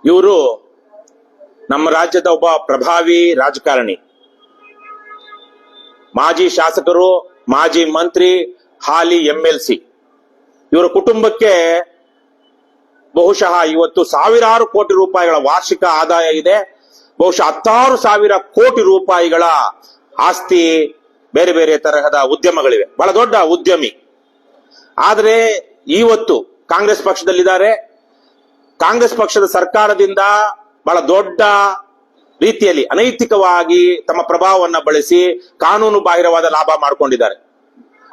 ಇವರು ನಮ್ಮ ರಾಜ್ಯದ ಒಬ್ಬ ಪ್ರಭಾವಿ ರಾಜಕಾರಣಿ, ಮಾಜಿ ಶಾಸಕರು, ಮಾಜಿ ಮಂತ್ರಿ, ಹಾಲಿ MLC. ಇವರ ಕುಟುಂಬಕ್ಕೆ ಬಹುಶಃ ಇವತ್ತು ಸಾವಿರಾರು ಕೋಟಿ ರೂಪಾಯಿಗಳ ವಾರ್ಷಿಕ ಆದಾಯ ಇದೆ. ಬಹುಶಃ 16,000 ಕೋಟಿ ರೂಪಾಯಿಗಳ ಆಸ್ತಿ, ಬೇರೆ ಬೇರೆ ತರಹದ ಉದ್ಯಮಗಳಿವೆ. ಬಹಳ ದೊಡ್ಡ ಉದ್ಯಮಿ. ಆದ್ರೆ ಇವತ್ತು ಕಾಂಗ್ರೆಸ್ ಪಕ್ಷದಲ್ಲಿದ್ದಾರೆ. ಕಾಂಗ್ರೆಸ್ ಪಕ್ಷದ ಸರ್ಕಾರದಿಂದ ಬಹಳ ದೊಡ್ಡ ರೀತಿಯಲ್ಲಿ ಅನೈತಿಕವಾಗಿ ತಮ್ಮ ಪ್ರಭಾವವನ್ನ ಬಳಸಿ ಕಾನೂನು ಬಾಹಿರವಾದ ಲಾಭ ಮಾಡ್ಕೊಂಡಿದ್ದಾರೆ.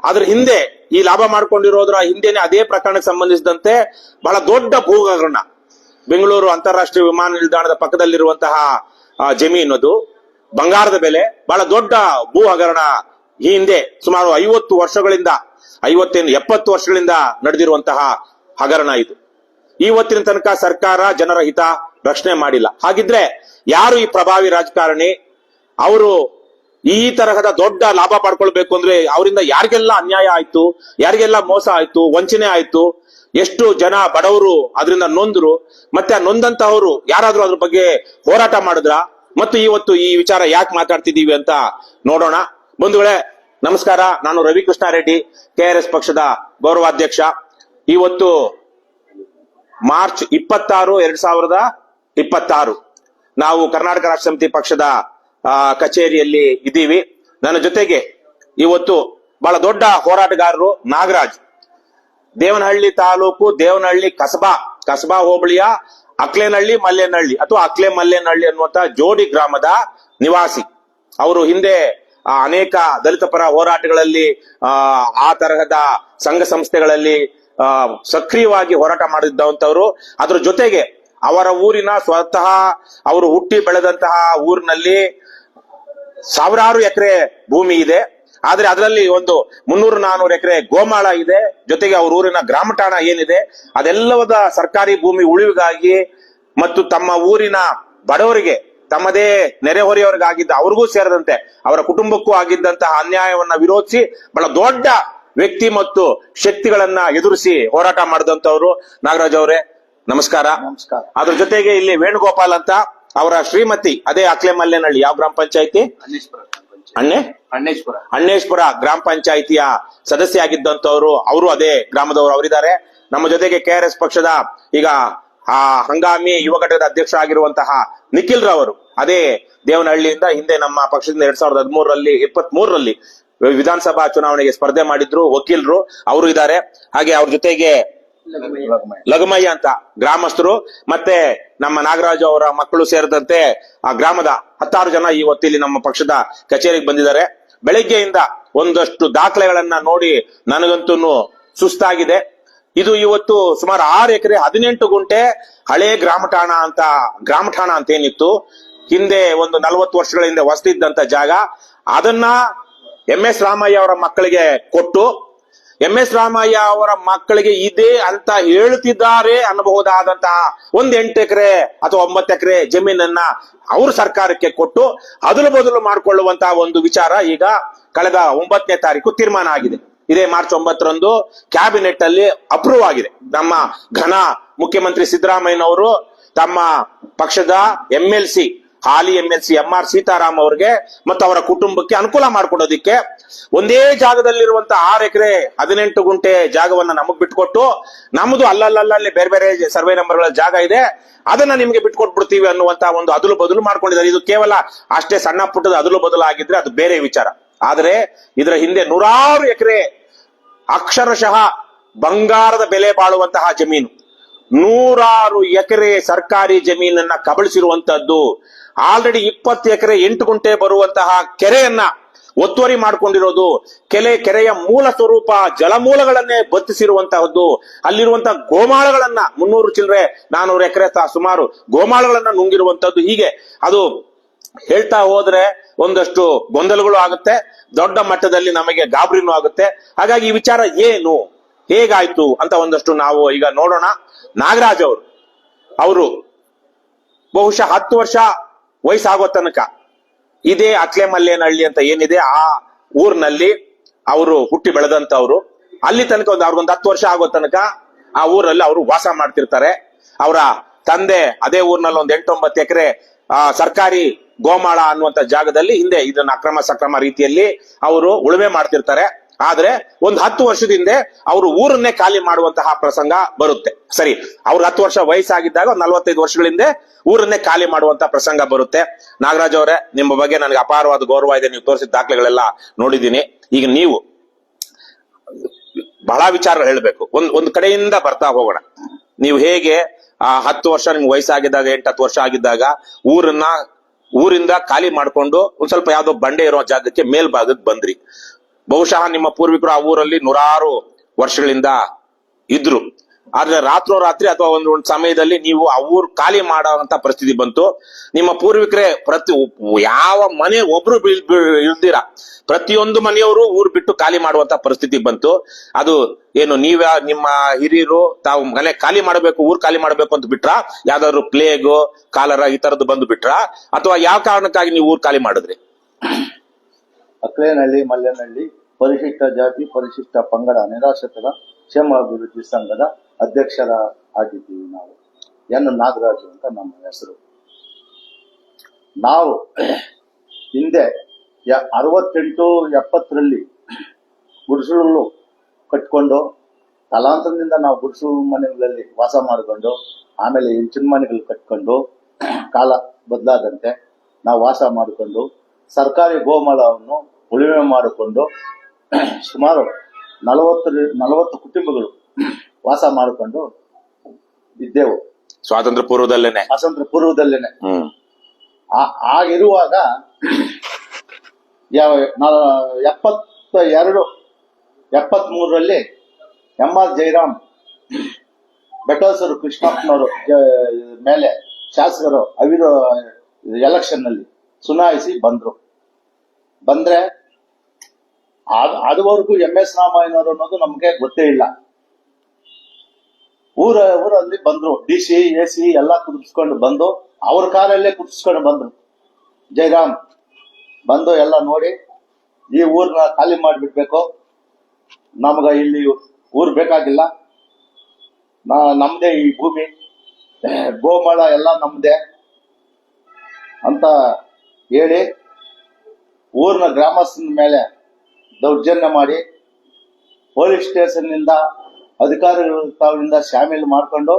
ಅದ್ರ ಹಿಂದೆ ಈ ಲಾಭ ಮಾಡ್ಕೊಂಡಿರೋದ್ರ ಹಿಂದೆನೆ ಅದೇ ಪ್ರಕರಣಕ್ಕೆ ಸಂಬಂಧಿಸಿದಂತೆ ಬಹಳ ದೊಡ್ಡ ಭೂ ಹಗರಣ, ಬೆಂಗಳೂರು ಅಂತಾರಾಷ್ಟ್ರೀಯ ವಿಮಾನ ನಿಲ್ದಾಣದ ಪಕ್ಕದಲ್ಲಿರುವಂತಹ ಜಮೀನದು, ಬಂಗಾರದ ಬೆಲೆ, ಬಹಳ ದೊಡ್ಡ ಭೂ ಹಗರಣ ಈ ಹಿಂದೆ ಸುಮಾರು 50 ವರ್ಷಗಳಿಂದ 70 ವರ್ಷಗಳಿಂದ ನಡೆದಿರುವಂತಹ ಹಗರಣ ಇದು. ಇವತ್ತಿನ ತನಕ ಸರ್ಕಾರ ಜನರ ಹಿತ ರಕ್ಷಣೆ ಮಾಡಿಲ್ಲ. ಹಾಗಿದ್ರೆ ಯಾರು ಈ ಪ್ರಭಾವಿ ರಾಜಕಾರಣಿ? ಅವರು ಈ ತರಹದ ದೊಡ್ಡ ಲಾಭ ಪಡ್ಕೊಳ್ಬೇಕು ಅಂದ್ರೆ ಅವರಿಂದ ಯಾರಿಗೆಲ್ಲ ಅನ್ಯಾಯ ಆಯ್ತು, ಯಾರಿಗೆಲ್ಲ ಮೋಸ ಆಯ್ತು, ವಂಚನೆ ಆಯ್ತು, ಎಷ್ಟು ಜನ ಬಡವರು ಅದರಿಂದ ನೊಂದ್ರು, ಮತ್ತೆ ಆ ನೊಂದಂತಹವರು ಯಾರಾದ್ರೂ ಅದ್ರ ಬಗ್ಗೆ ಹೋರಾಟ ಮಾಡಿದ್ರ? ಮತ್ತು ಇವತ್ತು ಈ ವಿಚಾರ ಯಾಕೆ ಮಾತಾಡ್ತಿದೀವಿ ಅಂತ ನೋಡೋಣ. ಬಂಧುಗಳೇ ನಮಸ್ಕಾರ, ನಾನು ರವಿಕೃಷ್ಣ ರೆಡ್ಡಿ, KRS ಪಕ್ಷದ ಗೌರವಾಧ್ಯಕ್ಷ. ಇವತ್ತು ಮಾರ್ಚ್ 26, 2026 ನಾವು ಕರ್ನಾಟಕ ರಾಷ್ಟ್ರ ಸಮಿತಿ ಪಕ್ಷದ ಕಚೇರಿಯಲ್ಲಿ ಇದ್ದೀವಿ. ನನ್ನ ಜೊತೆಗೆ ಇವತ್ತು ಬಹಳ ದೊಡ್ಡ ಹೋರಾಟಗಾರರು ನಾಗರಾಜ್, ದೇವನಹಳ್ಳಿ ತಾಲೂಕು ದೇವನಹಳ್ಳಿ ಕಸಬಾ ಹೋಬಳಿಯ ಅಕ್ಲೇನಹಳ್ಳಿ ಮಲ್ಲೇನಹಳ್ಳಿ ಅಥವಾ ಅಕ್ಲೆ ಮಲ್ಲೇನಹಳ್ಳಿ ಅನ್ನುವಂತ ಜೋಡಿ ಗ್ರಾಮದ ನಿವಾಸಿ. ಅವರು ಹಿಂದೆ ಅನೇಕ ದಲಿತ ಪರ ಹೋರಾಟಗಳಲ್ಲಿ ಆ ತರಹದ ಸಂಘ ಸಂಸ್ಥೆಗಳಲ್ಲಿ ಸಕ್ರಿಯವಾಗಿ ಹೋರಾಟ ಮಾಡಿದ್ದಂತವರು. ಅದ್ರ ಜೊತೆಗೆ ಅವರ ಊರಿನ ಸ್ವತಃ ಅವರು ಹುಟ್ಟಿ ಬೆಳೆದಂತಹ ಊರಿನಲ್ಲಿ ಸಾವಿರಾರು ಎಕರೆ ಭೂಮಿ ಇದೆ. ಆದ್ರೆ ಅದರಲ್ಲಿ ಒಂದು 300-400 ಎಕರೆ ಗೋಮಾಳ ಇದೆ. ಜೊತೆಗೆ ಅವ್ರ ಊರಿನ ಗ್ರಾಮ ಠಾಣ ಏನಿದೆ ಅದೆಲ್ಲವದ ಸರ್ಕಾರಿ ಭೂಮಿ ಉಳಿವಿಗಾಗಿ ಮತ್ತು ತಮ್ಮ ಊರಿನ ಬಡವರಿಗೆ, ತಮ್ಮದೇ ನೆರೆಹೊರೆಯವರಿಗಾಗಿದ್ದ ಅವ್ರಿಗೂ ಸೇರದಂತೆ ಅವರ ಕುಟುಂಬಕ್ಕೂ ಆಗಿದ್ದಂತಹ ಅನ್ಯಾಯವನ್ನ ವಿರೋಧಿಸಿ ಬಹಳ ದೊಡ್ಡ ವ್ಯಕ್ತಿ ಮತ್ತು ಶಕ್ತಿಗಳನ್ನ ಎದುರಿಸಿ ಹೋರಾಟ ಮಾಡಿದಂತವ್ರು ನಾಗರಾಜ್ ಅವರೇ, ನಮಸ್ಕಾರ. ಅದ್ರ ಜೊತೆಗೆ ಇಲ್ಲಿ ವೇಣುಗೋಪಾಲ್ ಅಂತ ಅವರ ಶ್ರೀಮತಿ, ಅದೇ ಅಕ್ಲೆ ಮಲ್ಲೇನಹಳ್ಳಿ, ಯಾವ ಗ್ರಾಮ ಪಂಚಾಯತಿ? ಅಣ್ಣೇಶ್ಪುರ ಗ್ರಾಮ ಪಂಚಾಯಿತಿಯ ಸದಸ್ಯ ಆಗಿದ್ದಂತವ್ರು, ಅವರು ಅದೇ ಗ್ರಾಮದವರು ಅವರಿದ್ದಾರೆ. ನಮ್ಮ ಜೊತೆಗೆ KRS ಪಕ್ಷದ ಈಗ ಹಂಗಾಮಿ ಯುವ ಘಟಕದ ಅಧ್ಯಕ್ಷ ಆಗಿರುವಂತಹ ನಿಖಿಲ್ ರವರು, ಅದೇ ದೇವನಹಳ್ಳಿಯಿಂದ ಹಿಂದೆ ನಮ್ಮ ಪಕ್ಷದಿಂದ 2023ರಲ್ಲಿ ವಿಧಾನಸಭಾ ಚುನಾವಣೆಗೆ ಸ್ಪರ್ಧೆ ಮಾಡಿದ್ರು, ವಕೀಲರು, ಅವರು ಇದ್ದಾರೆ. ಹಾಗೆ ಅವ್ರ ಜೊತೆಗೆ ಲಗಮಯ್ಯ ಅಂತ ಗ್ರಾಮಸ್ಥರು, ಮತ್ತೆ ನಮ್ಮ ನಾಗರಾಜು ಅವರ ಮಕ್ಕಳು ಸೇರಿದಂತೆ ಆ ಗ್ರಾಮದ 10 ಜನ ಇವತ್ತಿಲ್ಲಿ ನಮ್ಮ ಪಕ್ಷದ ಕಚೇರಿಗೆ ಬಂದಿದ್ದಾರೆ. ಬೆಳಗ್ಗೆಯಿಂದ ಒಂದಷ್ಟು ದಾಖಲೆಗಳನ್ನ ನೋಡಿ ನನಗಂತೂ ಸುಸ್ತಾಗಿದೆ. ಇದು ಇವತ್ತು ಸುಮಾರು 6 ಎಕರೆ 18 ಗುಂಟೆ ಹಳೆ ಗ್ರಾಮ ಠಾಣ ಅಂತ ಏನಿತ್ತು, ಹಿಂದೆ ಒಂದು 40 ವರ್ಷಗಳ ಹಿಂದೆ ಹೊಸದಿದ್ದಂತ ಜಾಗ, ಅದನ್ನ MS ರಾಮಯ್ಯ ಅವರ ಮಕ್ಕಳಿಗೆ ಕೊಟ್ಟು, MS ರಾಮಯ್ಯ ಅವರ ಮಕ್ಕಳಿಗೆ ಇದೆ ಅಂತ ಹೇಳುತ್ತಿದ್ದಾರೆ ಅನ್ನಬಹುದಾದಂತಹ 8 ಎಕರೆ ಅಥವಾ 9 ಎಕರೆ ಜಮೀನನ್ನ ಅವರು ಸರ್ಕಾರಕ್ಕೆ ಕೊಟ್ಟು ಅದಲು ಬದಲು ಮಾಡಿಕೊಳ್ಳುವಂತಹ ಒಂದು ವಿಚಾರ ಈಗ ಕಳೆದ 9ನೇ ತಾರೀಕು ತೀರ್ಮಾನ ಆಗಿದೆ. ಇದೇ ಮಾರ್ಚ್ 9ರಂದು ಕ್ಯಾಬಿನೆಟ್ ಅಲ್ಲಿ ಅಪ್ರೂವ್ ಆಗಿದೆ. ನಮ್ಮ ಘನ ಮುಖ್ಯಮಂತ್ರಿ ಸಿದ್ದರಾಮಯ್ಯನವರು ತಮ್ಮ ಪಕ್ಷದ MLC, ಹಾಲಿ MLC MR ಸೀತಾರಾಮ್ ಅವರಿಗೆ ಮತ್ತು ಅವರ ಕುಟುಂಬಕ್ಕೆ ಅನುಕೂಲ ಮಾಡಿಕೊಡೋದಿಕ್ಕೆ ಒಂದೇ ಜಾಗದಲ್ಲಿರುವಂತಹ 6 ಎಕರೆ 18 ಗುಂಟೆ ಜಾಗವನ್ನ ನಮಗ್ ಬಿಟ್ಕೊಟ್ಟು, ನಮ್ದು ಅಲ್ಲಲ್ಲಿ ಬೇರೆ ಬೇರೆ ಸರ್ವೆ ನಂಬರ್ಗಳ ಜಾಗ ಇದೆ, ಅದನ್ನ ನಿಮ್ಗೆ ಬಿಟ್ಕೊಟ್ಬಿಡ್ತೀವಿ ಅನ್ನುವಂತ ಒಂದು ಅದಲು ಬದಲು ಮಾಡ್ಕೊಂಡಿದ್ದಾರೆ. ಇದು ಕೇವಲ ಅಷ್ಟೇ ಸಣ್ಣ ಪುಟ್ಟದ ಅದಲು ಬದಲು ಆಗಿದ್ರೆ ಅದು ಬೇರೆ ವಿಚಾರ. ಆದ್ರೆ ಇದರ ಹಿಂದೆ 100 ಎಕರೆ ಅಕ್ಷರಶಃ ಬಂಗಾರದ ಬೆಲೆ ಬಾಳುವಂತಹ ಜಮೀನು, 100 ಎಕರೆ ಸರ್ಕಾರಿ ಜಮೀನನ್ನ ಕಬಳಿಸಿರುವಂತದ್ದು, ಆಲ್ರೆಡಿ 20 ಎಕರೆ 8 ಗುಂಟೆ ಬರುವಂತಹ ಕೆರೆಯನ್ನ ಒತ್ತುವರಿ ಮಾಡಿಕೊಂಡಿರೋದು, ಕೆರೆಯ ಮೂಲ ಸ್ವರೂಪ ಜಲಮೂಲಗಳನ್ನೇ ಬತ್ತಿಸಿರುವಂತಹದ್ದು, ಅಲ್ಲಿರುವಂತಹ ಗೋಮಾಳಗಳನ್ನ 300 ಚಿಲ್ಲರೆ 400 ಎಕರೆ ಸುಮಾರು ಗೋಮಾಳಗಳನ್ನ ನುಂಗಿರುವಂತದ್ದು. ಹೀಗೆ ಅದು ಹೇಳ್ತಾ ಹೋದ್ರೆ ಒಂದಷ್ಟು ಗೊಂದಲಗಳು ಆಗುತ್ತೆ, ದೊಡ್ಡ ಮಟ್ಟದಲ್ಲಿ ನಮಗೆ ಗಾಬರಿನೂ ಆಗುತ್ತೆ. ಹಾಗಾಗಿ ಈ ವಿಚಾರ ಏನು, ಹೇಗಾಯ್ತು ಅಂತ ಒಂದಷ್ಟು ನಾವು ಈಗ ನೋಡೋಣ. ನಾಗರಾಜ್ ಅವರು ಬಹುಶಃ 10 ವರ್ಷ ವಯಸ್ಸಾಗೋ ತನಕ ಇದೇ ಅಕ್ಲೆ ಮಲ್ಲೇನಹಳ್ಳಿ ಅಂತ ಏನಿದೆ ಆ ಊರಿನಲ್ಲಿ ಅವರು ಹುಟ್ಟಿ ಬೆಳೆದಂತವ್ರು. ಅಲ್ಲಿ ತನಕ ಅವ್ರಿಗೊಂದು 10 ವರ್ಷ ಆಗೋ ತನಕ ಆ ಊರಲ್ಲಿ ಅವರು ವಾಸ ಮಾಡ್ತಿರ್ತಾರೆ. ಅವರ ತಂದೆ ಅದೇ ಊರಿನಲ್ಲಿ ಒಂದು 8-9 ಎಕರೆ ಸರ್ಕಾರಿ ಗೋಮಾಳ ಅನ್ನುವಂತ ಜಾಗದಲ್ಲಿ ಹಿಂದೆ ಇದನ್ನ ಅಕ್ರಮ ಸಕ್ರಮ ರೀತಿಯಲ್ಲಿ ಅವರು ಉಳುಮೆ ಮಾಡ್ತಿರ್ತಾರೆ. ಆದ್ರೆ ಒಂದು 10 ವರ್ಷದ ಹಿಂದೆ ಅವರು ಊರನ್ನೇ ಖಾಲಿ ಮಾಡುವಂತಹ ಪ್ರಸಂಗ ಬರುತ್ತೆ. ಸರಿ, ಅವ್ರ 10 ವರ್ಷ ವಯಸ್ಸಾಗಿದ್ದಾಗ 45 ವರ್ಷಗಳ ಹಿಂದೆ ಊರನ್ನೇ ಖಾಲಿ ಮಾಡುವಂತ ಪ್ರಸಂಗ ಬರುತ್ತೆ. ನಾಗರಾಜ್ ಅವರೇ, ನಿಮ್ಮ ಬಗ್ಗೆ ನನಗೆ ಅಪಾರವಾದ ಗೌರವ ಇದೆ. ನೀವು ತೋರಿಸಿದ ದಾಖಲೆಗಳೆಲ್ಲ ನೋಡಿದ್ದೀನಿ. ಈಗ ನೀವು ಬಹಳ ವಿಚಾರಗಳು ಹೇಳ್ಬೇಕು. ಒಂದು ಕಡೆಯಿಂದ ಬರ್ತಾ ಹೋಗೋಣ. ನೀವು ಹೇಗೆ 10 ವರ್ಷ ನಿಮ್ಗೆ ವಯಸ್ಸಾಗಿದ್ದಾಗ 8-10 ವರ್ಷ ಆಗಿದ್ದಾಗ ಊರಿಂದ ಖಾಲಿ ಮಾಡ್ಕೊಂಡು ಒಂದ್ ಸ್ವಲ್ಪ ಯಾವ್ದೋ ಬಂಡೆ ಇರೋ ಜಾಗಕ್ಕೆ ಮೇಲ್ಭಾಗಕ್ಕೆ ಬಂದ್ರಿ. ಬಹುಶಃ ನಿಮ್ಮ ಪೂರ್ವಿಕರು ಆ ಊರಲ್ಲಿ ನೂರಾರು ವರ್ಷಗಳಿಂದ ಇದ್ರು. ಆದ್ರೆ ರಾತ್ರೋರಾತ್ರಿ ಅಥವಾ ಒಂದು ಸಮಯದಲ್ಲಿ ನೀವು ಆ ಊರು ಖಾಲಿ ಮಾಡುವಂತ ಪರಿಸ್ಥಿತಿ ಬಂತು. ನಿಮ್ಮ ಪೂರ್ವಿಕರೇ ಯಾವ ಮನೆ ಒಬ್ರು ಇಲ್ದಿರ ಪ್ರತಿಯೊಂದು ಮನೆಯವರು ಊರು ಬಿಟ್ಟು ಖಾಲಿ ಮಾಡುವಂತ ಪರಿಸ್ಥಿತಿ ಬಂತು. ಅದು ಏನು ನಿಮ್ಮ ಹಿರಿಯರು ತಾವು ಮನೆ ಖಾಲಿ ಮಾಡಬೇಕು, ಊರು ಖಾಲಿ ಮಾಡಬೇಕು ಅಂತ ಬಿಟ್ರ? ಯಾವ್ದಾದ್ರು ಪ್ಲೇಗ್, ಕಾಲರ ಈ ತರದ್ದು ಬಂದು ಬಿಟ್ರ, ಅಥವಾ ಯಾವ ಕಾರಣಕ್ಕಾಗಿ ನೀವು ಊರು ಖಾಲಿ ಮಾಡಿದ್ರಿ? ಅಕ್ಲೇನಹಳ್ಳಿ ಮಲ್ಲೇನಹಳ್ಳಿ ಪರಿಶಿಷ್ಟ ಜಾತಿ ಪರಿಶಿಷ್ಟ ಪಂಗಡ ನಿರಾಶ್ರಿತರ ಕ್ಷೇಮಾಭಿವೃದ್ಧಿ ಸಂಘದ ಅಧ್ಯಕ್ಷರ ಆಗಿದ್ದೀವಿ. ನಾವು ಎನ್ ನಾಗರಾಜು ಅಂತ ನಮ್ಮ ಹೆಸರು. ನಾವು ಹಿಂದೆ 68-70ರಲ್ಲಿ ಗುಡಿಸಲು ಕಟ್ಕೊಂಡು ತಲಾಂತರದಿಂದ ನಾವು ಗುಡಿಸಲು ಮನೆಗಳಲ್ಲಿ ವಾಸ ಮಾಡಿಕೊಂಡು ಆಮೇಲೆ ಹೆಂಚಿನ ಮನೆಗಳು ಕಟ್ಕೊಂಡು ಕಾಲ ಬದಲಾದಂತೆ ನಾವು ವಾಸ ಮಾಡಿಕೊಂಡು ಸರ್ಕಾರಿ ಗೋಮಾಳವನ್ನು ಉಳುಮೆ ಮಾಡಿಕೊಂಡು ಸುಮಾರು 40 ಕುಟುಂಬಗಳು ವಾಸ ಮಾಡಿಕೊಂಡು ಇದ್ದೆವು. ಸ್ವಾತಂತ್ರ್ಯ ಪೂರ್ವದಲ್ಲೇನೆ. ಆಗಿರುವಾಗ 72-73ರಲ್ಲಿ MR ಜಯರಾಮ್ ಬೆಟೋಸರು ಕೃಷ್ಣಪ್ಪನವರು ಮೇಲೆ ಶಾಸಕರು ಎಲೆಕ್ಷನ್ ನಲ್ಲಿ ಚುನಾಯಿಸಿ ಬಂದ್ರೆ ಅದುವರೆಗೂ MS ರಾಮಾಯಣವರು ಅನ್ನೋದು ನಮ್ಗೆ ಗೊತ್ತೇ ಇಲ್ಲ. ಊರಲ್ಲಿ ಬಂದ್ರು, DC AC ಎಲ್ಲ ಕುದಿಸ್ಕೊಂಡು ಬಂದು ಅವ್ರ ಕಾರಲ್ಲೇ ಕುದಿಸ್ಕೊಂಡು ಬಂದ್ರು. ಜಯರಾಮ್ ಬಂದು ಎಲ್ಲ ನೋಡಿ, ಈ ಊರ್ನ ಖಾಲಿ ಮಾಡಿಬಿಡ್ಬೇಕು, ನಮ್ಗ ಇಲ್ಲಿ ಊರ್ ಬೇಕಾಗಿಲ್ಲ, ನಮ್ದೇ ಈ ಭೂಮಿ, ಗೋಮಾಳ ಎಲ್ಲ ನಮ್ದೇ ಅಂತ ಹೇಳಿ ಊರ್ನ ಗ್ರಾಮಸ್ಥನ ಮೇಲೆ ದೌರ್ಜನ್ಯ ಮಾಡಿ ಪೊಲೀಸ್ ಸ್ಟೇಷನ್ ನಿಂದ ಅಧಿಕಾರಿಗಳಿಂದ ಶಾಮೀಲು ಮಾಡ್ಕೊಂಡು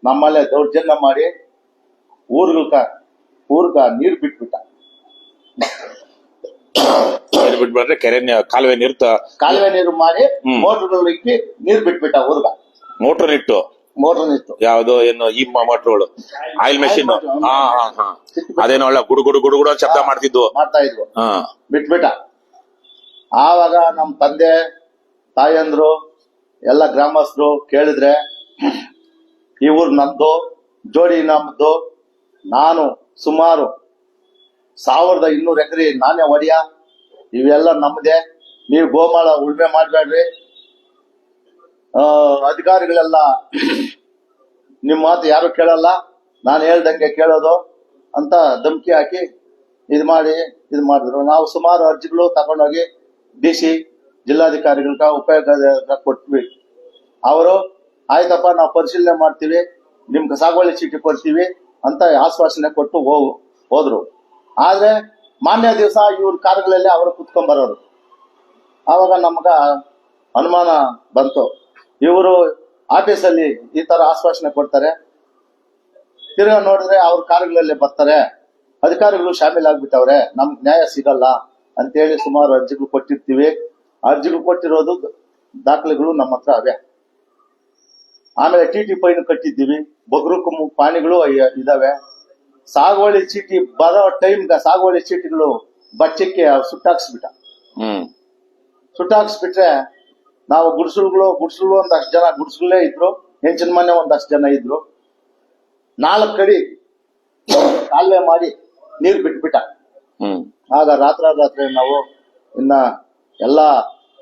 ನಮ್ಮಲ್ಲೇ ದೌರ್ಜನ್ಯ ಮಾಡಿ ಊರ್ಗ ನೀರು ಬಿಟ್ಬಿಟ್ಟ. ಕಾಲುವೆ ನೀರು ಮಾಡಿ ಮೋಟರ್ಗಳು ಇಕ್ಕಿ ನೀರ್ ಬಿಟ್ಬಿಟ್ಟ ಊರ್ಗ. ಮೋಟರ್ ನಿಟ್ಟು ಯಾವ್ದು ಏನು ಈ ಮೋಟರ್ಗಳು ಆಯಿಲ್ ಮೆಷಿನ್ ಅದೇನೋ ಒಳ್ಳೆ ಗುಡುಗುಡು ಶಬ್ದ ಮಾಡ್ತಾ ಇದ್ವು. ಬಿಟ್ಬಿಟ್ಟ. ಆವಾಗ ನಮ್ ತಂದೆ ತಾಯಂದ್ರು ಎಲ್ಲ ಗ್ರಾಮಸ್ಥರು ಕೇಳಿದ್ರೆ, ಈ ಊರ್ ನಮ್ದು, ಜೋಡಿ ನಮ್ದು, ನಾನು ಸುಮಾರು 1200 ಎಕರೆ ನಾನೇ ಒಡೆಯ, ಇವೆಲ್ಲ ನಮ್ದೇ, ನೀವು ಗೋಮಾಳ ಉಳ್ಮೆ ಮಾಡ್ಬೇಡ್ರಿ, ಅಧಿಕಾರಿಗಳೆಲ್ಲ ನಿಮ್ ಮಾತು ಯಾರು ಕೇಳಲ್ಲ, ನಾನು ಹೇಳ್ದಂಗೆ ಕೇಳೋದು ಅಂತ ಧಮಕಿ ಹಾಕಿ ಇದು ಮಾಡಿದ್ರು. ನಾವು ಸುಮಾರು ಅರ್ಜಿಗಳು ತಗೊಂಡೋಗಿ DC ಜಿಲ್ಲಾಧಿಕಾರಿಗಳ ಉಪಯೋಗ ಕೊಟ್ವಿ. ಅವರು ಆಯ್ತಪ್ಪ ನಾವು ಪರಿಶೀಲನೆ ಮಾಡ್ತೀವಿ, ನಿಮ್ಗೆ ಸಾಗುವಳಿ ಚೀಟಿ ಕೊಡ್ತೀವಿ ಅಂತ ಆಶ್ವಾಸನೆ ಕೊಟ್ಟು ಹೋದ್ರು. ಆದ್ರೆ ಮಾನ್ಯ ದಿವಸ ಇವ್ರ ಕಾರ್ಗಳಲ್ಲಿ ಅವರು ಕುತ್ಕೊಂಡ್ ಬರೋರು. ಆವಾಗ ನಮ್ಗ ಅನುಮಾನ ಬಂತು, ಇವರು ಆಫೀಸಲ್ಲಿ ಈ ತರ ಆಶ್ವಾಸನೆ ಕೊಡ್ತಾರೆ, ತಿರ್ಗಾ ನೋಡಿದ್ರೆ ಅವ್ರ ಕಾರ್ಯಗಳಲ್ಲಿ ಬರ್ತಾರೆ, ಅಧಿಕಾರಿಗಳು ಶಾಮೀಲಾಗ್ಬಿಟ್ಟವ್ರೆ, ನಮ್ಗೆ ನ್ಯಾಯ ಸಿಗಲ್ಲ ಅಂತೇಳಿ ಸುಮಾರು ಅರ್ಜಿಗಳು ಕೊಟ್ಟಿರ್ತೀವಿ. ಅರ್ಜಿಗಳು ಕೊಟ್ಟಿರೋದು ದಾಖಲೆಗಳು ನಮ್ಮ ಹತ್ರ ಅವೇ. ಆಮೇಲೆ TT ಫೈನ್ ಕಟ್ಟಿದ್ದೀವಿ, ಬಗ್ರುಕು ಪಾಣಿಗಳು ಇದಾವೆ. ಸಾಗುವಳಿ ಚೀಟಿ ಬರೋ ಟೈಮ್ಗೆ ಸಾಗುವಳಿ ಚೀಟಿಗಳು ಬಚ್ಚಕ್ಕೆ ಸುಟ್ಟಾಕ್ಸ್ಬಿಟ್ರೆ ನಾವು ಗುಡಿಸಲು ಒಂದಷ್ಟು ಜನ ಗುಡಿಸಲೇ ಇದ್ರು, ಹೆಂಚಿನ ಮನೆ ಒಂದಷ್ಟು ಜನ ಇದ್ರು. 4 ಕಡೆ ಕಾಲುವೆ ಮಾಡಿ ನೀರ್ ಬಿಟ್ಬಿಟ್ಟ. ಆಗ ರಾತ್ರಿ ನಾವು ಇನ್ನ ಎಲ್ಲ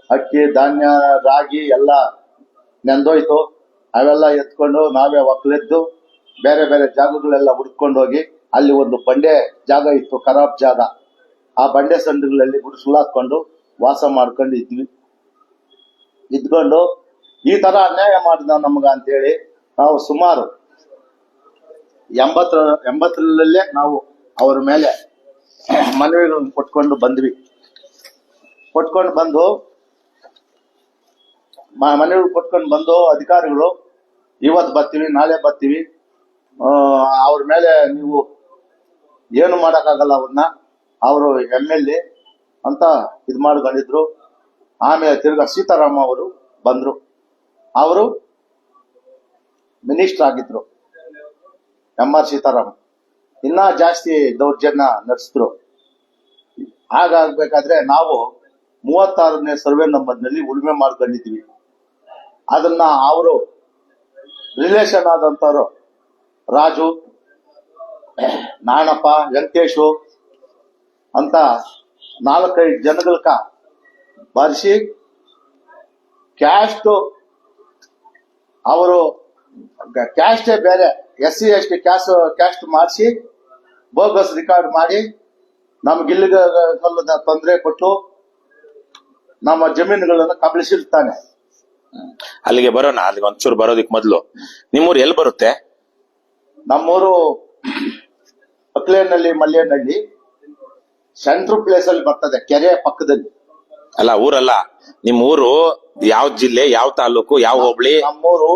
ಅಕ್ಕಿ ಧಾನ್ಯ ರಾಗಿ ಎಲ್ಲ ನೆಂದೋಯ್ತು. ಅವೆಲ್ಲ ಎತ್ಕೊಂಡು ನಾವೇ ಒಕ್ಕಲೆದ್ದು ಬೇರೆ ಬೇರೆ ಜಾಗಗಳೆಲ್ಲ ಹುಡ್ಕೊಂಡು ಹೋಗಿ ಅಲ್ಲಿ ಒಂದು ಬಂಡೆ ಜಾಗ ಇತ್ತು, ಖರಾಬ್ ಜಾಗ. ಆ ಬಂಡೆ ಸಂದುಗಳಲ್ಲಿ ಗುಡಿಸಲು ಹಾಕೊಂಡು ವಾಸ ಮಾಡ್ಕೊಂಡು ಇದ್ವಿ. ಇದ್ಕೊಂಡು ಈ ತರ ಅನ್ಯಾಯ ಮಾಡಿದ ನಮ್ಗ ಅಂತೇಳಿ ನಾವು ಸುಮಾರು 80ರಲ್ಲೇ ನಾವು ಅವ್ರ ಮೇಲೆ ಮನವಿಗಳನ್ನು ಕೊಟ್ಕೊಂಡು ಬಂದ್ವಿ. ಕೊಟ್ಕೊಂಡು ಬಂದು ಮನವಿ ಕೊಟ್ಕೊಂಡು ಬಂದು ಅಧಿಕಾರಿಗಳು ಇವತ್ತು ಬರ್ತೀವಿ ನಾಳೆ ಬರ್ತೀವಿ, ಅವ್ರ ಮೇಲೆ ನೀವು ಏನು ಮಾಡಕ್ಕಾಗಲ್ಲ, ಅವ್ರನ್ನ ಅವರು MLA ಅಂತ ಇದ್ ಮಾಡ್ಕೊಂಡಿದ್ರು. ಆಮೇಲೆ ತಿರ್ಗಾ ಸೀತಾರಾಮ ಅವರು ಬಂದ್ರು, ಅವರು ಮಿನಿಸ್ಟರ್ ಆಗಿದ್ರು, MR ಸೀತಾರಾಮ. ಇನ್ನ ಜಾಸ್ತಿ ದೌರ್ಜನ್ಯ ನಡೆಸಿದ್ರು. ಹಾಗಾಗ್ಬೇಕಾದ್ರೆ ನಾವು 36ನೇ ಸರ್ವೆ ನಂಬರ್ನಲ್ಲಿ ಉಳುಮೆ ಮಾಡ್ಕೊಂಡಿದ್ವಿ. ಅದನ್ನ ಅವರು ರಿಲೇಷನ್ ಆದಂತವ್ರು ರಾಜು, ನಾಣಪ್ಪ, ವೆಂಕಟೇಶು ಅಂತ 4-5 ಜನಗಳಕ ಬರ್ಸಿ ಕ್ಯಾಸ್ಟ್, ಅವರು ಕ್ಯಾಸ್ಟೇ ಬೇರೆ SC ST ಕ್ಯಾಸ್ಟ್ ಮಾಡಿಸಿ ಬೋಗಸ್ ರೆಕಾರ್ಡ್ ಮಾಡಿ ನಮ್ಗೆ ಇಲ್ಲಿಗ ತೊಂದರೆ ಕೊಟ್ಟು ನಮ್ಮ ಜಮೀನುಗಳನ್ನು ಕಬಳಿಸಿರ್ತಾನೆ. ಅಲ್ಲಿಗೆ ಬರೋಣ. ಅಲ್ಲಿಗೆ ಒಂಚೂರು ಬರೋದಿಕ್ ಮೊದ್ಲು ನಿಮ್ಮೂರು ಎಲ್ಲಿ ಬರುತ್ತೆ? ನಮ್ಮೂರು ಅಕ್ಲೇನಹಳ್ಳಿ, ಮಲ್ಲೇನಹಳ್ಳಿ ಸೆಂಟ್ರಲ್ ಪ್ಲೇಸ್ ಅಲ್ಲಿ ಬರ್ತದೆ, ಕೆರೆ ಪಕ್ಕದಲ್ಲಿ. ಅಲ್ಲ ಊರಲ್ಲ, ನಿಮ್ ಊರು ಯಾವ ಜಿಲ್ಲೆ, ಯಾವ ತಾಲೂಕು, ಯಾವ ಹೋಬಳಿ? ನಮ್ಮೂರು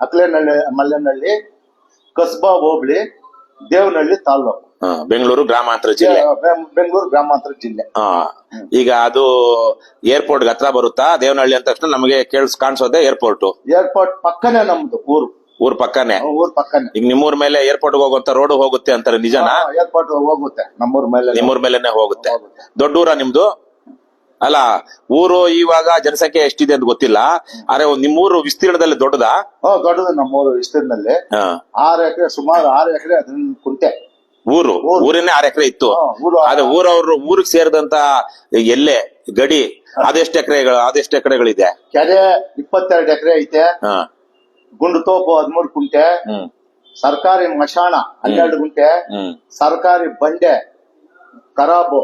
ಅಕ್ಲೇನಹಳ್ಳಿ, ಮಲ್ಲೇನಹಳ್ಳಿ, ಕಸ್ಬಾ ಹೋಬಳಿ, ದೇವನಹಳ್ಳಿ ತಾಲೂಕು, ಬೆಂಗಳೂರು ಗ್ರಾಮಾಂತರ ಜಿಲ್ಲೆ. ಬೆಂಗಳೂರು ಗ್ರಾಮಾಂತರ ಜಿಲ್ಲೆ. ಈಗ ಅದು ಏರ್ಪೋರ್ಟ್ ಹತ್ರ ಬರುತ್ತಾ? ದೇವನಹಳ್ಳಿ ಅಂತ ತಕ್ಷಣ ನಮಗೆ ಕಾಣಿಸೋದೆ ಏರ್ಪೋರ್ಟ್. ಏರ್ಪೋರ್ಟ್ ಪಕ್ಕನೆ ನಮ್ದು ಊರು. ಊರ್ ಪಕ್ಕನೆ? ಊರ್ ಪಕ್ಕನೆ. ಈಗ ನಿಮ್ಮೂರ್ ಮೇಲೆ ಏರ್ಪೋರ್ಟ್ ಹೋಗುವಂತ ರೋಡ್ ಹೋಗುತ್ತೆ ಅಂತಾರೆ, ನಿಜನಾ? ಏರ್ಪೋರ್ಟ್ ಹೋಗುತ್ತೆ ನಮ್ಮೂರ್ ಮೇಲೆ. ನಿಮ್ಮೂರ್ ಮೇಲೆನೆ ಹೋಗುತ್ತೆ. ದೊಡ್ಡ ಊರ ನಿಮ್ದು? ಅಲ್ಲ, ಊರು ಇವಾಗ ಜನಸಂಖ್ಯೆ ಎಷ್ಟಿದೆ ಅಂತ ಗೊತ್ತಿಲ್ಲ, ಆದ್ರೆ ನಿಮ್ಮೂರು ವಿಸ್ತೀರ್ಣದಲ್ಲಿ ದೊಡ್ಡದಾ? ದೊಡ್ಡದು ನಮ್ಮೂರು ವಿಸ್ತೀರ್ಣದಲ್ಲಿ. 6 ಎಕರೆ, ಸುಮಾರು 6 ಎಕರೆ 15 ಕುಂಟೆ ಊರು. ಊರಿನೇ 6 ಎಕರೆ ಇತ್ತು. ಆದ್ರೆ ಊರವ್ರು ಊರಿಗೆ ಸೇರಿದಂತ ಎಲ್ಲೆ ಗಡಿ ಅದೆಷ್ಟು ಎಕರೆಗಳಿದೆ? ಕೆರೆ 22 ಎಕರೆ ಐತೆ, ಗುಂಡು ತೋಪು 13 ಕುಂಟೆ, ಸರ್ಕಾರಿ ಮಶಾಣ 12 ಗುಂಟೆ, ಸರ್ಕಾರಿ ಬಂಡೆ ಖರಾಬು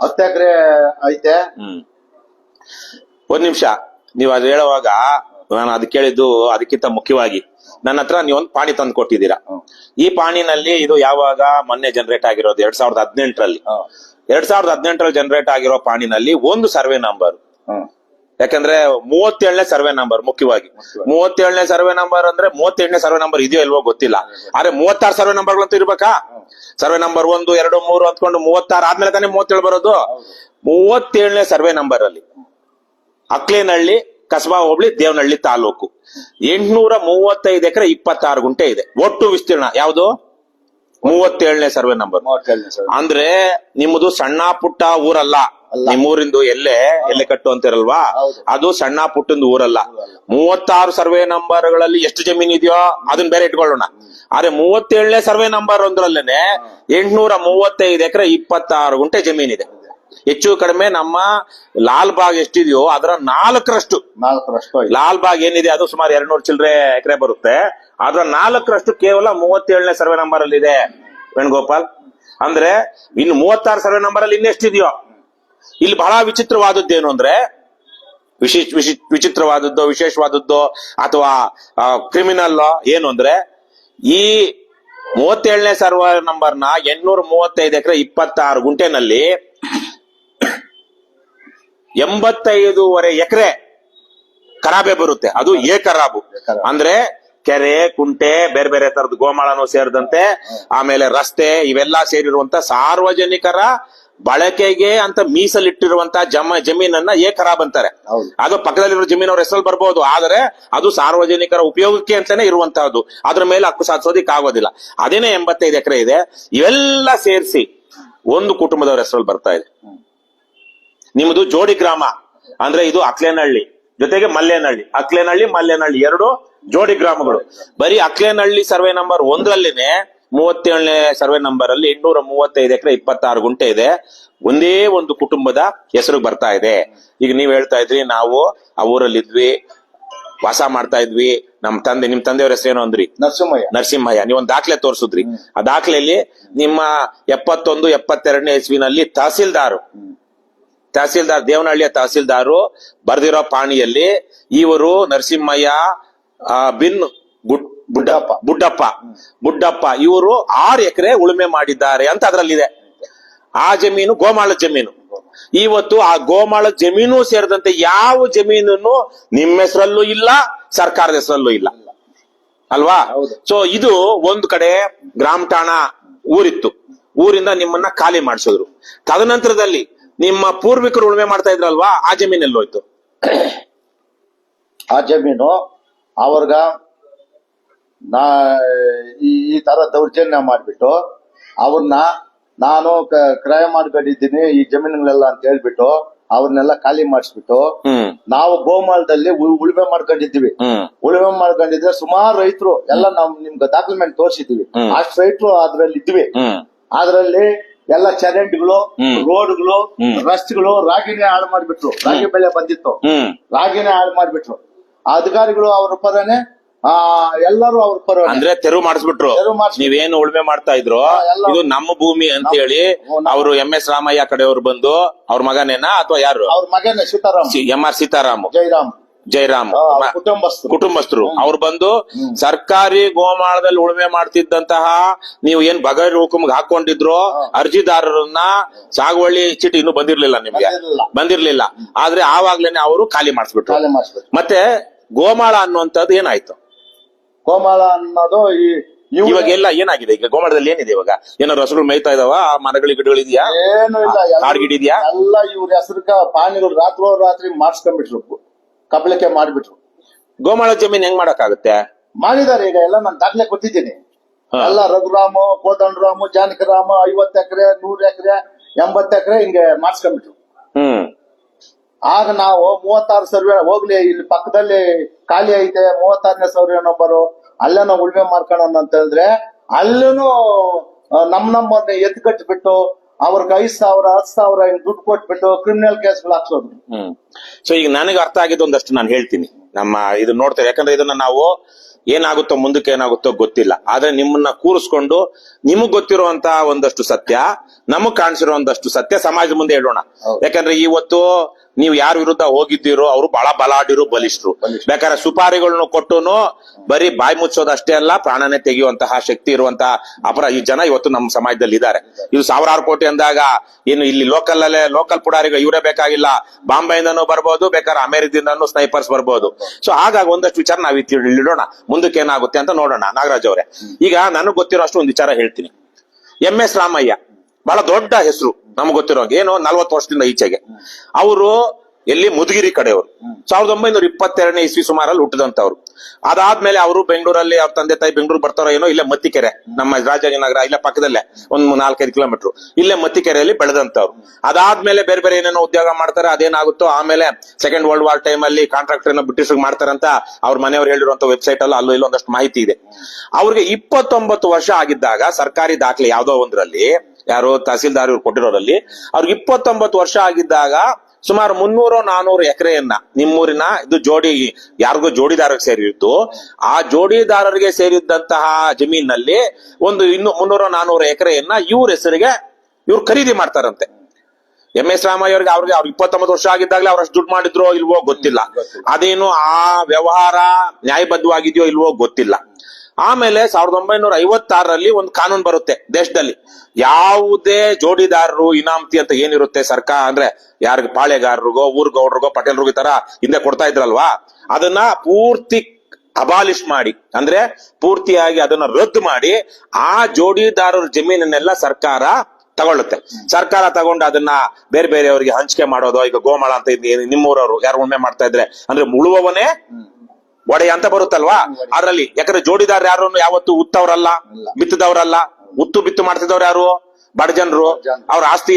10 ಎಕರೆ ಐತೆ. ಒಂದ್ ನಿಮಿಷ, ನೀವು ಅದು ಹೇಳುವಾಗ ನಾನು ಅದು ಕೇಳಿದ್ದು ಅದಕ್ಕಿಂತ ಮುಖ್ಯವಾಗಿ ನನ್ನ ಹತ್ರ ನೀವೊಂದು ಪಾಣಿ ತಂದು ಕೊಟ್ಟಿದ್ದೀರಾ. ಈ ಪಾಣಿನಲ್ಲಿ ಇದು ಯಾವಾಗ ಮೊನ್ನೆ ಜನರೇಟ್ ಆಗಿರೋದು? 2018ರಲ್ಲಿ. 2018ರಲ್ಲಿ ಜನರೇಟ್ ಆಗಿರೋ ಪಾಣಿನಲ್ಲಿ ಒಂದು ಸರ್ವೆ ನಂಬರ್, ಯಾಕಂದ್ರೆ 37ನೇ ಸರ್ವೆ ನಂಬರ್ ಮುಖ್ಯವಾಗಿ. 37ನೇ ಸರ್ವೆ ನಂಬರ್ ಅಂದ್ರೆ 38ನೇ ಸರ್ವೆ ನಂಬರ್ ಇದೆಯೋ ಇಲ್ವೋ ಗೊತ್ತಿಲ್ಲ, ಆದ್ರೆ 36 ಸರ್ವೆ ನಂಬರ್ಗಳಂತೂ ಇರ್ಬೇಕಾ? ಸರ್ವೆ ನಂಬರ್ 1, 2, 3 ಅಂದ್ಕೊಂಡು 36 ಆದ್ಮೇಲೆ ತಾನೇ 37 ಬರೋದು. 37ನೇ ಸರ್ವೆ ನಂಬರ್ ಅಲ್ಲಿ ಅಕ್ಲೇನಹಳ್ಳಿ, ಕಸ್ಬಾ ಹೋಬಳಿ, ದೇವನಹಳ್ಳಿ ತಾಲೂಕು, 835 ಎಕರೆ 26 ಗುಂಟೆ ಇದೆ ಒಟ್ಟು ವಿಸ್ತೀರ್ಣ. ಯಾವುದು? 37ನೇ ಸರ್ವೆ ನಂಬರ್. ಅಂದ್ರೆ ನಿಮ್ಮದು ಸಣ್ಣ ಪುಟ್ಟ ಊರಲ್ಲ. ನಿಮ್ಮೂರಿಂದು ಎಲ್ಲೆ ಕಟ್ಟು ಅಂತಿರಲ್ವಾ, ಅದು ಸಣ್ಣ ಪುಟ್ಟಂದು ಊರಲ್ಲ. 36 ಸರ್ವೆ ನಂಬರ್ಗಳಲ್ಲಿ ಎಷ್ಟು ಜಮೀನ್ ಇದೆಯೋ ಅದನ್ನ ಬೇರೆ ಇಟ್ಕೊಳ್ಳೋಣ. ಆದ್ರೆ 37ನೇ ಸರ್ವೆ ನಂಬರ್ ಒಂದ್ರಲ್ಲೇನೆ 835 ಎಕರೆ 26 ಗುಂಟೆ ಜಮೀನ್ ಇದೆ. ಹೆಚ್ಚು ಕಡಿಮೆ ನಮ್ಮ ಲಾಲ್ ಬಾಗ್ ಎಷ್ಟಿದೆಯೋ ಅದರ 4ರಷ್ಟು. ಲಾಲ್ ಬಾಗ್ ಏನಿದೆ ಅದು ಸುಮಾರು 200 ಚಿಲ್ಲರೆ ಎಕರೆ ಬರುತ್ತೆ. ಅದರ 4ರಷ್ಟು ಕೇವಲ 37ನೇ ಸರ್ವೆ ನಂಬರ್ ಅಲ್ಲಿ ಇದೆ ವೇಣುಗೋಪಾಲ್. ಅಂದ್ರೆ ಇನ್ನು 36 ಸರ್ವೆ ನಂಬರ್ ಅಲ್ಲಿ ಇನ್ನೆಷ್ಟಿದೆಯೋ. ಇಲ್ಲಿ ಬಹಳ ವಿಚಿತ್ರವಾದದ್ದೇನು ಅಂದ್ರೆ, ವಿಚಿತ್ರವಾದದ್ದು, ವಿಶೇಷವಾದದ್ದು ಅಥವಾ ಕ್ರಿಮಿನಲ್ ಏನು ಅಂದ್ರೆ, ಈ 37ನೇ ಸರ್ವೆ ನಂಬರ್ನ 835 ಎಕರೆ 26 ಗುಂಟೆನಲ್ಲಿ 85.5 ಎಕರೆ ಖರಾಬೆ ಬರುತ್ತೆ. ಅದು ಖರಾಬು ಅಂದ್ರೆ ಕೆರೆ, ಕುಂಟೆ, ಬೇರೆ ಬೇರೆ ತರದ ಗೋಮಾಳನು ಸೇರಿದಂತೆ, ಆಮೇಲೆ ರಸ್ತೆ ಇವೆಲ್ಲ ಸೇರಿರುವಂತ ಸಾರ್ವಜನಿಕರ ಬಳಕೆಗೆ ಅಂತ ಮೀಸಲಿಟ್ಟಿರುವಂತ ಜಮೀನನ್ನ ಖರಾಬ್ ಅಂತಾರೆ. ಅದು ಪಕ್ಕದಲ್ಲಿರೋ ಜಮೀನವ್ರ ಹೆಸರಲ್ಲಿ ಬರ್ಬೋದು, ಆದ್ರೆ ಅದು ಸಾರ್ವಜನಿಕರ ಉಪಯೋಗಕ್ಕೆ ಅಂತಾನೆ ಇರುವಂತಹದ್ದು. ಅದ್ರ ಮೇಲೆ ಹಕ್ಕು ಸಾಧಿಸೋದಿಕ್ ಆಗೋದಿಲ್ಲ. ಅದೇನೇ 85 ಎಕರೆ ಇದೆ. ಇವೆಲ್ಲ ಸೇರಿಸಿ ಒಂದು ಕುಟುಂಬದವ್ರ ಹೆಸರಲ್ಲಿ ಬರ್ತಾ ಇದೆ. ನಿಮ್ದು ಜೋಡಿ ಗ್ರಾಮ ಅಂದ್ರೆ ಇದು ಅಕ್ಲೇನಹಳ್ಳಿ ಜೊತೆಗೆ ಮಲ್ಲೇನಹಳ್ಳಿ, ಅಕ್ಲೇನಹಳ್ಳಿ ಮಲ್ಲೇನಹಳ್ಳಿ 2 ಜೋಡಿ ಗ್ರಾಮಗಳು. ಬರೀ ಅಕ್ಲೇನಹಳ್ಳಿ ಸರ್ವೆ ನಂಬರ್ 1ರಲ್ಲಿನೇ 37ನೇ ಸರ್ವೆ ನಂಬರ್ ಅಲ್ಲಿ 835 ಎಕರೆ 26 ಗುಂಟೆ ಇದೆ. ಒಂದೇ ಒಂದು ಕುಟುಂಬದ ಹೆಸರು ಬರ್ತಾ ಇದೆ. ಈಗ ನೀವ್ ಹೇಳ್ತಾ ಇದ್ರಿ ನಾವು ಆ ಊರಲ್ಲಿ ಇದ್ವಿ, ವಾಸ ಮಾಡ್ತಾ ಇದ್ವಿ, ನಿಮ್ ತಂದೆಯವ್ರ ಹೆಸರೇನು ಅಂದ್ರಿ? ನರಸಿಂಹಯ್ಯ. ನೀವೊಂದು ದಾಖಲೆ ತೋರಿಸಿದ್ರಿ. ಆ ದಾಖಲೆಯಲ್ಲಿ ನಿಮ್ಮ 71-72ನೇ ಇಸ್ವಿನಲ್ಲಿ ತಹಸೀಲ್ದಾರ್ ತಹಸೀಲ್ದಾರ್ ದೇವನಹಳ್ಳಿಯ ತಹಸೀಲ್ದಾರು ಬರೆದಿರೋ ಪಾಣಿಯಲ್ಲಿ ಇವರು ನರಸಿಂಹಯ್ಯ ಬಿನ್ ಬುಡ್ಡಪ್ಪ ಇವರು 6 ಎಕರೆ ಉಳುಮೆ ಮಾಡಿದ್ದಾರೆ ಅಂತ ಅದರಲ್ಲಿದೆ. ಆ ಜಮೀನು ಗೋಮಾಳ ಜಮೀನು. ಇವತ್ತು ಆ ಗೋಮಾಳ ಜಮೀನು ಸೇರಿದಂತೆ ಯಾವ ಜಮೀನನ್ನು ನಿಮ್ಮ ಹೆಸರಲ್ಲೂ ಇಲ್ಲ, ಸರ್ಕಾರದ ಹೆಸರಲ್ಲೂ ಇಲ್ಲ ಅಲ್ವಾ? ಸೊ ಇದು ಒಂದು ಕಡೆ ಗ್ರಾಮ ಠಾಣ ಊರಿತ್ತು, ಊರಿಂದ ನಿಮ್ಮನ್ನ ಖಾಲಿ ಮಾಡಿಸಿದ್ರು. ತದನಂತರದಲ್ಲಿ ನಿಮ್ಮ ಪೂರ್ವಿಕರು ಉಳುಮೆ ಮಾಡ್ತಾ ಇದ್ರಲ್ವಾ, ಆ ಜಮೀನಲ್ಲಿ ಹೋಯ್ತು. ಆ ಜಮೀನು ಅವ್ರಗ ಈ ತರ ದೌರ್ಜನ್ಯ ಮಾಡ್ಬಿಟ್ಟು ಅವ್ರನ್ನ ನಾನು ಕ್ರಯ ಮಾಡ್ಕೊಂಡಿದ್ದೀನಿ ಈ ಜಮೀನುಗಳೆಲ್ಲ ಅಂತ ಹೇಳ್ಬಿಟ್ಟು ಅವ್ರನ್ನೆಲ್ಲ ಖಾಲಿ ಮಾಡಿಸ್ಬಿಟ್ಟು ನಾವು ಗೋಮಾಳದಲ್ಲಿ ಉಳುಮೆ ಮಾಡ್ಕೊಂಡಿದ್ದೀವಿ. ಉಳುಮೆ ಮಾಡ್ಕೊಂಡಿದ್ರೆ ಸುಮಾರು ರೈತರು ಎಲ್ಲ ನಾವು ನಿಮ್ಗೆ ಡಾಕ್ಯುಮೆಂಟ್ ತೋರಿಸಿದೀವಿ. ಅಷ್ಟು ರೈತರು ಅದ್ರಲ್ಲಿ ಇದ್ವಿ. ಅದ್ರಲ್ಲಿ ಎಲ್ಲ ಚರಂಡಿಗಳು, ರೋಡ್ಗಳು, ರಸ್ತೆಗಳು ರಾಗಿನೇ ಹಾಳು ಮಾಡ್ಬಿಟ್ರು. ರಾಗಿ ಬೆಳೆ ಬಂದಿತ್ತು, ರಾಗಿನೇ ಹಾಳು ಮಾಡ್ಬಿಟ್ರು. ಅಧಿಕಾರಿಗಳು ಅವ್ರ ಪರನೇ ಎಲ್ಲರೂ ಅವ್ರ ಪರ ಅಂದ್ರೆ ತೆರವು ಮಾಡಿಸ್ಬಿಟ್ರು. ನೀವೇನು ಉಳುಮೆ ಮಾಡ್ತಾ ಇದ್ರು ಇದು ನಮ್ಮ ಭೂಮಿ ಅಂತ ಹೇಳಿ ಅವರು MS ರಾಮಯ್ಯ ಕಡೆಯವರು ಬಂದು ಅವ್ರ ಮಗನೇನಾ ಅಥವಾ ಯಾರು? ಅವ್ರ ಮಗನೇ ಸೀತಾರಾಮ್, MR ಸೀತಾರಾಮ್, ಜಯರಾಮ್ ಕುಟುಂಬಸ್ಥರು ಅವ್ರು ಬಂದು ಸರ್ಕಾರಿ ಗೋಮಾಳದಲ್ಲಿ ಉಳುಮೆ ಮಾಡ್ತಿದ್ದಂತಹ ನೀವು ಏನ್ ಬಗೈರ್ ಹುಕುಮ್ಗೆ ಹಾಕೊಂಡಿದ್ರು ಅರ್ಜಿದಾರರನ್ನ ಸಾಗುವಳಿ ಚೀಟಿ ಇನ್ನೂ ಬಂದಿರ್ಲಿಲ್ಲ. ಆದ್ರೆ ಆವಾಗ್ಲೇನೆ ಅವರು ಖಾಲಿ ಮಾಡಿಸ್ಬಿಟ್ರು. ಮತ್ತೆ ಗೋಮಾಳ ಅನ್ನುವಂಥದ್ದು ಏನಾಯ್ತು? ಗೋಮಾಳ ಅನ್ನೋದು ಇವಾಗೆಲ್ಲ ಏನಾಗಿದೆ? ಈಗ ಗೋಮಾಳದಲ್ಲಿ ಏನಿದೆ ಇವಾಗ? ಏನಾದ್ರು ಹಸುಗಳು ಮೇಯ್ತಾ ಇದಾವ? ಮರಗಳು ಗಿಡಗಳಿದ್ಯಾ? ಏನು ಇಲ್ಲ, ಕಾಡ್ಗಿಡಿದ್ಯಾ? ಎಲ್ಲ ಇವ್ರ ಹೆಸರುಗ ಪಾಣಿಗಳು ರಾತ್ರಿ ಮಾಡಿಸ್ಕೊಂಡ್ಬಿಟ್ರು, ಕಬಳಿಕೆ ಮಾಡ್ಬಿಟ್ರು. ಗೋಮಾಳ ಜಮೀನ್ ಹೆಂಗ್ ಮಾಡಕ್ಕಾಗುತ್ತೆ? ಮಾಡಿದಾರೆ. ಈಗ ಎಲ್ಲ ನಾನು ದಾಖಲೆ ಕೊಟ್ಟಿದ್ದೀನಿ. ಎಲ್ಲ ರಘುರಾಮು, ಕೋದಂಡರಾಮು, ಜಾನಕಿರಾಮ 50 ಎಕರೆ, 100 ಎಕರೆ, 80 ಎಕರೆ ಹಿಂಗೆ ಮಾಡಿಸ್ಕೊಂಡ್ಬಿಟ್ರು. ಆಗ ನಾವು 36 ಸರ್ವೆ ಹೋಗ್ಲಿ, ಇಲ್ಲಿ ಪಕ್ಕದಲ್ಲಿ ಖಾಲಿ ಐತೆ 36ನೇ ಸರ್ವೆ ನಂಬರು, ಅಲ್ಲೇ ನಾವು ಉಳುಮೆ ಮಾಡ್ಕೊಳ್ಳೋಣ ಅಂತ ಹೇಳಿದ್ರೆ ಅಲ್ಲೂ ನಮ್ಮನ್ನ ಎತ್ಕಟ್ಬಿಟ್ಟು ಅವ್ರಿಗೆ 5,000 10,000 ಹಿಂಗ್ ದುಡ್ಡು ಕೊಟ್ಬಿಟ್ಟು ಕ್ರಿಮಿನಲ್ ಕೇಸ್ಗಳು ಹಾಕ್ಸೋದು. ಸೊ ಈಗ ನನಗೆ ಅರ್ಥ ಆಗಿದ್ದು ಒಂದಷ್ಟು ನಾನು ಹೇಳ್ತೀನಿ. ನಮ್ಮ ಇದು ನೋಡ್ತೇವೆ, ಯಾಕಂದ್ರೆ ಇದನ್ನ ನಾವು ಏನಾಗುತ್ತೋ ಮುಂದಕ್ಕೆ ಏನಾಗುತ್ತೋ ಗೊತ್ತಿಲ್ಲ. ಆದ್ರೆ ನಿಮ್ಮನ್ನ ಕೂರಿಸ್ಕೊಂಡು ನಿಮಗ್ ಗೊತ್ತಿರುವಂತ ಒಂದಷ್ಟು ಸತ್ಯ, ನಮಗ್ ಕಾಣಿಸಿರೋ ಒಂದಷ್ಟು ಸತ್ಯ ಸಮಾಜದ ಮುಂದೆ ಹೇಳೋಣ. ಯಾಕಂದ್ರೆ ಇವತ್ತು ನೀವು ಯಾರ ವಿರುದ್ಧ ಹೋಗಿದ್ದೀರೋ ಅವರು ಬಹಳ ಬಲಾಢ್ಯರು, ಬಲಿಷ್ಠರು. ಬೇಕಾದ್ರೆ ಸುಪಾರಿಗಳನ್ನು ಕೊಟ್ಟುನು ಬರೀ ಬಾಯಿ ಮುಚ್ಚೋದಷ್ಟೇ ಅಲ್ಲ, ಪ್ರಾಣನೇ ತೆಗೆಯುವಂತಹ ಶಕ್ತಿ ಇರುವಂತಹ ಈ ಜನ ಇವತ್ತು ನಮ್ಮ ಸಮಾಜದಲ್ಲಿ ಇದ್ದಾರೆ. ಇದು 1000 ಕೋಟಿ ಅಂದಾಗ ಏನು ಇಲ್ಲಿ ಲೋಕಲ್ ಪುಡಾರಿಗಳು ಇವರೇ ಬೇಕಾಗಿಲ್ಲ, ಬಾಂಬೆಯಿಂದನೂ ಬರ್ಬೋದು, ಬೇಕಾದ್ರೆ ಅಮೆರಿಕದಿಂದನೂ ಸ್ನೈಪರ್ಸ್ ಬರ್ಬೋದು. ಸೊ ಹಾಗಾಗಿ ಒಂದಷ್ಟು ವಿಚಾರ ನಾವು ಇಡೋಣ, ಮುಂದಕ್ಕೆ ಏನಾಗುತ್ತೆ ಅಂತ ನೋಡೋಣ. ನಾಗರಾಜ್ ಅವರೇ, ಈಗ ನನಗ್ ಗೊತ್ತಿರೋ ಅಷ್ಟು ಒಂದು ವಿಚಾರ ಹೇಳ್ತೀನಿ. MS ರಾಮಯ್ಯ ಬಹಳ ದೊಡ್ಡ ಹೆಸರು ನಮ್ಗೆ ಗೊತ್ತಿರೋ, ಏನು 40 ವರ್ಷದಿಂದ ಈಚೆಗೆ. ಅವರು ಎಲ್ಲಿ ಮುದುಗಿರಿ ಕಡೆಯವರು, 1922ನೇ ಇಸ್ವಿ ಸುಮಾರಲ್ಲಿ ಹುಟ್ಟಿದಂತವ್ರು. ಅದಾದ್ಮೇಲೆ ಅವರು ಬೆಂಗಳೂರಲ್ಲಿ ಅವ್ರ ತಂದೆ ತಾಯಿ ಬೆಂಗಳೂರು ಬರ್ತಾರೋ ಏನೋ, ಇಲ್ಲೇ ಮತ್ತಿಕೆರೆ, ನಮ್ಮ ರಾಜಾಜಿನಗರ ಇಲ್ಲೇ ಪಕ್ಕದಲ್ಲೇ ಒಂದು 4-5 ಕಿಲೋಮೀಟರ್, ಇಲ್ಲೇ ಮತ್ತಿಕೆರೆಯಲ್ಲಿ ಬೆಳೆದಂತವ್ರು. ಅದಾದ್ಮೇಲೆ ಬೇರೆ ಬೇರೆ ಏನೇನೋ ಉದ್ಯೋಗ ಮಾಡ್ತಾರೆ. ಅದೇನಾಗುತ್ತೋ ಆಮೇಲೆ ಸೆಕೆಂಡ್ ವರ್ಲ್ಡ್ ವಾರ್ ಟೈಮ್ ಅಲ್ಲಿ ಕಾಂಟ್ರಾಕ್ಟರ್ ಏನೋ ಬ್ರಿಟಿಷ್ ಮಾಡ್ತಾರಂತ ಅವ್ರ ಮನೆಯವ್ರು ಹೇಳಿರುವಂತ ವೆಬ್ಸೈಟ್ ಅಲ್ಲೂ ಅಲ್ಲೂ ಇಲ್ಲೊಂದಷ್ಟು ಮಾಹಿತಿ ಇದೆ. ಅವ್ರಿಗೆ 29 ವರ್ಷ ಆಗಿದ್ದಾಗ ಸರ್ಕಾರಿ ದಾಖಲೆ ಯಾವ್ದೋ ಒಂದ್ರಲ್ಲಿ, ಯಾರು ತಹಸೀಲ್ದಾರ್ ಇವ್ರು ಕೊಟ್ಟಿರೋರಲ್ಲಿ, ಅವ್ರಿಗೆ 29 ವರ್ಷ ಆಗಿದ್ದಾಗ ಸುಮಾರು 300-400 ಎಕರೆಯನ್ನ ನಿಮ್ಮೂರಿನ ಇದು ಯಾರಿಗೂ ಜೋಡಿದಾರರಿಗೆ ಸೇರಿದ್ದು, ಆ ಜೋಡಿದಾರರಿಗೆ ಸೇರಿದ್ದಂತಹ ಜಮೀನಲ್ಲಿ ಒಂದು ಇನ್ನು 300-400 ಎಕರೆಯನ್ನ ಇವ್ರ ಹೆಸರಿಗೆ ಇವ್ರು ಖರೀದಿ ಮಾಡ್ತಾರಂತೆ. MS ರಾಮಯ್ಯ ಅವ್ರಿಗೆ 29 ವರ್ಷ ಆಗಿದ್ದಾಗಲೇ ಅವ್ರಷ್ಟು ದುಡ್ಡು ಮಾಡಿದ್ರೋ ಇಲ್ವೋ ಗೊತ್ತಿಲ್ಲ. ಅದೇನು ಆ ವ್ಯವಹಾರ ನ್ಯಾಯಬದ್ಧವಾಗಿದೆಯೋ ಇಲ್ವೋ ಗೊತ್ತಿಲ್ಲ. ಆಮೇಲೆ 1956ರಲ್ಲಿ ಒಂದು ಕಾನೂನು ಬರುತ್ತೆ ದೇಶದಲ್ಲಿ. ಯಾವುದೇ ಜೋಡಿದಾರರು ಇನಾಮತಿ ಅಂತ ಏನಿರುತ್ತೆ ಸರ್ಕಾರ ಅಂದ್ರೆ ಯಾರಿಗ ಪಾಳೆಗಾರರಿಗೋ, ಊರ್ಗೌಡ್ರಿಗೋ, ಪಟೇಲ್ರಿಗೋ ಈ ತರ ಹಿಂದೆ ಕೊಡ್ತಾ ಇದ್ರಲ್ವಾ, ಅದನ್ನ ಪೂರ್ತಿ ಅಬಾಲಿಷ್ ಮಾಡಿ, ಅಂದ್ರೆ ಪೂರ್ತಿಯಾಗಿ ಅದನ್ನ ರದ್ದು ಮಾಡಿ ಆ ಜೋಡಿದಾರರ ಜಮೀನನ್ನೆಲ್ಲ ಸರ್ಕಾರ ತಗೊಳುತ್ತೆ. ಸರ್ಕಾರ ತಗೊಂಡು ಅದನ್ನ ಬೇರೆ ಬೇರೆಯವರಿಗೆ ಹಂಚಿಕೆ ಮಾಡೋದು. ಈಗ ಗೋಮಾಳ ಅಂತ ನಿಮ್ಮೂರವರು ಯಾರು ಉಳುಮೆ ಮಾಡ್ತಾ ಇದ್ರೆ ಅಂದ್ರೆ ಉಳುವವನೇ ಒಡೆಯ ಅಂತ ಬರುತ್ತಲ್ವಾ, ಅದ್ರಲ್ಲಿ. ಯಾಕಂದ್ರೆ ಜೋಡಿದಾರ ಯಾರು ಯಾವತ್ತು ಉತ್ತವ್ರಲ್ಲ, ಬಿತ್ತದವ್ರಲ್ಲ. ಉತ್ತು ಬಿತ್ತು ಮಾಡ್ತಿದ್ದವ್ರು ಯಾರು? ಬಡ ಜನರು. ಅವ್ರ ಆಸ್ತಿ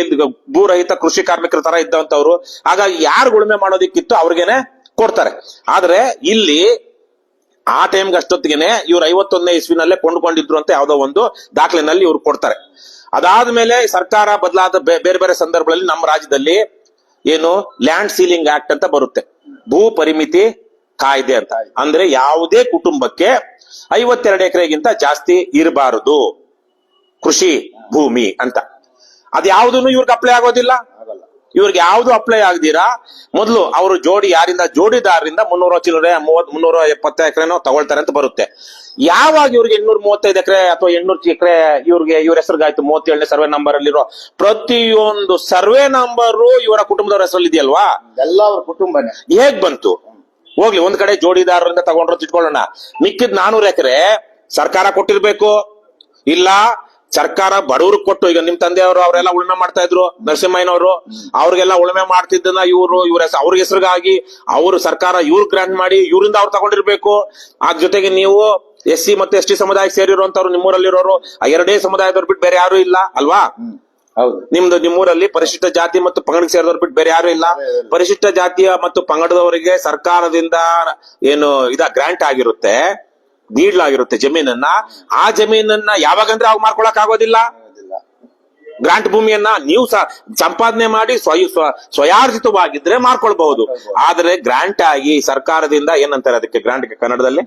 ಭೂರಹಿತ ಕೃಷಿ ಕಾರ್ಮಿಕರ ತರ ಇದ್ದಂತವ್ರು. ಹಾಗಾಗಿ ಯಾರು ಉಳುಮೆ ಮಾಡೋದಿಕ್ಕಿತ್ತು ಅವ್ರಿಗೇನೆ ಕೊಡ್ತಾರೆ. ಆದ್ರೆ ಇಲ್ಲಿ ಆ ಟೈಮ್ಗೆ ಅಷ್ಟೊತ್ತಿಗೆನೆ ಇವ್ರು 51ನೇ ಇಸ್ವಿನಲ್ಲೇ ಕೊಂಡ್ಕೊಂಡಿದ್ರು ಅಂತ ಯಾವ್ದೋ ಒಂದು ದಾಖಲೆನಲ್ಲಿ ಇವ್ರು ಕೊಡ್ತಾರೆ. ಅದಾದ್ಮೇಲೆ ಸರ್ಕಾರ ಬದಲಾದ ಬೇರೆ ಬೇರೆ ಸಂದರ್ಭಗಳಲ್ಲಿ ನಮ್ಮ ರಾಜ್ಯದಲ್ಲಿ ಏನು ಲ್ಯಾಂಡ್ ಸೀಲಿಂಗ್ ಆಕ್ಟ್ ಅಂತ ಬರುತ್ತೆ, ಭೂ ಪರಿಮಿತಿ ಕಾಯ್ದೆ ಅಂತ. ಅಂದ್ರೆ ಯಾವುದೇ ಕುಟುಂಬಕ್ಕೆ 52 ಎಕರೆಗಿಂತ ಜಾಸ್ತಿ ಇರಬಾರದು ಕೃಷಿ ಭೂಮಿ ಅಂತ. ಅದ್ಯಾವುದನ್ನು ಇವ್ರಿಗೆ ಅಪ್ಲೈ ಆಗೋದಿಲ್ಲ. ಇವ್ರಿಗೆ ಯಾವ್ದು ಅಪ್ಲೈ ಆಗದಿರಾ ಮೊದಲು ಅವರು ಜೋಡಿದಾರರಿಂದ 300 ಚಿಲ್ಲರೆ 370 ಎಕರೆನೋ ತಗೊಳ್ತಾರೆ ಅಂತ ಬರುತ್ತೆ. ಯಾವಾಗ ಇವ್ರಿಗೆ 835 ಎಕರೆ ಅಥವಾ 800 ಎಕರೆ ಇವ್ರ ಹೆಸರಿಗಾಯ್ತು 37ನೇ ಸರ್ವೆ ನಂಬರ್ ಅಲ್ಲಿರೋ ಪ್ರತಿಯೊಂದು ಸರ್ವೆ ನಂಬರು ಇವರ ಕುಟುಂಬದವ್ರ ಹೆಸರಲ್ಲಿ ಇದೆಯಲ್ವಾ? ಎಲ್ಲ ಅವ್ರ ಕುಟುಂಬನೇ. ಹೇಗ್ ಬಂತು? ಹೋಗ್ಲಿ, ಒಂದ್ ಕಡೆ ಜೋಡಿದಾರರಿಂದ ತಗೊಂಡ್ರು ಇಟ್ಕೊಳ್ಳೋಣ, ಮಿಕ್ಕಿದ್ 400 ಎಕರೆ ಸರ್ಕಾರ ಕೊಟ್ಟಿರ್ಬೇಕು, ಇಲ್ಲ ಸರ್ಕಾರ ಬಡವ್ರಿಗೆ ಕೊಟ್ಟು. ಈಗ ನಿಮ್ ತಂದೆಯವರು ಅವರೆಲ್ಲ ಉಳುಮೆ ಮಾಡ್ತಾ ಇದ್ರು, ನರಸಿಂಹಯ್ಯನವರು, ಅವ್ರಿಗೆಲ್ಲ ಉಳುಮೆ ಮಾಡ್ತಿದ್ದನ್ನ ಅವ್ರ ಹೆಸರಿಗಾಗಿ ಅವರು ಸರ್ಕಾರ ಗ್ರಾಂಟ್ ಮಾಡಿ ಇವರಿಂದ ಅವ್ರು ತಗೊಂಡಿರ್ಬೇಕು. ಆ ಜೊತೆಗೆ ನೀವು SC ಮತ್ತೆ ST ಸಮುದಾಯಕ್ಕೆ ಸೇರಿರುವಂತವ್ರು ನಿಮ್ಮೂರಲ್ಲಿರೋರು ಆ ಎರಡೇ ಸಮುದಾಯದವ್ರು ಬಿಟ್ಟು ಬೇರೆ ಯಾರು ಇಲ್ಲ ಅಲ್ವಾ? ಹೌದು. ನಿಮ್ಮೂರಲ್ಲಿ ಪರಿಶಿಷ್ಟ ಜಾತಿ ಮತ್ತು ಪಂಗಡಕ್ಕೆ ಸೇರಿದವ್ರು ಬಿಟ್ಟು ಬೇರೆ ಯಾರು ಇಲ್ಲ. ಪರಿಶಿಷ್ಟ ಜಾತಿಯ ಮತ್ತು ಪಂಗಡದವರಿಗೆ ಸರ್ಕಾರದಿಂದ ಏನು ಗ್ರಾಂಟ್ ಆಗಿರುತ್ತೆ, ನೀಡಲಾಗಿರುತ್ತೆ ಜಮೀನನ್ನ. ಆ ಜಮೀನನ್ನ ಯಾವಾಗಂದ್ರೆ ಅವಾಗ ಮಾರ್ಕೊಳಕ್ ಆಗೋದಿಲ್ಲ. ಗ್ರಾಂಟ್ ಭೂಮಿಯನ್ನ ನೀವು ಸಂಪಾದನೆ ಮಾಡಿ ಸ್ವಯಾರ್ಜಿತವಾಗಿದ್ರೆ ಮಾರ್ಕೊಳ್ಬಹುದು. ಆದ್ರೆ ಗ್ರಾಂಟ್ ಆಗಿ ಸರ್ಕಾರದಿಂದ ಏನಂತಾರೆ ಅದಕ್ಕೆ, ಗ್ರಾಂಟ್ಗೆ ಕನ್ನಡದಲ್ಲಿ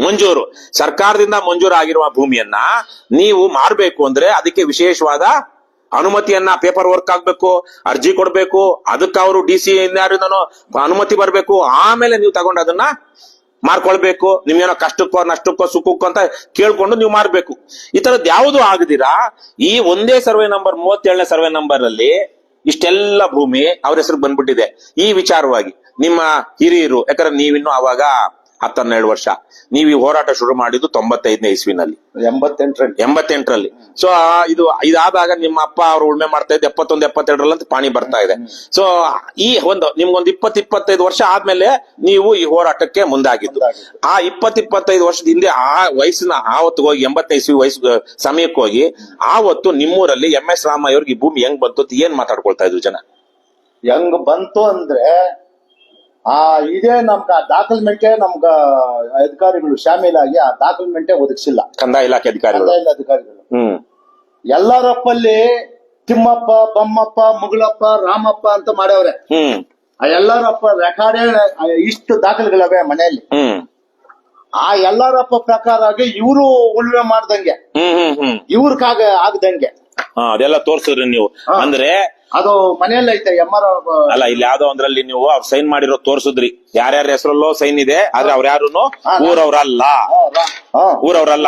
ಮಂಜೂರು, ಸರ್ಕಾರದಿಂದ ಮಂಜೂರು ಆಗಿರುವ ಭೂಮಿಯನ್ನ ನೀವು ಮಾರ್ಬೇಕು ಅಂದ್ರೆ ಅದಕ್ಕೆ ವಿಶೇಷವಾದ ಅನುಮತಿಯನ್ನ, ಪೇಪರ್ ವರ್ಕ್ ಆಗ್ಬೇಕು, ಅರ್ಜಿ ಕೊಡ್ಬೇಕು, ಅದಕ್ಕೆ ಅವರು DC ಯಾರಿಂದನೋ ಅನುಮತಿ ಬರ್ಬೇಕು. ಆಮೇಲೆ ನೀವು ತಗೊಂಡು ಅದನ್ನ ಮಾರ್ಕೊಳ್ಬೇಕು. ನಿಮ್ಗೇನೋ ಕಷ್ಟಕ್ಕೋ ನಷ್ಟಕ್ಕೋ ಸುಖಕ್ಕೋ ಅಂತ ಕೇಳ್ಕೊಂಡು ನೀವು ಮಾರ್ಬೇಕು. ಈ ತರದ್ ಯಾವುದು ಆಗದಿರಾ ಈ ಒಂದೇ ಸರ್ವೆ ನಂಬರ್ 37ನೇ ಸರ್ವೆ ನಂಬರ್ ಅಲ್ಲಿ ಇಷ್ಟೆಲ್ಲ ಭೂಮಿ ಅವ್ರ ಹೆಸರು ಬಂದ್ಬಿಟ್ಟಿದೆ. ಈ ವಿಚಾರವಾಗಿ ನಿಮ್ಮ ಹಿರಿಯರು, ಯಾಕಂದ್ರೆ ನೀವಿನ್ನು ಅವಾಗ 10-12 ವರ್ಷ, ನೀವು ಈ ಹೋರಾಟ ಶುರು ಮಾಡಿದ್ದು 95ನೇ ಇಸ್ವಿನಲ್ಲಿ, 88ರಲ್ಲಿ. ಸೊ ಇದಾದಾಗ ನಿಮ್ಮ ಅಪ್ಪ ಅವರು ಉಳ್ಮೆ ಮಾಡ್ತಾ ಇದ್ದು 71-72ರಲ್ಲಿ ಅಂತ ಪಾಣಿ ಬರ್ತಾ ಇದೆ. ಸೊ ಈ ನಿಮ್ಗೊಂದು 20-25 ವರ್ಷ ಆದ್ಮೇಲೆ ನೀವು ಈ ಹೋರಾಟಕ್ಕೆ ಮುಂದಾಗಿದ್ದು. ಆ 20-25 ವರ್ಷದ ಹಿಂದೆ ಆ ವಯಸ್ಸಿನ ಆವತ್ತು ಹೋಗಿ 80ನೇ ಇಸ್ವಿ ವಯಸ್ಸು ಸಮಯಕ್ಕೆ ಹೋಗಿ ಆವತ್ತು ನಿಮ್ಮೂರಲ್ಲಿ MS ರಾಮಯ್ಯ ಅವ್ರಿಗೆ ಈ ಭೂಮಿ ಹೆಂಗ್ ಬಂತು ಏನ್ ಮಾತಾಡ್ಕೊಳ್ತಾ ಇದ್ರು ಜನ? ಹೆಂಗ್ ಬಂತು ಅಂದ್ರೆ ಇದೇ ನಮ್ಗ ದಾಖಲ್ಮೆಂಟೇ ನಮ್ಗ ಅಧಿಕಾರಿಗಳು ಶಾಮೀಲಾಗಿ ಆ ದಾಖಲ್ಮೆಂಟೇ ಒದಗಿಸಿಲ್ಲ. ಕಂದಾಯ ಇಲಾಖೆ ಅಧಿಕಾರಿಗಳು ಎಲ್ಲರಪ್ಪಲ್ಲಿ ತಿಮ್ಮಪ್ಪ, ಬಮ್ಮಪ್ಪ, ಮುಗಳಪ್ಪ, ರಾಮಪ್ಪ ಅಂತ ಮಾಡ್ಯವ್ರೆ. ಆ ಎಲ್ಲರಪ್ಪ ರೆಕಾರ್ಡೇ ಇಷ್ಟು ದಾಖಲೆಗಳವೆ ಮನೆಯಲ್ಲಿ. ಆ ಎಲ್ಲರಪ್ಪ ಪ್ರಕಾರ ಇವರು ಉಳುಮೆ ಮಾಡ್ದಂಗೆ, ಇವ್ರಕಾಗ ಆಗದಂಗೆ ಅದೆಲ್ಲ ತೋರ್ಸಿದ್ರಿ ನೀವು. ಅಂದ್ರೆ ಅದು ಮನೆಯಲ್ಲಿ ಐತೆ ಅಲ್ಲ, ಇಲ್ಲಿ ಯಾವ್ದೋ ಒಂದ್ರಲ್ಲಿ ನೀವು ಅವ್ರು ಸೈನ್ ಮಾಡಿರೋ ತೋರ್ಸಿದ್ರಿ. ಯಾರ್ಯಾರ ಹೆಸರಲ್ಲೋ ಸೈನ್ ಇದೆ, ಆದ್ರೆ ಅವ್ರ ಯಾರುನು ಊರವ್ರಲ್ಲ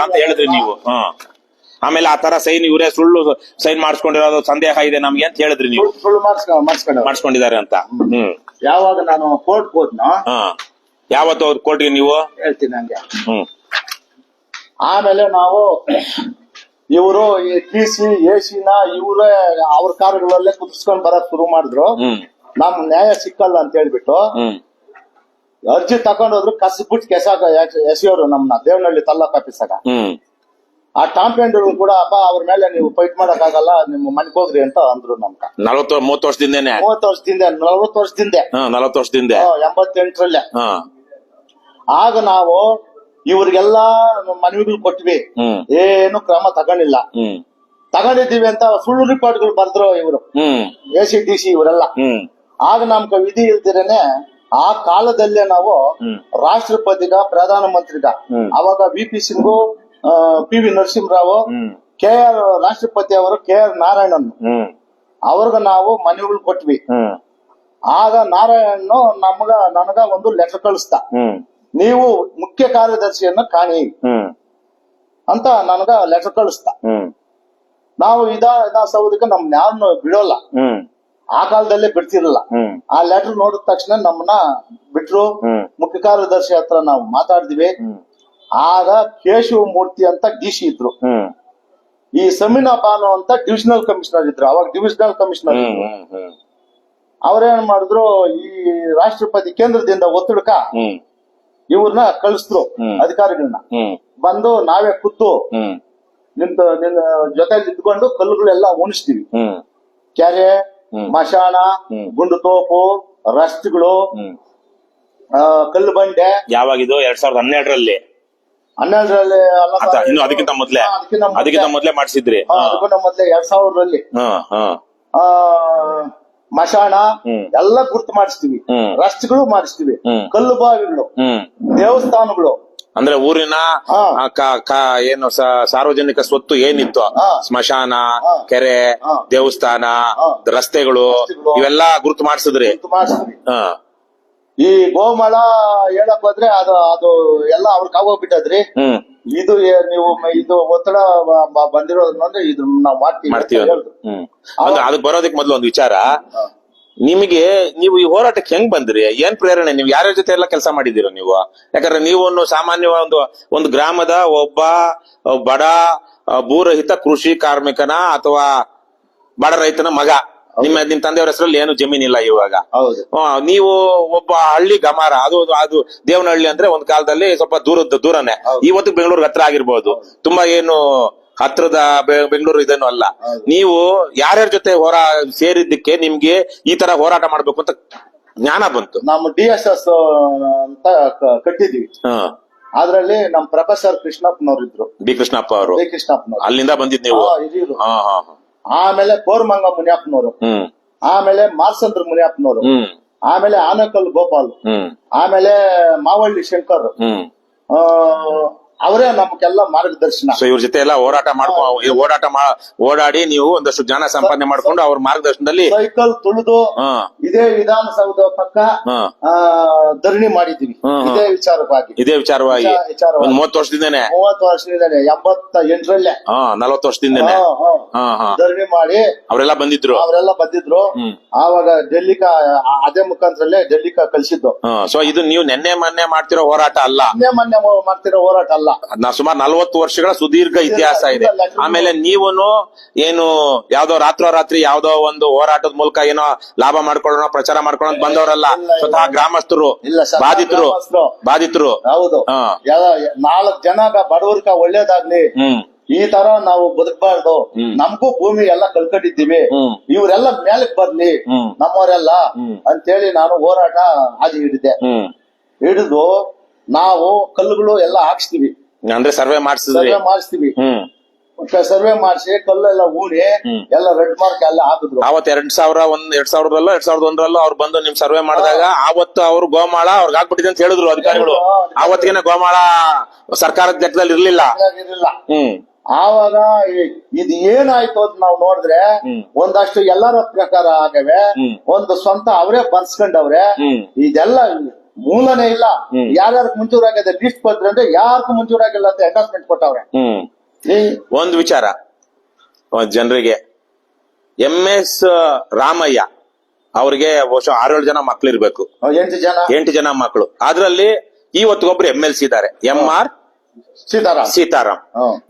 ಅಂತ ಹೇಳಿದ್ರಿ ನೀವು. ಆಮೇಲೆ ಆ ತರ ಸೈನ್ ಇವರೇ ಸುಳ್ಳು ಸೈನ್ ಮಾಡಿಸ್ಕೊಂಡಿರೋದು ಸಂದೇಹ ಇದೆ ನಮ್ಗೆ ಅಂತ ಹೇಳಿದ್ರಿ ನೀವು. ಸುಳ್ಳು ಮಾಡಿಸ್ಕೊಂಡಿದ್ದಾರೆ ಅಂತ. ಯಾವಾಗ ನಾನು ಕೋರ್ಟ್ ಹೋದ್ನ, ಯಾವತ್ತು ಅವ್ರ ಕೋರ್ಟ್ಗೆ ನೀವು ಹೇಳ್ತೀನಿ ಹಂಗೆ. ಆಮೇಲೆ ನಾವು ಇವರು ಈ TC AC ಇವರೇ ಅವ್ರ ಕಾರುಗಳಲ್ಲೇ ಕುದಿಸ್ಕೊಂಡ್ ಬರಕ್ ಶುರು ಮಾಡಿದ್ರು. ನಮ್ ನ್ಯಾಯ ಸಿಕ್ಕಲ್ಲ ಅಂತ ಹೇಳ್ಬಿಟ್ಟು ಅರ್ಜಿ ತಕೊಂಡೋದ್ರು. ಕಸ್ಬಿಟ್ಟು ಎಸೆಯೋರು ನಮ್ನ ದೇವನಹಳ್ಳಿ ತಾಲೂಕ್ ಆಫೀಸಾಗ. ಆ ಟಾಂಪೆಂಡ್ ಕೂಡ ಅವ್ರ ಮೇಲೆ ನೀವು ಫೈಟ್ ಮಾಡಕ್ ಆಗಲ್ಲ, ನಿಮ್ಮ ಮನೆಗೆ ಹೋಗ್ರಿ ಅಂತ ಅಂದ್ರು. ನಮ್ಗ 30 ವರ್ಷದಿಂದೇನೆ 40 ವರ್ಷದಿಂದ 88ರಲ್ಲೇ. ಆಗ ನಾವು ಇವ್ರಿಗೆಲ್ಲಾ ಮನವಿಗಳು ಕೊಟ್ವಿ, ಏನು ಕ್ರಮ ತಗೊಂಡಿಲ್ಲ. ತಗೊಂಡಿದ್ದೀವಿ ಅಂತ ಸುಳ್ಳು ರಿಪೋರ್ಟ್ಗಳು ಬರ್ದ್ರು ಇವರು AC DC ಇವರೆಲ್ಲ. ಆಗ ನಮ್ಗೆ ವಿಧಿ ಇಲ್ದಿರೇನೆ ಆ ಕಾಲದಲ್ಲೇ ನಾವು ರಾಷ್ಟ್ರಪತಿಗ, ಪ್ರಧಾನ ಮಂತ್ರಿಗ, ಅವಾಗ VP Singhu, PV Narasimha Rao, KR ರಾಷ್ಟ್ರಪತಿ ಅವರು KR ನಾರಾಯಣನ್ ಅವ್ರಿಗ ನಾವು ಮನವಿಗಳು ಕೊಟ್ವಿ. ಆಗ ನಾರಾಯಣ್ ನನಗ ಒಂದು ಲೆಟರ್ ಕಳಿಸ್ತಾ, ನೀವು ಮುಖ್ಯ ಕಾರ್ಯದರ್ಶಿಯನ್ನ ಕಾಣಿ ಅಂತ ನನಗ ಲೆಟರ್ ಕಳಿಸ್ತಾ. ನಾವು ಸೌದಕ್ಕೆ ನಮ್ನ ಯಾರನ್ನು ಬಿಡೋಲ್ಲ, ಆ ಕಾಲದಲ್ಲೇ ಬಿಡ್ತಿರಲ್ಲ. ಆ ಲೆಟರ್ ನೋಡಿದ ತಕ್ಷಣ ನಮ್ಮನ್ನ ಬಿಟ್ರು. ಮುಖ್ಯ ಕಾರ್ಯದರ್ಶಿ ಹತ್ರ ನಾವು ಮಾತಾಡಿದ್ವಿ. ಆಗ ಕೇಶವ ಮೂರ್ತಿ ಅಂತ DC ಇದ್ರು, ಈ ಸಮೀನಾ ಬಾನು ಅಂತ ಡಿವಿಷನಲ್ ಕಮಿಷನರ್ ಇದ್ರು. ಅವಾಗ ಡಿವಿಷನಲ್ ಕಮಿಷನರ್ ಇದ್ರು. ಅವ್ರೇನ್ ಮಾಡಿದ್ರು, ಈ ರಾಷ್ಟ್ರಪತಿ ಕೇಂದ್ರದಿಂದ ಒತ್ತಡಕ ಇವ್ರನ್ನ ಕಳಿಸಿದ್ರು ಅಧಿಕಾರಿಗಳನ್ನ. ಬಂದು ನಾವೇ ಖುದ್ದು ನಿನ್ನ ಜೊತೆಲಿ ಇದ್ಕೊಂಡು ಕಲ್ಲುಗಳೆಲ್ಲ ಉಣಿಸ್ತೀವಿ. ಕೆರೆ, ಮಶಾಣ, ಗುಂಡು ತೋಪು, ರಸ್ತೆಗಳು, ಕಲ್ಲು ಬಂಡೆ. ಯಾವಾಗಿದು 2012ರಲ್ಲಿ? 12ರಲ್ಲಿ ಇನ್ನು ಅದಕ್ಕಿಂತ ಮೊದ್ಲೇ ಮಾಡಿಸಿದ್ರಿ? ಅದಕ್ಕಿಂತ ಮೊದ್ಲೇ 2000ರಲ್ಲಿ ಮಶಾಣ ಎಲ್ಲ ಗುರ್ತು ಮಾಡಿಸ್ತೀವಿ, ರಸ್ತೆಗಳು ಮಾಡಿಸ್ತೀವಿ, ಕಲ್ಲು ಬಾವಿಗಳು, ದೇವಸ್ಥಾನಗಳು, ಅಂದ್ರೆ ಊರಿನ ಹಾ. ಏನು ಸಾರ್ವಜನಿಕ ಸ್ವತ್ತು ಏನಿತ್ತು, ಹಾ. ಸ್ಮಶಾನ, ಹಾ. ಕೆರೆ, ಹಾ. ದೇವಸ್ಥಾನ, ಹಾ. ರಸ್ತೆಗಳು ರಸ್ತೆಗಳು. ಇವೆಲ್ಲ ಗುರುತು ಮಾಡಿಸಿದ್ರಿ. ಮಾಡಿಸ್ತೀವಿ. ಹಾ ಈ ಗೋಮಾಳ ಹೇಳಕ್ ಹೋದ್ರೆ ಅದು ಎಲ್ಲ ಅವ್ರಿಗೆ ಆಗೋಗ್ಬಿಟ್ಟದ್ರಿ. ಹ್ಮ್ ನೀವು ಇದು ಒತ್ತಡ ಬಂದಿರೋದ್ರಿಂದ ಇದು ನಾವು ಮಾಡ್ತೀವಿ ಮಾಡ್ತೀವಿ ಅಂತ ಅಂದ್ರು. ಹೇಳಿದ್ರು. ಅದಕ್ಕೆ ಬರೋದಕ್ಕೆ ಮೊದ್ಲು ಒಂದು ವಿಚಾರ, ನಿಮಗೆ ನೀವು ಈ ಹೋರಾಟಕ್ಕೆ ಹೆಂಗ್ ಬಂದ್ರಿ? ಏನ್ ಪ್ರೇರಣೆ? ನೀವು ಯಾರ್ಯಾರ ಜೊತೆ ಎಲ್ಲ ಕೆಲಸ ಮಾಡಿದ್ದೀರ ನೀವು? ಯಾಕಂದ್ರೆ ನೀವು ಸಾಮಾನ್ಯ ಒಂದು ಗ್ರಾಮದ ಒಬ್ಬ ಬಡ ಭೂರಹಿತ ಕೃಷಿ ಕಾರ್ಮಿಕನ ಅಥವಾ ಬಡ ರೈತನ ಮಗ. ನಿಮ್ ತಂದೆಯವರ ಹೆಸರಲ್ಲಿ ಏನು ಜಮೀನಿಲ್ಲ ಇವಾಗ. ಹೌದು. ನೀವು ಒಬ್ಬ ಹಳ್ಳಿ ಗಮಾರ. ಅದು ದೇವನಹಳ್ಳಿ ಅಂದ್ರೆ ಒಂದ್ ಕಾಲದಲ್ಲಿ ಸ್ವಲ್ಪ ದೂರನೇ. ಇವತ್ತು ಬೆಂಗಳೂರಿಗೆ ಹತ್ರ ಆಗಿರ್ಬೋದು. ತುಂಬಾ ಏನು ಹತ್ರದ ಬೆಂಗಳೂರು ಇದೇನು ಅಲ್ಲ. ನೀವು ಯಾರ್ಯಾರ ಜೊತೆ ಸೇರಿದ್ದಕ್ಕೆ ನಿಮ್ಗೆ ಈ ತರ ಹೋರಾಟ ಮಾಡ್ಬೇಕು ಅಂತ ಜ್ಞಾನ ಬಂತು? ನಮ್ಮ DSS ಅಂತ ಕಟ್ಟಿದ್ವಿ. ಅದ್ರಲ್ಲಿ ನಮ್ ಪ್ರೊಫೆಸರ್ ಕೃಷ್ಣಪ್ಪನವ್ರು ಇದ್ರು. ಬಿ ಕೃಷ್ಣಪ್ಪ ಅವರು. ಬಿ ಕೃಷ್ಣಪ್ಪನವ್ರು ಅಲ್ಲಿಂದ ಬಂದಿದ್ ನೀವು? ಹಿರಿಯರು. ಆಮೇಲೆ ಕೋರ್ಮಂಗ ಮುನಿಯಪ್ಪನವರು, ಆಮೇಲೆ ಮಾರ್ಸಂದ್ರ ಮುನಿಯಪ್ಪನವರು, ಆಮೇಲೆ ಆನಕಲ್ ಗೋಪಾಲ್, ಆಮೇಲೆ ಮಾವಳ್ಳಿ ಶಂಕರ್, ಅವರೇ ನಮ್ಗೆಲ್ಲ ಮಾರ್ಗದರ್ಶನ. ಸೊ ಇವ್ರ ಜೊತೆ ಎಲ್ಲ ಓಡಾಡಿ ನೀವು ಒಂದಷ್ಟು ಜ್ಞಾನ ಸಂಪಾದನೆ ಮಾಡ್ಕೊಂಡು ಅವ್ರ ಮಾರ್ಗದರ್ಶನದಲ್ಲಿ ಸೈಕಲ್ ತುಳಿದು ಇದೇ ವಿಧಾನಸೌಧ ಪಕ್ಕ ಧರಣಿ ಮಾಡಿದೀವಿ. ಇದೇ ವಿಚಾರವಾಗಿ ಒಂದ್ 30 ವರ್ಷದಿಂದನೇ 88ರಲ್ಲೇ 40 ವರ್ಷದಿಂದನೇ ಧರಣಿ ಮಾಡಿ ಅವರೆಲ್ಲ ಬಂದಿದ್ರು. ಆವಾಗ ಡೆಲ್ಲಿ ಅದೇ ಮುಖಾಂತರಲ್ಲೇ ಡೆಲ್ಲಿ ಕಳ್ಸಿದ್ದು. ಸೊ ಇದು ನೀವು ನೆನ್ನೆ ಮೊನ್ನೆ ಮಾಡ್ತಿರೋ ಹೋರಾಟ ಅಲ್ಲ. ಮೊನ್ನೆ ಮಾಡ್ತಿರೋ ಹೋರಾಟ ಅಲ್ಲ. ಸುಮಾರು 40 ವರ್ಷಗಳ ಸುದೀರ್ಘ ಇತಿಹಾಸ ಇದೆ. ಆಮೇಲೆ ನೀವನು ಏನು ಯಾವ್ದೋ ರಾತ್ರೋರಾತ್ರಿ ಯಾವ್ದೋ ಒಂದು ಹೋರಾಟದ ಮೂಲಕ ಏನೋ ಲಾಭ ಮಾಡ್ಕೊಳ್ಳೋಣ, ಪ್ರಚಾರ ಮಾಡ್ಕೊಳ್ಳೋಣ ಬಂದವರಲ್ಲ. ಸ್ವತಃ ಗ್ರಾಮಸ್ಥರು, ಬಾಧಿತರು. ಹೌದು. 4 ಜನ ಬಡವರ್ಗ ಒಳ್ಳೇದಾಗ್ಲಿ, ಈ ತರ ನಾವು ಬದುಕಬಾರ್ದು, ನಮಗೂ ಭೂಮಿ ಎಲ್ಲ ಕಳ್ಕೊಂಡಿದ್ದೀವಿ, ಇವರೆಲ್ಲ ಮೇಲಕ್ ಬರ್ಲಿ ನಮ್ಮವರೆಲ್ಲ ಅಂತೇಳಿ ನಾನು ಹೋರಾಟ ಹಿಡಿದು ನಾವು ಕಲ್ಲುಗಳು ಎಲ್ಲ ಹಾಕ್ಸ್ತೀವಿ. ಅಂದ್ರೆ ಸರ್ವೆ ಮಾಡಿಸ್ತೀವಿ. ಸರ್ವೆ ಮಾಡಿಸಿ ಕಲ್ಲೆಲ್ಲ ಊಡಿ ಎಲ್ಲ ರೆಡ್ ಮಾರ್ಕ್ ಎಲ್ಲ ಹಾಕಿದ್ರು. ಅವತ್ 2001ರಲ್ಲೋ ಅವ್ರು ಬಂದು ನಿಮ್ ಸರ್ವೆ ಮಾಡಿದಾಗ ಆವತ್ತು ಅವ್ರು ಗೋಮಾಳ ಅವ್ರಿಗೆ ಹಾಕ್ಬಿಟ್ಟಿದೆ ಅಂತ ಹೇಳಿದ್ರು ಅಧಿಕಾರಿಗಳು. ಆವತ್ತಿನ ಗೋಮಾಳ ಸರ್ಕಾರದ ಲೆಕ್ಕದಲ್ಲಿ ಇರ್ಲಿಲ್ಲ. ಆವಾಗ ಇದು ಏನಾಯ್ತು ಅಂತ ನಾವ್ ನೋಡಿದ್ರೆ ಒಂದಷ್ಟು ಎಲ್ಲರ ಪ್ರಕಾರ ಆಗವೆ, ಒಂದು ಸ್ವಂತ ಅವರೇ ಬರ್ಸ್ಕೊಂಡವ್ರೆ. ಇದೆಲ್ಲ ಮೂಲನೇ ಇಲ್ಲ. ಯಾರ್ಯಾರಿಗೆ ಮುಂಚೂರಾಗಿದೆ ಲಿಸ್ಟ್ ಬಂದ್ರೆ ಅಂದ್ರೆ ಯಾರಿಗೂ ಮುಂಚೂರಾಗಿಲ್ಲ ಅಂತ ಅನೌನ್ಸ್ಮೆಂಟ್ ಕೊಟ್ಟವ್ರೆ. ಒಂದು ವಿಚಾರ ಜನರಿಗೆ, MS ರಾಮಯ್ಯ ಅವ್ರಿಗೆ ಬಹುಶಃ 6-7 ಜನ ಮಕ್ಳಿರ್ಬೇಕು. 8 ಜನ ಮಕ್ಕಳು. ಅದ್ರಲ್ಲಿ ಇವತ್ತಿಗೊಬ್ರು MLC ಇದ್ದಾರೆ, MR ಸೀತಾರಾಮ್.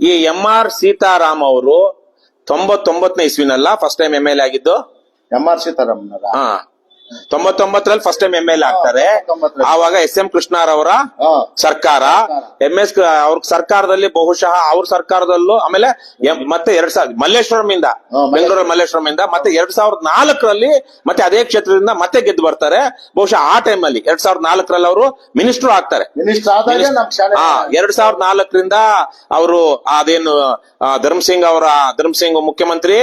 ಈ MR ಸೀತಾರಾಮ್ ಅವರು 99ನೇ ಇಸ್ವಿನಲ್ಲ ಫಸ್ಟ್ ಟೈಮ್ MLA ಆಗಿದ್ದು? MR ಸೀತಾರಾಮ್ 99ರಲ್ಲಿ ಫಸ್ಟ್ ಟೈಮ್ MLA ಆಗ್ತಾರೆ. ಆವಾಗ SM ಕೃಷ್ಣರವರ ಸರ್ಕಾರ, ಅವ್ರ ಸರ್ಕಾರದಲ್ಲಿ ಬಹುಶಃ ಅವ್ರ ಸರ್ಕಾರದಲ್ಲೂ ಆಮೇಲೆ ಮತ್ತೆ 2000 ಮಲ್ಲೇಶ್ವರಮಿಂದ, ಬೆಂಗಳೂರು ಮಲ್ಲೇಶ್ವರಮಿಂದ ಮತ್ತೆ 2004ರಲ್ಲಿ ಮತ್ತೆ ಅದೇ ಕ್ಷೇತ್ರದಿಂದ ಮತ್ತೆ ಗೆದ್ದು ಬರ್ತಾರೆ. ಬಹುಶಃ ಆ ಟೈಮ್ ಅಲ್ಲಿ 2004ರಲ್ಲಿ ಅವರು ಮಿನಿಸ್ಟರ್ ಆಗ್ತಾರೆ. 2004ರಿಂದ ಅವರು ಅದೇನು ಧರ್ಮಸಿಂಗ್ ಮುಖ್ಯಮಂತ್ರಿ,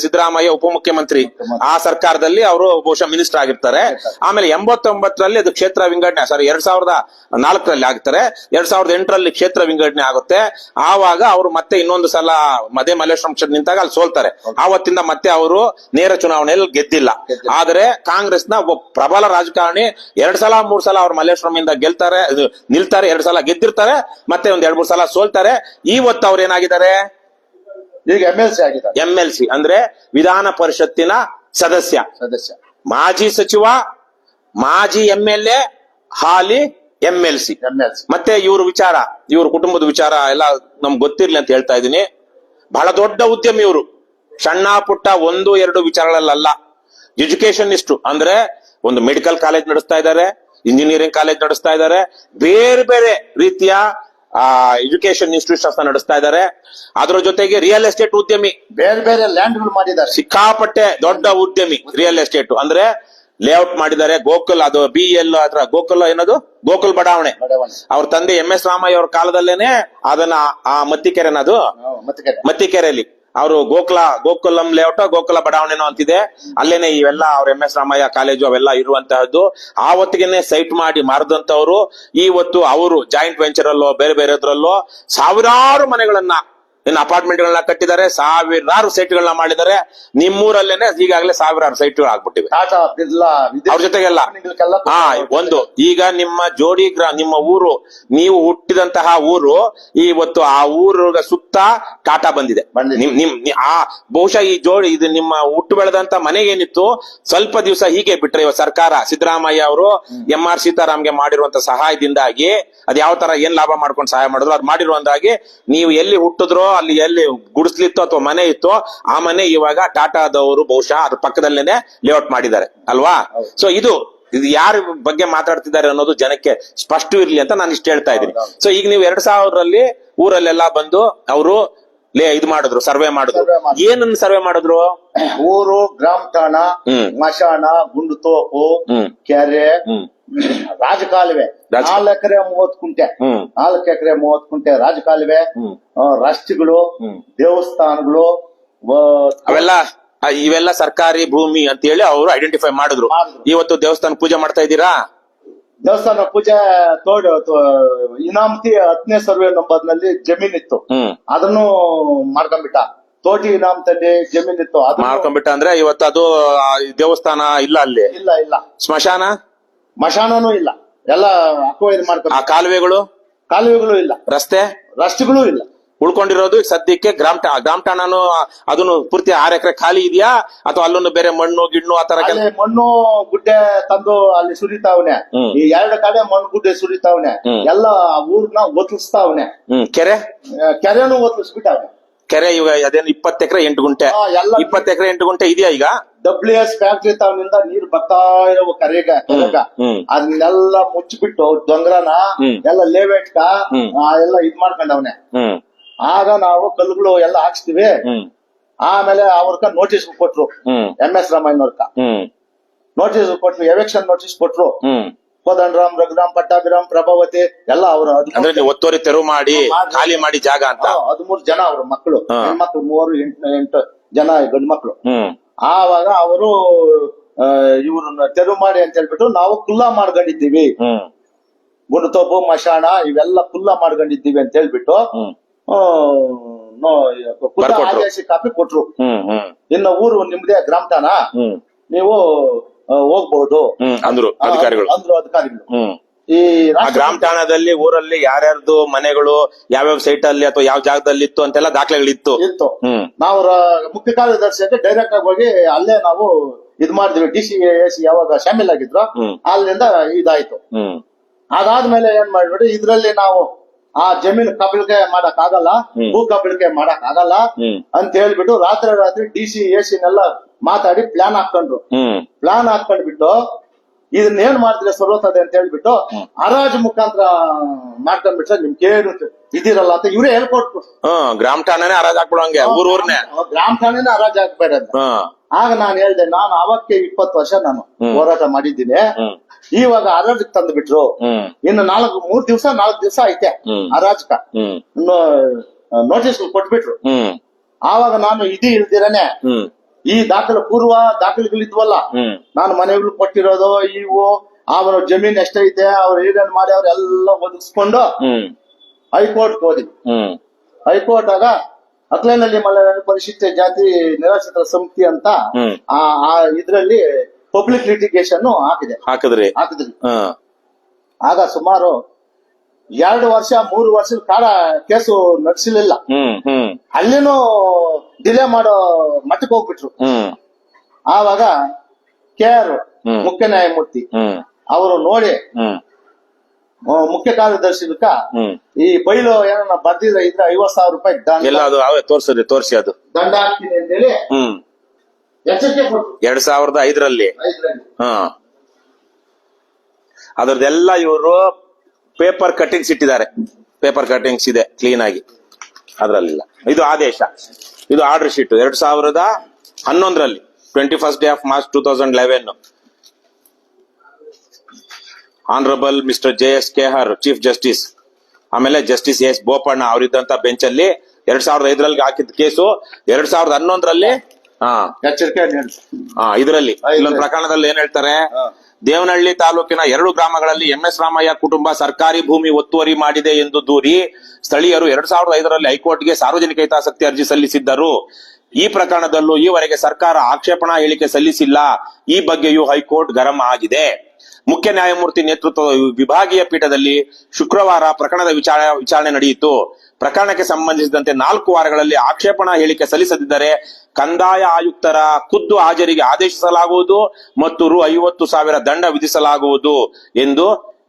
ಸಿದ್ದರಾಮಯ್ಯ ಉಪಮುಖ್ಯಮಂತ್ರಿ, ಆ ಸರ್ಕಾರದಲ್ಲಿ ಅವರು ಬಹುಶಃ ಮಿನಿಸ್ಟರ್ ಆಗಿರ್ತಾರೆ. ಆಮೇಲೆ 89ರಲ್ಲಿ ಅದು ಕ್ಷೇತ್ರ ವಿಂಗಡಣೆ, 2004ರಲ್ಲಿ ಆಗ್ತಾರೆ. 2008ರಲ್ಲಿ ಕ್ಷೇತ್ರ ವಿಂಗಡಣೆ ಆಗುತ್ತೆ. ಆವಾಗ ಅವರು ಮತ್ತೆ ಇನ್ನೊಂದು ಸಲ ಮದೇ ಮಲ್ಲೇಶ್ವರಂ ಕ್ಷೇತ್ರ ನಿಂತಾಗ ಅಲ್ಲಿ ಸೋಲ್ತಾರೆ. ಆವತ್ತಿಂದ ಮತ್ತೆ ಅವರು ನೇರ ಚುನಾವಣೆಯಲ್ಲಿ ಗೆದ್ದಿಲ್ಲ. ಆದ್ರೆ ಕಾಂಗ್ರೆಸ್ನ ಒಬ್ಬ ಪ್ರಬಲ ರಾಜಕಾರಣಿ 2 ಸಲ 3 ಸಲ ಅವ್ರು ಮಲ್ಲೇಶ್ವರಮಿಂದ ನಿಲ್ತಾರೆ, 2 ಸಲ ಗೆದ್ದಿರ್ತಾರೆ, ಮತ್ತೆ ಒಂದ್ 2-3 ಸಲ ಸೋಲ್ತಾರೆ. ಇವತ್ತು ಅವ್ರು ಏನಾಗಿದ್ದಾರೆ? ಈಗ MLC ಅಂದ್ರೆ ವಿಧಾನ ಪರಿಷತ್ತಿನ ಸದಸ್ಯ, ಮಾಜಿ ಸಚಿವ, ಮಾಜಿ MLA, ಹಾಲಿ MLC. ಮತ್ತೆ ಇವ್ರ ಕುಟುಂಬದ ವಿಚಾರ ಎಲ್ಲ ನಮ್ಗೆ ಗೊತ್ತಿರ್ಲಿ ಅಂತ ಹೇಳ್ತಾ ಇದ್ದೀನಿ. ಬಹಳ ದೊಡ್ಡ ಉದ್ಯಮಿ ಇವರು. ಸಣ್ಣ ಪುಟ್ಟ 1-2 ವಿಚಾರಗಳಲ್ಲ. ಎಜುಕೇಶನಿಸ್ಟ್ ಅಂದ್ರೆ ಒಂದು ಮೆಡಿಕಲ್ ಕಾಲೇಜ್ ನಡೆಸ್ತಾ ಇದ್ದಾರೆ, ಇಂಜಿನಿಯರಿಂಗ್ ಕಾಲೇಜ್ ನಡೆಸ್ತಾ ಇದ್ದಾರೆ, ಬೇರೆ ಬೇರೆ ರೀತಿಯ ಎಜುಕೇಶನ್ ಇನ್ಸ್ಟಿಟ್ಯೂಷನ್ಸ್ ನಡೆಸ್ತಾ ಇದ್ದಾರೆ. ಅದ್ರ ಜೊತೆಗೆ ರಿಯಲ್ ಎಸ್ಟೇಟ್ ಉದ್ಯಮಿ, ಬೇರೆ ಬೇರೆ ಲ್ಯಾಂಡ್ಗಳು ಮಾಡಿದ್ದಾರೆ. ಸಿಕ್ಕಾಪಟ್ಟೆ ದೊಡ್ಡ ಉದ್ಯಮಿ ರಿಯಲ್ ಎಸ್ಟೇಟ್ ಅಂದ್ರೆ ಲೇಔಟ್ ಮಾಡಿದ್ದಾರೆ. ಗೋಕುಲ್, ಅದು BL ಹತ್ರ ಗೋಕುಲ್ ಏನದು ಗೋಕುಲ್ ಬಡಾವಣೆ. ಅವ್ರ ತಂದೆ MS ರಾಮಯ್ಯ ಅವ್ರ ಕಾಲದಲ್ಲೇನೆ ಅದನ್ನ ಆ ಮತ್ತಿಕೆರೆನದು ಮತ್ತಿಕೆರೆಯಲ್ಲಿ ಅವರು ಗೋಕುಲಂ ಲೇಔಟ್ ಗೋಕುಲ ಬಡಾವಣೆನೋ ಅಂತಿದೆ, ಅಲ್ಲೇನೆ ಇವೆಲ್ಲ ಅವ್ರ MS ರಾಮಯ್ಯ ಕಾಲೇಜು ಅವೆಲ್ಲ ಇರುವಂತಹದ್ದು. ಆವತ್ತಿಗೆನೆ ಸೈಟ್ ಮಾಡಿ ಮಾರದಂತವ್ರು ಇವತ್ತು ಅವರು ಜಾಯಿಂಟ್ ವೆಂಚರ್ ಅಲ್ಲೋ ಬೇರೆ ಬೇರೆದ್ರಲ್ಲೋ ಸಾವಿರಾರು ಮನೆಗಳನ್ನ ಅಪಾರ್ಟ್ಮೆಂಟ್ ಗಳನ್ನ ಕಟ್ಟಿದ್ದಾರೆ, ಸಾವಿರಾರು ಸೈಟ್ಗಳನ್ನ ಮಾಡಿದ್ದಾರೆ. ನಿಮ್ಮೂರಲ್ಲೇನೆ ಈಗಾಗಲೇ ಸಾವಿರಾರು ಸೈಟ್ಗಳು ಆಗ್ಬಿಟ್ಟಿವೆ ಟಾಟಾ ಬಿರ್ಲಾ ಅವ್ರ ಜೊತೆಗೆಲ್ಲ. ಹಾ, ಒಂದು ಈಗ ನಿಮ್ಮ ನಿಮ್ಮ ಊರು, ನೀವು ಹುಟ್ಟಿದಂತಹ ಊರು, ಇವತ್ತು ಆ ಊರ ಸುತ್ತ ಟಾಟಾ ಬಂದಿದೆ. ಬಹುಶಃ ಈ ಇದು ನಿಮ್ಮ ಹುಟ್ಟು ಬೆಳೆದಂತ ಮನೆಗೇನಿತ್ತು ಸ್ವಲ್ಪ ದಿವಸ ಹೀಗೆ ಬಿಟ್ರೆ, ಇವಾಗ ಸರ್ಕಾರ ಸಿದ್ದರಾಮಯ್ಯ ಅವರು MR ಸೀತಾರಾಮ್ಗೆ ಮಾಡಿರುವಂತ ಸಹಾಯದಿಂದಾಗಿ ಅದ್ ಯಾವ ತರ ಏನ್ ಲಾಭ ಮಾಡ್ಕೊಂಡು ಸಹಾಯ ಮಾಡಿದ್ರು ಅದ್ ಮಾಡಿರುವಂದಾಗಿ ನೀವು ಎಲ್ಲಿ ಹುಟ್ಟಿದ್ರೋ ಅಲ್ಲಿ ಎಲ್ಲಿ ಗುಡಿಸ್ಲಿತ್ತೋ ಅಥವಾ ಮನೆ ಇತ್ತೋ ಆ ಮನೆ ಇವಾಗ ಟಾಟಾದವರು ಬಹುಶಃ ಅದ್ರ ಪಕ್ಕದಲ್ಲೇನೆ ಲೇಔಟ್ ಮಾಡಿದ್ದಾರೆ ಅಲ್ವಾ. ಸೊ ಇದು ಯಾರ ಬಗ್ಗೆ ಮಾತಾಡ್ತಿದ್ದಾರೆ ಅನ್ನೋದು ಜನಕ್ಕೆ ಸ್ಪಷ್ಟ ಇರ್ಲಿ ಅಂತ ನಾನು ಇಷ್ಟ ಹೇಳ್ತಾ ಇದ್ದೀನಿ. ಸೊ ಈಗ ನೀವು 2000ರಲ್ಲಿ ಊರಲ್ಲೆಲ್ಲ ಬಂದು ಅವರು ಇದು ಮಾಡಿದ್ರು, ಸರ್ವೆ ಮಾಡಿದ್ರು. ಏನನ್ನ ಸರ್ವೆ ಮಾಡಿದ್ರು? ಊರು, ಗ್ರಾಮ ಠಾಣ, ಮಶಾಣ, ಗುಂಡು ತೋಪು, ಕೆರೆ, ರಾಜಕಾಲುವೆ, 4 ಎಕರೆ 30 ಕುಂಟೆ, 4 ಎಕರೆ 30 ಕುಂಟೆ ರಾಜಕಾಲುವೆ, ರಸ್ತೆಗಳು, ದೇವಸ್ಥಾನಗಳು, ಇವೆಲ್ಲ ಸರ್ಕಾರಿ ಭೂಮಿ ಅಂತ ಹೇಳಿ ಅವರು ಐಡೆಂಟಿಫೈ ಮಾಡಿದ್ರು. ಇವತ್ತು ದೇವಸ್ಥಾನ ಪೂಜೆ ಮಾಡ್ತಾ ಇದ್ದೀರಾ? ದೇವಸ್ಥಾನ ಪೂಜೆ ಇನಾಮತಿ 10ನೇ ಸರ್ವೆ ನಂಬರ್ನಲ್ಲಿ ಜಮೀನಿತ್ತು, ಅದನ್ನು ಮಾಡ್ಕೊಂಡ್ಬಿಟ್ಟ. ತೋಟಿ ಇನಾಮದಲ್ಲಿ ಜಮೀನಿತ್ತು, ಅದು ಮಾಡ್ಕೊಂಡ್ಬಿಟ್ಟ. ಅಂದ್ರೆ ಇವತ್ತು ಅದು ದೇವಸ್ಥಾನ ಇಲ್ಲ ಅಲ್ಲಿ. ಇಲ್ಲ. ಮಶಾನನೂ ಇಲ್ಲ, ಎಲ್ಲ ಅಕ್ವೈರ್ ಮಾಡ್ಕೊಂಡು. ಕಾಲುವೆಗಳು ಇಲ್ಲ, ರಸ್ತೆಗಳು ಇಲ್ಲ. ಉಳ್ಕೊಂಡಿರೋದು ಸದ್ಯಕ್ಕೆ ಗ್ರಾಮ ಠಾಣನು ಅದನ್ನು ಪೂರ್ತಿ 6 ಎಕರೆ ಖಾಲಿ ಇದೆಯಾ ಅಥವಾ ಅಲ್ಲೊಂದು ಬೇರೆ ಮಣ್ಣು ಗಿಣ್ಣು ಆತರ? ಮಣ್ಣು ಗುಡ್ಡೆ ತಂದು ಅಲ್ಲಿ ಸುರಿತಾವನೆ, ಈ 2 ಕಡೆ ಮಣ್ಣು ಗುಡ್ಡೆ ಸುರಿತಾವನೆ, ಎಲ್ಲ ಊರ್ನ ಒತ್ತಲಿಸ್ತಾವನೆ. ಕೆರೆನೂ ಒತ್ತಲಿಸ್ಬಿಟ್ಟಾವನೆ. ಕೆರೆ ಇವಾಗ ಅದೇನು 20 ಎಕರೆ 8 ಗುಂಟೆ 20 ಎಕರೆ 8 ಗುಂಟೆ ಇದೆಯಾ ಈಗ? WS ಫ್ಯಾಕ್ಟ್ರಿ ತಾವನಿಂದ ನೀರು ಬರ್ತಾ ಇರೋ ಕೆರೆಗ ಅದನ್ನೆಲ್ಲ ಮುಚ್ಚಿಬಿಟ್ಟು ದೊಂಗರನ ಎಲ್ಲ ಲೇವೇಟ್ಕ ಎಲ್ಲ ಇದ್ ಮಾಡ್ಕೊಂಡವನೆ. ಆಗ ನಾವು ಕಲ್ಲುಗಳು ಎಲ್ಲ ಹಾಕ್ಸ್ತೀವಿ. ಆಮೇಲೆ ಅವ್ರಕ ನೋಟಿಸ್ ಕೊಟ್ರು, MS ರಾಮಯ್ಯನವ್ರಕ ನೋಟಿಸ್ ಕೊಟ್ರು, ಎವೆಕ್ಷನ್ ನೋಟಿಸ್ ಕೊಟ್ರು. ಕೋದಂಡರಾಮ್, ರಘುರಾಮ್, ಪಟ್ಟಾಭಿರಾಮ್, ಪ್ರಭಾವತಿ ಎಲ್ಲ ಅವರು ಒತ್ತುವರಿ ತೆರವು ಮಾಡಿ ಖಾಲಿ ಮಾಡಿ ಜಾಗ ಅಂತ 13 ಜನ ಅವ್ರ ಮಕ್ಕಳು, ಹೆಣ್ಮಕ್ಳು 8 ಜನ ಗಂಡು ಮಕ್ಳು. ಆವಾಗ ಅವರು ಇವ್ರನ್ನ ತೆರವು ಮಾಡಿ ಅಂತ ಹೇಳ್ಬಿಟ್ಟು ನಾವು ಕುಲ್ಲಾ ಮಾಡ್ಕೊಂಡಿದ್ದೀವಿ, ಗುಂಡುತೋಪು, ಮಶಾಣ ಇವೆಲ್ಲ ಕುಲ್ಲಾ ಮಾಡ್ಕೊಂಡಿದ್ದೀವಿ ಅಂತ ಹೇಳ್ಬಿಟ್ಟು ಆದೇಶ ಕಾಪಿ ಕೊಟ್ರು. ಇನ್ನು ಊರು ನಿಮ್ದೇ ಗ್ರಾಮ ಠಾಣ, ನೀವು ಹೋಗ್ಬಹುದು ಅಂದ್ರು ಅಧಿಕಾರಿಗಳು. ಈ ಗ್ರಾಮ ಠಾಣದಲ್ಲಿ ಊರಲ್ಲಿ ಯಾರ್ಯಾರ್ದು ಮನೆಗಳು ಯಾವ್ಯಾವ ಸೈಟ್ ಅಲ್ಲಿ ಅಥವಾ ಯಾವ ಜಾಗದಲ್ಲಿ ಇತ್ತು ಅಂತೆಲ್ಲ ದಾಖಲೆಗಳಿತ್ತು. ನಾವು ಮುಖ್ಯ ಕಾರ್ಯದರ್ಶಿಗೆ ಡೈರೆಕ್ಟ್ ಆಗಿ ಹೋಗಿ ಅಲ್ಲೇ ನಾವು ಇದ್ ಮಾಡಿದ್ವಿ. DCAS ಯಾವಾಗ ಶಾಮಿಲ್ ಆಗಿದ್ರು ಅಲ್ಲಿಂದ ಇದಾಯ್ತು. ಅದಾದ್ಮೇಲೆ ಏನ್ ಮಾಡ್ಬಿಟ್ಟು ಇದ್ರಲ್ಲಿ ನಾವು ಆ ಜಮೀನು ಕಬಳಿಕೆ ಮಾಡಕ್ ಆಗಲ್ಲ, ಭೂ ಕಬಳಿಕೆ ಮಾಡಕ್ ಆಗಲ್ಲ ಅಂತ ಹೇಳ್ಬಿಟ್ಟು ರಾತ್ರಿ DCAS ಮಾತಾಡಿ ಪ್ಲಾನ್ ಹಾಕೊಂಡ್ಬಿಟ್ಟು ಇದನ್ನೇನ್ ಮಾಡಿದ್ರೆ ಸರೋತದೆ ಅಂತ ಹೇಳ್ಬಿಟ್ಟು ಹರಾಜು ಮುಖಾಂತರ ಮಾಡ್ಕೊಂಡ್ಬಿಟ್ರೆ ನಿಮ್ಗೇನು ಇದಿರಲ್ಲ ಅಂತ ಇವ್ರೇ ಹೇಳ್ಕೊಟ್ರು. ಗ್ರಾಮ ಠಾಣೆನೇ ಹರಾಜ್ ಹಾಕ್ಬಿಡಂಗೆ, ಊರೂರ್ನೆ ಗ್ರಾಮ ಠಾಣೆನೇ ಹರಾಜ್ ಹಾಕ್ಬೇಡ ಅಂತ. ಆಗ ನಾನು ಹೇಳ್ದೆ, ನಾನು ಅವಕ್ಕೆ 20 ವರ್ಷ ನಾನು ಹೋರಾಟ ಮಾಡಿದ್ದೀನಿ, ಇವಾಗ ಹರಾಜ್ ತಂದು ಬಿಟ್ರು. ಇನ್ನು 3 ದಿವಸ ಐತೆ ಹರಾಜ್ಕ ನೋಟಿಸ್ ಕೊಟ್ಬಿಟ್ರು. ಆವಾಗ ನಾನು ಇಲ್ದಿರನೆ ಈ ಪೂರ್ವ ದಾಖಲೆಗಳಿದ್ವಲ್ಲ, ನಾನು ಮನೆಗಳು ಕೊಟ್ಟಿರೋದು ಇವು, ಅವರ ಜಮೀನ್ ಎಷ್ಟೈತೆ, ಅವ್ರು ಏನೇನ್ ಮಾಡಿ ಅವ್ರೆಲ್ಲ ಒದಗಿಸ್ಕೊಂಡು ಹೈಕೋರ್ಟ್ ಹೋದ್ವಿ. ಹೈಕೋರ್ಟ್ ಆಗ ಅಕ್ಲೇನಲ್ಲಿ ಮಲೆನಾಡು ಪರಿಶಿಷ್ಟ ಜಾತಿ ನಿರಾಶ್ರಿತರ ಸಮಿತಿ ಅಂತ ಇದ್ರಲ್ಲಿ ಪಬ್ಲಿಕ್ ಲಿಟಿಗೇಷನ್ ಹಾಕಿದ್ರಿ. ಆಗ ಸುಮಾರು 2 ವರ್ಷ 3 ವರ್ಷದ ಕಾಲ ಕೇಸು ನಡೆಸಲಿಲ್ಲ. ಅಲ್ಲಿನೂ ಡಿಲೇ ಮಾಡೋ ಮಟ್ಟಕ್ಕೆ ಹೋಗ್ಬಿಟ್ರು. ಆವಾಗ KR ಮುಖ್ಯ ನ್ಯಾಯಮೂರ್ತಿ ಅವರು ನೋಡಿ ಮುಖ್ಯ ಕಾರ್ಯದರ್ಶಿಕ ಈ ಬೈಲು ಏನನ್ನ ಬರ್ದಿದ್ರೆ ಇದ್ರೆ 50,000 ರೂಪಾಯಿ ತೋರಿಸಿ ಅದು ದಂಡ ಹಾಕ್ತೀನಿ ಅಂತೇಳಿ ಎಚ್ಚರಿಕೆ ಕೊಟ್ರು 2005ರಲ್ಲಿ. ಅದ್ರದ್ದೆಲ್ಲ ಇವರು ಪೇಪರ್ ಕಟ್ಟಿಂಗ್ಸ್ ಇಟ್ಟಿದ್ದಾರೆ. ಪೇಪರ್ ಕಟ್ಟಿಂಗ್ಸ್ ಇದೆ ಕ್ಲೀನ್ ಆಗಿ, ಅದ್ರಲ್ಲಿಲ್ಲ. ಇದು ಆದೇಶ, ಇದು ಆರ್ಡರ್ ಶೀಟ್ 2011ರಲ್ಲಿ 21st day of March 2011. Honourable mister JS KR chief justice, ಆಮೇಲೆ ಜಸ್ಟಿಸ್ S ಬೋಪಣ್ಣ ಅವರಿದ್ದಂತ ಬೆಂಚ್ ಅಲ್ಲಿ 2005ರಲ್ಲಿ ಹಾಕಿದ ಕೇಸು 2011ರಲ್ಲಿ ಎಚ್ಚರಿಕೆ ನೀಡಿ. ಇದರಲ್ಲಿ ಇಲ್ಲೊಂದು ಪ್ರಕರಣದಲ್ಲಿ ಏನ್ ಹೇಳ್ತಾರೆ, ದೇವನಹಳ್ಳಿ ತಾಲೂಕಿನ 2 ಗ್ರಾಮಗಳಲ್ಲಿ MS ರಾಮಯ್ಯ ಕುಟುಂಬ ಸರ್ಕಾರಿ ಭೂಮಿ ಒತ್ತುವರಿ ಮಾಡಿದೆ ಎಂದು ದೂರಿ ಸ್ಥಳೀಯರು 2005ರಲ್ಲಿ ಹೈಕೋರ್ಟ್ಗೆ ಸಾರ್ವಜನಿಕ ಹಿತಾಸಕ್ತಿ ಅರ್ಜಿ ಸಲ್ಲಿಸಿದ್ದರು. ಈ ಪ್ರಕರಣದಲ್ಲೂ ಈವರೆಗೆ ಸರ್ಕಾರ ಆಕ್ಷೇಪಣಾ ಹೇಳಿಕೆ ಸಲ್ಲಿಸಿಲ್ಲ. ಈ ಬಗ್ಗೆಯೂ ಹೈಕೋರ್ಟ್ ಗರಂ ಆಗಿದೆ. ಮುಖ್ಯ ನ್ಯಾಯಮೂರ್ತಿ ನೇತೃತ್ವದ ವಿಭಾಗೀಯ ಪೀಠದಲ್ಲಿ ಶುಕ್ರವಾರ ಪ್ರಕರಣದ ವಿಚಾರಣೆ ನಡೆಯಿತು. ಪ್ರಕರಣಕ್ಕೆ ಸಂಬಂಧಿಸಿದಂತೆ 4 ವಾರಗಳಲ್ಲಿ ಆಕ್ಷೇಪಣಾ ಹೇಳಿಕೆ ಸಲ್ಲಿಸದಿದ್ದರೆ ಕಂದಾಯ ಆಯುಕ್ತರ ಖುದ್ದು ಹಾಜರಿಗೆ ಆದೇಶಿಸಲಾಗುವುದು ಮತ್ತು ರು 50,000 ದಂಡ ವಿಧಿಸಲಾಗುವುದು ಎಂದು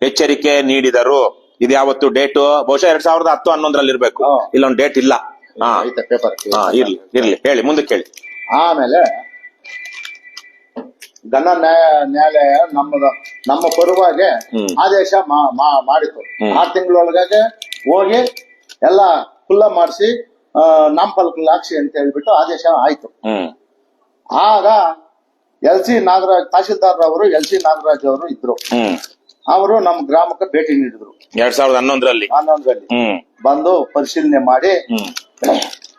ಎಚ್ಚರಿಕೆ ನೀಡಿದರು. ಇದು ಯಾವತ್ತು ಡೇಟು? ಬಹುಶಃ 2010-11ರಲ್ಲಿ ಇರ್ಬೇಕು. ಇಲ್ಲೊಂದು ಡೇಟ್ ಇಲ್ಲ. ಪೇಪರ್ ಇರ್ಲಿ ಹೇಳಿ, ಮುಂದಕ್ಕೆ ಹೇಳಿ. ಆಮೇಲೆ ಘನ ನ್ಯಾಯಾಲಯ ನಮ್ಮ ಪರವಾಗಿ ಆದೇಶ ಮಾಡಿತು. 6 ತಿಂಗಳೊಳಗಾಗಿ ಹೋಗಿ ಎಲ್ಲ ಖುಲ್ಲ ಮಾಡಿಸಿ ನಾಮಫಲಕ ಹಾಕ್ಸಿ ಅಂತ ಹೇಳ್ಬಿಟ್ಟು ಆದೇಶ ಆಯ್ತು. ಆಗ LC ನಾಗರಾಜ್ ತಹಶೀಲ್ದಾರ್ ಅವರು LC ನಾಗರಾಜ್ ಅವರು ಇದ್ರು. ಅವರು ನಮ್ಮ ಗ್ರಾಮಕ್ಕೆ ಭೇಟಿ ನೀಡಿದ್ರು 2011ರಲ್ಲಿ. ಬಂದು ಪರಿಶೀಲನೆ ಮಾಡಿ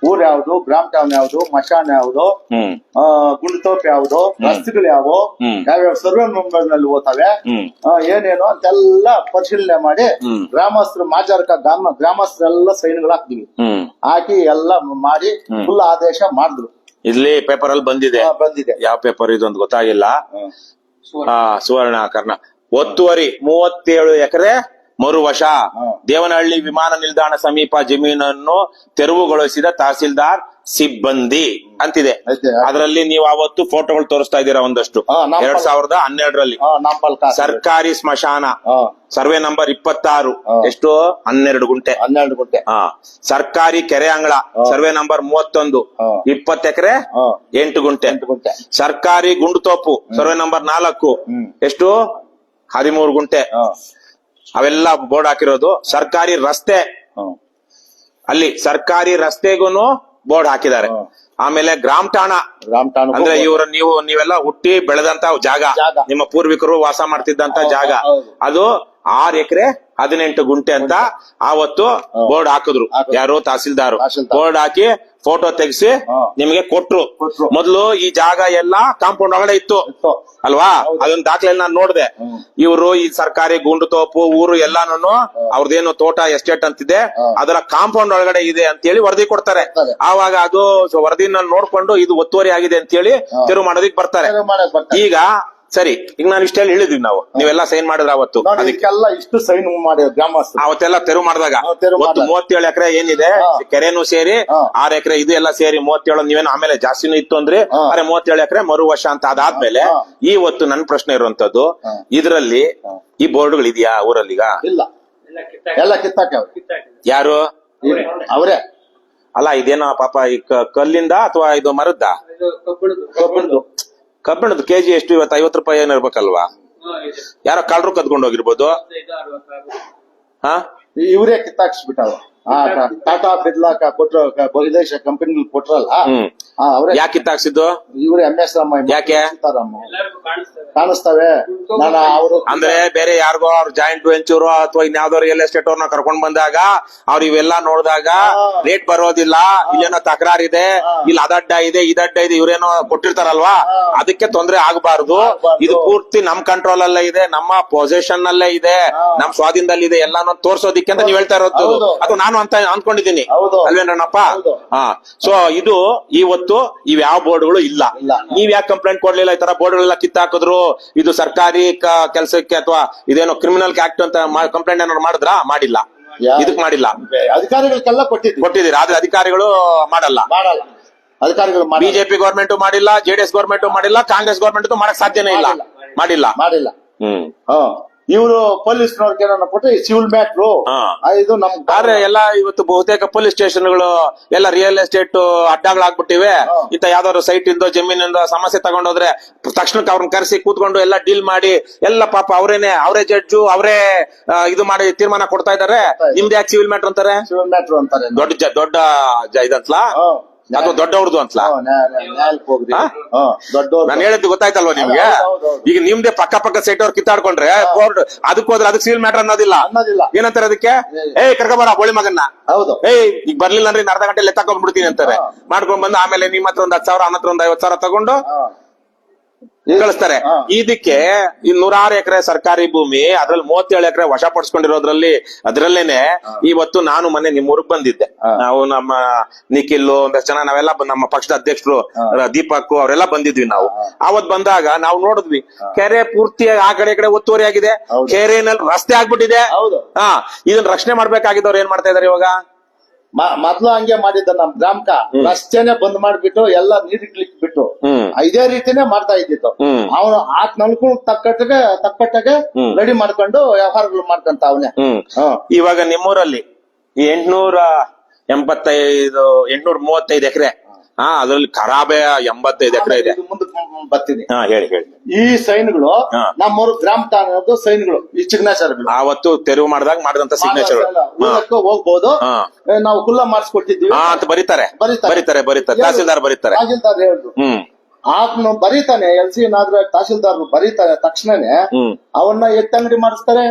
ಊರ್ ಯಾವ್ದು, ಗ್ರಾಮ ಟೌನ್ ಯಾವ್ದು, ಮಶಾನ್ ಯಾವ್ದು, ಗುಂಡ್ತೋಪ್ ಯಾವ್ದು, ರಸ್ತೆಗಳು ಯಾವ್ಯಾವ ಸರ್ವೆ ನಂಬರ್ನಲ್ಲಿ ಓದ್ತವೆ, ಏನೇನು ಅಂತೆಲ್ಲ ಪರಿಶೀಲನೆ ಮಾಡಿ ಗ್ರಾಮಸ್ಥರು ಗ್ರಾಮಸ್ಥರೆಲ್ಲ ಸೈನ್ಗಳು ಹಾಕ್ತಿವಿ. ಹಾಕಿ ಎಲ್ಲ ಮಾಡಿ ಫುಲ್ ಆದೇಶ ಮಾಡಿದ್ರು. ಇಲ್ಲಿ ಪೇಪರ್ ಅಲ್ಲಿ ಬಂದಿದೆ. ಯಾವ ಪೇಪರ್ ಇದು ಅಂತ ಗೊತ್ತಾಗಿಲ್ಲ. ಸುವರ್ಣ ಕರ್ಣ ಒತ್ತುವರಿ 37 ಎಕರೆ ಮರುವಶ. ದೇವನಹಳ್ಳಿ ವಿಮಾನ ನಿಲ್ದಾಣ ಸಮೀಪ ಜಮೀನನ್ನು ತೆರವುಗೊಳಿಸಿದ ತಹಸೀಲ್ದಾರ್ ಸಿಬ್ಬಂದಿ ಅಂತಿದೆ. ಅದರಲ್ಲಿ ನೀವು ಅವತ್ತು ಫೋಟೋಗಳು ತೋರಿಸ್ತಾ ಇದ್ದೀರಾ ಒಂದಷ್ಟು. 2012ರಲ್ಲಿ ಸರ್ಕಾರಿ ಸ್ಮಶಾನ ಸರ್ವೆ ನಂಬರ್ 26 ಎಷ್ಟು 12 ಗುಂಟೆ. ಸರ್ಕಾರಿ ಕೆರೆ ಅಂಗಳ ಸರ್ವೆ ನಂಬರ್ 31 20 ಎಕರೆ 8 ಗುಂಟೆ. ಸರ್ಕಾರಿ ಗುಂಡುತೋಪು ಸರ್ವೆ ನಂಬರ್ 4 ಎಷ್ಟು 13 ಗುಂಟೆ. ಅವೆಲ್ಲ ಬೋರ್ಡ್ ಹಾಕಿರೋದು. ಸರ್ಕಾರಿ ರಸ್ತೆ ಅಲ್ಲಿ ಸರ್ಕಾರಿ ರಸ್ತೆಗೂನು ಬೋರ್ಡ್ ಹಾಕಿದ್ದಾರೆ. ಆಮೇಲೆ ಗ್ರಾಮ ಠಾಣ ಅಂದ್ರೆ ನೀವೆಲ್ಲ ಹುಟ್ಟಿ ಬೆಳೆದಂತ ಜಾಗ, ನಿಮ್ಮ ಪೂರ್ವಿಕರು ವಾಸ ಮಾಡ್ತಿದ್ದಂತ ಜಾಗ, ಅದು 6 ಎಕರೆ 18 ಗುಂಟೆ ಅಂತ ಆವತ್ತು ಬೋರ್ಡ್ ಹಾಕಿದ್ರು. ಯಾರು? ತಹಸೀಲ್ದಾರ್. ಬೋರ್ಡ್ ಹಾಕಿ ಫೋಟೋ ತೆಗೆಸಿ ನಿಮ್ಗೆ ಕೊಟ್ರು. ಮೊದ್ಲು ಈ ಜಾಗ ಎಲ್ಲ ಕಾಂಪೌಂಡ್ ಒಳಗಡೆ ಇತ್ತು ಅಲ್ವಾ? ಅದೊಂದು ದಾಖಲೆ ನಾನು ನೋಡಿದೆ. ಇವರು ಈ ಸರ್ಕಾರಿ ಗುಂಡುತೋಪು ಊರು ಎಲ್ಲಾನು ಅವ್ರದ್ದೇನು ತೋಟ ಎಸ್ಟೇಟ್ ಅಂತಿದೆ ಅದರ ಕಾಂಪೌಂಡ್ ಒಳಗಡೆ ಇದೆ ಅಂತೇಳಿ ವರದಿ ಕೊಡ್ತಾರೆ. ಆವಾಗ ಅದು ವರದಿನ ನೋಡ್ಕೊಂಡು ಇದು ಒತ್ತುವರಿ ಆಗಿದೆ ಅಂತೇಳಿ ತೆರವು ಮಾಡೋದಿಕ್ ಬರ್ತಾರೆ. ಈಗ ಸರಿ, ಈಗ ನಾನು ಇಷ್ಟೆಲ್ಲ ಹೇಳಿದ್ವಿ ನಾವು, ನೀವೆಲ್ಲ ಸೈನ್ ಮಾಡಿದ್ರೆ ಅವತ್ತು ಅದಕ್ಕೆಲ್ಲ ಇಷ್ಟು ಸೈನ್ ಮಾಡಿ ಗ್ರಾಮಸ್ಥರು ಅವತ್ತೆಲ್ಲ ತೆರವು ಮಾಡಿದಾಗ 37 ಎಕರೆ ಏನಿದೆ ಕೆರೆನೂ ಸೇರಿ 6 ಎಕರೆ ಇದು ಎಲ್ಲ ಸೇರಿ 37. ನೀವೇನು ಆಮೇಲೆ ಜಾಸ್ತಿನೂ ಇತ್ತು ಅಂದ್ರೆ 37 ಎಕರೆ ಮರುವಶ ಅಂತ. ಅದಾದ್ಮೇಲೆ ಇವತ್ತು ನನ್ನ ಪ್ರಶ್ನೆ ಇರುವಂತದ್ದು, ಇದರಲ್ಲಿ ಈ ಬೋರ್ಡ್ಗಳು ಇದೆಯಾ ಊರಲ್ಲಿ? ಈಗ ಇಲ್ಲ, ಎಲ್ಲ ಕಿತ್ತಾಕ. ಯಾರು? ಅವರೇ ಅಲ್ಲ. ಇದೇನೋ ಪಾಪ ಈ ಕಲ್ಲಿಂದ ಅಥವಾ ಇದು ಮರದ್ದ? ಕಬ್ಬಿಣದ ಕೆಜಿ ಎಷ್ಟು ಇವತ್ತು? 50 ರೂಪಾಯಿ ಏನು ಇರ್ಬೇಕಲ್ವಾ? ಯಾರೋ ಕಳ್ರು ಕದ್ಕೊಂಡು ಹೋಗಿರ್ಬೋದು. ಇವರೇ ಕಿತ್ತಾಕ್ಸ್ಬಿಟ್ಟಾವ. ಟಾಟಾ ಬಿರ್ಲಾ ಕೊಟ್ರ ವಿದೇಶ ಕಂಪನಿ ಕೊಟ್ರಲ್ಲ, ಯಾಕೆ ಕಿತ್ತಾಕ್ಸಿದ್ದು? ಇವ್ರು MS ರಾಮಯ್ಯ. ಯಾಕೆ ಕಾಣಿಸ್ತವೆ? ಅಂದ್ರೆ ಬೇರೆ ಯಾರಿಗೋ ಅವ್ರ ಜಾಯಿಂಟ್ ವೆಂಚೂರ್ ಅಥವಾ ಇನ್ಯಾವ್ದೋ ರಿಯಲ್ ಎಸ್ಟೇಟ್ ಅವ್ರನ್ನ ಕರ್ಕೊಂಡ್ ಬಂದಾಗ ಅವ್ರ ಇವೆಲ್ಲ ನೋಡಿದಾಗ ರೇಟ್ ಬರೋದಿಲ್ಲ, ಇಲ್ಲೇನೋ ತಕರಾರಿದೆ, ಇಲ್ಲಿ ಅದಡ್ಡ ಇದೆ ಇದಡ್ಡ ಇದೆ, ಇವ್ರೇನೋ ಕೊಟ್ಟಿರ್ತಾರಲ್ವಾ, ಅದಕ್ಕೆ ತೊಂದ್ರೆ ಆಗಬಾರ್ದು. ಇದು ಪೂರ್ತಿ ನಮ್ ಕಂಟ್ರೋಲ್ ಅಲ್ಲೇ ಇದೆ, ನಮ್ಮ ಪೊಸೆಷನ್ ಅಲ್ಲೇ ಇದೆ, ನಮ್ ಸ್ವಾಧೀನದಲ್ಲಿ ಇದೆ ಎಲ್ಲಾನು ತೋರ್ಸೋದಿಕ್ಕೆ ಅಂತ ನೀವ್ ಹೇಳ್ತಾ ಇರೋದು. ಅದು ನಾನು ಅಂತ ಅನ್ಕೊಂಡಿದ್ದೀನಿ ಅಲ್ವೇನಪ್ಪ? ಸೊ ಇದು ಇವತ್ತು ಇವ್ ಯಾವ ಬೋರ್ಡ್ಗಳು ಇಲ್ಲ. ನೀವ್ ಯಾಕೆ ಕಂಪ್ಲೇಂಟ್ ಕೊಡ್ಲಿಲ್ಲ? ಈ ತರ ಬೋರ್ಡ್ಗಳೆಲ್ಲ ಕಿತ್ತಾಕಿದ್ರು, ಇದು ಸರ್ಕಾರಿ ಕೆಲಸಕ್ಕೆ ಅಥವಾ ಇದೇನೋ ಕ್ರಿಮಿನಲ್ ಆಕ್ಟ್ ಅಂತ ಕಂಪ್ಲೇಂಟ್ ಏನಾದ್ರು ಮಾಡಿದ್ರಾ? ಮಾಡಿಲ್ಲ. ಇದಕ್ ಮಾಡಿಲ್ಲ. ಅಧಿಕಾರಿಗಳಿಗೆಲ್ಲ ಕೊಟ್ಟಿದ್ದೀರಿ, ಆದ್ರೆ ಅಧಿಕಾರಿಗಳು ಮಾಡಲ್ಲ. ಅಧಿಕಾರಿಗಳು ಬಿಜೆಪಿ ಗೌರ್ಮೆಂಟ್ ಮಾಡಿಲ್ಲ, JDS ಗೌರ್ಮೆಂಟ್ ಮಾಡಿಲ್ಲ, ಕಾಂಗ್ರೆಸ್ ಗೌರ್ಮೆಂಟ್ ಮಾಡಕ್ ಸಾಧ್ಯನೇ ಇಲ್ಲ. ಮಾಡಿಲ್ಲ. ಇವರು ಪೊಲೀಸ್ನವ್ರಿಗೆ ಕೊಟ್ಟು ಸಿವಿಲ್ ಮ್ಯಾಟ್ರು ಇದು ಆದ್ರೆ ಎಲ್ಲ ಇವತ್ತು ಬಹುತೇಕ ಪೊಲೀಸ್ ಸ್ಟೇಷನ್ಗಳು ಎಲ್ಲ ರಿಯಲ್ ಎಸ್ಟೇಟ್ ಅಡ್ಡಗಳಾಗ್ಬಿಟ್ಟಿವೆ. ಇಂತ ಯಾವ್ದಾದ್ರು ಸೈಟ್ ಇಂದ ಜಮೀನಿಂದ ಸಮಸ್ಯೆ ತಗೊಂಡೋದ್ರೆ ತಕ್ಷಣಕ್ಕೆ ಅವ್ರನ್ನ ಕರೆಸಿ ಕೂತ್ಕೊಂಡು ಎಲ್ಲ ಡೀಲ್ ಮಾಡಿ ಎಲ್ಲ ಪಾಪ ಅವರೇ ಜಡ್ಜು ಅವರೇ ಇದು ಮಾಡಿ ತೀರ್ಮಾನ ಕೊಡ್ತಾ ಇದಾರೆ. ನಿಮ್ದು ಯಾಕೆ ಸಿವಿಲ್ ಮ್ಯಾಟ್ರ್ ಅಂತಾರೆ? ಸಿವಿಲ್ ಮ್ಯಾಟ್ರು ಅಂತಾರೆ. ದೊಡ್ಡ ಇದಂತಲ್ಲ. ಅಥವಾ ದೊಡ್ಡವ್ರದ್ದು ಅಂತಲಾ? ನ್ಯಾಯಕ್ಕೆ ಹೋಗ್ರಿ. ಹಾ? ದೊಡ್ಡವ್ರು ನಾನು ಹೇಳಿದ್ದು ಗೊತ್ತಾಯ್ತಲ್ವಾ ನಿಮ್ಗೆ? ಹೌದು. ಈಗ ನಿಮ್ದೇ ಪಕ್ಕ ಸೈಟ್ ಅವ್ರು ಕಿತ್ತಾಡ್ಕೊಂಡ್ರೆ ಕೋರ್ಟ್ ಅದಕ್ಕೆ ಹೋದ್ರೆ ಅದಕ್ಕೆ ಸಿವಿಲ್ ಮ್ಯಾಟರ್ ಅನ್ನೋದಿಲ್ಲ. ಏನಂತಾರೆ ಅದಕ್ಕೆ? ಕರ್ಕೊಬಾರ ಬೋಳಿ ಮಗನ್ನ, ಹೌದು. ಈಗ ಬರ್ಲಿಲ್ಲ ಅಂದ್ರೆ ಅರ್ಧ ಗಂಟೆ ಎತ್ತಾಕೊಂಡ್ಬಿಡ್ತೀನಿ ಅಂತಾರೆ. ಮಾಡ್ಕೊಂಡ್ ಬಂದು ಆಮೇಲೆ ನಿಮ್ಮ ಹತ್ರ ಒಂದ್ 10,000 ಅವನ ಹತ್ರ ಒಂದ್ 50,000 ತಗೊಂಡು ಕಳಿಸ್ತಾರೆ. ಇದಕ್ಕೆ 106 ಎಕರೆ ಸರ್ಕಾರಿ ಭೂಮಿ, ಅದ್ರಲ್ಲಿ 37 ಎಕರೆ ವಶಪಡಿಸ್ಕೊಂಡಿರೋದ್ರಲ್ಲಿ ಅದ್ರಲ್ಲೇನೆ ಇವತ್ತು ನಾನು ಮೊನ್ನೆ ನಿಮ್ ಊರಿಗೆ ಬಂದಿದ್ದೆ. ನಾವು ನಮ್ಮ ನಿಖಿಲ್ ಒಂದಷ್ಟು ಜನ ನಾವೆಲ್ಲ ನಮ್ಮ ಪಕ್ಷದ ಅಧ್ಯಕ್ಷರು ದೀಪಕ್ ಅವರೆಲ್ಲ ಬಂದಿದ್ವಿ. ನಾವು ಅವತ್ ಬಂದಾಗ ನಾವು ನೋಡಿದ್ವಿ ಕೆರೆ ಪೂರ್ತಿ ಆ ಕಡೆ ಈ ಕಡೆ ಒತ್ತುವರಿ ಆಗಿದೆ. ಕೆರೆನಲ್ಲಿ ರಸ್ತೆ ಆಗ್ಬಿಟ್ಟಿದೆ. ಇದನ್ನ ರಕ್ಷಣೆ ಮಾಡ್ಬೇಕಾಗಿದ್ದವ್ರು ಏನ್ ಮಾಡ್ತಾ ಇದಾರೆ ಇವಾಗ? ಮೊದ್ಲು ಹಂಗೆ ಮಾಡಿದ್ದ ನಮ್ ಗ್ರಾಮಕ ರಸ್ತೆನೆ ಬಂದ್ ಮಾಡ್ಬಿಟ್ಟು ಎಲ್ಲ ನೀರಿಗೆ ಬಿಟ್ಟು ಇದೇ ರೀತಿನೇ ಮಾಡ್ತಾ ಇದ್ದಿತ್ತು. ಅವನು ಆತ್ ನಲ್ಕು ತಕ್ಕಟ್ಟಾಗೆ ರೆಡಿ ಮಾಡ್ಕೊಂಡು ವ್ಯವಹಾರಗಳು ಮಾಡ್ಕೊಂತ ಅವನೇ. ಇವಾಗ ನಿಮ್ಮೂರಲ್ಲಿ 835 ಎಕರೆ, ಅದ್ರಲ್ಲಿ ಖರಾಬೆ 85 ಎಕರೆ ಇದೆ. ಮುಂದಕ್ಕೆ ಬರ್ತೀನಿ. ಹೇಳಿ. ಈ ಸೈನ್ಗಳು ನಮ್ಮೂರು ಗ್ರಾಮ ಠಾಣದ ಸೈನ್ಗಳು, ಈ ಸಿಗ್ನೇಚರ್ಗಳು ಅವತ್ತು ತೆರವು ಮಾಡಿದಂತ ಸಿಗ್ನೇಚರ್ ಹೋಗ್ಬೋದು. ನಾವು ಕುಲ್ಲ ಮಾಡಿಸ್ಕೊಟ್ಟಿದ್ವಿ ಅಂತ ಬರೀತಾರೆ. ತಹಸೀಲ್ದಾರ್ ಬರೀತಾರೆ. ತಹಸೀಲ್ದಾರ್ ಹೇಳಿದ್ರು. ಆತ್ನು ಬರೀತಾನೆ, LC ಏನಾದ್ರೆ ತಹಸೀಲ್ದಾರ್ ಬರೀತಾನೆ ತಕ್ಷಣನೇ ಅವನ್ನ ಎತ್ತಂಗಡಿ ಮಾಡಿಸ್ತಾರೆ.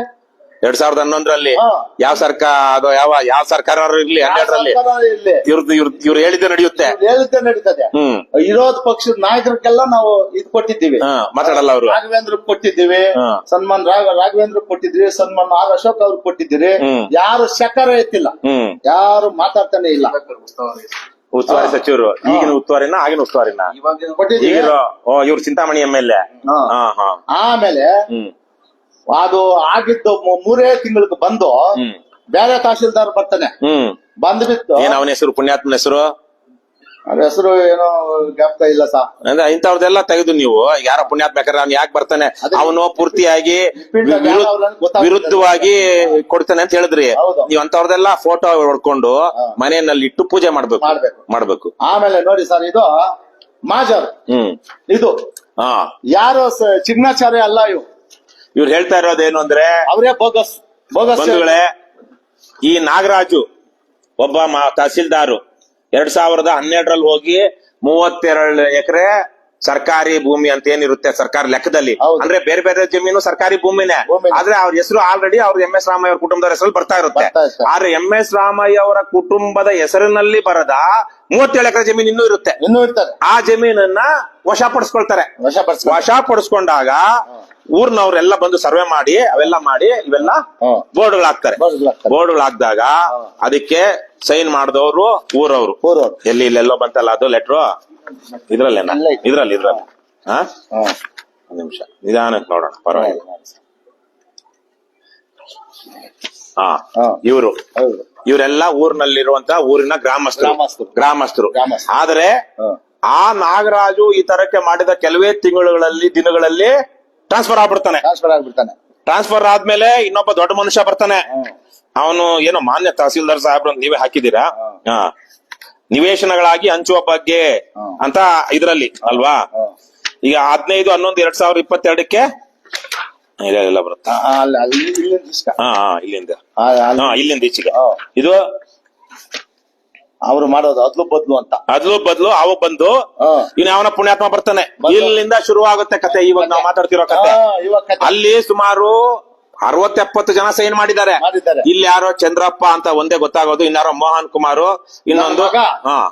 2011ರಲ್ಲಿ ಯಾವ ಸರ್ಕಾರ ಅದು ಯಾವ ಸರ್ಕಾರ ಇರ್ಲಿ 12ರಲ್ಲಿ ಇವ್ರು ಹೇಳಿದ್ದೆ ನಡೆಯುತ್ತೆ. ಹೇಳಿದ್ದೆ ನಡೀತದೆ. ವಿರೋಧ ಪಕ್ಷದ ನಾಯಕರಿಗೆಲ್ಲ ನಾವು ಇದು ಕೊಟ್ಟಿದ್ದೀವಿ, ಮಾತಾಡಲ್ಲ ಅವರು. ರಾಘವೇಂದ್ರ ಕೊಟ್ಟಿದ್ದೀವಿ, ಸನ್ಮಾನ್ ರಾಘವೇಂದ್ರ ಕೊಟ್ಟಿದ್ರಿ, ಸನ್ಮಾನ್ R ಅಶೋಕ್ ಅವ್ರು ಕೊಟ್ಟಿದ್ದೀರಿ. ಯಾರು ಶಕರ ಎತ್ತಿಲ್ಲ, ಯಾರು ಮಾತಾಡ್ತಾನೆ ಇಲ್ಲ. ಉಸ್ತುವಾರಿ ಸಚಿವರು ಈಗಿನ ಉಸ್ತುವಾರಿನ ಆಗಿನ ಉಸ್ತುವಾರಿನ? ಇವ್ರು ಚಿಂತಾಮಣಿ MLA. ಆಮೇಲೆ ಅದು ಆಗಿದ್ದು 3 ತಿಂಗಳಿಗೆ ಬಂದು ಬೇರೆ ತಹಸೀಲ್ದಾರ್ ಬರ್ತಾನೆ. ಬಂದ್ಬಿಟ್ಟು ಏನ್ ಅವನ ಹೆಸರು, ಪುಣ್ಯಾತ್ಮನ ಹೆಸರು? ಅದ್ರ ಹೆಸರು ಏನೋ ಜ್ಞಾಪಕ ಇಲ್ಲ ಸಾ. ಅಂದ್ರೆ ಇಂಥವ್ರದೆಲ್ಲ ತೆಗೆದು ನೀವು ಯಾರ ಪುಣ್ಯಾತ್ಮ ಬೇಕಾದ್ರೆ ಅವ್ನು ಯಾಕೆ ಬರ್ತಾನೆ, ಅವನು ಪೂರ್ತಿಯಾಗಿ ವಿರುದ್ಧವಾಗಿ ಕೊಡ್ತಾನೆ ಅಂತ ಹೇಳಿದ್ರಿ. ನೀವ್ ಅಂತವ್ರದೆಲ್ಲ ಫೋಟೋ ಹೊಡ್ಕೊಂಡು ಮನೆಯಲ್ಲಿ ಇಟ್ಟು ಪೂಜೆ ಮಾಡ್ಬೇಕು. ಆಮೇಲೆ ನೋಡಿ ಸರ್, ಇದು ಮಾಜರ್, ಇದು ಯಾರು ಚಿಗ್ನಾಚಾರ್ಯ ಅಲ್ಲ. ಇವ್ರು ಹೇಳ್ತಾ ಇರೋದೇನು ಅಂದ್ರೆ ಅವರೇ ಬೋಗಸ್ ಬಂಧುಗಳೇ. ಈ ನಾಗರಾಜು ಒಬ್ಬ ತಹಸೀಲ್ದಾರು 2012ರಲ್ಲಿ ಹೋಗಿ 32 ಎಕರೆ ಸರ್ಕಾರಿ ಭೂಮಿ ಅಂತ ಏನಿರುತ್ತೆ ಸರ್ಕಾರಿ ಲೆಕ್ಕದಲ್ಲಿ, ಅಂದ್ರೆ ಬೇರೆ ಬೇರೆ ಜಮೀನು ಸರ್ಕಾರಿ ಭೂಮಿನೇ, ಆದ್ರೆ ಅವ್ರ ಹೆಸರು ಆಲ್ರೆಡಿ ಅವ್ರ MS ರಾಮಯ್ಯ ಅವ್ರ ಕುಟುಂಬದ ಹೆಸರಲ್ಲಿ ಬರ್ತಾ ಇರುತ್ತೆ. ಆದ್ರೆ MS ರಾಮಯ್ಯ ಅವರ ಕುಟುಂಬದ ಹೆಸರಿನಲ್ಲಿ ಬರದ 37 ಎಕರೆ ಜಮೀನು ಇನ್ನೂ ಇರುತ್ತೆ. ಆ ಜಮೀನನ್ನ ವಶಪಡಿಸ್ಕೊಳ್ತಾರೆ. ವಶಪಡಿಸ್ಕೊಂಡಾಗ ಊರ್ನವ್ರೆಲ್ಲ ಬಂದು ಸರ್ವೆ ಮಾಡಿ ಅವೆಲ್ಲ ಮಾಡಿ ಇವೆಲ್ಲ ಬೋರ್ಡ್ಗಳಾಗ್ತಾರೆ. ಬೋರ್ಡ್ಗಳಾಗ್ದಾಗ ಅದಕ್ಕೆ ಸೈನ್ ಮಾಡಿದವರು ಊರವ್ರು. ಇಲ್ಲೆಲ್ಲೋ ಬಂತಲ್ಲ ಅದು ಲೆಟ್ರು, ಇದ್ರಲ್ಲಿ ಒಂದ್ ನಿಮಿಷ ನಿಧಾನಕ್ಕೆ ನೋಡೋಣ, ಪರವಾಗಿಲ್ಲ. ಇವರೆಲ್ಲ ಊರಿನಲ್ಲಿರುವಂತ ಊರಿನ ಗ್ರಾಮಸ್ಥರು. ಆದ್ರೆ ಆ ನಾಗರಾಜು ಈ ತರಕ್ಕೆ ಮಾಡಿದ ಕೆಲವೇ ದಿನಗಳಲ್ಲಿ ಟ್ರಾನ್ಸ್ಫರ್ ಆಗ್ಬಿಡ್ತಾನೆ. ಟ್ರಾನ್ಸ್ಫರ್ ಆದ್ಮೇಲೆ ಇನ್ನೊಬ್ಬ ದೊಡ್ಡ ಮನುಷ್ಯ ಬರ್ತಾನೆ. ಅವನು ಏನೋ ಮಾನ್ಯ ತಹಸೀಲ್ದಾರ್ ಸಾಹೇಬ್ರು ನೀವೇ ಹಾಕಿದೀರಾ, ನಿವೇಶನಗಳಾಗಿ ಹಂಚುವ ಬಗ್ಗೆ ಅಂತ ಇದ್ರಲ್ಲಿ ಅಲ್ವಾ. ಈಗ 15/11/2022ಕ್ಕೆ ಇಲ್ಲ ಬರುತ್ತೆ. ಇಲ್ಲಿಂದ ಈಚೆಗೆ ಇದು ಅವ್ರು ಮಾಡೋದು ಅದ್ಲು ಬದ್ಲು ಅವ ಬಂದು ಇನ್ನು ಅವನ ಪುಣ್ಯಾತ್ಮ ಬರ್ತಾನೆ. ಇಲ್ಲಿಂದ ಶುರು ಆಗುತ್ತೆ ಕತೆ. ಇವಾಗ ನಾವು ಮಾತಾಡ್ತಿರೋ ಕತೆ. ಅಲ್ಲಿ ಸುಮಾರು 60-70 ಜನ ಸೈನ್ ಮಾಡಿದ್ದಾರೆ. ಇಲ್ಲಿ ಯಾರೋ ಚಂದ್ರಪ್ಪ ಅಂತ ಒಂದೇ ಗೊತ್ತಾಗೋದು, ಇನ್ನಾರೋ ಮೋಹನ್ ಕುಮಾರ್, ಇನ್ನೊಂದು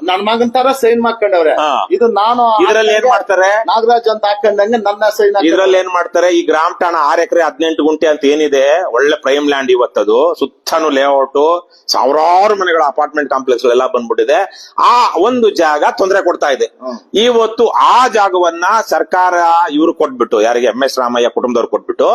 ನನ್ ಮಗನ್ ತರ ಸೈನ್ ಮಾಡ್ಕೊಂಡವ್ರೆ. ಇದು ನಾನು ಇದ್ರಲ್ಲಿ ಏನ್ ಮಾಡ್ತಾರೆ, ನಾಗರಾಜ್ ಅಂತ ಹಾಕೊಂಡಂಗೆ ನನ್ನ ಸೈನ್. ಇದ್ರಲ್ಲಿ ಏನ್ ಮಾಡ್ತಾರೆ, ಈ ಗ್ರಾಮ ಠಾಣ 6 ಎಕರೆ 18 ಗುಂಟೆ ಅಂತ ಏನಿದೆ, ಒಳ್ಳೆ ಪ್ರೈಮ್ ಲ್ಯಾಂಡ್ ಇವತ್ತದು. ಸುತ್ತನೂ ಲೇಔಟ್, ಸಾವಿರಾರು ಮನೆಗಳ ಅಪಾರ್ಟ್ಮೆಂಟ್ ಕಾಂಪ್ಲೆಕ್ಸ್ ಎಲ್ಲ ಬಂದ್ಬಿಟ್ಟಿದೆ. ಆ ಒಂದು ಜಾಗ ತೊಂದರೆ ಕೊಡ್ತಾ ಇದೆ. ಇವತ್ತು ಆ ಜಾಗವನ್ನ ಸರ್ಕಾರ ಇವ್ರು ಕೊಟ್ಬಿಟ್ಟು, ಯಾರಿಗೆ MS ರಾಮಯ್ಯ ಕುಟುಂಬದವ್ರು ಕೊಟ್ಬಿಟ್ಟು,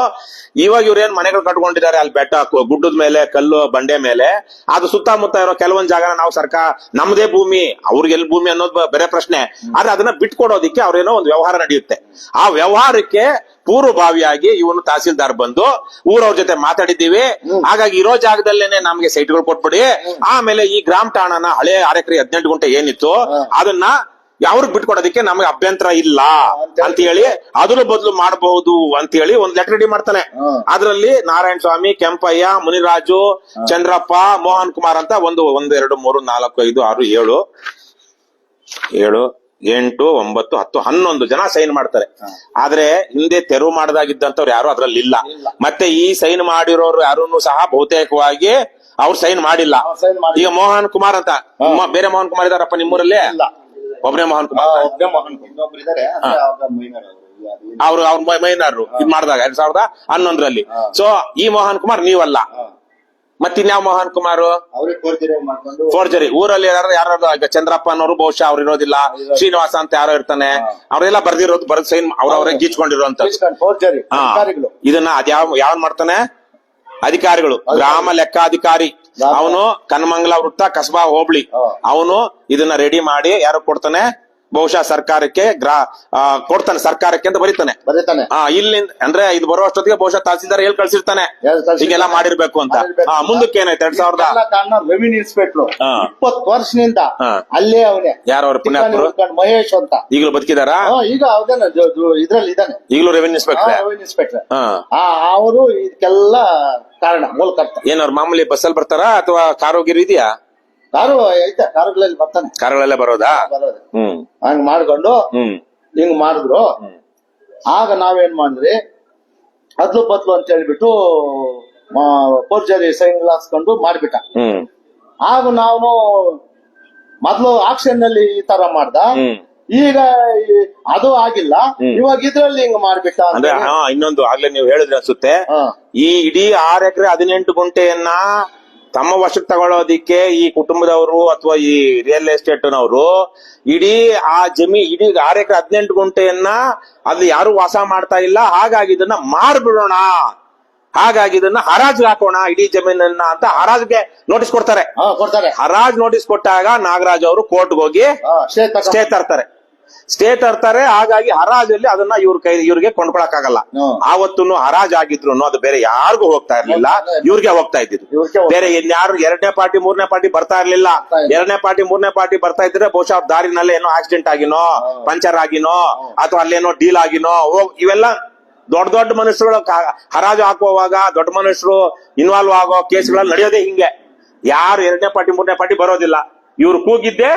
ಇವಾಗ ಇವ್ರೇನ್ ಮನೆಗಳು ಕಟ್ಕೊಂಡಿದ್ದಾರೆ ಅಲ್ಲಿ ಬೆಟ್ಟ ಗುಡ್ಡದ ಮೇಲೆ, ಕಲ್ಲು ಬಂಡೆ ಮೇಲೆ. ಅದು ಸುತ್ತಮುತ್ತ ಇರೋ ಕೆಲವೊಂದ್ ಜಾಗ ನಾವು ಸರ್ಕಾರ ನಮ್ದೇ ಭೂಮಿ, ಅವ್ರಿಗೆ ಎಲ್ಲಿ ಭೂಮಿ ಅನ್ನೋದು ಬೇರೆ ಪ್ರಶ್ನೆ. ಆದ್ರೆ ಅದನ್ನ ಬಿಟ್ಕೊಡೋದಿಕ್ಕೆ ಅವ್ರೇನೋ ಒಂದು ವ್ಯವಹಾರ ನಡೆಯುತ್ತೆ. ಆ ವ್ಯವಹಾರಕ್ಕೆ ಪೂರ್ವಭಾವಿಯಾಗಿ ಇವನು ತಹಸೀಲ್ದಾರ್ ಬಂದು ಊರವ್ರ ಜೊತೆ ಮಾತಾಡಿದ್ದೀವಿ, ಹಾಗಾಗಿ ಇರೋ ಜಾಗದಲ್ಲೇನೆ ನಮ್ಗೆ ಸೈಟ್ಗಳು ಕೊಟ್ಬಿಡಿ, ಆಮೇಲೆ ಈ ಗ್ರಾಮ ಠಾಣನ ಹಳೆ 6 ಎಕರೆ 18 ಗುಂಟೆ ಏನಿತ್ತು ಅದನ್ನ ಅವ್ರಿಗೆ ಬಿಟ್ಕೊಡೋದಕ್ಕೆ ನಮ್ಗೆ ಅಭ್ಯಂತರ ಇಲ್ಲ ಅಂತ ಹೇಳಿ ಅದ್ರ ಬದಲು ಮಾಡಬಹುದು ಅಂತ ಹೇಳಿ ಒಂದ್ ಲೆಟರ್ ರೆಡಿ ಮಾಡ್ತಾನೆ. ಅದ್ರಲ್ಲಿ ನಾರಾಯಣ ಸ್ವಾಮಿ, ಕೆಂಪಯ್ಯ, ಮುನಿರಾಜು, ಚಂದ್ರಪ್ಪ, ಮೋಹನ್ ಕುಮಾರ್ ಅಂತ 1 2 3 4 5 6 7 7, 8, 9, 10, 11 ಜನ ಸೈನ್ ಮಾಡ್ತಾರೆ. ಆದ್ರೆ ಹಿಂದೆ ತೆರವು ಮಾಡದಾಗಿದ್ದಂತವ್ರು ಯಾರು ಅದ್ರಲ್ಲಿ ಇಲ್ಲ. ಮತ್ತೆ ಈ ಸೈನ್ ಮಾಡಿರೋರು ಯಾರನ್ನು ಸಹ ಬಹುತೇಕವಾಗಿ ಅವ್ರು ಸೈನ್ ಮಾಡಿಲ್ಲ. sign ಮಾಡಿಲ್ಲ. ಈಗ ಮೋಹನ್ ಕುಮಾರ್ ಅಂತ ಬೇರೆ ಮೋಹನ್ ಕುಮಾರ್ ಇದಾರಪ್ಪ ನಿಮ್ಮೂರಲ್ಲಿ? ಇಲ್ಲ, ಒಬ್ಬನೇ ಮೋಹನ್ ಕುಮಾರ್. ಒಬ್ಬನೇ ಮೋಹನ್ ಇನ್ನೊಬ್ರು ಇದಾರೆ, ಅಂದ್ರೆ ಅವ್ರ minor ಅವರು. ಅವ್ರ ಮೈನಾರು ಇದ್ ಮಾಡಿದಾಗ 2011ರಲ್ಲಿ. ಸೊ ಈ ಮೋಹನ್ ಕುಮಾರ್ ನೀವಲ್ಲ, ಮತ್ತಿನ್ಯಾವ ಮೋಹನ್ ಕುಮಾರ್? ಅವ್ರಿಗೆ ಫೋರ್ಜರಿ ಮಾಡ್ಕೊಂಡು ಫೋರ್ಜರಿ. ಊರಲ್ಲಿ ಯಾರು ಈಗ ಚಂದ್ರಪ್ಪ ಅನ್ನೋರು ಬಹುಶಃ ಅವ್ರು ಇರೋದಿಲ್ಲ, ಶ್ರೀನಿವಾಸ ಅಂತ ಯಾರೋ ಇರ್ತಾನೆ, ಅವರೆಲ್ಲ ಬರ್ದಿರೋದು ಬರೆದ್ ಸೈನ್ ಅವ್ರವ್ರೆ ಗೀಚ್ಕೊಂಡಿರೋಂತ. ಫೋರ್ಜರಿ ಅಧಿಕಾರಿಗಳು. ಇದನ್ನ ಯಾವನ್ ಮಾಡ್ತಾನೆ? ಅಧಿಕಾರಿಗಳು. ಗ್ರಾಮ ಲೆಕ್ಕಾಧಿಕಾರಿ ಅವನು ಕನ್ನಮಂಗಲ ವೃತ್ತ ಕಸಬಾ ಹೋಬಳಿ. ಅವನು ಇದನ್ನ ರೆಡಿ ಮಾಡಿ ಯಾರು ಕೊಡ್ತಾನೆ? ಬಹುಶಃ ಸರ್ಕಾರಕ್ಕೆ ಕೊಡ್ತಾನೆ, ಸರ್ಕಾರಕ್ಕೆ ಅಂತ ಬರೀತಾನೆ. ಇಲ್ಲಿಂದ ಅಂದ್ರೆ ಇದು ಬರೋ ಅಷ್ಟೊತ್ತಿಗೆ ಬಹುಶಃ ತಹಸೀಲ್ದಾರ್ ಹೇಳಿ ಕಳ್ಸಿರ್ತಾನೆ ಹೀಗೆಲ್ಲ ಮಾಡಿರ್ಬೇಕು ಅಂತ. ಮುಂದಕ್ಕೆ ಏನಾಯ್ತು? 2000 ರೆವಿನ್ಯೂ ಇನ್ಸ್ಪೆಕ್ಟರ್ 20 ವರ್ಷದಿಂದ ಅಲ್ಲೇ ಅವನೇ. ಯಾರವ್ರ ಪುಣ್ಯಾತ್ಮರು? ಮಹೇಶ್ ಅಂತ. ಈಗಲೂ ಬದುಕಿದಾರ? ಈಗ ಅವನ ಇದ್ರಲ್ಲಿ ಇದ್ದಾನೆ, ಈಗಲೂ ರೆವಿನ್ಯೂ ಇನ್ಸ್ಪೆಕ್ಟರ್. ಅವರು ಇದಕ್ಕೆಲ್ಲ ಕಾರಣ, ಮೂಲಕರ್ತ. ಏನ್ ಅವ್ರ ಮಾಮೂಲಿ ಬಸ್ಸಲ್ಲಿ ಬರ್ತಾರ ಅಥವಾ ಕಾರೋಗಿರಿ ಇದೆಯಾ? ಕಾರು ಐತೆ, ಕಾರುಗಳಲ್ಲಿ ಬರ್ತಾನೆ. ಕಾರುಗಳಲ್ಲೇ ಬರೋದಾ? ಹಂಗ್ ಮಾಡ್ಕೊಂಡು ಹಿಂಗ್ ಮಾಡಿದ್ರು. ಆಗ ನಾವೇನ್ ಮಾಡಿದ್ರಿ, ಅದ್ಲು ಬದ್ಲು ಅಂತ ಹೇಳ್ಬಿಟ್ಟು ಫೋರ್ಜರಿ ಸೈನ್ ಹಾಸ್ಕೊಂಡು ಮಾಡ್ಬಿಟ್ಟ. ಆಗ ನಾವು ಮೊದ್ಲು ಆಕ್ಷನ್ ನಲ್ಲಿ ಈ ತರ ಮಾಡ್ದ, ಈಗ ಅದು ಆಗಿಲ್ಲ, ಇವಾಗ ಇದ್ರಲ್ಲಿ ಹಿಂಗ್ ಮಾಡ್ಬಿಟ್ಟ. ಅಂದ್ರೆ ಇನ್ನೊಂದು ಆಗ್ಲೇ ನೀವು ಹೇಳಿದ್ರೆ ಅನ್ಸುತ್ತೆ, ಈ ಇಡೀ 6 ಎಕರೆ 18 ಗುಂಟೆಯನ್ನ ತಮ್ಮ ವಶಕ್ಕೆ ತಗೊಳ್ಳೋದಿಕ್ಕೆ ಈ ಕುಟುಂಬದವರು ಅಥವಾ ಈ ರಿಯಲ್ ಎಸ್ಟೇಟ್ ನವರು ಇಡೀ ಇಡೀ 6 ಎಕರೆ 18 ಗುಂಟೆಯನ್ನ ಅಲ್ಲಿ ಯಾರು ವಾಸ ಮಾಡ್ತಾ ಇಲ್ಲ, ಹಾಗಾಗಿ ಇದನ್ನ ಮಾರ್ಬಿಡೋಣ, ಹಾಗಾಗಿ ಇದನ್ನ ಹರಾಜ್ ಹಾಕೋಣ ಇಡೀ ಜಮೀನನ್ನ ಅಂತ ಹರಾಜ್ಗೆ ನೋಟಿಸ್ ಕೊಡ್ತಾರೆ. ಹರಾಜ್ ನೋಟಿಸ್ ಕೊಟ್ಟಾಗ ನಾಗರಾಜ್ ಅವರು ಕೋರ್ಟ್ಗೆ ಹೋಗಿ ಸ್ಟೇ ತರ್ತಾರೆ. ಹಾಗಾಗಿ ಹರಾಜಲ್ಲಿ ಅದನ್ನ ಇವ್ರಿಗೆ ಕೊಂಡ್ಕೊಳಕ್ಕಾಗಲ್ಲ. ಆವತ್ತು ಹರಾಜ್ ಆಗಿದ್ರು ಅದು ಬೇರೆ ಯಾರಿಗೂ ಹೋಗ್ತಾ ಇರ್ಲಿಲ್ಲ, ಇವ್ರಿಗೆ ಹೋಗ್ತಾ ಇದ್ದಿದ್ದು. ಬೇರೆ ಇನ್ಯಾರು 2ನೇ ಪಾರ್ಟಿ 3ನೇ ಪಾರ್ಟಿ ಬರ್ತಾ ಇರ್ಲಿಲ್ಲ. 2ನೇ ಪಾರ್ಟಿ 3ನೇ ಪಾರ್ಟಿ ಬರ್ತಾ ಇದ್ರೆ ಬಹುಶಃ ಅವ್ರ ದಾರಿನಲ್ಲೇ ಏನೋ ಆಕ್ಸಿಡೆಂಟ್ ಆಗಿನೋ, ಪಂಚರ್ ಆಗಿನೋ, ಅಥವಾ ಅಲ್ಲೇನೋ ಡೀಲ್ ಆಗಿನೋ, ಇವೆಲ್ಲ ದೊಡ್ಡ ಮನುಷ್ಯರುಗಳು ಹರಾಜು ಹಾಕುವಾಗ ದೊಡ್ಡ ಮನುಷ್ಯರು ಇನ್ವಾಲ್ವ್ ಆಗೋ ಕೇಸ್ಗಳಲ್ಲಿ ನಡೆಯೋದೇ ಹಿಂಗೆ. ಯಾರು 2ನೇ ಪಾರ್ಟಿ 3ನೇ ಪಾರ್ಟಿ ಬರೋದಿಲ್ಲ. ಇವ್ರು ಕೂಗಿದ್ದೆ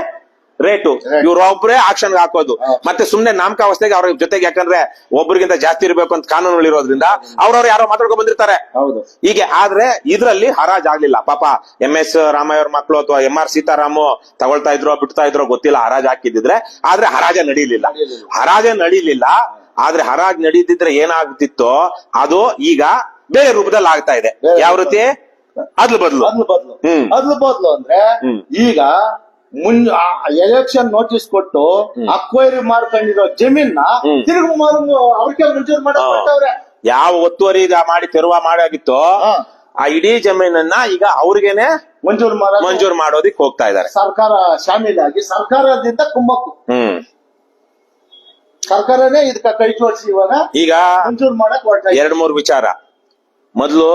ರೇಟು, ಇವ್ರೊಬ್ರೇ ಆಕ್ಷನ್ ಹಾಕೋದು. ಮತ್ತೆ ಸುಮ್ನೆ ನಾಮಕಾವಸ್ಥೆಗೆ ಅವ್ರ ಜೊತೆಗೆ, ಯಾಕಂದ್ರೆ ಒಬ್ರಿಗಿಂತ ಜಾಸ್ತಿ ಇರಬೇಕು ಅಂತ ಕಾನೂನುಗಳು ಇರೋದ್ರಿಂದ ಅವ್ರವ್ರು ಯಾರೋ ಮಾತಾಡ್ಕೊಂಡ್ ಬಂದಿರ್ತಾರೆ ಹೀಗೆ. ಆದ್ರೆ ಇದ್ರಲ್ಲಿ ಹರಾಜ್ ಆಗ್ಲಿಲ್ಲ. ಪಾಪ MS ರಾಮಯ್ಯ ಅವ್ರ ಮಕ್ಕಳು ಅಥವಾ MR ಸೀತಾರಾಮು ತಗೊಳ್ತಾ ಇದ್ರೋ ಬಿಡ್ತಾ ಇದ್ರೋ ಗೊತ್ತಿಲ್ಲ, ಹರಾಜ್ ಹಾಕಿದ್ರೆ. ಆದ್ರೆ ಹರಾಜ ನಡೀಲಿಲ್ಲ. ಆದ್ರೆ ಹರಾಜ್ ನಡೀತಿದ್ರೆ ಏನಾಗ್ತಿತ್ತೋ ಅದು ಈಗ ಬೇರೆ ರೂಪದಲ್ಲಿ ಆಗ್ತಾ ಇದೆ. ಯಾವ ರೀತಿ? ಅದ್ಲು ಬದ್ಲು ಅಂದ್ರೆ ಈಗ ಎಲೆಕ್ಷನ್ ನೋಟಿಸ್ ಕೊಟ್ಟು ಅಕ್ವೈರಿ ಮಾಡ್ಕೊಂಡಿರೋ ಜಮೀನ್ ತಿರುಗಿ ಅವ್ರಿಗೆ ಮಂಜೂರು ಮಾಡವ್ರೆ. ಯಾವ ಒತ್ತುವರಿ ಮಾಡಿ ತೆರವು ಮಾಡಾಗಿತ್ತೋ ಆ ಇಡೀ ಜಮೀನನ್ನ ಈಗ ಅವ್ರಿಗೇನೆ ಮಂಜೂರು ಮಾಡೋದಿಕ್ ಹೋಗ್ತಾ ಇದಾರೆ. ಸರ್ಕಾರ ಶಾಮೀಲಾಗಿ ಸರ್ಕಾರದಿಂದ ಕುಮ್ಮಕ್ಕು, ಸರ್ಕಾರನೇ ಇದಕ್ಕ ಕೈ ಜೋಡಿಸಿ ಇವಾಗ ಈಗ ಮಂಜೂರು ಮಾಡಕ್ 2-3 ವಿಚಾರ. ಮೊದ್ಲು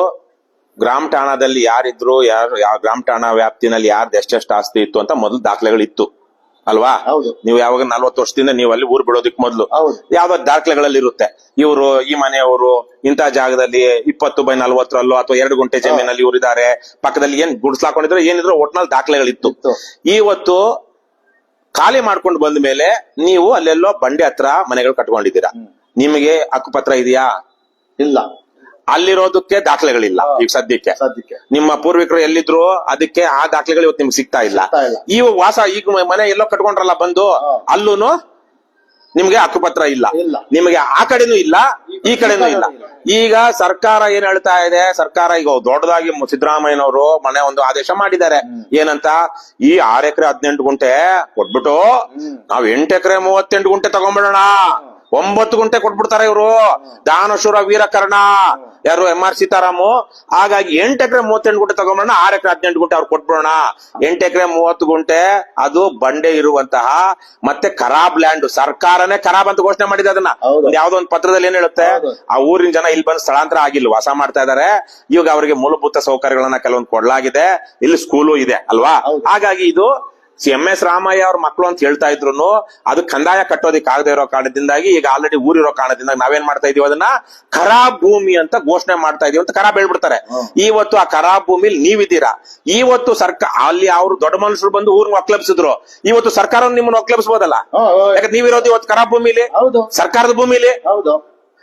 ಗ್ರಾಮ ಠಾಣಾದಲ್ಲಿ ಯಾರಿದ್ರು, ಯಾವ ಗ್ರಾಮ ಠಾಣಾ ವ್ಯಾಪ್ತಿನಲ್ಲಿ ಯಾರ್ದು ಎಷ್ಟೆಷ್ಟು ಆಸ್ತಿ ಇತ್ತು ಅಂತ ಮೊದಲು ದಾಖಲೆಗಳಿತ್ತು ಅಲ್ವಾ? ನೀವು ಯಾವಾಗ 40 ವರ್ಷದಿಂದ ನೀವು ಅಲ್ಲಿ ಊರ್ ಬಿಡೋದಿಕ್ ಮೊದ್ಲು ಯಾವ್ದೋ ದಾಖಲೆಗಳಲ್ಲಿ ಇರುತ್ತೆ. ಇವರು ಈ ಮನೆಯವರು ಇಂಥ ಜಾಗದಲ್ಲಿ 20/40 ಅಥವಾ 2 ಗುಂಟೆ ಜಮೀನಲ್ಲಿ ಇವ್ರು ಇದಾರೆ, ಪಕ್ಕದಲ್ಲಿ ಏನ್ ಗುಡ್ಸ್ಲಾಕೊಂಡಿದ್ರು ಏನಿದ್ರು ಒಟ್ನಲ್ಲಿ ದಾಖಲೆಗಳಿತ್ತು. ಇವತ್ತು ಖಾಲಿ ಮಾಡ್ಕೊಂಡು ಬಂದ ಮೇಲೆ ನೀವು ಅಲ್ಲೆಲ್ಲೋ ಬಂಡೆ ಹತ್ರ ಮನೆಗಳು ಕಟ್ಕೊಂಡಿದ್ದೀರಾ, ನಿಮಗೆ ಹಕ್ಕುಪತ್ರ ಇದೆಯಾ? ಇಲ್ಲ. ಅಲ್ಲಿರೋದಕ್ಕೆ ದಾಖಲೆಗಳಿಲ್ಲ ಈಗ ಸದ್ಯಕ್ಕೆ. ನಿಮ್ಮ ಪೂರ್ವಿಕರು ಎಲ್ಲಿದ್ರು ಅದಕ್ಕೆ ಆ ದಾಖಲೆಗಳು ಇವತ್ತು ನಿಮ್ಗೆ ಸಿಗ್ತಾ ಇಲ್ಲ. ಈ ಈಗ ಮನೆ ಎಲ್ಲೋ ಕಟ್ಕೊಂಡ್ರಲ್ಲ ಬಂದು, ಅಲ್ಲೂನು ನಿಮ್ಗೆ ಹಕ್ಕುಪತ್ರ ಇಲ್ಲ. ನಿಮಗೆ ಆ ಕಡೆನೂ ಇಲ್ಲ, ಈ ಕಡೆನೂ ಇಲ್ಲ. ಈಗ ಸರ್ಕಾರ ಏನ್ ಹೇಳ್ತಾ ಇದೆ, ಸರ್ಕಾರ ಈಗ ದೊಡ್ಡದಾಗಿ ಸಿದ್ದರಾಮಯ್ಯನವರು ಮನೆ ಒಂದು ಆದೇಶ ಮಾಡಿದ್ದಾರೆ. ಏನಂತ? ಈ 6 ಎಕರೆ 18 ಗುಂಟೆ ಕೊಟ್ಬಿಟ್ಟು ನಾವ್ 8 ಎಕರೆ 38 ಗುಂಟೆ ತಗೊಂಡ್ಬಿಡೋಣ, 9 ಗುಂಟೆ ಕೊಟ್ಬಿಡ್ತಾರೆ ಇವರು. ದಾನಶೂರ ವೀರಕರ್ಣ ಯಾರು MR ಸೀತಾರಾಮು. ಹಾಗಾಗಿ 8 ಎಕರೆ 38 ಗುಂಟೆ ತಗೊಂಡ್ಬಿಡೋಣ, 6 ಎಕರೆ 18 ಗುಂಟೆ ಅವ್ರು ಕೊಟ್ಬಿಡೋಣ. 8 ಎಕರೆ 30 ಗುಂಟೆ ಅದು ಬಂಡೆ ಇರುವಂತಹ ಮತ್ತೆ ಖರಾಬ್ ಲ್ಯಾಂಡ್. ಸರ್ಕಾರನೇ ಖರಾಬ್ ಅಂತ ಘೋಷಣೆ ಮಾಡಿದೆ ಅದನ್ನ. ಯಾವ್ದೋ ಒಂದು ಪತ್ರದಲ್ಲಿ ಏನ್ ಹೇಳುತ್ತೆ, ಆ ಊರಿನ ಜನ ಇಲ್ಲಿ ಬಂದು ಸ್ಥಳಾಂತರ ಆಗಿಲ್ಲ, ವಾಸ ಮಾಡ್ತಾ ಇದಾರೆ. ಇವಾಗ ಅವರಿಗೆ ಮೂಲಭೂತ ಸೌಕರ್ಯಗಳನ್ನ ಕೆಲವೊಂದು ಕೊಡ್ಲಾಗಿದೆ, ಇಲ್ಲಿ ಸ್ಕೂಲು ಇದೆ ಅಲ್ವಾ? ಹಾಗಾಗಿ ಇದು MS ರಾಮಯ್ಯ ಅವ್ರ ಮಕ್ಕಳು ಅಂತ ಹೇಳ್ತಾ ಇದ್ರು ಅದು ಕಂದಾಯ ಕಟ್ಟೋದಿಕ್ ಆಗದೆ ಇರೋ ಕಾರಣದಿಂದಾಗಿ ಈಗ ಆಲ್ರೆಡಿ ಊರಿರೋ ಕಾರಣದಿಂದ ನಾವೇನ್ ಮಾಡ್ತಾ ಇದೀವಿ ಅದನ್ನ ಖರಾಬ್ ಭೂಮಿ ಅಂತ ಘೋಷಣೆ ಮಾಡ್ತಾ ಇದೀವಿ ಅಂತ ಖರಾಬ್ ಹೇಳ್ಬಿಡ್ತಾರೆ. ಇವತ್ತು ಆ ಖರಾಬ್ ಭೂಮಿಲಿ ನೀವಿದ್ದೀರಾ. ಇವತ್ತು ಸರ್ಕಾರ ಅಲ್ಲಿ ಅವರು ದೊಡ್ಡ ಮನುಷ್ಯರು ಬಂದು ಊರ್ನ ಒಕ್ಲಬ್ಸಿದ್ರು. ಇವತ್ತು ಸರ್ಕಾರ ನಿಮ್ಮನ್ನ ಒಕ್ಲಬ್ಸ್ಬೋದಲ್ಲ, ಯಾಕಂದ್ರೆ ನೀವಿರೋದು ಇವತ್ತು ಖರಾಬ್ ಭೂಮಿಲಿ, ಹೌದು, ಸರ್ಕಾರದ ಭೂಮಿಲಿ. ಹೌದು.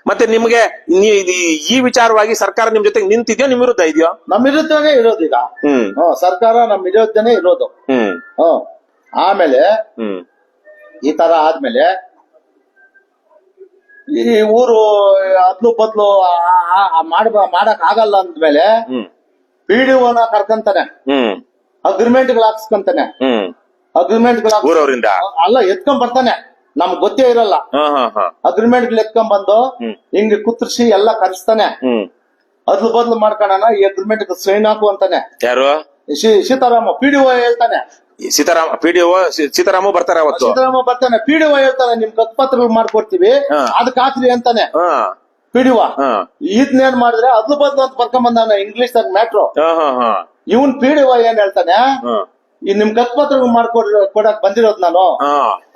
ಮತ್ತೆ ನಿಮ್ಗೆ ಈ ವಿಚಾರವಾಗಿ ಸರ್ಕಾರ ನಿಮ್ ಜೊತೆಗೆ ನಿಂತಿದ್ಯೋ ನಿಮ್ ವಿರುದ್ಧ ಇದೆಯೋ? ನಮ್ಮ ವಿರುದ್ಧನೇ ಇರೋದು ಈಗ. ಸರ್ಕಾರ ನಮ್ಮ ವಿರುದ್ಧನೇ ಇರೋದು. ಆಮೇಲೆ ಈ ತರ ಆದ್ಮೇಲೆ ಈ ಊರು ಅದ್ಲು ಬದ್ಲು ಮಾಡಕ್ ಆಗಲ್ಲ ಅಂದ್ಮೇಲೆ PDOನ ಕರ್ಕಂತಾನೆ, ಅಗ್ರಿಮೆಂಟ್ ಗಳು ಹಾಕ್ಸ್ಕೊಂತಾನೆ. ಅಗ್ರಿಮೆಂಟ್ ಗಳು ಊರವರಿಂದ ಅಲ್ಲ ಎತ್ಕೊಂಡ್ ಬರ್ತಾನೆ, ನಮ್ಗ್ ಗೊತ್ತೇ ಇರಲ್ಲ. ಅಗ್ರಿಮೆಂಟ್ ಗಳು ಎತ್ಕೊಂಡ್ ಬಂದು ಹಿಂಗ್ ಕುತ್ರಿಸಿ ಎಲ್ಲ ಕರೆಸ್ತಾನೆ. ಅದ್ಲು ಬದ್ಲು ಮಾಡ್ಕೊಳ್ಳೋಣ, ಈ ಅಗ್ರಿಮೆಂಟ್ ಸೈನ್ ಹಾಕು ಅಂತಾನೆ. ಯಾರು? ಸೀತಾರಾಮ. PDO ಹೇಳ್ತಾನೆ. ಸೀತಾರಾಮ ಬರ್ತಾರೆ ಅವತ್ತು. ಸೀತಾರಾಮ ಬರ್ತಾನೆ. PDO ಹೇಳ್ತಾನೆ ನಿಮ್ ಕತ್ಪತ್ರಗಳು ಮಾಡ್ಕೊಡ್ತೀವಿ, ಅದಕ್ಕೆ ಹಾಕ್ರಿ ಅಂತಾನೆ. PDO ಇದನ್ನೇನ್ ಮಾಡಿದ್ರೆ ಅದ್ಲು ಬದ್ಲು ಅಂತ ಬರ್ಕೊಂಡ್ ಬಂದಾನೆ ಇಂಗ್ಲಿಷ್ ದಾಗ ಮ್ಯಾಟ್ರು. ಇವನ್ PDO ಏನ್ ಹೇಳ್ತಾನೆ, ಈ ನಿಮ್ ಕತ್ಪತ್ರಗಳು ಕೊಡಕ್ ಬಂದಿರೋದ್ ನಾನು,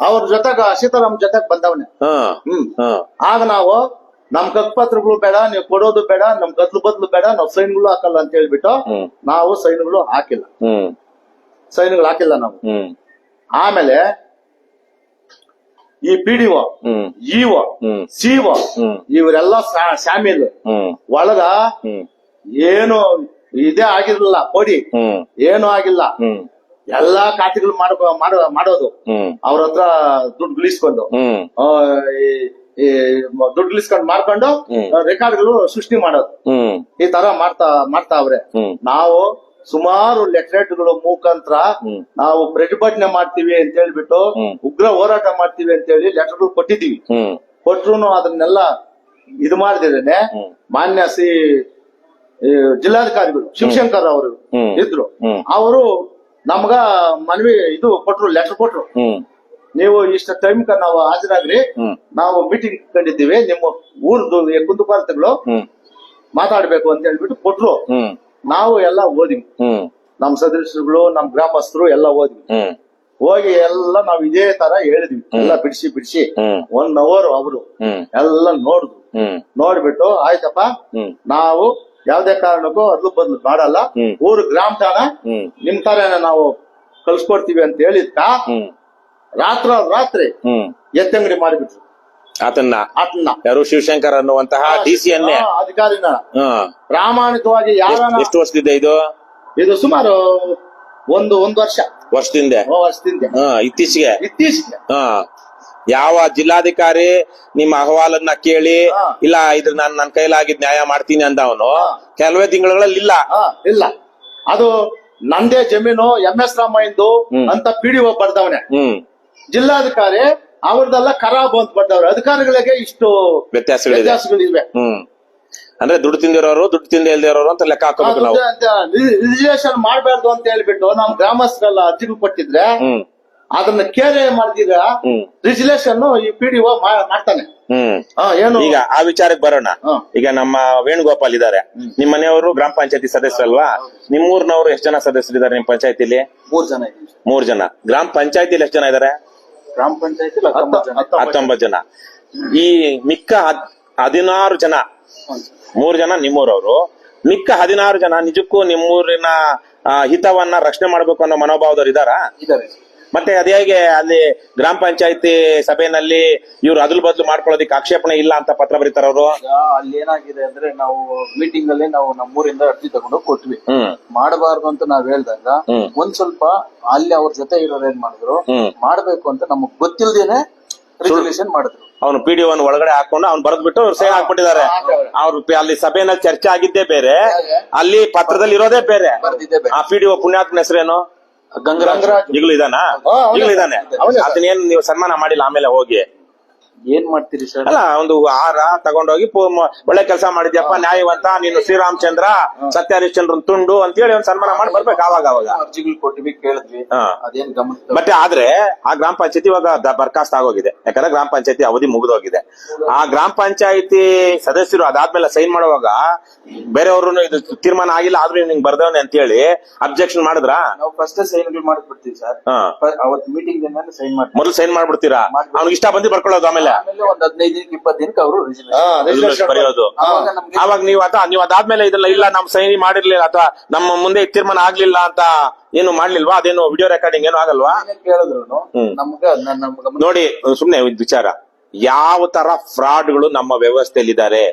ಅವ್ರ ಜೊತೆಗ ಸೀತಾರಾಮ್ ಜೊತೆಗ್ ಬಂದವನೆ. ಆಗ ನಾವು ನಮ್ ಕತ್ಪತ್ರಗಳು ಬೇಡ, ನೀವು ಕೊಡೋದು ಬೇಡ, ನಮ್ ಕತ್ಲು ಬದ್ಲು ಬೇಡ, ನಾವ್ ಸೈನ್ಗಳು ಹಾಕಲ್ಲ ಅಂತ ಹೇಳ್ಬಿಟ್ಟು ನಾವು ಸೈನ್ಗಳು ಹಾಕಿಲ್ಲ. ಸೈನ್ಗಳು ಹಾಕಿಲ್ಲ ನಾವು. ಆಮೇಲೆ ಈ PDO, EO, CO ಇವರೆಲ್ಲ ಶಾಮೀಲ್. ಒಳಗ ಏನು ಇದೇ ಆಗಿರ್ಲಿಲ್ಲ, ಕೊಡಿ ಏನು ಆಗಿಲ್ಲ. ಎಲ್ಲಾ ಖಾತೆಗಳು ಮಾಡೋದು ಅವ್ರ ಹತ್ರ ದುಡ್ಡು ಗಿಳಿಸ್ಕೊಂಡು ದುಡ್ಡು ಗಿಳಿಸ್ಕೊಂಡು ಮಾಡ್ಕೊಂಡು ರೆಕಾರ್ಡ್ಗಳು ಸೃಷ್ಟಿ ಮಾಡೋದು. ಈ ತರ ಮಾಡ್ತಾವ್ರೆ. ನಾವು ಸುಮಾರು ಲೆಟರ್ಗಳು ಮುಖಾಂತರ ನಾವು ಪ್ರತಿಭಟನೆ ಮಾಡ್ತೀವಿ ಅಂತ ಹೇಳ್ಬಿಟ್ಟು, ಉಗ್ರ ಹೋರಾಟ ಮಾಡ್ತೀವಿ ಅಂತ ಹೇಳಿ ಲೆಟರ್ಗಳು ಕೊಟ್ಟಿದೀವಿ. ಕೊಟ್ರು ಅದನ್ನೆಲ್ಲ ಇದು ಮಾಡಿದೇನೆ. ಮಾನ್ಯ ಜಿಲ್ಲಾಧಿಕಾರಿಗಳು ಶಿವಶಂಕರ್ ಅವರು ಇದ್ರು, ಅವರು ನಮ್ಗ ಮನವಿ ಇದು ಕೊಟ್ರು, ಲೆಟರ್ ಕೊಟ್ರು. ನೀವು ಇಷ್ಟ ಟೈಮ್ ನಾವು ಹಾಜರಾಗ್ರಿ, ನಾವು ಮೀಟಿಂಗ್ ಕಂಡಿದ್ದೀವಿ, ನಿಮ್ಮ ಊರ್ದು ಕುಂದುಕೊರತೆಗಳು ಮಾತಾಡ್ಬೇಕು ಅಂತ ಹೇಳ್ಬಿಟ್ಟು ಕೊಟ್ರು. ನಾವು ಎಲ್ಲ ಓದಿವಿ, ನಮ್ ಸದಸ್ಯರುಗಳು ನಮ್ ಗ್ರಾಮಸ್ಥರು ಎಲ್ಲ ಓದ್ವಿ. ಹೋಗಿ ಎಲ್ಲ ನಾವ್ ಇದೇ ತರ ಹೇಳಿದ್ವಿ, ಎಲ್ಲ ಬಿಡಿಸಿ 1 hour ಅವರು ಎಲ್ಲ ನೋಡಿದ್ರು. ನೋಡ್ಬಿಟ್ಟು ಆಯ್ತಪ್ಪ, ನಾವು ಯಾವ್ದೇ ಕಾರಣಕ್ಕೂ ಅದ್ಲು ಬದ್ಲು ಮಾಡಲ್ಲ, ಊರು ಗ್ರಾಮ ಠಾಣ ನಿಮ್ ತರ ನಾವು ಕಳ್ಸ್ಕೊಡ್ತೀವಿ ಅಂತ ಹೇಳಿದ್ಕ ರಾತ್ರಿ ಎತ್ತಂಗಡಿ ಮಾಡಿಬಿಟ್ರು ಆತನ್ನ. ಯಾರು? ಶಿವಶಂಕರ್ ಅನ್ನುವಂತಹ DC ಅನ್ನೇ ಅಧಿಕಾರಿನ ಪ್ರಾಮಾಣಿಕವಾಗಿ. ಎಷ್ಟು ವರ್ಷದಿಂದ ಇದು ಸುಮಾರು ಒಂದು ವರ್ಷದಿಂದ. ಇತ್ತೀಚೆಗೆ ಯಾವ ಜಿಲ್ಲಾಧಿಕಾರಿ ನಿಮ್ಮ ಅಹವಾಲನ್ನ ಕೇಳಿ ಇಲ್ಲ ಇದ್ರ ನನ್ನ ಕೈಲಾಗಿದ್ ನ್ಯಾಯ ಮಾಡ್ತೀನಿ ಅಂದವನು ಕೆಲವೇ ತಿಂಗಳಲ್ಲಿ ಇಲ್ಲ ಅದು ನಂದೇ ಜಮೀನು MS ರಾಮಯ್ಯಂದು ಅಂತ PDO ಬರ್ದವನೆ. ಜಿಲ್ಲಾಧಿಕಾರಿ ಅವ್ರದೆಲ್ಲ ಖರಾಬ್ ಅಂತ ಬರ್ದವ್ರೆ. ಅಧಿಕಾರಿಗಳಿಗೆ ಇಷ್ಟು ವ್ಯತ್ಯಾಸಗಳಿವೆ. ಅಂದ್ರೆ ದುಡ್ಡು ತಿಂದಿರೋರು, ದುಡ್ಡು ತಿಂದಿ ಇಲ್ದಿರೋರು ಅಂತ ಲೆಕ್ಕ ಹಾಕೋಬೇಕು ನಾವು. ರಿಜಿಸ್ಟ್ರೇಷನ್ ಮಾಡ್ಬಾರ್ದು ಅಂತ ಹೇಳ್ಬಿಟ್ಟು ನಮ್ ಗ್ರಾಮಸ್ಥರೆಲ್ಲ ಅರ್ಜಿಗಳು ಕೊಟ್ಟಿದ್ರೆ ಅದನ್ನ ಕೇರೆ ಮಾಡಿದ್ರ ರಿಜಿಸ್ಟ್ರೇಷನ್ ಈ PDO ಮಾಡ್ತಾನೆ. ಏನು ಈಗ ಆ ವಿಚಾರಕ್ಕೆ ಬರೋಣ. ಈಗ ನಮ್ಮ ವೇಣುಗೋಪಾಲ್ ಇದಾರೆ, ನಿಮ್ ಮನೆಯವರು ಗ್ರಾಮ ಪಂಚಾಯತಿ ಸದಸ್ಯರಲ್ವಾ? ನಿಮ್ಮೂರ್ನವ್ರು ಎಷ್ಟು ಜನ ಸದಸ್ಯರಿದ್ದಾರೆ ನಿಮ್ ಪಂಚಾಯತಿಲಿ? 3 ಜನ. ಗ್ರಾಮ ಪಂಚಾಯತಿಲಿ ಎಷ್ಟು ಜನ ಇದಾರೆ? ಗ್ರಾಮ ಪಂಚಾಯತಿ 19 ಜನ. ಈ ಮಿಕ್ಕ 16 ಜನ, 3 ಜನ ನಿಮ್ಮೂರವರು, ಮಿಕ್ಕ 16 ಜನ ನಿಜಕ್ಕೂ ನಿಮ್ಮೂರಿನ ಹಿತವನ್ನ ರಕ್ಷಣೆ ಮಾಡ್ಬೇಕು ಅನ್ನೋ ಮನೋಭಾವದವ್ರು ಇದಾರ? ಮತ್ತೆ ಅದೇ ಹೇಗೆ ಅಲ್ಲಿ ಗ್ರಾಮ ಪಂಚಾಯತಿ ಸಭೆಯಲ್ಲಿ ಇವ್ರು ಅದ್ಲು ಬದ್ಲು ಮಾಡ್ಕೊಳ್ಳೋದಿಕ್ಕೆ ಆಕ್ಷೇಪಣೆ ಇಲ್ಲ ಅಂತ ಪತ್ರ ಬರೀತಾರ ಅವರು? ಅಲ್ಲಿ ಏನಾಗಿದೆ ಅಂದ್ರೆ, ನಾವು ಮೀಟಿಂಗ್ ಅಲ್ಲಿ ನಾವು ನಮ್ಮೂರಿಂದ ಅರ್ಜಿ ತಗೊಂಡು ಕೊಟ್ವಿ, ಮಾಡಬಾರ್ದು ಅಂತ ನಾವ್ ಹೇಳ್ದಾಗ ಒಂದ್ ಸ್ವಲ್ಪ ಅಲ್ಲಿ ಅವ್ರ ಜೊತೆ ಇರೋರು ಏನ್ ಮಾಡಿದ್ರು, ಮಾಡ್ಬೇಕು ಅಂತ ನಮಗ್ ಗೊತ್ತಿಲ್ದೇನೆ ರೆಸಲ್ಯೂಷನ್ ಮಾಡಿದ್ರು. ಅವನು PDO ಒಳಗಡೆ ಹಾಕೊಂಡು ಅವ್ನು ಬರೆದ್ಬಿಟ್ಟು ಅವ್ರು ಸಹಿ ಹಾಕ್ಬಿಟ್ಟಿದ್ದಾರೆ. ಅವ್ರು ಅಲ್ಲಿ ಸಭೆಯಲ್ಲಿ ಚರ್ಚೆ ಆಗಿದ್ದೇ ಬೇರೆ, ಅಲ್ಲಿ ಪತ್ರದಲ್ಲಿ ಇರೋದೇ ಬೇರೆ. ಆ PDO ಪುಣ್ಯಾತ್ಮನ ಹೆಸರೇನು? ಗಂಗರಾಜ್. ಈಗಲೂ ಇದಾನೆ. ಅದನ್ನೇನು ನೀವು ಸನ್ಮಾನ ಮಾಡಿಲ್ಲ ಆಮೇಲೆ ಹೋಗಿ? ಏನ್ ಮಾಡ್ತೀರಿ ಸರ್? ಅಲ್ಲ, ಒಂದು ಹಾರ ತಗೊಂಡೋಗಿ ಒಳ್ಳೆ ಕೆಲಸ ಮಾಡಿದ್ಯಪ್ಪ, ನ್ಯಾಯವಂತ, ನೀನು ಶ್ರೀರಾಮಚಂದ್ರ, ಸತ್ಯ ಹರಿಶ್ಚಂದ್ರನ್ ತುಂಡು ಅಂತ ಹೇಳಿ ಒಂದು ಸನ್ಮಾನ ಮಾಡಿ ಬರ್ಬೇಕು ಅವಾಗ. ಅರ್ಜಿಗಳು ಕೊಟ್ಟಿವಿ, ಕೇಳಿದ್ವಿ, ಅದೇನ್ ಗಮನ. ಮತ್ತೆ ಆದ್ರೆ ಆ ಗ್ರಾಮ ಪಂಚಾಯತಿ ಇವಾಗ ಬರ್ಖಾಸ್ತ್ ಆಗೋಗಿದೆ, ಯಾಕಂದ್ರೆ ಗ್ರಾಮ ಪಂಚಾಯತಿ ಅವಧಿ ಮುಗಿದೋಗಿದೆ. ಆ ಗ್ರಾಮ ಪಂಚಾಯತಿ ಸದಸ್ಯರು ಅದಾದ್ಮೇಲೆ ಸೈನ್ ಮಾಡುವಾಗ ಬೇರೆಯವರು ಇದು ತೀರ್ಮಾನ ಆಗಿಲ್ಲ ಆದ್ರೂ ನಿಂಗೆ ಬರ್ದವನೆ ಅಂತ ಹೇಳಿ ಅಬ್ಜೆಕ್ಷನ್ ಮಾಡಿದ್ರ? ನಾವು ಫಸ್ಟ್ ಸೈನ್ಗಳು ಮಾಡ್ಬಿಡ್ತೀವಿ ಸರ್. ಅವತ್ತು ಮೀಟಿಂಗ್ ದಿನ ಸೈನ್ ಮಾಡಿ ಮೊದಲು ಸೈನ್ ಮಾಡ್ಬಿಡ್ತೀರಾ? ಅವ್ನಿಗೆ ಇಷ್ಟ ಬಂದು ಬರ್ಕೊಳ್ಳೋದು, ಆಮೇಲೆ ಒಂದ್ 15 ದಿನಕ್ಕೆ 20 ದಿನಕ್ಕೆ ಅವರು ಬರೆಯೋದು. ಅವಾಗ ನೀವು ಅದಾದ್ಮೇಲೆ ಇದೆಲ್ಲ ಇಲ್ಲ ನಮ್ ಸೈನ್ ಮಾಡಿರ್ಲಿಲ್ಲ ಅಥವಾ ನಮ್ಮ ಮುಂದೆ ತೀರ್ಮಾನ ಆಗ್ಲಿಲ್ಲ ಅಂತ ಏನು ಮಾಡ್ಲಿಲ್ವಾ? ಅದೇನು ವಿಡಿಯೋ ರೆಕಾರ್ಡಿಂಗ್ ಏನು ಆಗಲ್ವಾ? ಕೇಳಿದ್ರು ನಮ್ಗೆ ನೋಡಿ, ಸುಮ್ನೆ ವಿಚಾರ, ಯಾವ ತರ ಫ್ರಾಡ್ಗಳು ನಮ್ಮ ವ್ಯವಸ್ಥೆಯಲ್ಲಿದ್ದಾರೆ.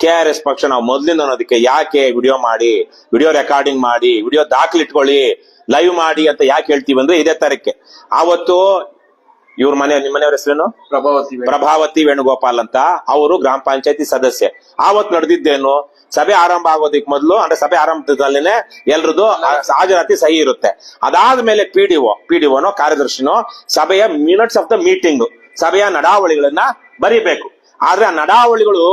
KRS ಪಕ್ಷ ನಾವು ಮೊದ್ಲಿಂದ ಅನ್ನೋದಕ್ಕೆ ಯಾಕೆ ವಿಡಿಯೋ ಮಾಡಿ, ವಿಡಿಯೋ ರೆಕಾರ್ಡಿಂಗ್ ಮಾಡಿ, ವಿಡಿಯೋ ದಾಖಲಿಟ್ಕೊಳ್ಳಿ, ಲೈವ್ ಮಾಡಿ ಅಂತ ಯಾಕೆ ಹೇಳ್ತೀವಿ ಅಂದ್ರೆ ಇದೇ ತರಕ್ಕೆ. ಆವತ್ತು ಇವ್ರ ನಿಮ್ಮ ಮನೆಯವ್ರ ಹೆಸರೇನು? ಪ್ರಭಾವತಿ ವೇಣುಗೋಪಾಲ್ ಅಂತ, ಅವರು ಗ್ರಾಮ ಪಂಚಾಯತಿ ಸದಸ್ಯೆ. ಆವತ್ತು ನಡೆದಿದ್ದೇನು, ಸಭೆ ಆರಂಭ ಆಗೋದಿಕ್ ಮೊದಲು, ಅಂದ್ರೆ ಸಭೆ ಆರಂಭದಲ್ಲಿನೇ ಎಲ್ರದ್ದು ಹಾಜರಾತಿ ಸಹಿ ಇರುತ್ತೆ. ಅದಾದ್ಮೇಲೆ ಪಿಡಿಒನೋ ಕಾರ್ಯದರ್ಶಿನೋ ಸಭೆಯ ಮಿನಿಟ್ಸ್ ಆಫ್ ದ ಮೀಟಿಂಗ್, ಸಭೆಯ ನಡಾವಳಿಗಳನ್ನ ಬರಿಬೇಕು. ಆದ್ರೆ ಆ ನಡಾವಳಿಗಳು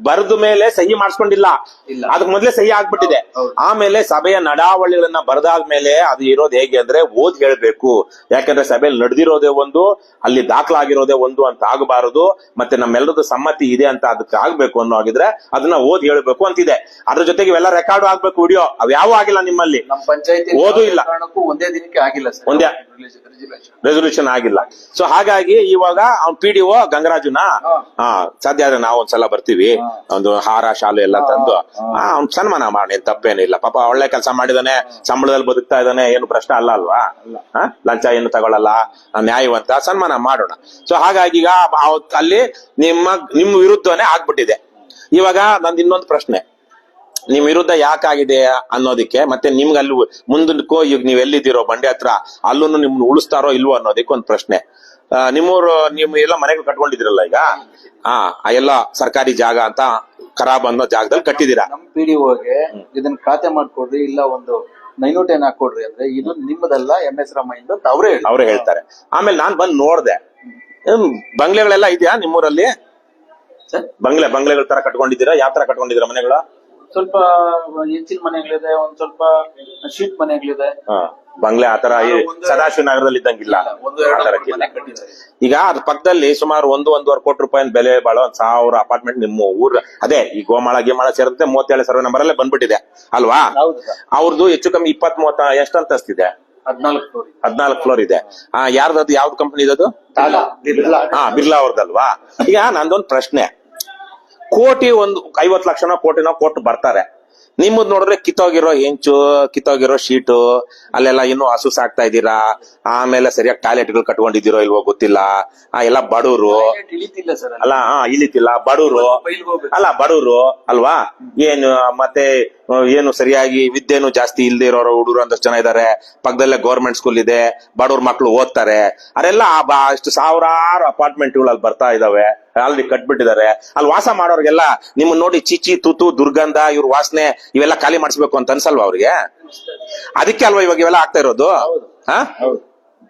ಬರೆದ ಮೇಲೆ ಸಹಿ ಮಾಡಿಸ್ಕೊಂಡಿಲ್ಲ, ಅದಕ್ಕೆ ಮೊದಲೇ ಸಹಿ ಆಗ್ಬಿಟ್ಟಿದೆ. ಆಮೇಲೆ ಸಭೆಯ ನಡಾವಳಿಗಳನ್ನ ಬರೆದಾದ್ಮೇಲೆ ಅದು ಇರೋದು ಹೇಗೆ ಅಂದ್ರೆ ಓದ್ ಹೇಳ್ಬೇಕು. ಯಾಕಂದ್ರೆ ಸಭೆಯಲ್ಲಿ ನಡೆದಿರೋದೇ ಒಂದು, ಅಲ್ಲಿ ದಾಖಲಾಗಿರೋದೇ ಒಂದು ಅಂತ ಆಗಬಾರದು. ಮತ್ತೆ ನಮ್ಮೆಲ್ಲರದ್ದು ಸಮ್ಮತಿ ಇದೆ ಅಂತ ಅದಕ್ಕೆ ಆಗ್ಬೇಕು ಅನ್ನೋ ಆಗಿದ್ರೆ ಅದನ್ನ ಓದ್ ಹೇಳ್ಬೇಕು ಅಂತಿದೆ. ಅದ್ರ ಜೊತೆಗೆ ಇವೆಲ್ಲ ರೆಕಾರ್ಡ್ ಆಗ್ಬೇಕು, ವಿಡಿಯೋ ಅವ್ಯಾವೂ ಆಗಿಲ್ಲ ನಿಮ್ಮಲ್ಲಿ. ನಮ್ಮ ಪಂಚಾಯತಿ ಓದು ಇಲ್ಲ, ಒಂದೇ ದಿನಕ್ಕೆ ಆಗಿಲ್ಲ, ಒಂದೇ ರೆಸೊಲ್ಯೂಷನ್ ಆಗಿಲ್ಲ. ಸೊ ಹಾಗಾಗಿ ಇವಾಗ ಅವ್ನ್ PDO ಗಂಗರಾಜುನ ಸಾಧ್ಯ ಆದ್ರೆ ನಾವು ಒಂದ್ಸಲ ಬರ್ತೀವಿ, ಒಂದು ಹಾರ ಶಾಲೆ ಎಲ್ಲ ತಂದು ಅವ್ನ್ ಸನ್ಮಾನ ಮಾಡಿ, ತಪ್ಪೇನಿಲ್ಲ. ಪಾಪ ಒಳ್ಳೆ ಕೆಲಸ ಮಾಡಿದಾನೆ, ಸಂಬಳದಲ್ಲಿ ಬದುಕ್ತಾ ಇದ್ದಾನೆ, ಏನು ಪ್ರಶ್ನೆ ಅಲ್ಲ ಅಲ್ವಾ? ಲಂಚ ಏನು ತಗೊಳ್ಳಲ್ಲ, ನ್ಯಾಯವಂತ, ಸನ್ಮಾನ ಮಾಡೋಣ. ಸೊ ಹಾಗಾಗಿ ಈಗ ಅಲ್ಲಿ ನಿಮ್ಮ ವಿರುದ್ಧನೇ ಆಗ್ಬಿಟ್ಟಿದೆ. ಇವಾಗ ನಂದು ಇನ್ನೊಂದು ಪ್ರಶ್ನೆ, ನಿಮ್ ವಿರುದ್ಧ ಯಾಕಾಗಿದೆ ಅನ್ನೋದಕ್ಕೆ, ಮತ್ತೆ ನಿಮ್ಗೆ ಅಲ್ಲಿ ಮುಂದಕ್ಕೂ ಈಗ ನೀವ್ ಎಲ್ಲಿದ್ದೀರೋ ಮಂಡ್ಯ ಹತ್ರ, ಅಲ್ಲೂ ನಿಮ್ನ ಉಳಿಸ್ತಾರೋ ಇಲ್ವೋ ಅನ್ನೋದಕ್ಕೆ ಒಂದು ಪ್ರಶ್ನೆ. ನಿಮ್ಮೂರು ಎಲ್ಲ ಮನೆಗಳು ಕಟ್ಕೊಂಡಿದಿರಲ್ಲ ಈಗ, ಎಲ್ಲ ಸರ್ಕಾರಿ ಜಾಗ ಅಂತ ಖರಾಬ್ ಅನ್ನೋ ಜಾಗದಲ್ಲಿ ಕಟ್ಟಿದೀರಾ. ನಮ್ PDOಗೆ ಇದನ್ನ ಖಾತೆ ಮಾಡ್ಕೊಡ್ರಿ, ಇಲ್ಲ ಒಂದು ನೈನೋಟೇನ್ ಹಾಕೊಡ್ರಿ ಅಂದ್ರೆ ಇದು ನಿಮ್ಮದಲ್ಲ, MS ರಾಮಯ್ಯಂದು ಅಂತ ಅವರೇ ಹೇಳ್ತಾರೆ. ಆಮೇಲೆ ನಾನ್ ಬಂದ್ ನೋಡ್ದೆ, ಬಂಗ್ಲೆಗಳೆಲ್ಲ ಇದೆಯಾ ನಿಮ್ಮೂರಲ್ಲಿ? ಬಂಗ್ಲೆಗಳ ತರ ಕಟ್ಕೊಂಡಿದ್ದೀರಾ? ಯಾವ ತರ ಕಟ್ಕೊಂಡಿದ್ದೀರಾ ಮನೆಗಳು? ಸ್ವಲ್ಪ ಹೆಚ್ಚಿನ ಮನೆಗಳಿದೆ, ಒಂದ್ ಸ್ವಲ್ಪ ಶೀಟ್ ಮನೆಗಳಿದೆ. ಬಂಗ್ಲೆ ಆತರ ಸದಾಶಿವ ನಗರದಲ್ಲಿ ಇದ್ದಂಗಿಲ್ಲ. ಈಗ ಅದ್ರ ಪಕ್ಕದಲ್ಲಿ ಸುಮಾರು 1-1.5 ಕೋಟಿ ರೂಪಾಯಿ ಬೆಲೆ ಬಾಳೋ 1000 ಅಪಾರ್ಟ್ಮೆಂಟ್ ನಿಮ್ಮ ಊರ್, ಅದೇ ಈ ಗೋಮಾಳ ಸೇರಿದಂತೆ 37 ಸರ್ವೆ ನಂಬರ್ ಅಲ್ಲೇ ಬಂದ್ಬಿಟ್ಟಿದೆ ಅಲ್ವಾ? ಅವ್ರದ್ದು ಹೆಚ್ಚು ಕಮ್ಮಿ 20-30 ಎಷ್ಟು ಅಂತಸ್ತಿದೆ? 14 ಫ್ಲೋರ್ ಇದೆ. ಯಾರ್ದು? ಯಾವ್ದು ಕಂಪನಿ ಇದದು? ಬಿರ್ಲಾ ಅವ್ರದಲ್ವಾ? ಈಗ ನಂದೊಂದು ಪ್ರಶ್ನೆ, ಕೋಟಿ ಒಂದು 50 ಲಕ್ಷನೋ ಕೋಟಿನೋ ಕೊಟ್ಟು ಬರ್ತಾರೆ, ನಿಮ್ಮದ್ ನೋಡಿದ್ರೆ ಕಿತ್ತೋಗಿರೋ ಹೆಂಚು, ಕಿತ್ತೋಗಿರೋ ಶೀಟು, ಅಲ್ಲೆಲ್ಲ ಇನ್ನೂ ಹಸು ಸಾಕ್ತಾ ಇದ್ದೀರಾ, ಆಮೇಲೆ ಸರಿಯಾಗಿ ಟಾಯ್ಲೆಟ್ಗಳು ಕಟ್ಕೊಂಡಿದ್ದೀರೋ ಇಲ್ವೋ ಗೊತ್ತಿಲ್ಲ. ಎಲ್ಲ ಬಡವರು ಅಲ್ಲ, ಇಳಿತಿಲ್ಲ, ಬಡವರು ಅಲ್ವಾ? ಏನು ಮತ್ತೆ ಏನು ಸರಿಯಾಗಿ ವಿದ್ಯೆನು ಜಾಸ್ತಿ ಇಲ್ದೇ ಇರೋರು ಹುಡುಗರು ಒಂದಷ್ಟು ಜನ ಇದಾರೆ. ಪಕ್ಕದಲ್ಲೇ ಗೌರ್ಮೆಂಟ್ ಸ್ಕೂಲ್ ಇದೆ, ಬಡವ್ರ ಮಕ್ಳು ಓದ್ತಾರೆ. ಅದೆಲ್ಲ ಅಷ್ಟು ಸಾವಿರಾರು ಅಪಾರ್ಟ್ಮೆಂಟ್ಗಳು ಅಲ್ಲಿ ಬರ್ತಾ ಇದಾವೆ, ಆಲ್ರೆಡಿ ಕಟ್ಬಿಟ್ಟಿದ್ದಾರೆ. ಅಲ್ಲಿ ವಾಸ ಮಾಡೋರ್ಗೆಲ್ಲ ನಿಮ್ಮನ್ನ ನೋಡಿ ಚಿಚಿ ತೂತು ದುರ್ಗಂಧ ಇವ್ರ ವಾಸನೆ ಇವೆಲ್ಲ ಖಾಲಿ ಮಾಡಿಸ್ಬೇಕು ಅಂತ ಅನ್ಸಲ್ವಾ ಅವ್ರಿಗೆ? ಅದಕ್ಕೆ ಅಲ್ವಾ ಇವಾಗ ಇವೆಲ್ಲ ಆಗ್ತಾ ಇರೋದು.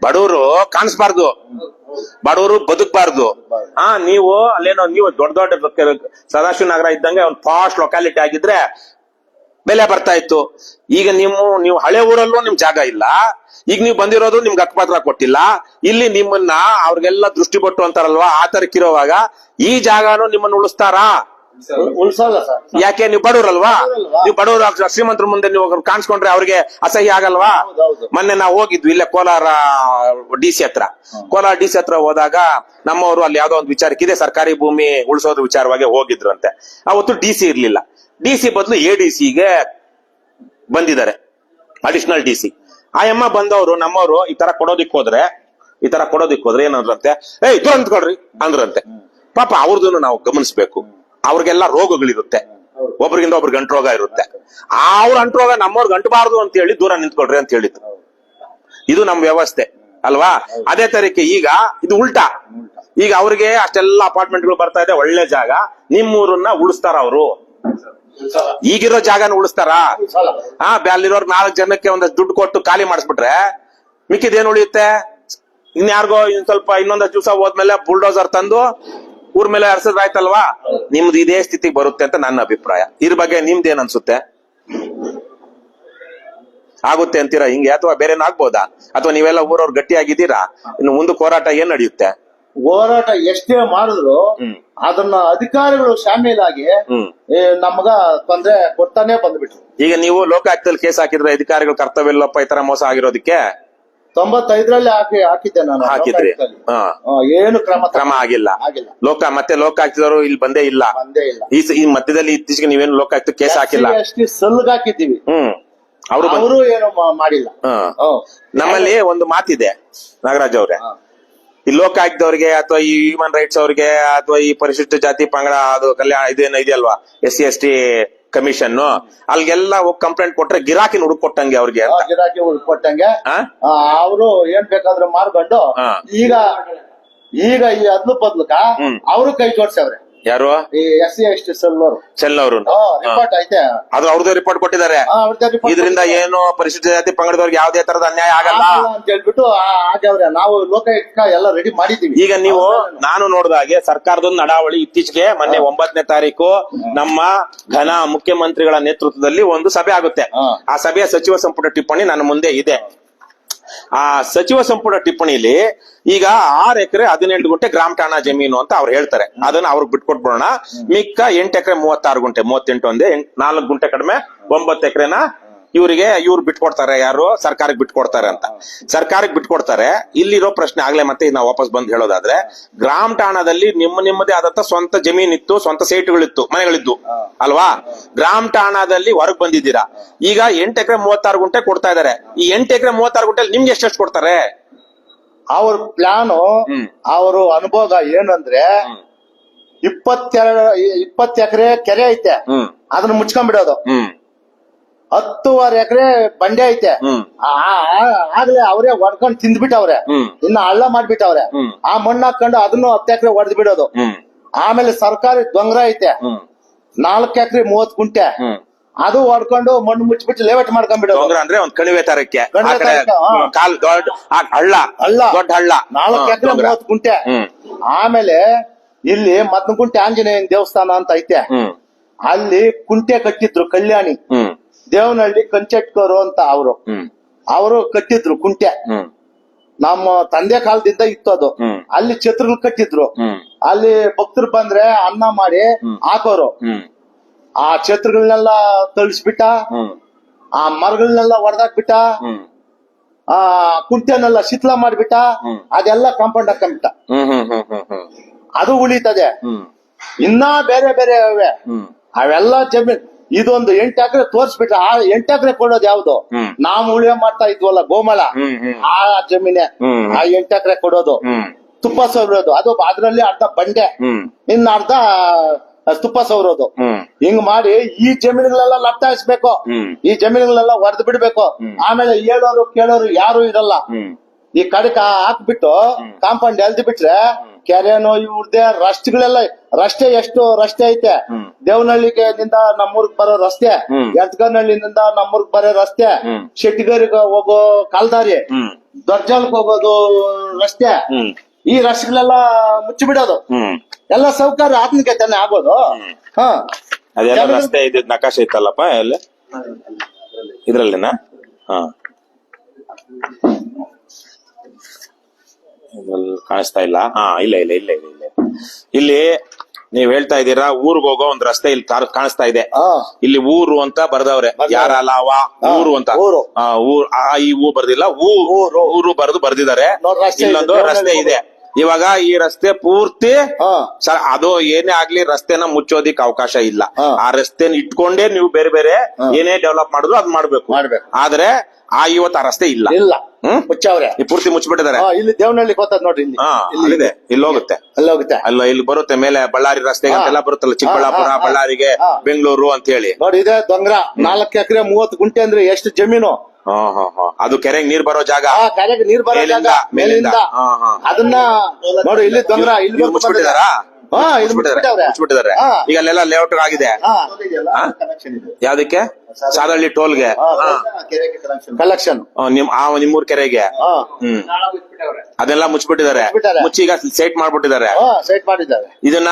ಬಡವರು ಕಾಣಿಸ್ಬಾರ್ದು, ಬಡವರು ಬದುಕಬಾರ್ದು. ನೀವು ಅಲ್ಲೇನೋ ನೀವು ದೊಡ್ಡ ಸದಾಶಿವ ನಗರ ಇದ್ದಂಗೆ ಒಂದು ಫಾಸ್ಟ್ ಲೊಕ್ಯಾಲಿಟಿ ಆಗಿದ್ರೆ ಬೆಲೆ ಬರ್ತಾ ಇತ್ತು. ಈಗ ನೀವು ಹಳೆ ಊರಲ್ಲೂ ನಿಮ್ ಜಾಗ ಇಲ್ಲ, ಈಗ ನೀವು ಬಂದಿರೋದು ನಿಮ್ಗೆ ಹಕ್ಕುಪತ್ರ ಕೊಟ್ಟಿಲ್ಲ. ಇಲ್ಲಿ ನಿಮ್ಮನ್ನ ಅವ್ರಿಗೆಲ್ಲ ದೃಷ್ಟಿ ಕೊಟ್ಟು ಅಂತಾರಲ್ವಾ, ಆ ತರಕ್ಕಿರುವಾಗ ಈ ಜಾಗನು ನಿಮ್ಮನ್ನ ಉಳಿಸ್ತಾರಾ? ಉಳ್ಸಲ್ಲ ಸರ್. ಯಾಕೆ? ನೀವು ಬಡವ್ರಲ್ವಾ? ನೀವು ಬಡವರು ಶ್ರೀಮಂತರ ಮುಂದೆ ನೀವು ಕಾಣಿಸ್ಕೊಂಡ್ರೆ ಅವ್ರಿಗೆ ಅಸಹ್ಯ ಆಗಲ್ವಾ? ಮೊನ್ನೆ ನಾವು ಹೋಗಿದ್ವಿ ಇಲ್ಲೇ ಕೋಲಾರ DC ಹತ್ರ ಹೋದಾಗ ನಮ್ಮವರು ಅಲ್ಲಿ ಯಾವ್ದೋ ಒಂದು ವಿಚಾರಕ್ಕಿದೆ, ಸರ್ಕಾರಿ ಭೂಮಿ ಉಳಿಸೋದು ವಿಚಾರವಾಗಿ ಹೋಗಿದ್ರು ಅಂತೆ. ಅವತ್ತು DC ಇರ್ಲಿಲ್ಲ, DC ಬದಲು ADCಗೆ ಬಂದಿದ್ದಾರೆ, ಅಡಿಷನಲ್ DC. ಆ ಅಮ್ಮ ಬಂದವರು ನಮ್ಮವರು ಈ ತರ ಕೊಡೋದಿಕ್ ಹೋದ್ರೆ ಏನಂದ್ರಂತೆ, ದೂರ ನಿಂತ್ಕೊಳ್ರಿ ಅಂದ್ರಂತೆ. ಪಾಪ ಅವ್ರದನ್ನು ನಾವು ಗಮನಿಸ್ಬೇಕು. ಅವ್ರಿಗೆಲ್ಲ ರೋಗಗಳಿರುತ್ತೆ, ಒಬ್ರಿಗಿಂತ ಒಬ್ರು ಗಂಟು ರೋಗ ಇರುತ್ತೆ. ಅವ್ರ ಅಂಟು ರೋಗ ನಮ್ಮವ್ರಿಗೆ ಅಂಟಬಾರ್ದು ಅಂತ ಹೇಳಿ ದೂರ ನಿಂತ್ಕೊಳ್ರಿ ಅಂತ ಹೇಳಿದ್ರು. ಇದು ನಮ್ ವ್ಯವಸ್ಥೆ ಅಲ್ವಾ? ಅದೇ ತರಕ್ಕೆ ಈಗ ಇದು ಉಲ್ಟಾ. ಈಗ ಅವ್ರಿಗೆ ಅಷ್ಟೆಲ್ಲ ಅಪಾರ್ಟ್ಮೆಂಟ್ಗಳು ಬರ್ತಾ ಇದೆ, ಒಳ್ಳೆ ಜಾಗ. ನಿಮ್ಮೂರನ್ನ ಉಳಿಸ್ತಾರ ಅವರು? ಈಗಿರೋ ಜಾಗನ ಉಳಿಸ್ತಾರ? ಅಲ್ಲಿರೋರ್ 4 ಜನಕ್ಕೆ ಒಂದಷ್ಟು ದುಡ್ಡು ಕೊಟ್ಟು ಖಾಲಿ ಮಾಡಿಸ್ಬಿಟ್ರೆ ಮಿಕ್ಕಿದೇನು ಉಳಿಯುತ್ತೆ? ಇನ್ಯಾರಿಗೋ ಸ್ವಲ್ಪ ಇನ್ನೊಂದಷ್ಟು ದಿವಸ ಹೋದ್ಮೇಲೆ ಬುಲ್ಡೋಸರ್ ತಂದು ಊರ್ ಮೇಲೆ ಹರ್ಸದ್ ಆಯ್ತಲ್ವಾ, ನಿಮ್ದು ಇದೇ ಸ್ಥಿತಿಗೆ ಬರುತ್ತೆ ಅಂತ ನನ್ನ ಅಭಿಪ್ರಾಯ. ಇದ್ರ ಬಗ್ಗೆ ನಿಮ್ದೇನ್ ಅನ್ಸುತ್ತೆ? ಆಗುತ್ತೆ ಅಂತೀರಾ ಹಿಂಗೆ, ಅಥವಾ ಬೇರೆನೂ ಆಗ್ಬೋದಾ? ಅಥವಾ ನೀವೆಲ್ಲ ಊರವ್ರು ಗಟ್ಟಿಯಾಗಿದ್ದೀರಾ? ಇನ್ನು ಮುಂದಕ್ಕೆ ಹೋರಾಟ ಏನ್ ನಡೆಯುತ್ತೆ? ಹೋರಾಟ ಎಷ್ಟೇ ಮಾಡಿದ್ರು ಅದನ್ನ ಅಧಿಕಾರಿಗಳು ಶಾಮೀಲಾಗಿ ನಮ್ಗ ತೊಂದ್ರೆ ಕೊಡ್ತಾನೆ ಬಂದ್ಬಿಟ್ರು. ಈಗ ನೀವು ಲೋಕಾಯುಕ್ತದಲ್ಲಿ ಕೇಸ್ ಹಾಕಿದ್ರೆ ಅಧಿಕಾರಿಗಳು ಕರ್ತವ್ಯ ಇಲ್ಲಪ್ಪ ಈ ತರ ಮೋಸ ಆಗಿರೋದಕ್ಕೆ? 95ರಲ್ಲಿ ಹಾಕಿದ್ದೆ ನಾನು. ಹಾಕಿದ್ರಿ? ಏನು ಕ್ರಮ ಆಗಿಲ್ಲ. ಮತ್ತೆ ಲೋಕಾಯುಕ್ತದವರು ಇಲ್ಲಿ ಬಂದೇ ಇಲ್ಲ. ಈ ಮಧ್ಯದಲ್ಲಿ ಇತ್ತೀಚೆಗೆ ನೀವೇನು ಲೋಕಾಯುಕ್ತ ಕೇಸ್ ಹಾಕಿಲ್ಲ? ಅಷ್ಟು ಸಲ್ಗ್ ಹಾಕಿದ್ದೀವಿ. ಅವರು ಏನು ಮಾಡಿಲ್ಲ. ನಮ್ಮಲ್ಲಿ ಒಂದು ಮಾತಿದೆ ನಾಗರಾಜ್ ಅವ್ರೆ, ಈ ಲೋಕಾಯುಕ್ತವ್ರಿಗೆ ಅಥವಾ ಈ ಹ್ಯೂಮನ್ ರೈಟ್ಸ್ ಅವ್ರಿಗೆ ಅಥವಾ ಈ ಪರಿಶಿಷ್ಟ ಜಾತಿ ಪಂಗಡ ಅದು ಕಲ್ಯಾಣ ಇದೇನು ಇದೆಯಲ್ವಾ SC/ST ಕಮಿಷನ್, ಅಲ್ಲಿಗೆಲ್ಲ ಹೋಗಿ ಕಂಪ್ಲೇಂಟ್ ಕೊಟ್ರೆ ಗಿರಾಕಿ ಹುಡುಕೊಟ್ಟಂಗೆ ಅವ್ರಿಗೆ. ಗಿರಾಕಿ ಹುಡುಕೊಟ್ಟಂಗೆ ಅವರು ಏನ್ ಬೇಕಾದ್ರೂ ಮಾಡ್ಕೊಂಡು ಈಗ ಈ ಅದ್ಲು ಬದ್ಲಕ ಅವರು ಕೈ ಜೋಡ್ಸವ್ರೆ. ಯಾರು? ಈ SC/ST ಸೆಲ್ನವರು ರಿಪೋರ್ಟ್ ಐತೆ, ಅದು ಅವ್ರದ್ದು ರಿಪೋರ್ಟ್ ಕೊಟ್ಟಿದ್ದಾರೆ. ಇದರಿಂದ ಏನು ಪರಿಶಿಷ್ಟ ಜಾತಿ ಪಂಗಡದವ್ರಿಗೆ ಯಾವುದೇ ತರದ ಅನ್ಯಾಯ ಆಗಲ್ಲ ಅಂತ ಹೇಳ್ಬಿಟ್ಟು ಆಗ್ಯವ್ರೆ. ನಾವು ಲೋಕಾಯುಕ್ತ ಎಲ್ಲ ರೆಡಿ ಮಾಡಿದೀವಿ. ಈಗ ನೀವು ನಾನು ನೋಡಿದಾಗೆ ಸರ್ಕಾರದೊಂದು ನಡಾವಳಿ ಇತ್ತೀಚೆಗೆ ಮೊನ್ನೆ 9ನೇ ತಾರೀಕು ನಮ್ಮ ಘನ ಮುಖ್ಯಮಂತ್ರಿಗಳ ನೇತೃತ್ವದಲ್ಲಿ ಒಂದು ಸಭೆ ಆಗುತ್ತೆ. ಆ ಸಭೆಯ ಸಚಿವ ಸಂಪುಟ ಟಿಪ್ಪಣಿ ನನ್ನ ಮುಂದೆ ಇದೆ. ಆ ಸಚಿವ ಸಂಪುಟ ಟಿಪ್ಪಣಿಲಿ ಈಗ 6 ಎಕರೆ 18 ಗುಂಟೆ ಗ್ರಾಮ ಠಾಣಾ ಜಮೀನು ಅಂತ ಅವ್ರು ಹೇಳ್ತಾರೆ. ಅದನ್ನ ಅವ್ರಿಗೆ ಬಿಟ್ಕೊಟ್ಬಿಡೋಣ. ಮಿಕ್ಕ 8 ಎಕರೆ 36 ಗುಂಟೆ 38 ಒಂದೇ 4 ಗುಂಟೆ ಕಡಿಮೆ 9 ಎಕರೆನ ಇವ್ರು ಬಿಟ್ಕೊಡ್ತಾರೆ. ಯಾರು? ಸರ್ಕಾರಕ್ಕೆ ಬಿಟ್ಕೊಡ್ತಾರೆ ಅಂತ. ಸರ್ಕಾರಕ್ಕೆ ಬಿಟ್ಕೊಡ್ತಾರೆ. ಇಲ್ಲಿರೋ ಪ್ರಶ್ನೆ ಆಗ್ಲೇ ಮತ್ತೆ ನಾವು ವಾಪಸ್ ಬಂದು ಹೇಳೋದಾದ್ರೆ, ಗ್ರಾಮ ಠಾಣಾದಲ್ಲಿ ನಿಮ್ಮದೇ ಆದಂತ ಸ್ವಂತ ಜಮೀನಿತ್ತು, ಸ್ವಂತ ಸೈಟ್ಗಳಿತ್ತು, ಮನೆಗಳಿದ್ದು ಅಲ್ವಾ? ಗ್ರಾಮ ಠಾಣಾದಲ್ಲಿ ಹೊರಗ್ ಬಂದಿದ್ದೀರಾ. ಈಗ 8 ಎಕರೆ 36 ಗುಂಟೆ ಕೊಡ್ತಾ ಇದಾರೆ. ಈ 8 ಎಕರೆ 36 ಗುಂಟೆ ನಿಮ್ಗೆ ಎಷ್ಟು ಕೊಡ್ತಾರೆ? ಅವ್ರ ಪ್ಲಾನು, ಅವರು ಅನುಭವ ಏನಂದ್ರೆ 20 ಎಕರೆ ಕೆರೆ ಐತೆ, ಅದನ್ನ ಮುಚ್ಕೊಂಡ್ಬಿಡೋದು. 10.5 ಎಕರೆ ಬಂಡೆ ಐತೆ, ಆಗ್ಲೇ ಅವರೇ ಹೊಡ್ಕೊಂಡ್ ತಿಂದ್ಬಿಟ್ಟವ್ರೆ. ಇನ್ನ ಹಳ್ಳ ಮಾಡ್ಬಿಟ್ಟವ್ರೆ. ಆ ಮಣ್ಣು ಹಾಕೊಂಡು ಅದನ್ನು 10 ಎಕರೆ ಹೊಡೆದ್ ಬಿಡೋದು. ಆಮೇಲೆ ಸರ್ಕಾರಿ ದೊಂಗ್ರ ಐತೆ 4 ಎಕರೆ 30 ಗುಂಟೆ, ಅದು ಹೊಡ್ಕೊಂಡು ಮಣ್ಣು ಮುಚ್ಚಿಬಿಟ್ಟು ಲೇಔಟ್ ಮಾಡ್ಕೊಂಡ್ಬಿಡೋದು. ಅಂದ್ರೆ ಒಂದ್ ಕಣಿವೆ ತರಕ್ಕೆ ದೊಡ್ಡ ಹಳ್ಳ 4 ಎಕರೆ 30 ಗುಂಟೆ. ಆಮೇಲೆ ಇಲ್ಲಿ ಮದ್ನಗುಂಟೆ ಆಂಜನೇಯನ ದೇವಸ್ಥಾನ ಅಂತ ಐತೆ, ಅಲ್ಲಿ ಕುಂಟೆ ಕಟ್ಟಿದ್ರು ಕಲ್ಯಾಣಿ. ದೇವನಹಳ್ಳಿ ಕಂಚಟ್ಕರು ಅಂತ ಅವರು ಕಟ್ಟಿದ್ರು ಕುಂಟೆ. ನಮ್ಮ ತಂದೆ ಕಾಲದಿಂದ ಇತ್ತು ಅದು. ಅಲ್ಲಿ ಛತ್ರಗಳು ಕಟ್ಟಿದ್ರು. ಅಲ್ಲಿ ಭಕ್ತರು ಬಂದ್ರೆ ಅನ್ನ ಮಾಡಿ ಹಾಕೋರು. ಆ ಛತ್ರಗಳನ್ನೆಲ್ಲ ತಳಿಸ್ಬಿಟ್ಟ, ಆ ಮರಗಳನ್ನೆಲ್ಲ ಹೊಡೆದಾಕ್ಬಿಟ್ಟ, ಆ ಕುಂಟೆನೆಲ್ಲ ಶಿಥಿಲ ಮಾಡ್ಬಿಟ್ಟ, ಅದೆಲ್ಲ ಕಾಂಪೌಂಡ್ ಹಾಕೊಂಡ್ಬಿಟ್ಟ. ಅದು ಉಳಿತದೆ. ಇನ್ನ ಬೇರೆ ಬೇರೆ ಅವೆ, ಅವೆಲ್ಲ ಜಮೀನ್. ಇದೊಂದು 8 ಎಕರೆ ತೋರ್ಸ್ಬಿಟ್ರೆ ಆ 8 ಎಕರೆ ಕೊಡೋದು ಯಾವ್ದು? ನಾವು ಉಳಿಯ ಮಾಡ್ತಾ ಇದ್ವಲ್ಲ ಗೋಮಳ, ಆ ಜಮೀನೆ ಆ 8 ಎಕರೆ ಕೊಡೋದು. ತುಪ್ಪ ಸವರೋದು, ಅದು ಅದ್ರಲ್ಲಿ ಅರ್ಧ ಬಂಡೆ, ಇನ್ನ ಅರ್ಧ ತುಪ್ಪ ಸವರೋದು. ಹಿಂಗ್ ಮಾಡಿ ಈ ಜಮೀನುಗಳೆಲ್ಲ ಲಪ್ಟಾಯಿಸ್ಬೇಕು. ಈ ಜಮೀನುಗಳೆಲ್ಲ ಹೊಡೆದು ಬಿಡ್ಬೇಕು. ಆಮೇಲೆ ಹೇಳೋರು ಕೇಳೋರು ಯಾರು ಇರಲ್ಲ. ಈ ಕಡಕ ಹಾಕ್ಬಿಟ್ಟು ಕಾಂಪೌಂಡ್ ಎಲ್ದು ಬಿಟ್ರೆ ಕೆರೆನೋ ಇವ್ರದೇ ರಸ್ತೆಗಳೆಲ್ಲ, ಎಷ್ಟು ರಸ್ತೆ ಐತೆ. ದೇವನಹಳ್ಳಿಗೆ ನಿಂದ ನಮ್ಮೂರ್ಗ್ ಬರೋ ರಸ್ತೆ, ಯತ್ಗನಹಳ್ಳಿನಿಂದ ನಮ್ಮೂರ್ಗ್ ಬರೋ ರಸ್ತೆ, ಶೆಟ್ಟಿಗರಿಗೆ ಹೋಗೋ ಕಾಲ್ದಾರಿ, ದೊಡ್ಡಲ್ಕ್ ಹೋಗೋದು ರಸ್ತೆ, ಈ ರಸ್ತೆಗಳೆಲ್ಲ ಮುಚ್ಚಿಬಿಡೋದು. ಎಲ್ಲ ಸೌಕರ್ಯ ಆತ್ಮಿಕ ತಾನೆ ಆಗೋದು. ಅದೆಲ್ಲ ರಸ್ತೆ ನಕಾಶೆ ಇತ್ತಲ್ಲಪ್ಪ ಎಲ್ಲ ಇದ್ರಲ್ಲಿನ. ಕಾಣಿಸ್ತಾ ಇಲ್ಲ. ಇಲ್ಲ ಇಲ್ಲ ಇಲ್ಲ ಇಲ್ಲ ಇಲ್ಲ ಇಲ್ಲಿ ನೀವ್ ಹೇಳ್ತಾ ಇದ್ದೀರಾ ಊರ್ಗ್ ಹೋಗೋ ಒಂದ್ ರಸ್ತೆ ಇಲ್ಲಿ ಕಾಣಿಸ್ತಾ ಇದೆ. ಇಲ್ಲಿ ಊರು ಅಂತ ಬರ್ದವ್ರೆ, ಯಾರ ಲಾವ ಊರು ಅಂತ. ಈ ಊ ಬರ್ದಿಲ್ಲ, ಊರು ಬರ್ದಿದ್ದಾರೆ. ಇಲ್ಲೊಂದು ರಸ್ತೆ ಇದೆ. ಇವಾಗ ಈ ರಸ್ತೆ ಪೂರ್ತಿ ಅದು ಏನೇ ಆಗ್ಲಿ ರಸ್ತೆನ ಮುಚ್ಚೋದಿಕ್ ಅವಕಾಶ ಇಲ್ಲ. ಆ ರಸ್ತೆನ ಇಟ್ಕೊಂಡೇ ನೀವು ಬೇರೆ ಬೇರೆ ಏನೇ ಡೆವಲಪ್ ಮಾಡಿದ್ರು ಅದ್ ಮಾಡ್ಬೇಕು. ಆದ್ರೆ ಇವತ್ತು ಆ ರಸ್ತೆ ಇಲ್ಲ. ಮುಚ್ಚವ್ರೆ, ಪೂರ್ತಿ ಮುಚ್ಚಿಬಿಟ್ಟಿದ್ದಾರೆ. ಇಲ್ಲಿ ದೇವನಹಳ್ಳಿ ಗೊತ್ತದ ನೋಡ್ರಿ, ಇಲ್ಲಿದೆ, ಇಲ್ಲಿ ಹೋಗುತ್ತೆ, ಅಲ್ಲ ಇಲ್ಲಿ ಬರುತ್ತೆ ಮೇಲೆ ಬಳ್ಳಾರಿ ರಸ್ತೆ ಅಂತೆಲ್ಲ ಬರುತ್ತಲ್ಲ, ಚಿಕ್ಕಬಳ್ಳಾಪುರ ಬಳ್ಳಾರಿಗೆ ಬೆಂಗಳೂರು ಅಂತ ಹೇಳಿ. ನೋಡಿ ಇದೆ ದೊಂಗ್ರ 4 ಎಕರೆ 30 ಗುಂಟೆ ಅಂದ್ರೆ ಎಷ್ಟು ಜಮೀನು. ಅದು ಕೆರೆಗೆ ನೀರ್ ಬರೋ ಜಾಗ, ಕೆರೆಗೆ ನೀರ್ ಬರೋ ಜಾಗ ಮೇಲಿಂದ. ಅದನ್ನ ನೋಡಿ ಇಲ್ಲಿ ದೊಂಗ್ರ, ಇಲ್ಲಿ ಮುಚ್ಚಿಬಿಟ್ಟಿದಾರಾ? ಮುಚ್ಚಿಬಿಟ್ಟಿದ್ದಾರೆ. ಈಗ ಅಲ್ಲೆಲ್ಲ ಲೇಔಟ್ ಆಗಿದೆ. ಯಾವ್ದಕ್ಕೆ? ಸಾದಳ್ಳಿ ಟೋಲ್ಗೆ ಕಲೆಕ್ಷನ್ ನಿಮ್ಮೂರ್ ಕೆರೆಗೆ. ಅದೆಲ್ಲ ಮುಚ್ಚಿಬಿಟ್ಟಿದ್ದಾರೆ, ಮುಚ್ಬಿಟ್ಟಾರೆ. ಮುಚ್ಚಿ ಈಗ ಸೈಟ್ ಮಾಡ್ಬಿಟ್ಟಿದ್ದಾರೆ. ಸೈಟ್ ಮಾಡಿದ್ದಾರೆ. ಇದನ್ನ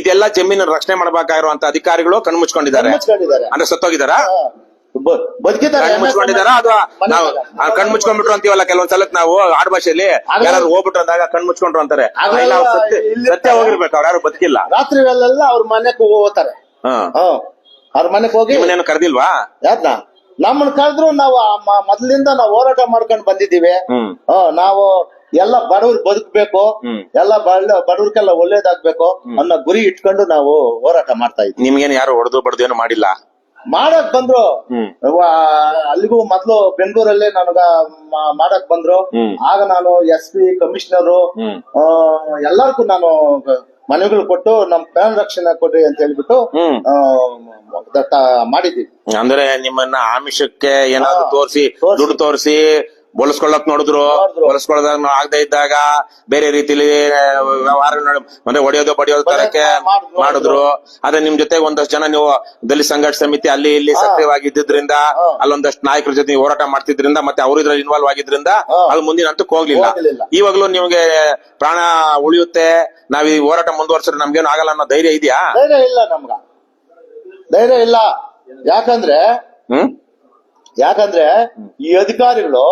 ಇದೆಲ್ಲ ಜಮೀನು ರಕ್ಷಣೆ ಮಾಡಬೇಕಾಗಿರುವಂತ ಅಧಿಕಾರಿಗಳು ಕಣ್ಮುಚ್ಕೊಂಡಿದ್ದಾರೆ. ಮುಚ್ಕೊಂಡಿದ್ದಾರೆ. ಅಂದ್ರೆ ಸತ್ತೋಗಿದಾರ, ಬದುಕಿದ್ದಾರೆ. ಕಣ್ಮುಚ್ಕೊಂಡಿದಾರ ಅಥವಾ ನಾವು ಕಣ್ಮುಚ್ಕೊಂಡ್ಬಿಟ್ರು ಅಂತೀವಲ್ಲ ಕೆಲವೊಂದ್ಸಲ ನಾವು ಆಡ್ ಭಾಷೆಯಲ್ಲಿ ಯಾರು ಹೋಗ್ಬಿಟ್ರು ಅಂದಾಗ ಕಣ್ಮುಚ್ಕೊಂಡ್ರು ಅಂತಾರೆ. ಇಲ್ಲ, ಅವ್ರು ಸತ್ಯ ಹೋಗಿರ್ಬೇಕು, ಅವ್ರು ಯಾರು ಬದುಕಿಲ್ಲ. ರಾತ್ರಿ ವೇಳೆಲ್ಲ ಅವ್ರ ಮನೆಗೆ ಹೋಗ್ತಾರೆ. ಅವ್ರ ಮನೆಗೆ ಹೋಗಿ ನಿಮ್ಮನ್ನೇನು ಕರೆದಿಲ್ವಾ? ಯಾರನ್ನ ನಮ್ಮನ್ನ ಕರೆದ್ರು ನಾವು ಮೊದ್ಲಿಂದ ನಾವು ಹೋರಾಟ ಮಾಡ್ಕೊಂಡು ಬಂದಿದ್ದೀವಿ. ನಾವು ಎಲ್ಲ ಬಡವ್ರು ಬದುಕ್ಬೇಕು, ಎಲ್ಲ ಬಡವ್ರಿಗೆಲ್ಲ ಒಳ್ಳೇದಾಗ್ಬೇಕು ಅನ್ನೋ ಗುರಿ ಇಟ್ಕೊಂಡು ನಾವು ಹೋರಾಟ ಮಾಡ್ತಾ ಇದ್ವಿ. ನಿಮ್ಗೇನು ಯಾರು ಹೊಡೆದು ಬಡ್ದು ಏನು ಮಾಡಿಲ್ಲ? ಮಾಡಕ್ ಬಂದ್ರು, ಅಲ್ಲಿಗೂ ಮೊದ್ಲು ಬೆಂಗಳೂರಲ್ಲೇ ನನಗ ಮಾಡಕ್ ಬಂದ್ರು. ಆಗ ನಾನು SP ಕಮಿಷನರು ಎಲ್ಲರಿಗೂ ನಾನು ಮನೆಗಳು ಕೊಟ್ಟು ನಮ್ ಪ್ರಾಣ ರಕ್ಷಣೆ ಕೊಡ್ರಿ ಅಂತ ಹೇಳ್ಬಿಟ್ಟು ಮಾಡಿದೀವಿ. ಅಂದ್ರೆ ನಿಮ್ಮನ್ನ ಆಮಿಷಕ್ಕೆ ಏನಾದ್ರು ತೋರಿಸಿ ದುಡ್ಡು ತೋರಿಸಿ ಬಳಸ್ಕೊಳ್ಳಕ್ ನೋಡಿದ್ರು, ಬಳಸ್ಕೊಳ್ಳೋದಾಗ ಆಗದೆ ಇದ್ದಾಗ ಬೇರೆ ರೀತಿಲಿ ವ್ಯವಹಾರಗಳು ಅಂದ್ರೆ ಹೊಡೆಯೋದು ಬಡಿಯೋದು ತರಕ್ಕೆ ಮಾಡಿದ್ರು. ಆದ್ರೆ ನಿಮ್ ಜೊತೆ ಒಂದಷ್ಟು ಜನ ನೀವು ದಲಿತ ಸಂಘರ್ಷ ಸಮಿತಿ ಅಲ್ಲಿ ಇಲ್ಲಿ ಸಕ್ರಿಯವಾಗಿದ್ದರಿಂದ ಅಲ್ಲೊಂದಷ್ಟು ನಾಯಕರ ಜೊತೆ ಹೋರಾಟ ಮಾಡ್ತಿದ್ರಿಂದ ಮತ್ತೆ ಅವ್ರು ಇದ್ರಲ್ಲಿ ಇನ್ವಾಲ್ವ್ ಆಗಿದ್ರಿಂದ ಅದು ಮುಂದಿನ ಹಂತಕ್ಕೆ ಹೋಗ್ಲಿಲ್ಲ. ಇವಾಗ್ಲೂ ನಿಮ್ಗೆ ಪ್ರಾಣ ಉಳಿಯುತ್ತೆ, ನಾವ್ ಈ ಹೋರಾಟ ಮುಂದುವರ್ಸಿದ್ರೆ ನಮ್ಗೇನು ಆಗಲ್ಲ ಅನ್ನೋ ಧೈರ್ಯ ಇದೆಯಾ? ಧೈರ್ಯ ಇಲ್ಲ, ನಮ್ಗ ಧೈರ್ಯ ಇಲ್ಲ. ಯಾಕಂದ್ರೆ ಈ ಅಧಿಕಾರಿಗಳು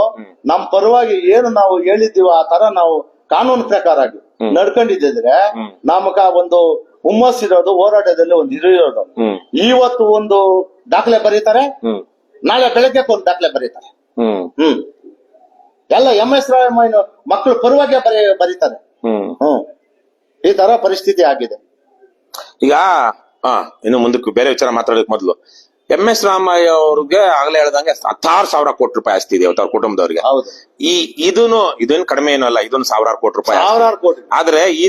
ನಮ್ ಪರವಾಗಿ ಏನು ನಾವು ಹೇಳಿದ್ದೀವೋ ಆ ತರ ನಾವು ಕಾನೂನು ಪ್ರಕಾರ ನಡ್ಕೊಂಡಿದ್ದಿದ್ರೆ ನಮಗ ಒಂದು ಹುಮ್ಮಸ್ಸಿರೋದು, ಹೋರಾಟದಲ್ಲಿ ಒಂದು ಇರೋದು. ಇವತ್ತು ಒಂದು ದಾಖಲೆ ಬರೀತಾರೆ, ನಾಳೆ ಬೆಳಗ್ಗೆ ಒಂದು ದಾಖಲೆ ಬರೀತಾರೆ. ಎಲ್ಲ MS ರಾಮಯ್ಯ ಮಕ್ಕಳು ಪರವಾಗಿ ಬರೀತಾರೆ. ಈ ತರ ಪರಿಸ್ಥಿತಿ ಆಗಿದೆ ಈಗ. ಇನ್ನು ಮುಂದಕ್ಕೆ ಬೇರೆ ವಿಚಾರ ಮಾತಾಡೋದಕ್ಕೆ ಮೊದಲು MS ರಾಮಯ್ಯ ಅವ್ರಿಗೆ ಆಗ್ಲೇ ಹೇಳ್ದಂಗೆ 16,000 ಕೋಟಿ ರೂಪಾಯಿ ಆಸ್ತಿ ಇದೆ ಅವ್ರ ಕುಟುಂಬದವ್ರಿಗೆ. ಇದೇನು ಕಡಿಮೆ ಏನಲ್ಲ, ಇದೊಂದು 1,000 ಕೋಟಿ ರೂಪಾಯಿ. ಆದ್ರೆ ಈ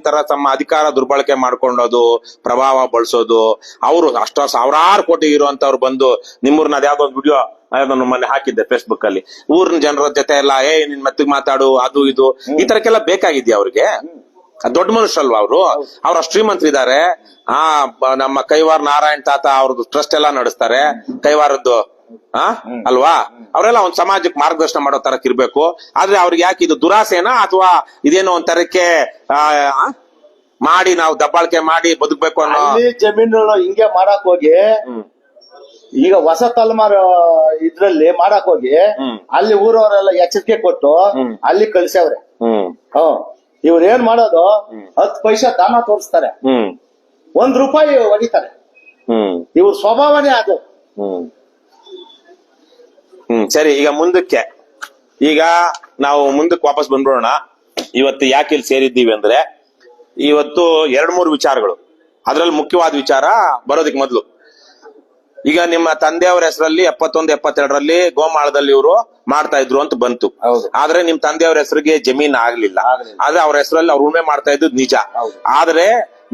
ತರ ತಮ್ಮ ಅಧಿಕಾರ ದುರ್ಬಳಕೆ ಮಾಡ್ಕೊಂಡೋದು, ಪ್ರಭಾವ ಬಳಸೋದು, ಅವರು ಅಷ್ಟೋ 1,000 ಕೋಟಿ ಇರುವಂತವ್ರು ಬಂದು ನಿಮ್ಮೂರ್ನ ಅದ್ಯಾವ್ದೋ ಒಂದು ವಿಡಿಯೋ ಅದನ್ನು ಮೊನ್ನೆ ಹಾಕಿದ್ದೆ ಫೇಸ್ಬುಕ್ ಅಲ್ಲಿ, ಊರಿನ ಜನರ ಜೊತೆ ಎಲ್ಲ ನಿನ್ ಮೆತ್ತಗ್ ಮಾತಾಡು ಅದು ಇದು ಈ ತರಕ್ಕೆಲ್ಲ ಬೇಕಾಗಿದ್ಯಾ ಅವ್ರಿಗೆ? ದೊಡ್ಡ ಮನುಷ್ಯಲ್ವಾ ಅವರು? ಅವ್ರ ಶ್ರೀಮಂತರಿದ್ದಾರೆ. ನಮ್ಮ ಕೈವಾರ್ ನಾರಾಯಣ್ ತಾತ ಅವ್ರದ್ದು ಟ್ರಸ್ಟ್ ಎಲ್ಲ ನಡೆಸ್ತಾರೆ, ಕೈವಾರದ್ದು ಅಲ್ವಾ? ಅವರೆಲ್ಲ ಒಂದ್ ಸಮಾಜಕ್ಕೆ ಮಾರ್ಗದರ್ಶನ ಮಾಡೋ ತರಕ್ ಇರ್ಬೇಕು. ಆದ್ರೆ ಅವ್ರಿಗೆ ಯಾಕೆ ಇದು ದುರಾಸೆನಾ ಅಥವಾ ಇದೇನೋ ಒಂದ್ ತರಕ್ಕೆ ಮಾಡಿ ನಾವು ದಬ್ಬಾಳಿಕೆ ಮಾಡಿ ಬದುಕ್ಬೇಕು ಅನ್ನೋ ಜಮೀನು ಹಿಂಗೆ ಮಾಡಕ್ ಹೋಗಿ ಈಗ ಹೊಸ ತಲೆಮಾರು ಇದ್ರಲ್ಲಿ ಮಾಡಕ್ ಹೋಗಿ ಅಲ್ಲಿ ಊರವರೆಲ್ಲ ಎಚ್ಚರಿಕೆ ಕೊಟ್ಟು ಅಲ್ಲಿ ಕಳ್ಸವ್ರೆ. ಇವ್ರ ಏನ್ ಮಾಡೋದು, 10 ಪೈಸಾ ದಾನ ತೋರಿಸ್ತಾರೆ, ₹1 ಹೊಡಿತಾರೆ. ಇವ್ರ ಸ್ವಭಾವನೇ ಅದು. ಸರಿ, ಈಗ ಮುಂದಕ್ಕೆ ನಾವು ಮುಂದಕ್ಕೆ ವಾಪಸ್ ಬಂದ್ಬಿಡೋಣ. ಇವತ್ತು ಯಾಕೆ ಇಲ್ಲಿ ಸೇರಿದ್ದೀವಿ ಅಂದ್ರೆ, ಇವತ್ತು 2-3 ವಿಚಾರಗಳು. ಅದ್ರಲ್ಲಿ ಮುಖ್ಯವಾದ ವಿಚಾರ ಬರೋದಕ್ಕೆ ಮೊದಲು, ಈಗ ನಿಮ್ಮ ತಂದೆಯವರ ಹೆಸರಲ್ಲಿ 71-72ರಲ್ಲಿ ಗೋಮಾಳದಲ್ಲಿ ಇವರು ಮಾಡ್ತಾ ಇದ್ರು ಅಂತ ಬಂತು. ಆದ್ರೆ ನಿಮ್ ತಂದೆಯವರ ಹೆಸರಿಗೆ ಜಮೀನ್ ಆಗ್ಲಿಲ್ಲ. ಆದ್ರೆ ಅವ್ರ ಹೆಸರಲ್ಲಿ ಅವ್ರು ಉಳುಮೆ ಮಾಡ್ತಾ ಇದ್ದು ನಿಜ. ಆದ್ರೆ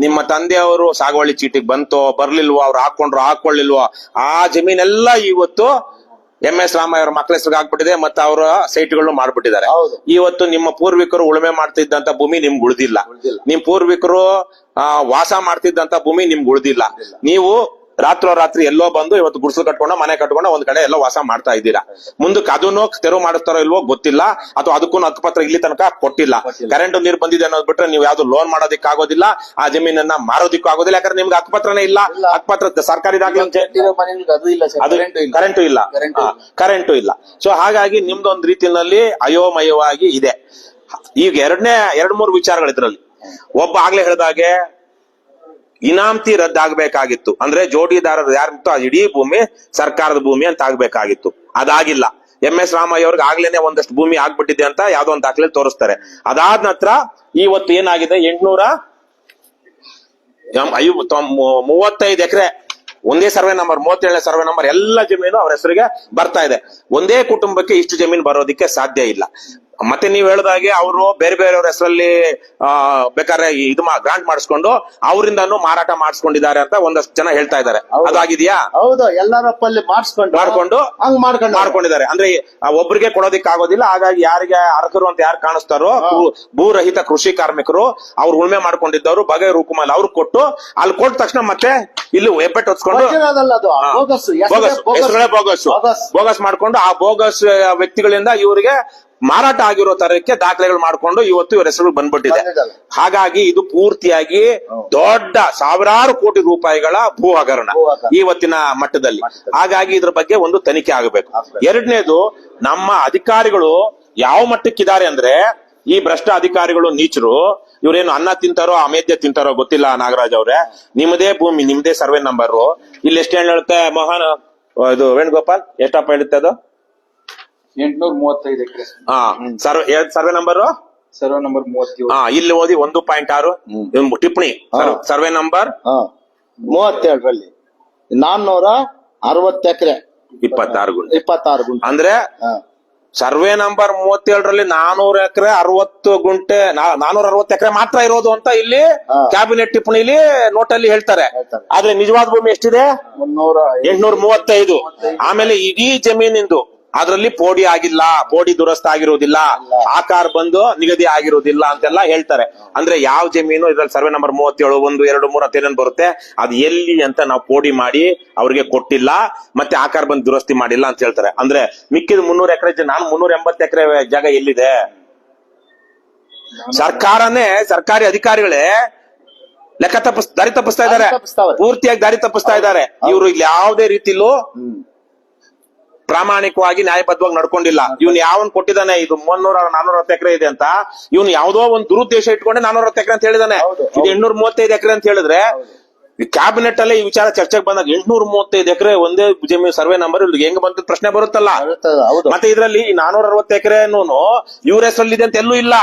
ನಿಮ್ಮ ತಂದೆಯವರು ಸಾಗುವಳಿ ಚೀಟಿಗೆ ಬಂತೋ ಬರ್ಲಿಲ್ವೋ, ಅವ್ರು ಹಾಕೊಳ್ಳಿಲ್ವೋ, ಆ ಜಮೀನೆಲ್ಲ ಇವತ್ತು MS ರಾಮಯ್ಯ ಅವ್ರ ಮಕ್ಕಳ ಹೆಸರಿಗೆ ಆಗ್ಬಿಟ್ಟಿದೆ. ಮತ್ತೆ ಅವರ ಸೈಟ್ಗಳನ್ನು ಮಾಡ್ಬಿಟ್ಟಿದ್ದಾರೆ. ಇವತ್ತು ನಿಮ್ಮ ಪೂರ್ವಿಕರು ಉಳುಮೆ ಮಾಡ್ತಿದ್ದಂತ ಭೂಮಿ ನಿಮ್ಗೆ ಉಳಿದಿಲ್ಲ, ನಿಮ್ ಪೂರ್ವಿಕರು ವಾಸ ಮಾಡ್ತಿದ್ದಂತ ಭೂಮಿ ನಿಮ್ಗೆ ಉಳಿದಿಲ್ಲ. ನೀವು ರಾತ್ರಿ ಎಲ್ಲೋ ಬಂದು ಇವತ್ತು ಗುಡಿಸಲು ಕಟ್ಕೊಂಡು ಮನೆ ಕಟ್ಕೊಂಡು ಒಂದ್ ಕಡೆ ಎಲ್ಲೋ ವಾಸ ಮಾಡ್ತಾ ಇದ್ದೀರಾ. ಮುಂದಕ್ಕೆ ಅದನ್ನು ತೆರವು ಮಾಡಿಸ್ತಾರೋ ಇಲ್ವೋ ಗೊತ್ತಿಲ್ಲ, ಅಥವಾ ಅದಕ್ಕೂ ಹಕ್ಕುಪತ್ರ ಇಲ್ಲಿ ತನಕ ಕೊಟ್ಟಿಲ್ಲ. ಕರೆಂಟ್ ನೀರು ಬಂದಿದೆ ಅನ್ನೋದು ಬಿಟ್ರೆ ನೀವು ಯಾವ್ದು ಲೋನ್ ಮಾಡೋದಿಕ್ ಆಗೋದಿಲ್ಲ, ಆ ಜಮೀನನ್ನ ಮಾರೋದಿಕ್ಕೂ ಆಗೋದಿಲ್ಲ. ಯಾಕಂದ್ರೆ ನಿಮ್ಗೆ ಹಕ್ಕುಪತ್ರನೇ ಇಲ್ಲ. ಹಕ್ಕುಪತ್ರ ಸರ್ಕಾರಿ ದಾಖಲೆ ಕರೆಂಟು ಇಲ್ಲ. ಸೊ ಹಾಗಾಗಿ ನಿಮ್ದೊಂದ್ ರೀತಿಯಲ್ಲಿ ಅಯೋಮಯವಾಗಿ ಇದೆ. ಈಗ 2-3 ವಿಚಾರಗಳು ಇದ್ರಲ್ಲಿ. ಒಬ್ಬ ಆಗ್ಲೇ ಹೇಳಿದಾಗೆ ಇನಾಮತಿ ರದ್ದಾಗಬೇಕಾಗಿತ್ತು. ಅಂದ್ರೆ ಜೋಡಿದಾರರು ಯಾರಿತ್ತು ಆ ಇಡೀ ಭೂಮಿ ಸರ್ಕಾರದ ಭೂಮಿ ಅಂತ ಆಗ್ಬೇಕಾಗಿತ್ತು. ಅದಾಗಿಲ್ಲ. MS ರಾಮಯ್ಯ ಅವ್ರಿಗೆ ಆಗ್ಲೇನೆ ಒಂದಷ್ಟು ಭೂಮಿ ಆಗ್ಬಿಟ್ಟಿದೆ ಅಂತ ಯಾವ್ದೋ ಒಂದು ದಾಖಲೆ ತೋರಿಸ್ತಾರೆ. ಅದಾದ ನಂತರ ಇವತ್ತು ಏನಾಗಿದೆ, 835 ಎಕರೆ ಒಂದೇ ಸರ್ವೆ ನಂಬರ್ 37ನೇ ಸರ್ವೆ ನಂಬರ್ ಎಲ್ಲ ಜಮೀನು ಅವ್ರ ಹೆಸರಿಗೆ ಬರ್ತಾ ಇದೆ. ಒಂದೇ ಕುಟುಂಬಕ್ಕೆ ಇಷ್ಟು ಜಮೀನು ಬರೋದಿಕ್ಕೆ ಸಾಧ್ಯ ಇಲ್ಲ. ಮತ್ತೆ ನೀವ್ ಹೇಳಿದಾಗೆ ಅವರು ಬೇರೆ ಬೇರೆಯವ್ರ ಹೆಸರಲ್ಲಿ ಬೇಕಾದ್ರೆ ಇದು ಗ್ರಾಂಟ್ ಮಾಡಿಸ್ಕೊಂಡು ಅವರಿಂದನೂ ಮಾರಾಟ ಮಾಡಿಸ್ಕೊಂಡಿದ್ದಾರೆ ಅಂತ ಒಂದಷ್ಟು ಜನ ಹೇಳ್ತಾ ಇದ್ದಾರೆ. ಅದಾಗಿದೆಯಾ? ಹೌದು, ಎಲ್ಲರಪ್ಪಲ್ಲಿ ಮಾಡ್ಕೊಂಡಿದ್ದಾರೆ. ಅಂದ್ರೆ ಒಬ್ರಿಗೆ ಕೊಡೋದಿಕ್ ಆಗೋದಿಲ್ಲ. ಹಾಗಾಗಿ ಯಾರಿಗೆ ಅರ್ಹರು ಅಂತ ಯಾರು ಕಾಣಿಸ್ತಾರೋ ಭೂರಹಿತ ಕೃಷಿ ಕಾರ್ಮಿಕರು ಅವ್ರು ಉಳುಮೆ ಮಾಡ್ಕೊಂಡಿದ್ದವರು ಬಗೆ ರೂಕುಮಲ್ಲಿ ಅವ್ರು ಕೊಟ್ಟು ಅಲ್ಲಿ ಕೊಟ್ಟ ತಕ್ಷಣ ಮತ್ತೆ ಇಲ್ಲಿ ಹೆಬ್ಬೆಟ್ಟು ಹೊತ್ಕೊಂಡು ಬೋಗಸ್ ಮಾಡ್ಕೊಂಡು ಆ ಬೋಗಸ್ ವ್ಯಕ್ತಿಗಳಿಂದ ಇವರಿಗೆ ಮಾರಾಟ ಆಗಿರೋ ತರಕ್ಕೆ ದಾಖಲೆಗಳು ಮಾಡ್ಕೊಂಡು ಇವತ್ತು ಇವ್ರ ಹೆಸರು ಬಂದ್ಬಿಟ್ಟಿದೆ. ಬಂದಿದ್ದಾವೆ. ಹಾಗಾಗಿ ಇದು ಪೂರ್ತಿಯಾಗಿ ದೊಡ್ಡ ಸಾವಿರಾರು ಕೋಟಿ ರೂಪಾಯಿಗಳ ಭೂ ಹಗರಣ ಇವತ್ತಿನ ಮಟ್ಟದಲ್ಲಿ. ಹಾಗಾಗಿ ಇದ್ರ ಬಗ್ಗೆ ಒಂದು ತನಿಖೆ ಆಗಬೇಕು. ಎರಡನೇದು, ನಮ್ಮ ಅಧಿಕಾರಿಗಳು ಯಾವ ಮಟ್ಟಕ್ಕಿದ್ದಾರೆ ಅಂದ್ರೆ, ಈ ಭ್ರಷ್ಟ ಅಧಿಕಾರಿಗಳು ನೀಚರು, ಇವ್ರೇನು ಅನ್ನ ತಿಂತಾರೋ ಅಮೇಧ್ಯ ತಿಂತಾರೋ ಗೊತ್ತಿಲ್ಲ. ನಾಗರಾಜ್ ಅವ್ರೆ, ನಿಮ್ಮದೇ ಭೂಮಿ, ನಿಮ್ದೇ ಸರ್ವೆ ನಂಬರ್, ಇಲ್ಲಿ ಎಷ್ಟು ಹೇಳುತ್ತೆ ಮೋಹನ್, ಇದು ವೇಣುಗೋಪಾಲ್ ಎಷ್ಟಪ್ಪ ಹೇಳುತ್ತೆ ಅದು? 835 ಎಕರೆ. ಹಾ, ಸರ್ವೆ ನಂಬರ್ ಸರ್ವೆ ನಂಬರ್ 37. ಇಲ್ಲಿ ಓದಿ 1.6 ಟಿಪ್ಪಣಿ ಸರ್ವೆ ನಂಬರ್ 37ರಲ್ಲಿ 460 ಎಕರೆ 26 ಗುಂಟೆ. 26 ಗುಂಟೆ ಅಂದ್ರೆ ಸರ್ವೆ ನಂಬರ್ 37ರಲ್ಲಿ 400 ಎಕರೆ 60 ಗುಂಟೆ 460 ಎಕರೆ ಮಾತ್ರ ಇರೋದು ಅಂತ ಇಲ್ಲಿ ಕ್ಯಾಬಿನೆಟ್ ಟಿಪ್ಪಣಿಲಿ ನೋಟಲ್ಲಿ ಹೇಳ್ತಾರೆ. ಆದ್ರೆ ನಿಜವಾದ ಭೂಮಿ ಎಷ್ಟಿದೆ? 835. ಆಮೇಲೆ ಇಡೀ ಜಮೀನಿಂದು ಅದ್ರಲ್ಲಿ ಪೋಡಿ ಆಗಿಲ್ಲ, ಪೋಡಿ ದುರಸ್ತ ಆಗಿರೋದಿಲ್ಲ, ಆಕಾರ ಬಂದು ನಿಗದಿ ಆಗಿರೋದಿಲ್ಲ ಅಂತೆಲ್ಲ ಹೇಳ್ತಾರೆ. ಅಂದ್ರೆ ಯಾವ ಜಮೀನು ಇದ್ರಲ್ಲಿ ಸರ್ವೆ ನಂಬರ್ 37, 1, 2, 3 ಅಂತ ಏನೇನು ಬರುತ್ತೆ ಅದು ಎಲ್ಲಿ ಅಂತ ನಾವು ಪೋಡಿ ಮಾಡಿ ಅವ್ರಿಗೆ ಕೊಟ್ಟಿಲ್ಲ, ಮತ್ತೆ ಆಕಾರ ಬಂದು ದುರಸ್ತಿ ಮಾಡಿಲ್ಲ ಅಂತ ಹೇಳ್ತಾರೆ. ಅಂದ್ರೆ ಮಿಕ್ಕಿದ 300 ಎಕರೆ, ನಾನು 380 ಎಕರೆ ಜಾಗ ಎಲ್ಲಿದೆ? ಸರ್ಕಾರಿ ಅಧಿಕಾರಿಗಳೇ ಲೆಕ್ಕ ದಾರಿ ತಪ್ಪಿಸ್ತಾ ಇದ್ದಾರೆ, ಪೂರ್ತಿಯಾಗಿ ದಾರಿ ತಪ್ಪಿಸ್ತಾ ಇದ್ದಾರೆ. ಇವರು ಇಲ್ಲಿ ಯಾವುದೇ ರೀತಿಲೂ ಪ್ರಾಮಾಣಿಕವಾಗಿ ನ್ಯಾಯಬದ್ಧವಾಗಿ ನಡ್ಕೊಂಡಿಲ್ಲ. ಇವ್ನು ಯಾವನ್ ಕೊಟ್ಟಿದ್ದಾನೆ ಇದು 460 ಎಕರೆ ಇದೆ ಅಂತ, ಇವ್ನು ಯಾವ್ದೋ ಒಂದು ದುರುದ್ದೇಶ ಇಟ್ಕೊಂಡೆ 460 ಎಕರೆ ಅಂತ ಹೇಳಿದಾನೆ. ಇದು 835 ಎಕರೆ ಅಂತ ಹೇಳಿದ್ರೆ ಕ್ಯಾಬಿನೆಟ್ ಅಲ್ಲೇ ಈ ವಿಚಾರ ಚರ್ಚೆಗೆ ಬಂದಾಗ 835 ಎಕರೆ ಒಂದೇ ಜಮೀನು ಸರ್ವೆ ನಂಬರ್ ಇವ್ರಿಗೆ ಹೆಂಗ್ ಬಂದ ಪ್ರಶ್ನೆ ಬರುತ್ತಲ್ಲ. ಮತ್ತೆ ಇದರಲ್ಲಿ 460 ಎಕರೆ ಇವ್ರ ಹೆಸರಲ್ಲಿದೆ ಅಂತ ಎಲ್ಲೂ ಇಲ್ಲ.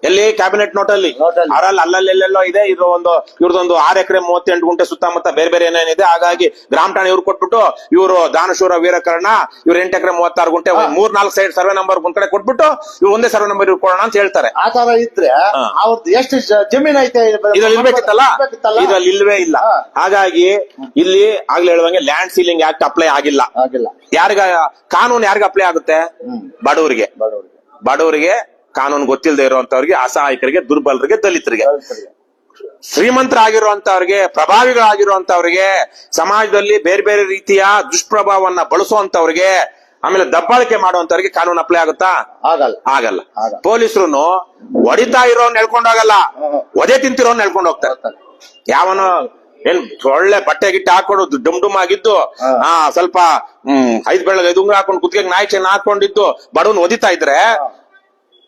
ಎಲ್ಲಿ ಕ್ಯಾಬಿನೆಟ್ ನೋಟಲ್ಲಿ ಅವರಲ್ಲಿ ಅಲ್ಲಲ್ಲೆಲ್ಲೆಲ್ಲೋ ಇದೆ. ಇದು ಇವ್ರದೊಂದು 6 ಎಕರೆ 38 ಗುಂಟೆ ಸುತ್ತಮುತ್ತ ಬೇರೆ ಬೇರೆ ಏನೇನಿದೆ. ಹಾಗಾಗಿ ಗ್ರಾಮ ಠಾಣೆ ಇವ್ರು ಕೊಟ್ಬಿಟ್ಟು ಇವರು ದಾನಶೂರ ವೀರಕರ್ಣ ಇವ್ರು 8 ಎಕರೆ 36 ಗುಂಟೆ 3-4 ಸೈಡ್ ಸರ್ವೆ ನಂಬರ್ ಒಂದ್ ಕಡೆ ಕೊಟ್ಬಿಟ್ಟು ಇವ್ರು ಒಂದೇ ಸರ್ವೆ ನಂಬರ್ ಇವ್ರು ಕೊಡೋಣ ಅಂತ ಹೇಳ್ತಾರೆ. ಆ ತರ ಇದ್ರೆ ಅವ್ರದ್ದು ಎಷ್ಟು ಜಮೀನ್ ಐತೆ ಇದ್ರಲ್ಲಿ ಇರ್ಬೇಕಿತ್ತಲ್ಲ, ಇದ್ರಲ್ಲಿ ಇಲ್ವೇ ಇಲ್ಲ. ಹಾಗಾಗಿ ಇಲ್ಲಿ ಆಗ್ಲೇ ಹೇಳುವಂಗೆ ಲ್ಯಾಂಡ್ ಸೀಲಿಂಗ್ ಆಕ್ಟ್ ಅಪ್ಲೈ ಆಗಿಲ್ಲ. ಯಾರಿಗ ಕಾನೂನು ಯಾರಿಗ ಅಪ್ಲೈ ಆಗುತ್ತೆ? ಬಡವರಿಗೆ ಕಾನೂನು ಗೊತ್ತಿಲ್ಲದೆ ಇರುವಂತವ್ರಿಗೆ, ಅಸಹಾಯಕರಿಗೆ, ದುರ್ಬಲರಿಗೆ, ದಲಿತರಿಗೆ. ಶ್ರೀಮಂತರಾಗಿರುವಂತವ್ರಿಗೆ, ಪ್ರಭಾವಿಗಳಾಗಿರುವಂತವ್ರಿಗೆ, ಸಮಾಜದಲ್ಲಿ ಬೇರೆ ಬೇರೆ ರೀತಿಯ ದುಷ್ಪ್ರಭಾವವನ್ನ ಬಳಸುವಂತವ್ರಿಗೆ, ಆಮೇಲೆ ದಬ್ಬಾಳಿಕೆ ಮಾಡುವಂತವ್ರಿಗೆ ಕಾನೂನು ಅಪ್ಲೈ ಆಗುತ್ತಾ? ಆಗಲ್ಲ. ಪೊಲೀಸರು ಹೊಡಿತಾ ಇರೋನ್ ಎಳ್ಕೊಂಡೋಗಲ್ಲ, ಒದೆ ತಿಂತಿರೋನ್ ಎಳ್ಕೊಂಡು ಹೋಗ್ತಾರೆ. ಯಾವನೋ ಏನ್ ಒಳ್ಳೆ ಬಟ್ಟೆ ಗಿಟ್ಟೆ ಹಾಕೊಂಡು ಡುಮ್ ಆಗಿದ್ದು, ಸ್ವಲ್ಪ 5 ಬೆಳಗ್ಗೆ 5 ಉಂಗ್ರ ಹಾಕೊಂಡು ಕುತ್ತಿಗೆ ನಾಯಿ ಚೆನ್ನ ಹಾಕೊಂಡಿದ್ದು ಬಡವನ್ ಒದಿತಾ ಇದ್ರೆ,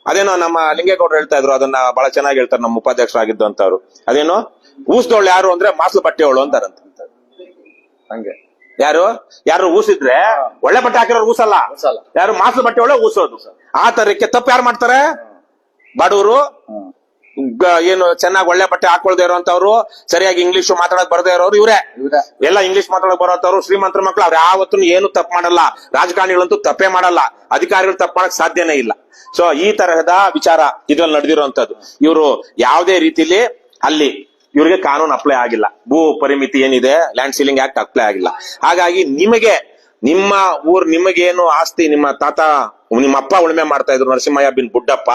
ಅದೇನೋ ನಮ್ಮ ಲಿಂಗೇಗೌಡರು ಹೇಳ್ತಾ ಇದ್ರು, ಅದನ್ನ ಬಹಳ ಚೆನ್ನಾಗಿ ಹೇಳ್ತಾರೆ ನಮ್ಮ ಉಪಾಧ್ಯಕ್ಷರಾಗಿದ್ದು ಅಂತವ್ರು. ಅದೇನೋ ಊಸ್ದೋಳು ಯಾರು ಅಂದ್ರೆ ಮಾಸ್ಲು ಬಟ್ಟೆವಳು ಅಂತಾರಂತ. ಹಂಗೆ ಯಾರು ಊಸಿದ್ರೆ ಒಳ್ಳೆ ಬಟ್ಟೆ ಹಾಕಿರೋರು ಊಸಲ್ಲ, ಯಾರು ಮಾಸ್ಲು ಬಟ್ಟೆವಳೆ ಊಸೋದು. ಆ ತರಕ್ಕೆ ತಪ್ಪು ಯಾರು ಮಾಡ್ತಾರೆ? ಬಡವರು, ಏನು ಚೆನ್ನಾಗಿ ಒಳ್ಳೆ ಬಟ್ಟೆ ಹಾಕೊಳ್ದೇ ಇರೋಂತವ್ರು, ಸರಿಯಾಗಿ ಇಂಗ್ಲಿಷ್ ಮಾತಾಡಕ್ ಬರದೇ ಇರೋರು, ಇವರೇ ಎಲ್ಲ ಇಂಗ್ಲಿಷ್ ಮಾತಾಡಕ್ ಬರೋಂತವ್ರು. ಶ್ರೀಮಂತರ ಮಕ್ಕಳು ಅವ್ರು ಯಾವತ್ತೂ ಏನು ತಪ್ಪು ಮಾಡಲ್ಲ. ರಾಜಕಾರಣಿಗಳಂತೂ ತಪ್ಪೇ ಮಾಡಲ್ಲ, ಅಧಿಕಾರಿಗಳು ತಪ್ಪು ಮಾಡಕ್ ಸಾಧ್ಯನೇ ಇಲ್ಲ. ಸೊ ಈ ತರಹದ ವಿಚಾರ ಇದ್ರಲ್ಲಿ ನಡೆದಿರುವಂತದ್ದು. ಇವರು ಯಾವುದೇ ರೀತಿಲಿ ಅಲ್ಲಿ ಇವ್ರಿಗೆ ಕಾನೂನು ಅಪ್ಲೈ ಆಗಿಲ್ಲ. ಭೂ ಪರಿಮಿತಿ ಏನಿದೆ ಲ್ಯಾಂಡ್ ಸೀಲಿಂಗ್ ಆಕ್ಟ್ ಅಪ್ಲೈ ಆಗಿಲ್ಲ. ಹಾಗಾಗಿ ನಿಮ್ಮ ನಿಮಗೇನು ಆಸ್ತಿ ನಿಮ್ಮ ತಾತ ನಿಮ್ಮ ಅಪ್ಪ ಉಳುಮೆ ಮಾಡ್ತಾ ಇದ್ರು, ನರಸಿಂಹಯ್ಯ ಬಿನ್ ಬುಡ್ಡಪ್ಪ,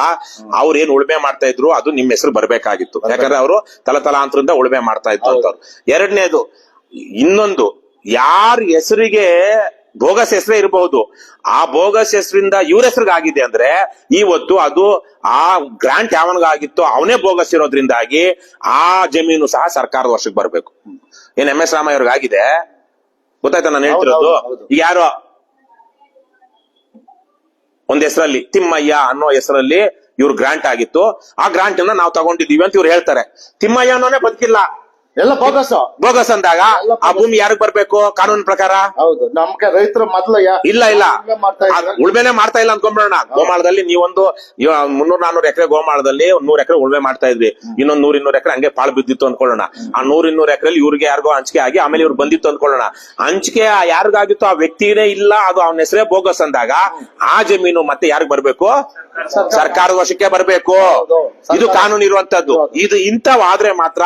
ಅವ್ರೇನು ಉಳುಮೆ ಮಾಡ್ತಾ ಇದ್ರು ಅದು ನಿಮ್ಮ ಹೆಸರು ಬರ್ಬೇಕಾಗಿತ್ತು. ಯಾಕಂದ್ರೆ ಅವರು ತಲತಲಾಂತರದಿಂದ ಉಳುಮೆ ಮಾಡ್ತಾ ಇದ್ರು ಅಂತವ್ರು. ಎರಡನೇದು, ಇನ್ನೊಂದು, ಯಾರ ಹೆಸರಿಗೆ ಬೋಗಸ್ ಹೆಸರೇ ಇರಬಹುದು, ಆ ಬೋಗಸ್ ಹೆಸರಿಂದ ಇವ್ರ ಹೆಸರಿಗಾಗಿದೆ ಅಂದ್ರೆ ಇವತ್ತು ಅದು ಆ ಗ್ರಾಂಟ್ ಯಾವನಿಗಾಗಿತ್ತು ಅವನೇ ಬೋಗಸ್ ಇರೋದ್ರಿಂದಾಗಿ ಆ ಜಮೀನು ಸಹ ಸರ್ಕಾರದ ವರ್ಷಕ್ಕೆ ಬರ್ಬೇಕು. ಏನ್ MS ರಾಮಯ್ಯ ಅವ್ರಿಗಾಗಿದೆ ಗೊತ್ತಾಯ್ತಾ ನಾನು ಹೇಳ್ತಿರೋದು? ಈಗ ಯಾರೋ ಒಂದ್ ಹೆಸರಲ್ಲಿ ತಿಮ್ಮಯ್ಯ ಅನ್ನೋ ಹೆಸರಲ್ಲಿ ಇವ್ರ ಗ್ರಾಂಟ್ ಆಗಿತ್ತು, ಆ ಗ್ರಾಂಟ್ ಅನ್ನ ನಾವು ತಗೊಂಡಿದೀವಿ ಅಂತ ಇವ್ರು ಹೇಳ್ತಾರೆ. ತಿಮ್ಮಯ್ಯ ಅನ್ನೋನೇ ಬದುಕಿಲ್ಲ, ಎಲ್ಲ ಬೋಗಸ್ ಅಂದಾಗ ಆ ಭೂಮಿ ಯಾರಿಗ್ ಬರ್ಬೇಕು ಕಾನೂನು ಪ್ರಕಾರ? ಹೌದು, ನಮ್ಗೆ ರೈತರು ಮೊದಲು ಇಲ್ಲ ಉಳ್ಮೆನೆ ಮಾಡ್ತಾ ಇಲ್ಲ ಅನ್ಕೊಂಡ್ಬಿಡೋಣ. ಗೋಮಾಳದಲ್ಲಿ ನೀವೊಂದು 300-400 ಎಕರೆ ಗೋಮಾಳದಲ್ಲಿ 100 ಎಕರೆ ಉಳ್ಮೆ ಮಾಡ್ತಾ ಇದ್ವಿ, ಇನ್ನೊಂದ್ 100-200 ಎಕರೆ ಹಂಗೆ ಪಾಳು ಬಿದ್ದಿತ್ತು ಅನ್ಕೊಳ್ಳೋಣ. ಆ 100-200 ಎಕರೆಲಿ ಇವ್ರಿಗೆ ಯಾರಿಗೋ ಹಂಚಿಕೆ ಆಗಿ ಆಮೇಲೆ ಇವ್ರು ಬಂದಿತ್ತು ಅನ್ಕೊಳ್ಳೋಣ. ಹಂಚಿಕೆ ಯಾರಿಗಾಗಿತ್ತು ಆ ವ್ಯಕ್ತಿನೇ ಇಲ್ಲ, ಅದು ಅವನ ಹೆಸರೇ ಬೋಗಸ್ ಅಂದಾಗ ಆ ಜಮೀನು ಮತ್ತೆ ಯಾರಿಗ್ ಬರ್ಬೇಕು? ಸರ್ಕಾರದ ವಶಕ್ಕೆ ಬರ್ಬೇಕು. ಇದು ಕಾನೂನು ಇರುವಂತದ್ದು. ಇದು ಇಂಥವಾದ್ರೆ ಮಾತ್ರ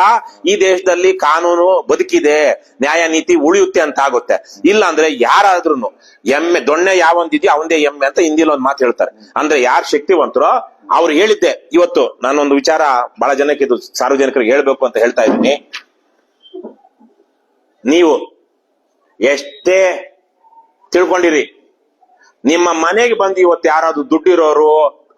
ಈ ದೇಶದಲ್ಲಿ ಕಾನೂನು ಬದುಕಿದೆ, ನ್ಯಾಯ ನೀತಿ ಉಳಿಯುತ್ತೆ ಅಂತ ಆಗುತ್ತೆ. ಇಲ್ಲ ಅಂದ್ರೆ ಯಾರಾದ್ರೂ ಎಮ್ಮೆ ದೊಣ್ಣೆ ಯಾವೊಂದಿದ್ಯೋ ಅವಂದೇ ಎಮ್ಮೆ ಅಂತ ಹಿಂದಿಲಿ ಒಂದ್ ಮಾತು ಹೇಳ್ತಾರೆ. ಅಂದ್ರೆ ಯಾರು ಶಕ್ತಿವಂತರೋ ಅವ್ರು ಹೇಳಿದ್ದೆ. ಇವತ್ತು ನಾನೊಂದು ವಿಚಾರ ಬಹಳ ಜನಕ್ಕೆ ಇದು ಸಾರ್ವಜನಿಕರಿಗೆ ಹೇಳ್ಬೇಕು ಅಂತ ಹೇಳ್ತಾ ಇದ್ದೀನಿ. ನೀವು ಎಷ್ಟೇ ತಿಳ್ಕೊಂಡಿರಿ, ನಿಮ್ಮ ಮನೆಗೆ ಬಂದು ಇವತ್ತು ಯಾರಾದ್ರೂ ದುಡ್ಡಿರೋರು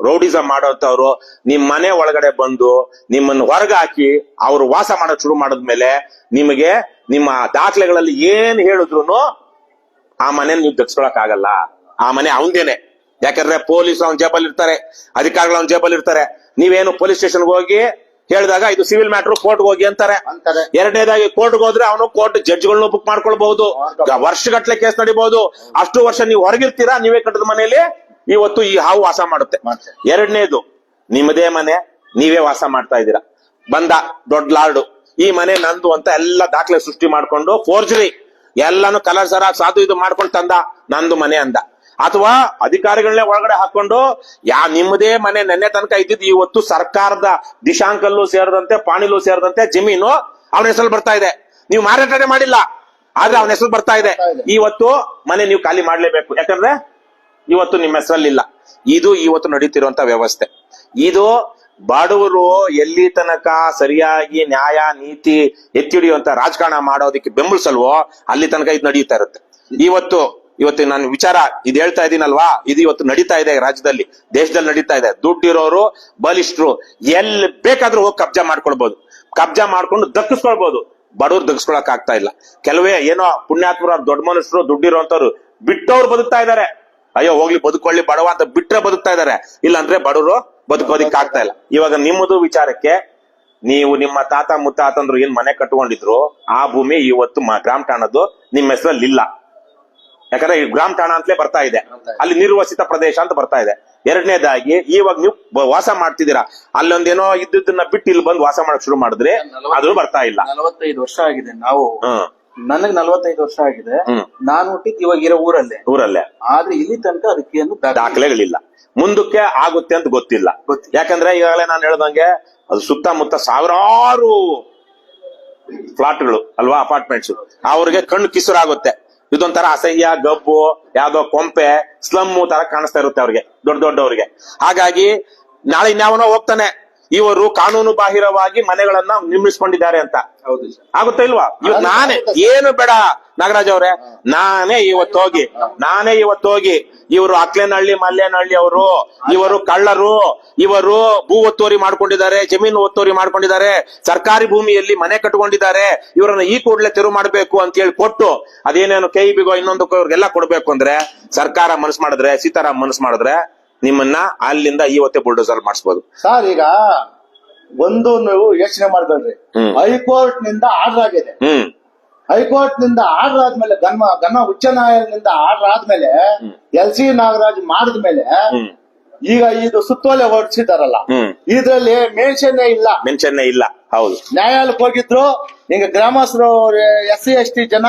ರೌಡಿಸಂ ಮಾಡೋಂಥವ್ರು ನಿಮ್ ಮನೆ ಒಳಗಡೆ ಬಂದು ನಿಮ್ಮನ್ನು ಹೊರಗೆ ಹಾಕಿ ಅವ್ರು ವಾಸ ಮಾಡೋಕ್ ಶುರು ಮಾಡಿದ್ಮೇಲೆ ನಿಮಗೆ ನಿಮ್ಮ ದಾಖಲೆಗಳಲ್ಲಿ ಏನ್ ಹೇಳಿದ್ರು ಆ ಮನೆ ನೀವು ದಕ್ಸ್ಕೊಳಕ್ ಆಗಲ್ಲ. ಆ ಮನೆ ಅವಂದೇನೆ. ಯಾಕಂದ್ರೆ ಪೊಲೀಸ್ ಅವ್ನ ಜೇಬಲ್ ಇರ್ತಾರೆ, ಅಧಿಕಾರಿಗಳು ಅವ್ನ ಜೇಬಲ್ ಇರ್ತಾರೆ. ನೀವೇನು ಪೊಲೀಸ್ ಸ್ಟೇಷನ್ಗೆ ಹೋಗಿ ಹೇಳಿದಾಗ ಇದು ಸಿವಿಲ್ ಮ್ಯಾಟ್ರು ಕೋರ್ಟ್ಗೆ ಹೋಗಿ ಅಂತಾರೆ. ಎರಡನೇದಾಗಿ ಕೋರ್ಟ್ಗೆ ಹೋದ್ರೆ ಅವನು ಕೋರ್ಟ್ ಜಡ್ಜ್ಗಳನ್ನ ಬುಕ್ ಮಾಡ್ಕೊಳ್ಬಹುದು, ವರ್ಷಗಟ್ಲೆ ಕೇಸ್ ನಡಿಬಹುದು. ಅಷ್ಟು ವರ್ಷ ನೀವು ಹೊರಗಿರ್ತೀರಾ, ನೀವೇ ಕಟ್ಟದ ಮನೆಯಲ್ಲಿ ಇವತ್ತು ಈ ಹಾವು ವಾಸ ಮಾಡುತ್ತೆ. ಎರಡನೇದು, ನಿಮ್ಮದೇ ಮನೆ, ನೀವೇ ವಾಸ ಮಾಡ್ತಾ ಇದ್ದೀರಾ. ಬಂದ ದೊಡ್ಡ ಲಾರ್ಡು, ಈ ಮನೆ ನಂದು ಅಂತ ಎಲ್ಲ ದಾಖಲೆ ಸೃಷ್ಟಿ ಮಾಡ್ಕೊಂಡು ಫೋರ್ಜರಿ ಎಲ್ಲಾನು ಕಲರ್ ಸರ ಸಾಧು ಇದು ಮಾಡ್ಕೊಂಡು ತಂದ ನಂದು ಮನೆ ಅಂದ. ಅಥವಾ ಅಧಿಕಾರಿಗಳನ್ನೇ ಒಳಗಡೆ ಹಾಕೊಂಡು ನಿಮ್ಮದೇ ಮನೆ ನೆನ್ನೆ ತನಕ ಇದ್ದಿದ್ದು ಇವತ್ತು ಸರ್ಕಾರದ ದಿಶಾಂಕಲ್ಲೂ ಸೇರಿದಂತೆ ಪಾಣಿಲೂ ಸೇರಿದಂತೆ ಜಮೀನು ಅವನ ಹೆಸರು ಬರ್ತಾ ಇದೆ. ನೀವು ಮಾರಾಟನೇ ಮಾಡಿಲ್ಲ, ಆದ್ರೆ ಅವನ ಹೆಸರು ಬರ್ತಾ ಇದೆ. ಇವತ್ತು ಮನೆ ನೀವು ಖಾಲಿ ಮಾಡ್ಲೇಬೇಕು, ಯಾಕಂದ್ರೆ ಇವತ್ತು ನಿಮ್ಮ ಹೆಸರಲ್ಲಿಲ್ಲ. ಇದು ಇವತ್ತು ನಡೀತಿರುವಂತ ವ್ಯವಸ್ಥೆ. ಇದು ಬಡವರು ಎಲ್ಲಿ ತನಕ ಸರಿಯಾಗಿ ನ್ಯಾಯ ನೀತಿ ಎತ್ತಿ ಹಿಡಿಯುವಂತ ರಾಜಕಾರಣ ಮಾಡೋದಕ್ಕೆ ಬೆಂಬಲಿಸಲ್ವೋ ಅಲ್ಲಿ ತನಕ ಇದು ನಡೀತಾ ಇರುತ್ತೆ. ಇವತ್ತು ನಾನು ವಿಚಾರ ಇದು ಹೇಳ್ತಾ ಇದ್ದೀನಲ್ವಾ, ಇದು ಇವತ್ತು ನಡೀತಾ ಇದೆ ರಾಜ್ಯದಲ್ಲಿ, ದೇಶದಲ್ಲಿ ನಡೀತಾ ಇದೆ. ದುಡ್ಡಿರೋರು ಬಲಿಷ್ಠರು ಎಲ್ಲಿ ಬೇಕಾದ್ರೂ ಹೋಗಿ ಕಬ್ಜಾ ಮಾಡ್ಕೊಳ್ಬಹುದು, ಕಬ್ಜಾ ಮಾಡ್ಕೊಂಡು ದಕ್ಕಿಸ್ಕೊಳ್ಬಹುದು. ಬಡವ್ರು ದಕ್ಕಿಸ್ಕೊಳಕ್ ಆಗ್ತಾ ಇಲ್ಲ. ಕೆಲವೇ ಏನೋ ಪುಣ್ಯಾತ್ಮರ ದೊಡ್ಡ ಮನುಷ್ಯರು ದುಡ್ಡಿರೋಂಥವ್ರು ಬಿಟ್ಟವ್ರು ಬದುಕ್ತಾ ಇದಾರೆ. ಅಯ್ಯೋ ಹೋಗ್ಲಿ ಬದುಕೊಳ್ಳಿ ಬಡವ ಅಂತ ಬಿಟ್ರೆ ಬದುಕ್ತಾ ಇದಾರೆ, ಇಲ್ಲ ಅಂದ್ರೆ ಬಡವರು ಬದುಕೋದಿಕ್ ಆಗ್ತಾ ಇಲ್ಲ. ಇವಾಗ ನಿಮ್ಮದು ವಿಚಾರಕ್ಕೆ, ನೀವು ನಿಮ್ಮ ತಾತ ಮುತ್ತಾತಂದ್ರು ಏನ್ ಮನೆ ಕಟ್ಕೊಂಡಿದ್ರು ಆ ಭೂಮಿ ಇವತ್ತು ಗ್ರಾಮ ಠಾಣದ್ದು ನಿಮ್ಮ ಹೆಸರಲ್ಲಿ ಇಲ್ಲ. ಯಾಕಂದ್ರೆ ಈ ಗ್ರಾಮ ಠಾಣ ಅಂತಲೇ ಬರ್ತಾ ಇದೆ, ಅಲ್ಲಿ ನಿರ್ವಸಿತ ಪ್ರದೇಶ ಅಂತ ಬರ್ತಾ ಇದೆ. ಎರಡನೇದಾಗಿ ಇವಾಗ ನೀವು ವಾಸ ಮಾಡ್ತಿದ್ದೀರಾ, ಅಲ್ಲೊಂದೇನೋ ಇದ್ದನ್ನ ಬಿಟ್ಟು ಇಲ್ಲಿ ಬಂದು ವಾಸ ಮಾಡಕ್ ಶುರು ಮಾಡಿದ್ರೆ ಅದು ಬರ್ತಾ ಇಲ್ಲ. 45 ವರ್ಷ ಆಗಿದೆ. ನಾವು ನನಗ್ 45 ವರ್ಷ ಆಗಿದೆ. ನಾನು ಹುಟ್ಟಿದ್ ಇವಾಗ ಇರೋ ಊರಲ್ಲೇ, ಆದ್ರೆ ಇಲ್ಲಿ ತನಕ ಅದಕ್ಕೆ ದಾಖಲೆಗಳಿಲ್ಲ. ಮುಂದಕ್ಕೆ ಆಗುತ್ತೆ ಅಂತ ಗೊತ್ತಿಲ್ಲ. ಯಾಕಂದ್ರೆ ಈಗಾಗಲೇ ನಾನು ಹೇಳ್ದಂಗೆ ಅದು ಸುತ್ತಮುತ್ತ ಸಾವಿರಾರು ಫ್ಲಾಟ್ಗಳು ಅಲ್ವಾ, ಅಪಾರ್ಟ್ಮೆಂಟ್ಸ್. ಅವ್ರಿಗೆ ಕಣ್ಣು ಕಿಸುರಾಗುತ್ತೆ. ಇದೊಂಥರ ಅಸಹ್ಯ ಗಬ್ಬು, ಯಾವ್ದೋ ಕೊಂಪೆ ಸ್ಲಮ್ ತರ ಕಾಣಿಸ್ತಾ ಇರುತ್ತೆ ಅವ್ರಿಗೆ, ದೊಡ್ಡವ್ರಿಗೆ. ಹಾಗಾಗಿ ನಾಳೆ ಇನ್ಯಾವನೋ ಹೋಗ್ತಾನೆ, ಇವರು ಕಾನೂನು ಬಾಹಿರವಾಗಿ ಮನೆಗಳನ್ನ ನಿರ್ಮಿಸ್ಕೊಂಡಿದ್ದಾರೆ ಅಂತ. ಆಗುತ್ತಾ ಇಲ್ವಾ? ಇವತ್ತು ನಾನೇ ಏನು ಬೇಡ ನಾಗರಾಜ್ ಅವ್ರೆ, ನಾನೇ ಇವತ್ತು ಹೋಗಿ ಇವರು ಅಕ್ಲೇನಹಳ್ಳಿ ಮಲ್ಲೇನಹಳ್ಳಿ ಇವರು ಕಳ್ಳರು, ಇವರು ಭೂ ಒತ್ತುವರಿ ಮಾಡ್ಕೊಂಡಿದ್ದಾರೆ, ಜಮೀನು ಒತ್ತುವರಿ ಮಾಡ್ಕೊಂಡಿದ್ದಾರೆ, ಸರ್ಕಾರಿ ಭೂಮಿಯಲ್ಲಿ ಮನೆ ಕಟ್ಕೊಂಡಿದ್ದಾರೆ, ಇವರನ್ನ ಈ ಕೂಡಲೇ ತೆರವು ಮಾಡ್ಬೇಕು ಅಂತ ಹೇಳಿ ಕೊಟ್ಟು ಅದೇನೇನು ಕೈ ಬಿಗೋ ಇನ್ನೊಂದಕ್ಕೂ ಇವ್ರಿಗೆಲ್ಲ ಕೊಡ್ಬೇಕು ಅಂದ್ರೆ ಸರ್ಕಾರ ಮನಸ್ಸು ಮಾಡಿದ್ರೆ, ಸೀತಾರಾಮ್ ಮನಸ್ಸು ಮಾಡಿದ್ರೆ ನಿಮ್ಮನ್ನ ಅಲ್ಲಿಂದ ಇವತ್ತೇ ಬುಲ್ಡೋಸರ್ ಮಾಡಿಸ್ಬೋದು. ಸರ್ ಈಗ ಒಂದು ನೀವು ಯೋಚನೆ ಮಾಡ್ಬೇಡ್ರಿ, ಹೈಕೋರ್ಟ್ ನಿಂದ ಆರ್ಡರ್ ಆಗಿದೆ. ಹೈಕೋರ್ಟ್ ನಿಂದ ಆರ್ಡರ್ ಆದ್ಮೇಲೆ ಗಣ ಉಚ್ಚ ನ್ಯಾಯಾಲಯದಿಂದ ಆರ್ಡರ್ ಆದ್ಮೇಲೆ LC ನಾಗರಾಜ್ ಮಾಡಿದ್ಮೇಲೆ ಈಗ ಇದು ಸುತ್ತೋಲೆ ಹೊರಡಿಸಿದಾರಲ್ಲ, ಇದ್ರಲ್ಲಿ ಮೆನ್ಷನ್ನೇ ಇಲ್ಲ. ಹೌದು, ನ್ಯಾಯಾಲಯಕ್ಕೆ ಹೋಗಿದ್ರು. ಈಗ ಗ್ರಾಮಸ್ಥರು SC ST ಜನ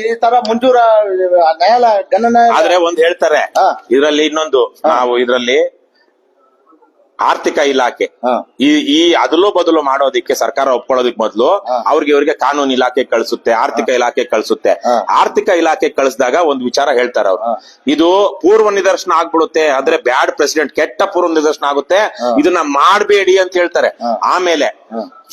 ಈ ತರ ಮಂಜೂರ ನ್ಯಾಯಾಲಯ ಆದ್ರೆ ಒಂದ್ ಹೇಳ್ತಾರೆ ಇದ್ರಲ್ಲಿ ಇನ್ನೊಂದು, ನಾವು ಇದ್ರಲ್ಲಿ ಆರ್ಥಿಕ ಇಲಾಖೆ ಈ ಅದಲು ಬದಲು ಮಾಡೋದಿಕ್ಕೆ ಸರ್ಕಾರ ಒಪ್ಕೊಳ್ಳೋದಕ್ ಮೊದಲು ಇವ್ರಿಗೆ ಕಾನೂನು ಇಲಾಖೆ ಕಳಿಸುತ್ತೆ, ಆರ್ಥಿಕ ಇಲಾಖೆ ಕಳಿಸುತ್ತೆ. ಆರ್ಥಿಕ ಇಲಾಖೆ ಕಳಿಸಿದಾಗ ಒಂದ್ ವಿಚಾರ ಹೇಳ್ತಾರೆ ಅವ್ರು, ಇದು ಪೂರ್ವ ನಿದರ್ಶನ ಆಗ್ಬಿಡುತ್ತೆ, ಅಂದ್ರೆ ಬ್ಯಾಡ್ ಪ್ರೆಸಿಡೆಂಟ್, ಕೆಟ್ಟ ಪೂರ್ವ ನಿದರ್ಶನ ಆಗುತ್ತೆ, ಇದನ್ನ ಮಾಡಬೇಡಿ ಅಂತ ಹೇಳ್ತಾರೆ. ಆಮೇಲೆ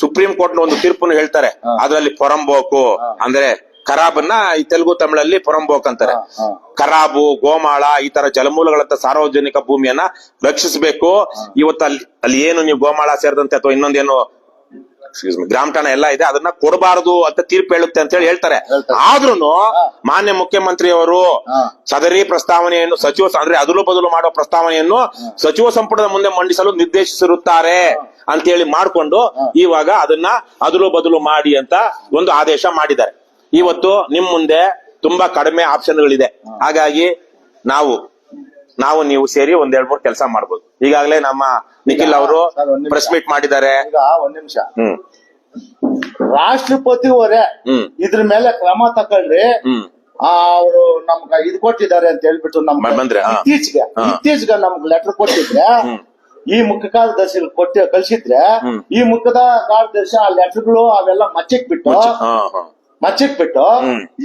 ಸುಪ್ರೀಂ ಕೋರ್ಟ್ ಒಂದು ತೀರ್ಪನ್ನು ಹೇಳ್ತಾರೆ, ಅದರಲ್ಲಿ ಪೊರಂಬೋಕು ಅಂದ್ರೆ ಖರಾಬನ್ನ ಈ ತೆಲುಗು ತಮಿಳಲ್ಲಿ ಪೊರಂಬೋಕ್ ಅಂತಾರೆ. ಖರಾಬು, ಗೋಮಾಳ ಈ ತರ ಜಲಮೂಲಗಳಂತ ಸಾರ್ವಜನಿಕ ಭೂಮಿಯನ್ನ ರಕ್ಷಿಸಬೇಕು. ಇವತ್ತು ಅಲ್ಲಿ ಏನು ನೀವು ಗೋಮಾಳ ಸೇರಿದಂತೆ ಅಥವಾ ಇನ್ನೊಂದೇನು ಗ್ರಾಮ ಠಾಣ ಎಲ್ಲ ಇದೆ ಅದನ್ನ ಕೊಡಬಾರದು ಅಂತ ತೀರ್ಪು ಹೇಳುತ್ತೆ ಅಂತ ಹೇಳಿ ಹೇಳ್ತಾರೆ. ಆದ್ರೂನು ಮಾನ್ಯ ಮುಖ್ಯಮಂತ್ರಿಯವರು ಸದರಿ ಪ್ರಸ್ತಾವನೆಯನ್ನು ಅಂದ್ರೆ ಅದಲು ಬದಲು ಮಾಡೋ ಪ್ರಸ್ತಾವನೆಯನ್ನು ಸಚಿವ ಸಂಪುಟದ ಮುಂದೆ ಮಂಡಿಸಲು ನಿರ್ದೇಶಿಸಿರುತ್ತಾರೆ ಅಂತ ಹೇಳಿ ಮಾಡ್ಕೊಂಡು ಇವಾಗ ಅದನ್ನ ಅದಲು ಬದಲು ಮಾಡಿ ಅಂತ ಒಂದು ಆದೇಶ ಮಾಡಿದ್ದಾರೆ. ಇವತ್ತು ನಿಮ್ ಮುಂದೆ ತುಂಬಾ ಕಡಿಮೆ ಆಪ್ಷನ್ಗಳಿದೆ. ಹಾಗಾಗಿ ನಾವು ನೀವು ಸೇರಿ ಒಂದ್ 2-3 ಕೆಲಸ ಮಾಡ್ಬೋದು. ಈಗಾಗಲೇ ನಮ್ಮ ನಿಖಿಲ್ ಅವರು ಪ್ರೆಸ್ ಮೀಟ್ ಮಾಡಿದ್ದಾರೆ. ಈಗ ಒಂದ್ ನಿಮಿಷ, ರಾಷ್ಟ್ರಪತಿ ಅವರೇ ಇದ್ರ ಮೇಲೆ ಕ್ರಮ ತಗೊಳ್ರಿ, ಅವರು ನಮ್ಗ ಇದು ಕೊಟ್ಟಿದ್ದಾರೆ ಅಂತ ಹೇಳ್ಬಿಟ್ಟು ನಮ್ಗೆ ಇತ್ತೀಚೆಗೆ ನಮ್ಗೆ ಲೆಟರ್ ಕೊಟ್ಟಿದ್ರೆ, ಈ ಮುಖ್ಯ ಕಾರ್ಯದರ್ಶಿ ಕಳ್ಸಿದ್ರೆ ಈ ಮುಖ್ಯ ಕಾರ್ಯದರ್ಶಿ ಆ ಲೆಟರ್ಗಳು ಅವೆಲ್ಲ ಮಚ್ಚಿಟ್ಬಿಟ್ಟು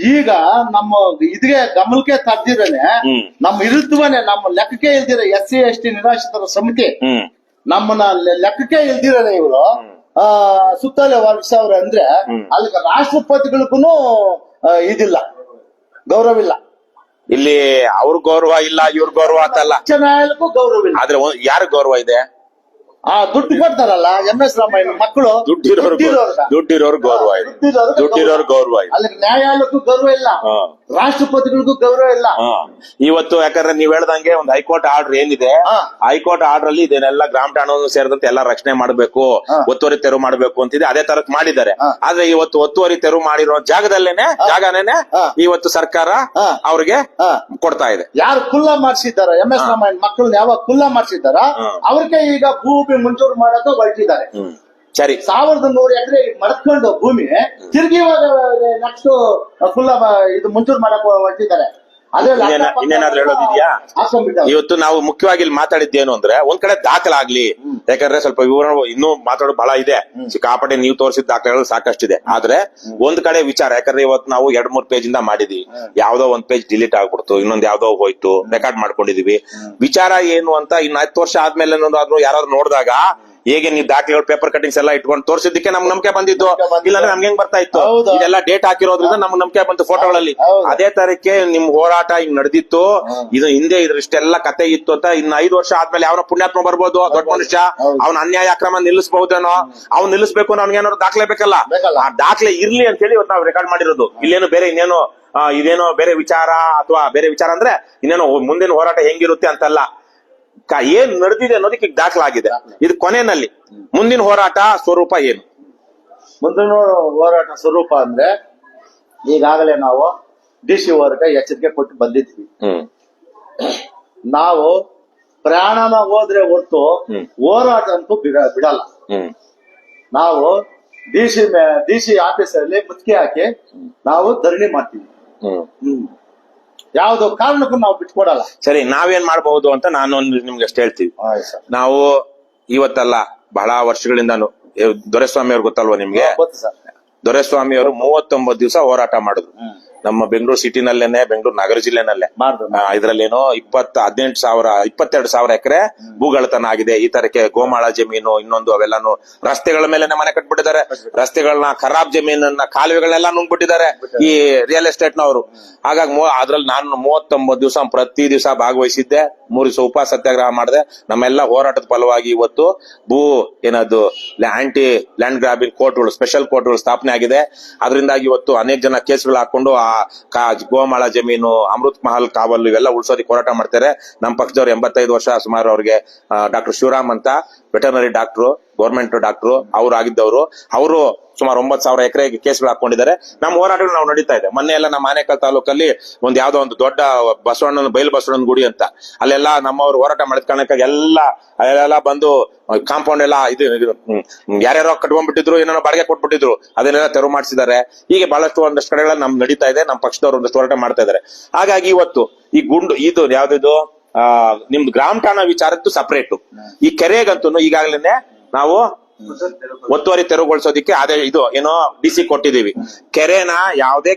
ಈಗ ನಮ್ಮ ಇದ್ಗೆ ಗಮನಕ್ಕೆ ತರ್ದಿರನೆ, ನಮ್ಮ ವಿರುದ್ಧವೇ ನಮ್ಮ ಲೆಕ್ಕಕ್ಕೆ ಇಲ್ದಿರ SC ST ನಿರಾಶ್ರಿತರ ಸಮಿತಿ ನಮ್ಮನ್ನ ಲೆಕ್ಕಕ್ಕೆ ಇಲ್ದಿರನೆ ಇವರು ಸುತ್ತಲೇ ಹೊರಡಿಸವ್ರೆ ಅಂದ್ರೆ ಅಲ್ಲಿಗೆ ರಾಷ್ಟ್ರಪತಿಗಳಿಗೂ ಇದಿಲ್ಲ, ಗೌರವಿಲ್ಲ. ಇಲ್ಲಿ ಅವ್ರ ಗೌರವ ಇಲ್ಲ ಇವ್ರ ಗೌರವ ಅಂತಲ್ಲ, ಉಚ್ಚ ನ್ಯಾಯಾಲಯಕ್ಕೂ ಗೌರವ ಇಲ್ಲ. ಆದ್ರೆ ಯಾರ ಗೌರವ ಇದೆ? ದುಡ್ಡು ಕೊಡ್ತಾರಲ್ಲ MS ರಾಮಯ್ಯ ಮಕ್ಕಳು, ದುಡ್ಡಿರೋರ್ ಗೌರವ ಇದೆ, ದುಡ್ಡಿರೋರ್ ಗೌರವ ಇದೆ. ಅಲ್ಲಿ ನ್ಯಾಯಾಲಯಕ್ಕೂ ಗೌರವ ಇಲ್ಲ, ರಾಷ್ಟ್ರಪತಿಗಳಿಗೂ ಗೌರವ ಇಲ್ಲ. ಇವತ್ತು ಯಾಕಂದ್ರೆ ನೀವ್ ಹೇಳ್ದಂಗೆ ಒಂದು ಹೈಕೋರ್ಟ್ ಆರ್ಡರ್ ಏನಿದೆ, ಹೈಕೋರ್ಟ್ ಆರ್ಡರ್ ಅಲ್ಲಿ ಇದನ್ನೆಲ್ಲ ಗ್ರಾಮ ಠಾಣವನ್ನು ಸೇರಿದಂತೆ ಎಲ್ಲ ರಕ್ಷಣೆ ಮಾಡಬೇಕು, ಒತ್ತುವರಿ ತೆರವು ಮಾಡಬೇಕು ಅಂತಿದೆ. ಅದೇ ತರಕ್ ಮಾಡಿದ್ದಾರೆ. ಆದ್ರೆ ಇವತ್ತು ಒತ್ತುವರಿ ತೆರವು ಮಾಡಿರೋ ಜಾಗನೇನೆ ಇವತ್ತು ಸರ್ಕಾರ ಅವ್ರಿಗೆ ಕೊಡ್ತಾ ಇದೆ. ಯಾರು ಕುಲ್ಲ ಮಾಡಿಸಿದಾರ MS ರಾಮಯ್ಯ ಮಕ್ಕಳನ್ನ ಯಾವಾಗ ಕುಲ್ಲ ಮಾಡಿಸಿದಾರ ಅವ್ರಿಗೆ ಈಗ ಭೂಮಿ ಮಂಜೂರು ಮಾಡೋಕೆ ಹೊರಟಿದ್ದಾರೆ. ಸರಿ, 1100 ಎಕರೆ ಮಡ್ಕೊಂಡು ಭೂಮಿ ತಿರುಗಿ ನೆಕ್ಸ್ಟ್ ಕುಲ್ಲ ಇದು ಮಂಜೂರು ಮಾಡಕ್ ಹೊರಟಿದ್ದಾರೆ. ಇನ್ನೇನಾದ್ರೂ ಹೇಳೋದಿದ್ಯಾ? ಇವತ್ತು ನಾವು ಮುಖ್ಯವಾಗಿ ಇಲ್ಲಿ ಮಾತಾಡಿದ್ದೇನು ಅಂದ್ರೆ, ಒಂದ್ ಕಡೆ ದಾಖಲಾಗ್ಲಿ, ಯಾಕಂದ್ರೆ ಸ್ವಲ್ಪ ವಿವರ ಇನ್ನೂ ಮಾತಾಡೋದು ಬಹಳ ಇದೆ, ಸಿಕ್ಕಾಪಟ್ಟೆ ನೀವು ತೋರಿಸಿದ ದಾಖಲೆಗಳು ಸಾಕಷ್ಟಿದೆ. ಆದ್ರೆ ಒಂದ್ ಕಡೆ ವಿಚಾರ, ಯಾಕಂದ್ರೆ ಇವತ್ತು ನಾವು 2-3 ಪೇಜ್ ಇಂದ ಮಾಡಿದ್ವಿ, ಯಾವ್ದೋ ಒಂದ್ ಪೇಜ್ ಡಿಲೀಟ್ ಆಗ್ಬಿಡ್ತು, ಇನ್ನೊಂದ್ ಯಾವ್ದೋ ಹೋಯ್ತು, ರೆಕಾರ್ಡ್ ಮಾಡ್ಕೊಂಡಿದೀವಿ. ವಿಚಾರ ಏನು ಅಂತ ಇನ್ನು 10 ವರ್ಷ ಆದ್ಮೇಲೆ ಯಾರಾದ್ರೂ ನೋಡಿದಾಗ ಹೇಗೆ ನೀವು ದಾಖಲೆಗಳು ಪೇಪರ್ ಕಟಿಂಗ್ಸ್ ಎಲ್ಲ ಇಟ್ಕೊಂಡು ತೋರಿಸಿದ್ದಕ್ಕೆ ನಮ್ಗೆ ನಂಬಿಕೆ ಬಂದಿದ್ದು, ಇಲ್ಲಾಂದ್ರೆ ನಮ್ಗೆ ಹೆಂಗ್ ಬರ್ತಾ ಇತ್ತು? ಇದೆಲ್ಲ ಡೇಟ್ ಹಾಕಿರೋದ್ರಿಂದ ನಮ್ಗೆ ನಂಬಿಕೆ ಬಂತು ಫೋಟೋಗಳಲ್ಲಿ. ಅದೇ ತರಕ್ಕೆ ನಿಮ್ ಹೋರಾಟ ಹಿಂಗ್ ನಡೆದಿತ್ತು, ಇದು ಹಿಂದೆ ಇಷ್ಟೆಲ್ಲ ಕತೆ ಇತ್ತು ಅಂತ ಇನ್ನು 5 ವರ್ಷ ಆದ್ಮೇಲೆ ಯಾವನ ಪುಣ್ಯಾತ್ಮ ಬರ್ಬೋದು, ದೊಡ್ಡ ಮನುಷ್ಯ, ಅವ್ನ ಅನ್ಯಾಯ ಅಕ್ರಮ ನಿಲ್ಲಿಸಬಹುದೇನೋ, ಅವ್ನು ನಿಲ್ಲಿಸ್ಬೇಕು ಅಂದ್ರೆ ಅವ್ನಿಗೇನಾದ್ರು ದಾಖಲೆ ಬೇಕಲ್ಲ, ಆ ದಾಖಲೆ ಇರ್ಲಿ ಅಂತ ಹೇಳಿ ಇವತ್ತು ನಾವು ರೆಕಾರ್ಡ್ ಮಾಡಿರೋದು. ಇಲ್ಲೇನು ಬೇರೆ ಇನ್ನೇನು ಇದೇನೋ ಬೇರೆ ವಿಚಾರ ಅಥವಾ ಬೇರೆ ವಿಚಾರ ಅಂದ್ರೆ ಇನ್ನೇನೋ ಮುಂದಿನ ಹೋರಾಟ ಹೆಂಗಿರುತ್ತೆ ಅಂತಲ್ಲ, ಏನ್ ನಡೆದಿದೆ ಅನ್ನೋದಕ್ಕೆ ದಾಖಲಾಗಿದೆ. ಇದು ಕೊನೆಯಲ್ಲಿ ಮುಂದಿನ ಹೋರಾಟ ಸ್ವರೂಪ ಏನು? ಮುಂದಿನ ಹೋರಾಟ ಸ್ವರೂಪ ಅಂದ್ರೆ ಈಗಾಗಲೇ ನಾವು DC ಅವರಿಗೆ ಎಚ್ಚರಿಕೆ ಕೊಟ್ಟು ಬಂದಿದ್ವಿ. ನಾವು ಪ್ರಾಣನ ಹೋದ್ರೆ ಹೊರತು ಹೋರಾಟ ಅಂತೂ ಬಿಡಲ್ಲ. ನಾವು DC ಆಫೀಸಲ್ಲಿ ಮುತ್ತಿಗೆ ಹಾಕಿ ನಾವು ಧರಣಿ ಮಾಡ್ತೀವಿ. ಯಾವ್ದೋ ಕಾರಣಕ್ಕೂ ನಾವು ಬಿಟ್ಕೊಡಲ್ಲ. ಸರಿ, ನಾವೇನ್ ಮಾಡಬಹುದು ಅಂತ ನಾನು ನಿಮ್ಗೆ ಅಷ್ಟು ಹೇಳ್ತೀವಿ. ನಾವು ಇವತ್ತಲ್ಲ, ಬಹಳ ವರ್ಷಗಳಿಂದಾನು ದೊರೆಸ್ವಾಮಿ ಅವ್ರು ಗೊತ್ತಲ್ವಾ ನಿಮ್ಗೆ? ದೊರೆಸ್ವಾಮಿ ಅವರು 39 ದಿವಸ ಹೋರಾಟ ಮಾಡಿದ್ರು. ನಮ್ಮ ಬೆಂಗಳೂರು ಸಿಟಿನಲ್ಲೇನೆ, ಬೆಂಗಳೂರು ನಗರ ಜಿಲ್ಲೆನಲ್ಲೇ. ಇದ್ರಲ್ಲೇನೋ 22,000 ಎಕರೆ ಭೂಗಳತನ ಆಗಿದೆ. ಈ ತರಕ್ಕೆ ಗೋಮಾಳ ಜಮೀನು, ಇನ್ನೊಂದು ಅವೆಲ್ಲಾನು ರಸ್ತೆಗಳ ಮೇಲೆ ಮನೆ ಕಟ್ಬಿಟ್ಟಿದ್ದಾರೆ. ರಸ್ತೆಗಳನ್ನ, ಖರಾಬ್ ಜಮೀನನ್ನ, ಕಾಲುವೆಗಳನ್ನೆಲ್ಲ ನುಂಗ್ಬಿಟ್ಟಿದ್ದಾರೆ ಈ ರಿಯಲ್ ಎಸ್ಟೇಟ್ ನವರು. ಹಾಗಾಗಿ ಅದ್ರಲ್ಲಿ ನಾನು 39 ದಿವಸ ಪ್ರತಿ ದಿವಸ ಭಾಗವಹಿಸಿದ್ದೆ. 3 ದಿವಸ ಉಪವಾಸ ಸತ್ಯಾಗ್ರಹ ಮಾಡಿದೆ. ನಮ್ಮೆಲ್ಲ ಹೋರಾಟದ ಫಲವಾಗಿ ಇವತ್ತು ಏನದು ಆಂಟಿ ಲ್ಯಾಂಡ್ ಗ್ರಾಬಿಂಗ್ ಕೋರ್ಟ್ಗಳು, ಸ್ಪೆಷಲ್ ಕೋರ್ಟ್ಗಳು ಸ್ಥಾಪನೆ ಆಗಿದೆ. ಅದರಿಂದಾಗಿ ಇವತ್ತು ಅನೇಕ ಜನ ಕೇಸ್ಗಳು ಹಾಕೊಂಡು ಗೋಮಾಳ ಜಮೀನು, ಅಮೃತ್ ಮಹಲ್ ಕಾವಲು ಇವೆಲ್ಲ ಉಳಿಸೋದಕ್ಕೆ ಹೋರಾಟ ಮಾಡ್ತಾರೆ. ನಮ್ಮ ಪಕ್ಷದವ್ರು 85 ವರ್ಷ ಸುಮಾರು ಅವ್ರಿಗೆ ಡಾಕ್ಟರ್ ಶಿವರಾಮ್ ಅಂತ ವೆಟರ್ನರಿ ಡಾಕ್ಟ್ರು, ಗೌರ್ಮೆಂಟ್ ಡಾಕ್ಟ್ರು ಅವ್ರು ಆಗಿದ್ದವರು. ಅವರು ಸುಮಾರು 9,000 ಎಕರೆಗೆ ಕೇಸ್ಗಳು ಹಾಕೊಂಡಿದ್ದಾರೆ. ನಮ್ಮ ಹೋರಾಟಗಳು ನಾವು ನಡೀತಾ ಇದೆ. ಮೊನ್ನೆ ಎಲ್ಲ ನಮ್ಮ ಆನೇಕಲ್ ತಾಲೂಕಲ್ಲಿ ಯಾವ್ದೋ ಒಂದು ದೊಡ್ಡ ಬೈಲ್ ಬಸವಣ್ಣನ ಗುಡಿ ಅಂತ, ಅಲ್ಲೆಲ್ಲ ನಮ್ಮವ್ರು ಹೋರಾಟ ಮಾಡಿದ ಕಾರಣಕ್ಕಾಗಿ ಅಲ್ಲೆಲ್ಲ ಬಂದು ಕಾಂಪೌಂಡ್ ಎಲ್ಲ ಯಾರ್ಯಾರೋ ಕಟ್ಕೊಂಡ್ಬಿಟ್ಟಿದ್ರು, ಏನೇನೋ ಬಾಡಿಗೆ ಕೊಟ್ಬಿಟ್ಟಿದ್ರು, ಅದನ್ನೆಲ್ಲ ತೆರವು ಮಾಡಿಸಿದ್ದಾರೆ. ಹೀಗೆ ಬಹಳಷ್ಟು ಒಂದಷ್ಟು ಕಡೆಗಳಲ್ಲಿ ನಮ್ಗೆ ನಡೀತಾ ಇದೆ. ನಮ್ಮ ಪಕ್ಷದವ್ರು ಒಂದಷ್ಟು ಹೋರಾಟ ಮಾಡ್ತಾ ಇದ್ದಾರೆ. ಹಾಗಾಗಿ ಇವತ್ತು ಈ ಇದು ಯಾವ್ದಿದು ನಿಮ್ದು ಗ್ರಾಮ ಠಾಣಾ ವಿಚಾರದ್ದು ಸಪರೇಟ್. ಈ ಕೆರೆಗಂತೂ ಈಗಾಗಲೇ ನಾವು ಒತ್ತುವರಿ ತೆರವುಗೊಳಿಸೋದಿಕ್ಕೆ ಏನೋ DC ಕೊಟ್ಟಿದೀವಿ. ಕೆರೆನ ಯಾವುದೇ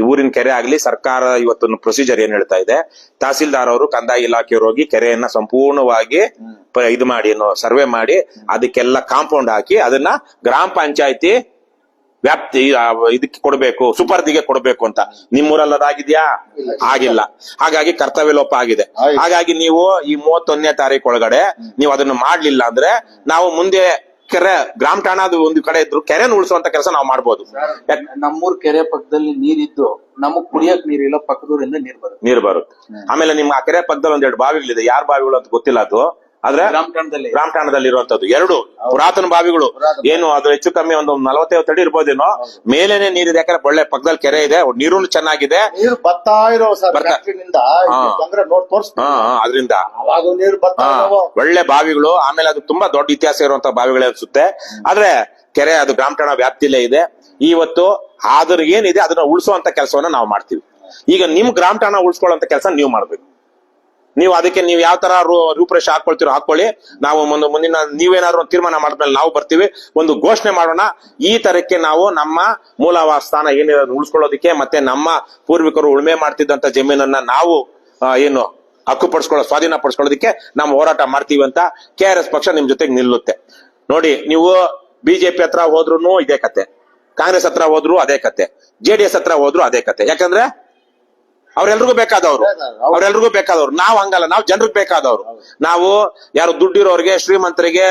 ಊರಿನ ಕೆರೆ ಆಗ್ಲಿ, ಸರ್ಕಾರ ಇವತ್ತು ಪ್ರೊಸೀಜರ್ ಏನ್ ಹೇಳ್ತಾ ಇದೆ, ತಹಸೀಲ್ದಾರ್ ಅವರು, ಕಂದಾಯ ಇಲಾಖೆಯವರು ಹೋಗಿ ಕೆರೆಯನ್ನ ಸಂಪೂರ್ಣವಾಗಿ ಇದು ಮಾಡಿ ಸರ್ವೆ ಮಾಡಿ ಅದಕ್ಕೆಲ್ಲ ಕಾಂಪೌಂಡ್ ಹಾಕಿ ಅದನ್ನ ಗ್ರಾಮ ಪಂಚಾಯತಿ ವ್ಯಾಪ್ತಿ ಇದಕ್ಕೆ ಕೊಡ್ಬೇಕು, ಸುಪರ್ದಿಗೆ ಕೊಡ್ಬೇಕು ಅಂತ. ನಿಮ್ಮೂರಲ್ಲಿ ಅದಾಗಿದ್ಯಾ? ಆಗಿಲ್ಲ. ಹಾಗಾಗಿ ಕರ್ತವ್ಯ ಲೋಪ ಆಗಿದೆ. ಹಾಗಾಗಿ ನೀವು ಈ 31ನೇ ತಾರೀಕು ಒಳಗಡೆ ನೀವು ಅದನ್ನು ಮಾಡ್ಲಿಲ್ಲ ಅಂದ್ರೆ ನಾವು ಮುಂದೆ ಗ್ರಾಮ ಠಾಣಾದು ಒಂದು ಕಡೆ ಇದ್ರು ಕೆರೆ ಉಳಿಸುವಂತ ಕೆಲಸ ನಾವು ಮಾಡ್ಬೋದು. ನಮ್ಮೂರ್ ಕೆರೆ ಪಕ್ಕದಲ್ಲಿ ನೀರಿದ್ದು ನಮಗ್ ಕುಡಿಯಕ್ ನೀರಿಲ್ಲ, ಪಕ್ಕದೂರಿಂದ ನೀರ್ ಬರುತ್ತೆ. ಆಮೇಲೆ ನಿಮ್ಮ ಆ ಕೆರೆ ಪಕ್ಕದಲ್ಲಿ 1-2 ಬಾವಿಗಳಿದೆ. ಯಾರ ಬಾವಿಗಳು ಅಂತ ಗೊತ್ತಿಲ್ಲ ಅದು, ಆದ್ರೆ ಗ್ರಾಮ ಠಾಣದಲ್ಲಿ ಇರುವಂತದ್ದು 2 ಪುರಾತನ ಬಾವಿಗಳು. ಏನು ಅದು ಹೆಚ್ಚು ಕಮ್ಮಿ ಒಂದು 40-50 ಅಡಿ ಇರ್ಬೋದೇನೋ. ಮೇಲೇನೆ ನೀರಿದೆ, ಯಾಕಂದ್ರೆ ಒಳ್ಳೆ ಪಕ್ಕದಲ್ಲಿ ಕೆರೆ ಇದೆ, ನೀರು ಚೆನ್ನಾಗಿದೆ. ನೀರು ಬರ್ತಾ ಇರೋ ಅದರಿಂದ ಒಳ್ಳೆ ಬಾವಿಗಳು. ಆಮೇಲೆ ಅದು ತುಂಬಾ ದೊಡ್ಡ ಇತಿಹಾಸ ಇರುವಂತ ಬಾವಿಗಳೇ ಅನ್ಸುತ್ತೆ. ಆದ್ರೆ ಕೆರೆ ಅದು ಗ್ರಾಮ ಠಾಣಾ ವ್ಯಾಪ್ತಿಲೇ ಇದೆ. ಇವತ್ತು ಅದ್ರ ಏನಿದೆ ಅದನ್ನ ಉಳಿಸುವಂತ ಕೆಲಸವನ್ನ ನಾವು ಮಾಡ್ತೀವಿ. ಈಗ ನಿಮ್ ಗ್ರಾಮ ಠಾಣಾ ಉಳಿಸ್ಕೊಳ್ಳುವಂತ ಕೆಲಸ ನೀವು ಮಾಡ್ಬೇಕು. ನೀವು ಅದಕ್ಕೆ ನೀವು ಯಾವ ತರ ರೂಪರೇಷೆ ಹಾಕೊಳ್ತಿರೋ ಹಾಕೊಳ್ಳಿ. ನಾವು ಮುಂದಿನ ನೀವೇನಾದ್ರು ಒಂದು ತೀರ್ಮಾನ ಮಾಡಿದ್ಮೇಲೆ ನಾವು ಬರ್ತೀವಿ, ಒಂದು ಘೋಷಣೆ ಮಾಡೋಣ. ಈ ತರಕ್ಕೆ ನಾವು ನಮ್ಮ ಮೂಲ ಸ್ಥಾನ ಏನಿದೆ ಉಳಿಸ್ಕೊಳ್ಳೋದಿಕ್ಕೆ, ಮತ್ತೆ ನಮ್ಮ ಪೂರ್ವಿಕರು ಉಳುಮೆ ಮಾಡ್ತಿದ್ದಂತ ಜಮೀನನ್ನ ನಾವು ಸ್ವಾಧೀನ ಪಡಿಸ್ಕೊಳ್ಳೋದಿಕ್ಕೆ ನಾವು ಹೋರಾಟ ಮಾಡ್ತೀವಿ ಅಂತ KRS ಪಕ್ಷ ನಿಮ್ ಜೊತೆಗೆ ನಿಲ್ಲುತ್ತೆ. ನೋಡಿ, ನೀವು BJP ಹತ್ರ ಹೋದ್ರು ಇದೇ ಕತೆ, ಕಾಂಗ್ರೆಸ್ ಹತ್ರ ಹೋದ್ರು ಅದೇ ಕತೆ, JDS ಹತ್ರ ಹೋದ್ರು ಅದೇ ಕತೆ. ಯಾಕಂದ್ರೆ ಅವ್ರೆಲ್ರಿಗೂ ಬೇಕಾದವ್ರು, ಅವ್ರೆಲ್ರಿಗೂ ಬೇಕಾದವ್ರು. ನಾವ್ ಹಂಗಲ್ಲ, ನಾವ್ ಜನರಿಗೆ ಬೇಕಾದವ್ರು. ನಾವು ಯಾರು ದುಡ್ಡಿರೋರಿಗೆ, ಶ್ರೀಮಂತರಿಗೆ,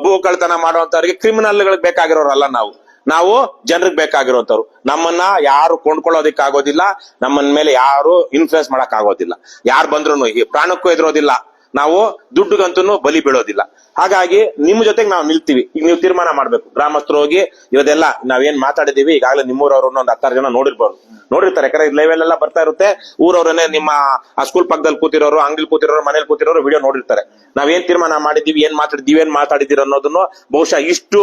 ಭೂ ಕಳ್ತನ ಮಾಡುವಂತವ್ರಿಗೆ, ಕ್ರಿಮಿನಲ್ಗಳಿಗೆ ಬೇಕಾಗಿರೋರಲ್ಲ. ನಾವು ಜನರಿಗೆ ಬೇಕಾಗಿರುವಂತವ್ರು. ನಮ್ಮನ್ನ ಯಾರು ಕೊಂಡ್ಕೊಳ್ಳೋದಿಕ್ ಆಗೋದಿಲ್ಲ, ನಮ್ಮನ್ ಮೇಲೆ ಯಾರು ಇನ್ಫ್ಲೂಯೆನ್ಸ್ ಮಾಡಕ್ ಆಗೋದಿಲ್ಲ. ಯಾರು ಬಂದ್ರು ಪ್ರಾಣಕ್ಕೂ ಎದುರೋದಿಲ್ಲ, ನಾವು ದುಡ್ಡುಗಂತೂ ಬಲಿ ಬೀಳೋದಿಲ್ಲ. ಹಾಗಾಗಿ ನಿಮ್ ಜೊತೆಗೆ ನಾವು ನಿಲ್ತೀವಿ. ಈಗ ನೀವು ತೀರ್ಮಾನ ಮಾಡ್ಬೇಕು, ಗ್ರಾಮಸ್ಥರು ಹೋಗಿ ಇವದೆಲ್ಲ ನಾವೇನ್ ಮಾತಾಡಿದೀವಿ. ಈಗಾಗಲೇ ನಿಮ್ಮೂರವ್ರನ್ನ ಒಂದು 10 ಜನ ನೋಡಿರ್ತಾರೆ. ಯಾಕಂದ್ರೆ ಲೈವ್ ಎಲ್ಲ ಬರ್ತಾ ಇರುತ್ತೆ. ಊರವ್ರನ್ನೇ ನಿಮ್ಮ ಆ ಸ್ಕೂಲ್ ಪಕ್ಕದಲ್ಲಿ ಕೂತಿರೋರು, ಅಂಗಡಿ ಕೂತಿರೋರು, ಮನೇಲಿ ಕೂತಿರೋರು ವಿಡಿಯೋ ನೋಡಿರ್ತಾರೆ. ನಾವೇನ್ ತೀರ್ಮಾನ ಮಾಡಿದೀವಿ, ಏನ್ ಮಾತಾಡಿದೀವಿ ಅನ್ನೋದನ್ನು ಬಹುಶಃ ಇಷ್ಟು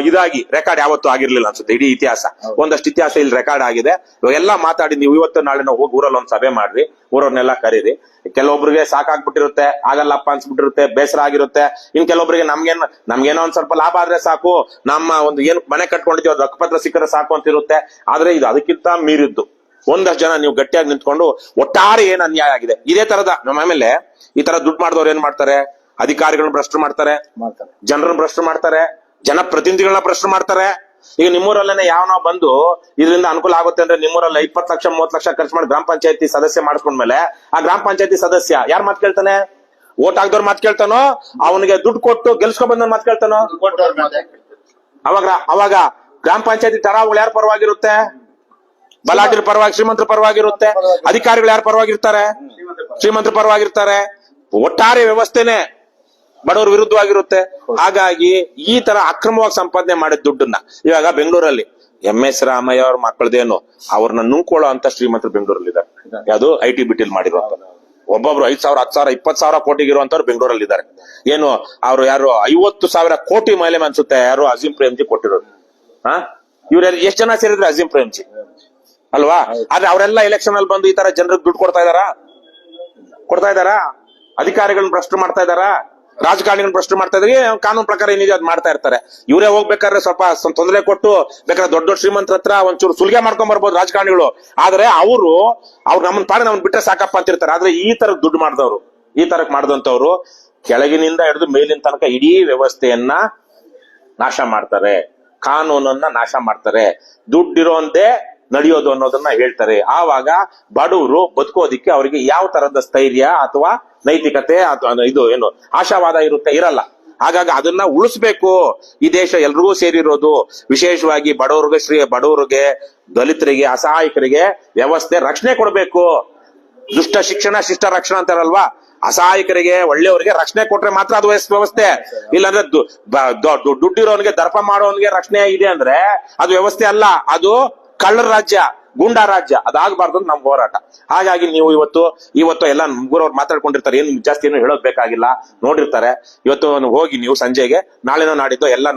ಇದಾಗಿ ರೆಕಾರ್ಡ್ ಯಾವತ್ತೂ ಆಗಿರ್ಲಿಲ್ಲ ಅನ್ಸುತ್ತೆ ಇಡೀ ಇತಿಹಾಸ. ಒಂದಷ್ಟು ಇತಿಹಾಸ ಇಲ್ಲಿ ರೆಕಾರ್ಡ್ ಆಗಿದೆ. ಇವೆಲ್ಲ ಮಾತಾಡಿ ನೀವು ಇವತ್ತು ನಾಳೆ ಹೋಗಿ ಊರಲ್ಲಿ ಒಂದ್ ಸಭೆ ಮಾಡ್ರಿ, ಊರವ್ರನ್ನೆಲ್ಲ ಕರೀರಿ. ಕೆಲವೊಬ್ರಿಗೆ ಸಾಕಾಗ್ಬಿಟ್ಟಿರುತ್ತೆ, ಆಗಲ್ಲಪ್ಪ ಅನ್ಸ್ಬಿಟ್ಟಿರುತ್ತೆ, ಬೇಸರ ಆಗಿರುತ್ತೆ. ಇನ್ ಕೆಲವೊಬ್ರಿಗೆ ನಮ್ಗೇನೋ ಒಂದ್ ಸ್ವಲ್ಪ ಲಾಭ ಆದ್ರೆ ಸಾಕು, ನಮ್ಮ ಒಂದು ಏನು ಮನೆ ಕಟ್ಕೊಂಡಿದ್ದೀವಿ ಅದು ಹಕ್ಕುಪತ್ರ ಸಿಕ್ಕರೆ ಸಾಕು ಅಂತ ಇರುತ್ತೆ. ಆದ್ರೆ ಇದು ಅದಕ್ಕಿಂತ ಮೀರಿದ್ದು. ಒಂದಷ್ಟು ಜನ ನೀವು ಗಟ್ಟಿಯಾಗಿ ನಿಂತ್ಕೊಂಡು ಒಟ್ಟಾರೆ ಏನ್ ಅನ್ಯಾಯ ಆಗಿದೆ. ಇದೇ ತರದ ಆಮೇಲೆ ಈ ತರ ದುಡ್ಡು ಮಾಡಿದವ್ರು ಏನ್ ಮಾಡ್ತಾರೆ, ಅಧಿಕಾರಿಗಳನ್ನ ಭ್ರಷ್ಟ ಮಾಡ್ತಾರೆ, ಜನರನ್ನ ಭ್ರಷ್ಟ ಮಾಡ್ತಾರೆ, ಜನಪ್ರತಿನಿಧಿಗಳನ್ನ ಭ್ರಷ್ಟ ಮಾಡ್ತಾರೆ. ಈಗ ನಿಮ್ಮೂರಲ್ಲೇನೆ ಯಾವನೋ ಬಂದು ಇದರಿಂದ ಅನುಕೂಲ ಆಗುತ್ತೆ ಅಂದ್ರೆ ನಿಮ್ಮೂರಲ್ಲಿ 20 ಲಕ್ಷ 30 ಲಕ್ಷ ಖರ್ಚು ಮಾಡಿ ಗ್ರಾಮ ಪಂಚಾಯತಿ ಸದಸ್ಯ ಮಾಡಿಸ್ಕೊಂಡ್ಮೇಲೆ ಆ ಗ್ರಾಮ ಪಂಚಾಯತಿ ಸದಸ್ಯ ಯಾರ್ ಮಾತ್ ಕೇಳ್ತಾನೆ? ಓಟ್ ಹಾಕ್ದವ್ರ ಮಾತ್ ಕೇಳ್ತಾನೋ, ಅವನಿಗೆ ದುಡ್ಡು ಕೊಟ್ಟು ಗೆಲ್ಸ್ಕೊ ಬಂದವ್ರ ಮಾತ್ ಕೇಳ್ತಾನೋ? ಅವಾಗ ಗ್ರಾಮ ಪಂಚಾಯತಿ ತರಾವುಗಳು ಯಾರ ಪರವಾಗಿರುತ್ತೆ? ಬಲಾಢ್ಯರ ಪರವಾಗಿ, ಶ್ರೀಮಂತರ ಪರವಾಗಿರುತ್ತೆ. ಅಧಿಕಾರಿಗಳು ಯಾರ ಪರವಾಗಿರ್ತಾರೆ? ಶ್ರೀಮಂತರ ಪರವಾಗಿರ್ತಾರೆ. ಒಟ್ಟಾರೆ ವ್ಯವಸ್ಥೆನೆ ಬಡವರ ವಿರುದ್ಧವಾಗಿರುತ್ತೆ. ಹಾಗಾಗಿ ಈ ತರ ಅಕ್ರಮವಾಗಿ ಸಂಪಾದನೆ ಮಾಡಿದ ದುಡ್ಡನ್ನ ಇವಾಗ ಬೆಂಗಳೂರಲ್ಲಿ MS ರಾಮಯ್ಯ ಅವ್ರ ಮಕ್ಕಳದೇನು ಅವ್ರನ್ನ ನುಂಗ್ಕೊಳ್ಳೋ ಅಂತ ಶ್ರೀಮಂತರು ಬೆಂಗಳೂರಲ್ಲಿ ಇದ್ದಾರೆ. ಯಾವುದು IT ಬಿಟಿಲ್ ಮಾಡಿರೋ ಒಬ್ಬೊಬ್ರು 5,000 10,000 20,000 ಕೋಟಿಗೆ ಇರುವಂತವ್ರು ಬೆಂಗಳೂರಲ್ಲಿ ಇದ್ದಾರೆ. ಏನು ಅವ್ರು ಯಾರು 50,000 ಕೋಟಿ ಮೇಲೆ ಅನ್ಸುತ್ತೆ ಯಾರು ಅಜೀಂ ಪ್ರೇಮ್ಜಿ ಕೊಟ್ಟಿರೋದು. ಇವ್ರ ಎಷ್ಟ್ ಜನ ಸೇರಿದ್ರೆ ಅಜೀಂ ಪ್ರೇಮ್ಜಿ ಅಲ್ವಾ? ಆದ್ರೆ ಅವರೆಲ್ಲ ಎಲೆಕ್ಷನ್ ಅಲ್ಲಿ ಬಂದು ಈ ತರ ಜನರಿಗೆ ದುಡ್ಡು ಕೊಡ್ತಾ ಇದಾರಾ? ಅಧಿಕಾರಿಗಳನ್ನ ಭ್ರಷ್ಟ ಮಾಡ್ತಾ ಇದಾರಾ? ರಾಜಕಾರಣಿಗಳನ್ನ ಭ್ರಷ್ಟ ಮಾಡ್ತಾ ಇದ್ರೆ ಕಾನೂನು ಪ್ರಕಾರ ಏನಿದೆ ಅದ್ ಮಾಡ್ತಾ ಇರ್ತಾರೆ. ಇವರೇ ಹೋಗ್ಬೇಕಾದ್ರೆ ಸ್ವಲ್ಪ ತೊಂದರೆ ಕೊಟ್ಟು ಬೇಕಾದ್ರೆ ದೊಡ್ಡ ಶ್ರೀಮಂತರ ಹತ್ರ ಒಂಚೂರು ಸುಲಿಗೆ ಮಾಡ್ಕೊಂಡ್ ಬರ್ಬೋದು ರಾಜಕಾರಣಿಗಳು. ಆದ್ರೆ ಅವ್ರು ನಮ್ಮನ್ ಪಾಡಿ ನಮ್ಮನ್ ಬಿಟ್ರೆ ಸಾಕಪ್ಪ ಅಂತಿರ್ತಾರೆ. ಆದ್ರೆ ಈ ತರಕ್ ದುಡ್ಡು ಮಾಡಿದವರು, ಈ ತರಕ್ ಮಾಡಿದಂತವ್ರು ಕೆಳಗಿನಿಂದ ಹಿಡಿದು ಮೇಲಿನ ತನಕ ಇಡೀ ವ್ಯವಸ್ಥೆಯನ್ನ ನಾಶ ಮಾಡ್ತಾರೆ, ಕಾನೂನನ್ನ ನಾಶ ಮಾಡ್ತಾರೆ. ದುಡ್ಡಿರೋಂದೇ ನಡೆಯೋದು ಅನ್ನೋದನ್ನ ಹೇಳ್ತಾರೆ. ಆವಾಗ ಬಡವರು ಬದುಕೋದಿಕ್ಕೆ ಅವರಿಗೆ ಯಾವ ತರದ ಸ್ಥೈರ್ಯ ಅಥವಾ ನೈತಿಕತೆ ಅಥವಾ ಇದು ಏನು ಆಶಾವಾದ ಇರಲ್ಲ. ಹಾಗಾಗಿ ಅದನ್ನ ಉಳಿಸ್ಬೇಕು. ಈ ದೇಶ ಎಲ್ರಿಗೂ ಸೇರಿರೋದು. ವಿಶೇಷವಾಗಿ ಬಡವರಿಗೆ, ದಲಿತರಿಗೆ, ಅಸಹಾಯಕರಿಗೆ ವ್ಯವಸ್ಥೆ ರಕ್ಷಣೆ ಕೊಡ್ಬೇಕು. ದುಷ್ಟ ಶಿಕ್ಷಣ ಶಿಷ್ಟ ರಕ್ಷಣಾ ಅಂತಾರಲ್ವಾ, ಅಸಹಾಯಕರಿಗೆ ಒಳ್ಳೆಯವರಿಗೆ ರಕ್ಷಣೆ ಕೊಟ್ರೆ ಮಾತ್ರ ಅದು ವ್ಯವಸ್ಥೆ. ಇಲ್ಲಾಂದ್ರೆ ದುಡ್ಡಿರೋನ್ಗೆ ದರ್ಪ ಮಾಡೋನ್ಗೆ ರಕ್ಷಣೆ ಇದೆ ಅಂದ್ರೆ ಅದು ವ್ಯವಸ್ಥೆ ಅಲ್ಲ, ಅದು ಕಳ್ಳರ ರಾಜ್ಯ, ಗೂಂಡಾ ರಾಜ್ಯ. ಅದಾಗಬಾರ್ದು ನಮ್ ಹೋರಾಟ. ಹಾಗಾಗಿ ನೀವು ಇವತ್ತು ಎಲ್ಲ ಊರವ್ರು ಮಾತಾಡ್ಕೊಂಡಿರ್ತಾರೆ, ಏನ್ ಜಾಸ್ತಿ ಏನು ಹೇಳೋದ್ ಬೇಕಾಗಿಲ್ಲ, ನೋಡಿರ್ತಾರೆ. ಇವತ್ತು ಹೋಗಿ ನೀವು ಸಂಜೆಗೆ ನಾಳೆನೋ ನಾಡಿದ್ದು ಎಲ್ಲ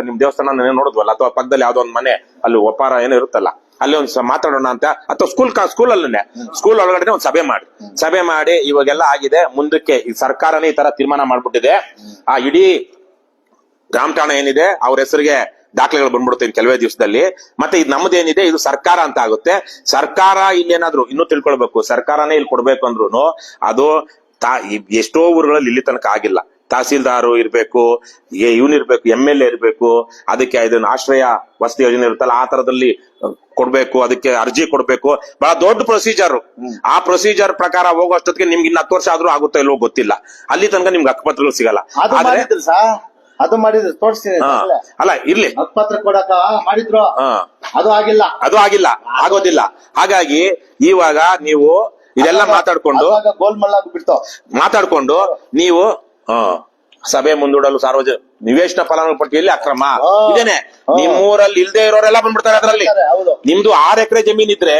ನಿಮ್ ದೇವಸ್ಥಾನ ನೋಡಿದ್ವಲ್ಲ, ಅಥವಾ ಪಕ್ಕದಲ್ಲಿ ಯಾವ್ದೋ ಒಂದ್ ಮನೆ ಅಲ್ಲಿ ಒಪ್ಪಾರ ಏನೋ ಇರುತ್ತಲ್ಲ, ಅಲ್ಲಿ ಒಂದ್ ಮಾತಾಡೋಣ ಅಂತ, ಅಥವಾ ಸ್ಕೂಲ್ ಒಳಗಡೆ ಒಂದ್ ಸಭೆ ಮಾಡಿ ಇವಾಗೆಲ್ಲ ಆಗಿದೆ. ಮುಂದಕ್ಕೆ ಈ ಸರ್ಕಾರನೇ ಈ ತರ ತೀರ್ಮಾನ ಮಾಡ್ಬಿಟ್ಟಿದೆ. ಆ ಇಡೀ ಗ್ರಾಮ ಠಾಣೆ ಏನಿದೆ ಅವ್ರ ಹೆಸರಿಗೆ ದಾಖಲೆಗಳು ಬಂದ್ಬಿಡುತ್ತೆ ಇನ್ ಕೆಲವೇ ದಿವಸದಲ್ಲಿ. ಮತ್ತೆ ಇದು ನಮ್ದೇನಿದೆ ಇದು ಸರ್ಕಾರ ಅಂತ ಆಗುತ್ತೆ. ಸರ್ಕಾರ ಇಲ್ಲೇನಾದ್ರು ಇನ್ನೂ ತಿಳ್ಕೊಳ್ಬೇಕು, ಸರ್ಕಾರನೇ ಇಲ್ಲಿ ಕೊಡ್ಬೇಕು ಅಂದ್ರೂ ಅದು ಎಷ್ಟೋ ಊರುಗಳಲ್ಲಿ ಇಲ್ಲಿ ತನಕ ಆಗಿಲ್ಲ. ತಹಸೀಲ್ದಾರು ಇರ್ಬೇಕು, ಇರ್ಬೇಕು, MLA ಇರ್ಬೇಕು, ಅದಕ್ಕೆ ಇದನ್ನ ಆಶ್ರಯ ವಸತಿ ಯೋಜನೆ ಇರುತ್ತಲ್ಲ ಆ ತರದಲ್ಲಿ ಕೊಡ್ಬೇಕು, ಅದಕ್ಕೆ ಅರ್ಜಿ ಕೊಡ್ಬೇಕು. ಬಹಳ ದೊಡ್ಡ ಪ್ರೊಸೀಜರ್. ಆ ಪ್ರೊಸೀಜರ್ ಪ್ರಕಾರ ಹೋಗೋಷ್ಟೊತ್ತಿಗೆ ನಿಮ್ಗೆ ಇನ್ನ 10 ವರ್ಷ ಆದ್ರೂ ಆಗುತ್ತೋ ಇಲ್ವೋ ಗೊತ್ತಿಲ್ಲ. ಅಲ್ಲಿ ತನಕ ನಿಮ್ಗೆ ಹಕ್ಕುಪತ್ರಗಳು ಸಿಗಲ್ಲ. ಅದು ಮಾಡಿದ್ರು ತೋರಿಸ್ತೀನಿ. ಅಲ್ಲ ಇರ್ಲಿ, ಹಕ್ಕುಪತ್ರ ಕೊಡಕ ಮಾಡಿದ್ರು, ಅದು ಆಗಿಲ್ಲ, ಆಗೋದಿಲ್ಲ. ಹಾಗಾಗಿ ಇವಾಗ ನೀವು ಇದೆಲ್ಲ ಮಾತಾಡ್ಕೊಂಡು ನೀವು ಸಭೆ ಮುಂದೂಡಲು ಸಾರ್ವಜನಿಕ ನಿವೇಶನ ಫಲಾನುಭವಿ ಪಟ್ಟಿಯಲ್ಲಿ ಅಕ್ರಮ ಇದೇನೆ. ನಿಮ್ಮೂರಲ್ಲಿ ಇಲ್ದೇ ಇರೋರೆಲ್ಲ ಬಂದ್ಬಿಡ್ತಾರೆ ಅದ್ರಲ್ಲಿ. ನಿಮ್ದು 6 ಎಕರೆ ಜಮೀನ್ ಇದ್ರೆ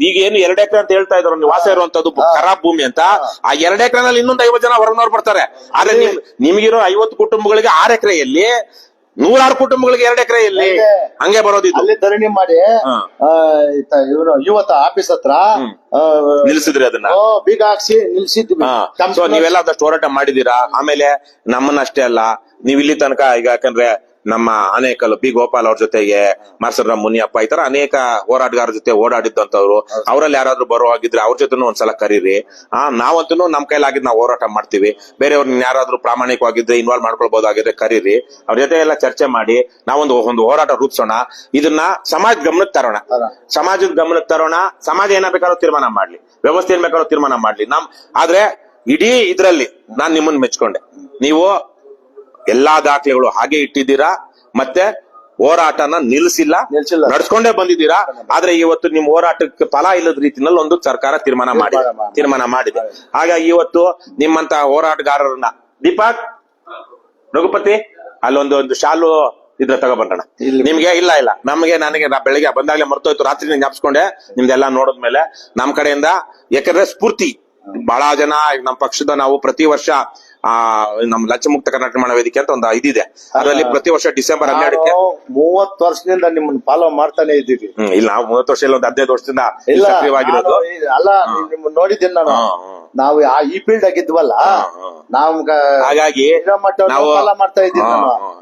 ಈಗ ಏನು 2 ಎಕರೆ ಅಂತ ಹೇಳ್ತಾ ಇದ್ರು ನೀವು ವಾಸ ಇರುವಂತದ್ದು ಖರಾಬ್ ಭೂಮಿ ಅಂತ. ಆ 2 ಎಕರೆನಲ್ಲಿ ಇನ್ನೊಂದು 50 ಜನ ಹೊರನವ್ರು ಬರ್ತಾರೆ. ಆದ್ರೆ ನಿಮ್ಗಿರೋ 50 ಕುಟುಂಬಗಳಿಗೆ 6 ಎಕರೆಯಲ್ಲಿ 106 ಕುಟುಂಬಗಳಿಗೆ 2 ಎಕರೆಯಲ್ಲಿ ಹಂಗೆ ಬರೋದಿದ್ದು. ಅಲ್ಲಿ ಧರಣಿ ಮಾಡಿ ಇವರು ಯುವತ ಆಫೀಸ್ ಹತ್ರ ನಿಲ್ಸಿದ್ರಿ, ಅದನ್ನ ಬೀಗ ಹಾಕ್ಸಿ ನಿಲ್ಸಿದ್ವಿ. ಸೊ ನೀವೆಲ್ಲ ಅದಷ್ಟು ಹೋರಾಟ ಮಾಡಿದೀರಾ. ಆಮೇಲೆ ನಮ್ಮನ್ನಷ್ಟೇ ಅಲ್ಲ, ನೀವ್ ಇಲ್ಲಿ ತನಕ ಈಗ ಯಾಕಂದ್ರೆ ನಮ್ಮ ಆನೇಕಲ್ ಬಿ ಗೋಪಾಲ್ ಅವ್ರ ಜೊತೆಗೆ ಮರ್ಸರ ಮುನಿಯಪ್ಪ ಈ ತರ ಅನೇಕ ಹೋರಾಟಗಾರರ ಜೊತೆ ಓಡಾಡಿದ್ದಂತವ್ರು, ಅವರಲ್ಲಿ ಯಾರಾದ್ರೂ ಬರೋ ಆಗಿದ್ರೆ ಅವ್ರ ಜೊತೆನೂ ಒಂದ್ಸಲ ಕರೀರಿ. ನಾವಂತೂ ನಮ್ ಕೈಲಾಗಿದ್ ನಾವು ಹೋರಾಟ ಮಾಡ್ತೀವಿ. ಬೇರೆಯವ್ರನ್ನ ಯಾರಾದ್ರೂ ಪ್ರಾಮಾಣಿಕವಾಗಿದ್ರೆ ಇನ್ವಾಲ್ವ್ ಮಾಡ್ಕೊಳ್ಬಹುದಾಗಿದ್ರೆ ಕರೀರಿ, ಅವ್ರ ಜೊತೆ ಎಲ್ಲ ಚರ್ಚೆ ಮಾಡಿ ನಾವೊಂದು ಹೋರಾಟ ರೂಪಿಸೋಣ. ಇದನ್ನ ಸಮಾಜ ಗಮನಕ್ಕೆ ತರೋಣ, ಸಮಾಜದ ಗಮನಕ್ಕೆ ತರೋಣ. ಸಮಾಜ ಏನ ಬೇಕಾದ್ರೂ ತೀರ್ಮಾನ ಮಾಡ್ಲಿ, ವ್ಯವಸ್ಥೆ ಏನ್ ಬೇಕಾದ್ರೂ ತೀರ್ಮಾನ ಮಾಡ್ಲಿ. ಆದ್ರೆ ಇಡೀ ಇದ್ರಲ್ಲಿ ನಾನ್ ನಿಮ್ಮನ್ನ ಮೆಚ್ಕೊಂಡೆ. ನೀವು ಎಲ್ಲಾ ದಾಖಲೆಗಳು ಹಾಗೆ ಇಟ್ಟಿದ್ದೀರಾ, ಮತ್ತೆ ಹೋರಾಟನ ನಿಲ್ಲಿಸಿಲ್ಲ, ನಡ್ಸ್ಕೊಂಡೇ ಬಂದಿದ್ದೀರಾ. ಆದ್ರೆ ಇವತ್ತು ನಿಮ್ ಹೋರಾಟಕ್ಕೆ ಫಲ ಇಲ್ಲದ ರೀತಿನಲ್ಲಿ ಒಂದು ಸರ್ಕಾರ ತೀರ್ಮಾನ ಮಾಡಿದೆ. ಹಾಗಾಗಿ ಇವತ್ತು ನಿಮ್ಮಂತ ಹೋರಾಟಗಾರರನ್ನ ದೀಪಕ್, ರಘುಪತಿ ಅಲ್ಲೊಂದು ಶಾಲು ಇದ್ರ ತಗೊಬರೋಣ. ನಿಮ್ಗೆ ಇಲ್ಲ ನನಗೆ ಬೆಳಿಗ್ಗೆ ಬಂದಾಗ್ಲೇ ಮರ್ತೋಯ್ತು, ರಾತ್ರಿ ಜ್ಞಾಪಿಸ್ಕೊಂಡೆ ನಿಮ್ದೆಲ್ಲ ನೋಡಿದ್ಮೇಲೆ. ನಮ್ ಕಡೆಯಿಂದ ಯಾಕಂದ್ರೆ ಸ್ಫೂರ್ತಿ ಬಹಳ ಜನ ನಮ್ಮ ಪಕ್ಷದ ನಾವು ಪ್ರತಿ ವರ್ಷ ನಮ್ ಲಂಚ ಮುಕ್ತ ಕರ್ನಾಟಕ ನಿರ್ಮಾಣ ವೇದಿಕೆ ಅಂತ ಒಂದು ಇದಿದೆ, ಅದರಲ್ಲಿ ಪ್ರತಿ ವರ್ಷ ಡಿಸೆಂಬರ್ 12ಕ್ಕೆ 30 ವರ್ಷದಿಂದ ನಿಮ್ಮನ್ನ ಫಾಲೋ ಮಾಡ್ತಾನೆ ಇದ್ದೀವಿ. ಇಲ್ಲ, ನಾವು 30 ವರ್ಷ ಇಲ್ಲ, ಒಂದು 15 ವರ್ಷದಿಂದ ಸಕ್ರಿಯವಾಗಿರೋದು. ಅಲ್ಲ, ನಿಮ್ಮನ್ನ ನೋಡಿದ್ದೀನಿ ನಾನು. ನಾವು ಈ ಫೀಲ್ಡ್ ಆಗಿದ್ವಲ್ಲ, ನಾವು ಹಾಗಾಗಿ ನಾವು ಮಾಡ್ತಾ ಇದ್ದೀವಿ.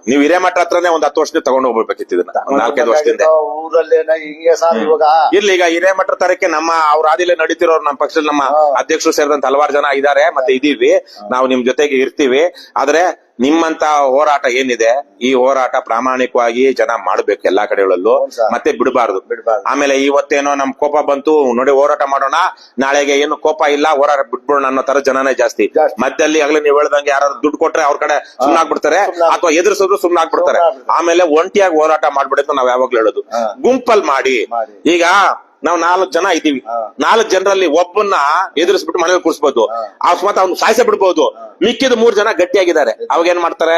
ನೀವು ಹಿರೇಮಠ ಹತ್ರನೇ ಒಂದ್ 10 ವರ್ಷದಿಂದ ತಗೊಂಡು ಹೋಗ್ಬೇಕಿತ್ತು ಇದನ್ನ, 4-5 ವರ್ಷದಿಂದ. ಊರಲ್ಲೇನ ಹಿಂಗೆ ಸರ್ ಇವಾಗ ಇರ್ಲಿ. ಈಗ ಹಿರೇಮಠ ತರಕ್ಕೆ ನಮ್ಮ ಅವ್ರ ಆದಿಲೆ ನಡೀತಿರೋರು ನಮ್ಮ ಪಕ್ಷದ ನಮ್ಮ ಅಧ್ಯಕ್ಷರು ಸೇರಿದಂತ ಹಲವಾರು ಜನ ಇದಾರೆ, ಮತ್ತೆ ಇದೀವಿ ನಾವು ನಿಮ್ ಜೊತೆಗೆ ಇರ್ತೀವಿ. ಆದ್ರೆ ನಿಮ್ಮಂತ ಹೋರಾಟ ಏನಿದೆ, ಈ ಹೋರಾಟ ಪ್ರಾಮಾಣಿಕವಾಗಿ ಜನ ಮಾಡ್ಬೇಕು ಎಲ್ಲಾ ಕಡೆಗಳಲ್ಲೂ, ಮತ್ತೆ ಬಿಡಬಾರ್ದು. ಆಮೇಲೆ ಇವತ್ತೇನೋ ನಮ್ ಕೋಪ ಬಂತು ನೋಡಿ ಹೋರಾಟ ಮಾಡೋಣ, ನಾಳೆಗೆ ಏನು ಕೋಪ ಇಲ್ಲ ಹೋರಾಟ ಬಿಟ್ಬಿಡೋಣ ಅನ್ನೋ ತರ ಜನನೇ ಜಾಸ್ತಿ. ಮಧ್ಯದಲ್ಲಿ ಆಗ್ಲೇ ನೀವ್ ಹೇಳ್ದಂಗೆ ಯಾರು ದುಡ್ಡು ಕೊಟ್ರೆ ಅವ್ರ ಕಡೆ ಸುಮ್ನಾಗ್ಬಿಡ್ತಾರೆ, ಅಥವಾ ಎದುರಿಸಿದ್ರು ಸುಮ್ನಾಗ್ಬಿಡ್ತಾರೆ. ಆಮೇಲೆ ಒಂಟಿಯಾಗಿ ಹೋರಾಟ ಮಾಡ್ಬಿಡುತ್ತೆ ನಾವ್ ಯಾವಾಗ್ಲೂ ಹೇಳೋದು. ಗುಂಪಲ್ ಮಾಡಿ. ಈಗ ನಾವು 4 ಜನ ಇದ್ದೀವಿ, 4 ಜನರಲ್ಲಿ ಒಬ್ಬನ್ನ ಎದುರಿಸ್ಬಿಟ್ಟು ಮನೇಲಿ ಕೂರಿಸ್ಬೋದು, ಅಕಸ್ಮಾತ್ ಅವ್ನು ಸಾಯಿಸ ಬಿಡ್ಬೋದು. ಮಿಕ್ಕಿದ 3 ಜನ ಗಟ್ಟಿಯಾಗಿದ್ದಾರೆ, ಅವಾಗ ಏನ್ ಮಾಡ್ತಾರೆ?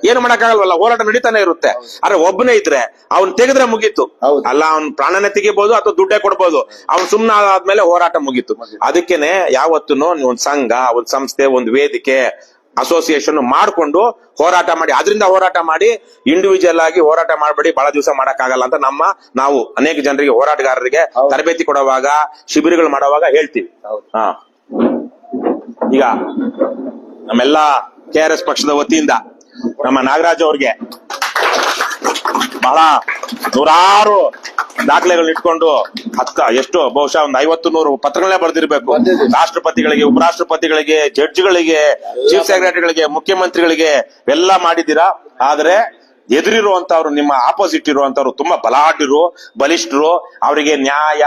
ಏನು ಮಾಡಕ್ಕಾಗಲ್ವಲ್ಲ, ಹೋರಾಟ ನಡೀತಾನೆ ಇರುತ್ತೆ. ಆದ್ರೆ ಒಬ್ಬನೇ ಇದ್ರೆ ಅವ್ನ್ ತೆಗೆದ್ರೆ ಮುಗೀತು. ಅಲ್ಲ, ಅವ್ನ್ ಪ್ರಾಣನೇ ತೆಗಿಬಹುದು ಅಥವಾ ದುಡ್ಡೇ ಕೊಡ್ಬೋದು. ಅವ್ನ್ ಸುಮ್ನ ಆದ್ಮೇಲೆ ಹೋರಾಟ ಮುಗೀತು. ಅದಕ್ಕೇನೆ ಯಾವತ್ತೂ ಒಂದ್ ಸಂಘ, ಒಂದ್ ಸಂಸ್ಥೆ, ಒಂದ್ ವೇದಿಕೆ, ಅಸೋಸಿಯೇಷನ್ ಮಾಡ್ಕೊಂಡು ಹೋರಾಟ ಮಾಡಿ. ಅದರಿಂದ ಹೋರಾಟ ಮಾಡಿ, ಇಂಡಿವಿಜುವಲ್ ಆಗಿ ಹೋರಾಟ ಮಾಡಬೇಡಿ, ಬಹಳ ದಿವಸ ಮಾಡಕ್ಕಾಗಲ್ಲ ಅಂತ ನಾವು ಅನೇಕ ಜನರಿಗೆ, ಹೋರಾಟಗಾರರಿಗೆ ತರಬೇತಿ ಕೊಡುವಾಗ, ಶಿಬಿರಗಳು ಮಾಡುವಾಗ ಹೇಳ್ತೀವಿ. ಈಗ ನಮ್ಮೆಲ್ಲ KRS ಪಕ್ಷದ ವತಿಯಿಂದ ನಮ್ಮ ನಾಗರಾಜ್ ಅವ್ರಿಗೆ ಬಹಳ ನೂರಾರು ದಾಖಲೆಗಳನ್ನ ಇಟ್ಕೊಂಡು ಎಷ್ಟು ಬಹುಶಃ ಒಂದು 50-100 ಪತ್ರಗಳನ್ನೇ ಬರೆದಿರ್ಬೇಕು. ರಾಷ್ಟ್ರಪತಿಗಳಿಗೆ, ಉಪರಾಷ್ಟ್ರಪತಿಗಳಿಗೆ, ಜಡ್ಜ್ಗಳಿಗೆ, ಚೀಫ್ ಸೆಕ್ರೆಟರಿಗಳಿಗೆ, ಮುಖ್ಯಮಂತ್ರಿಗಳಿಗೆ ಎಲ್ಲ ಮಾಡಿದ್ದೀರಾ. ಆದ್ರೆ ಎದುರಿರುವಂತವ್ರು, ನಿಮ್ಮ ಆಪೋಸಿಟ್ ಇರುವಂತವ್ರು ತುಂಬಾ ಬಲಾಢ್ಯರು, ಬಲಿಷ್ಠರು. ಅವರಿಗೆ ನ್ಯಾಯ,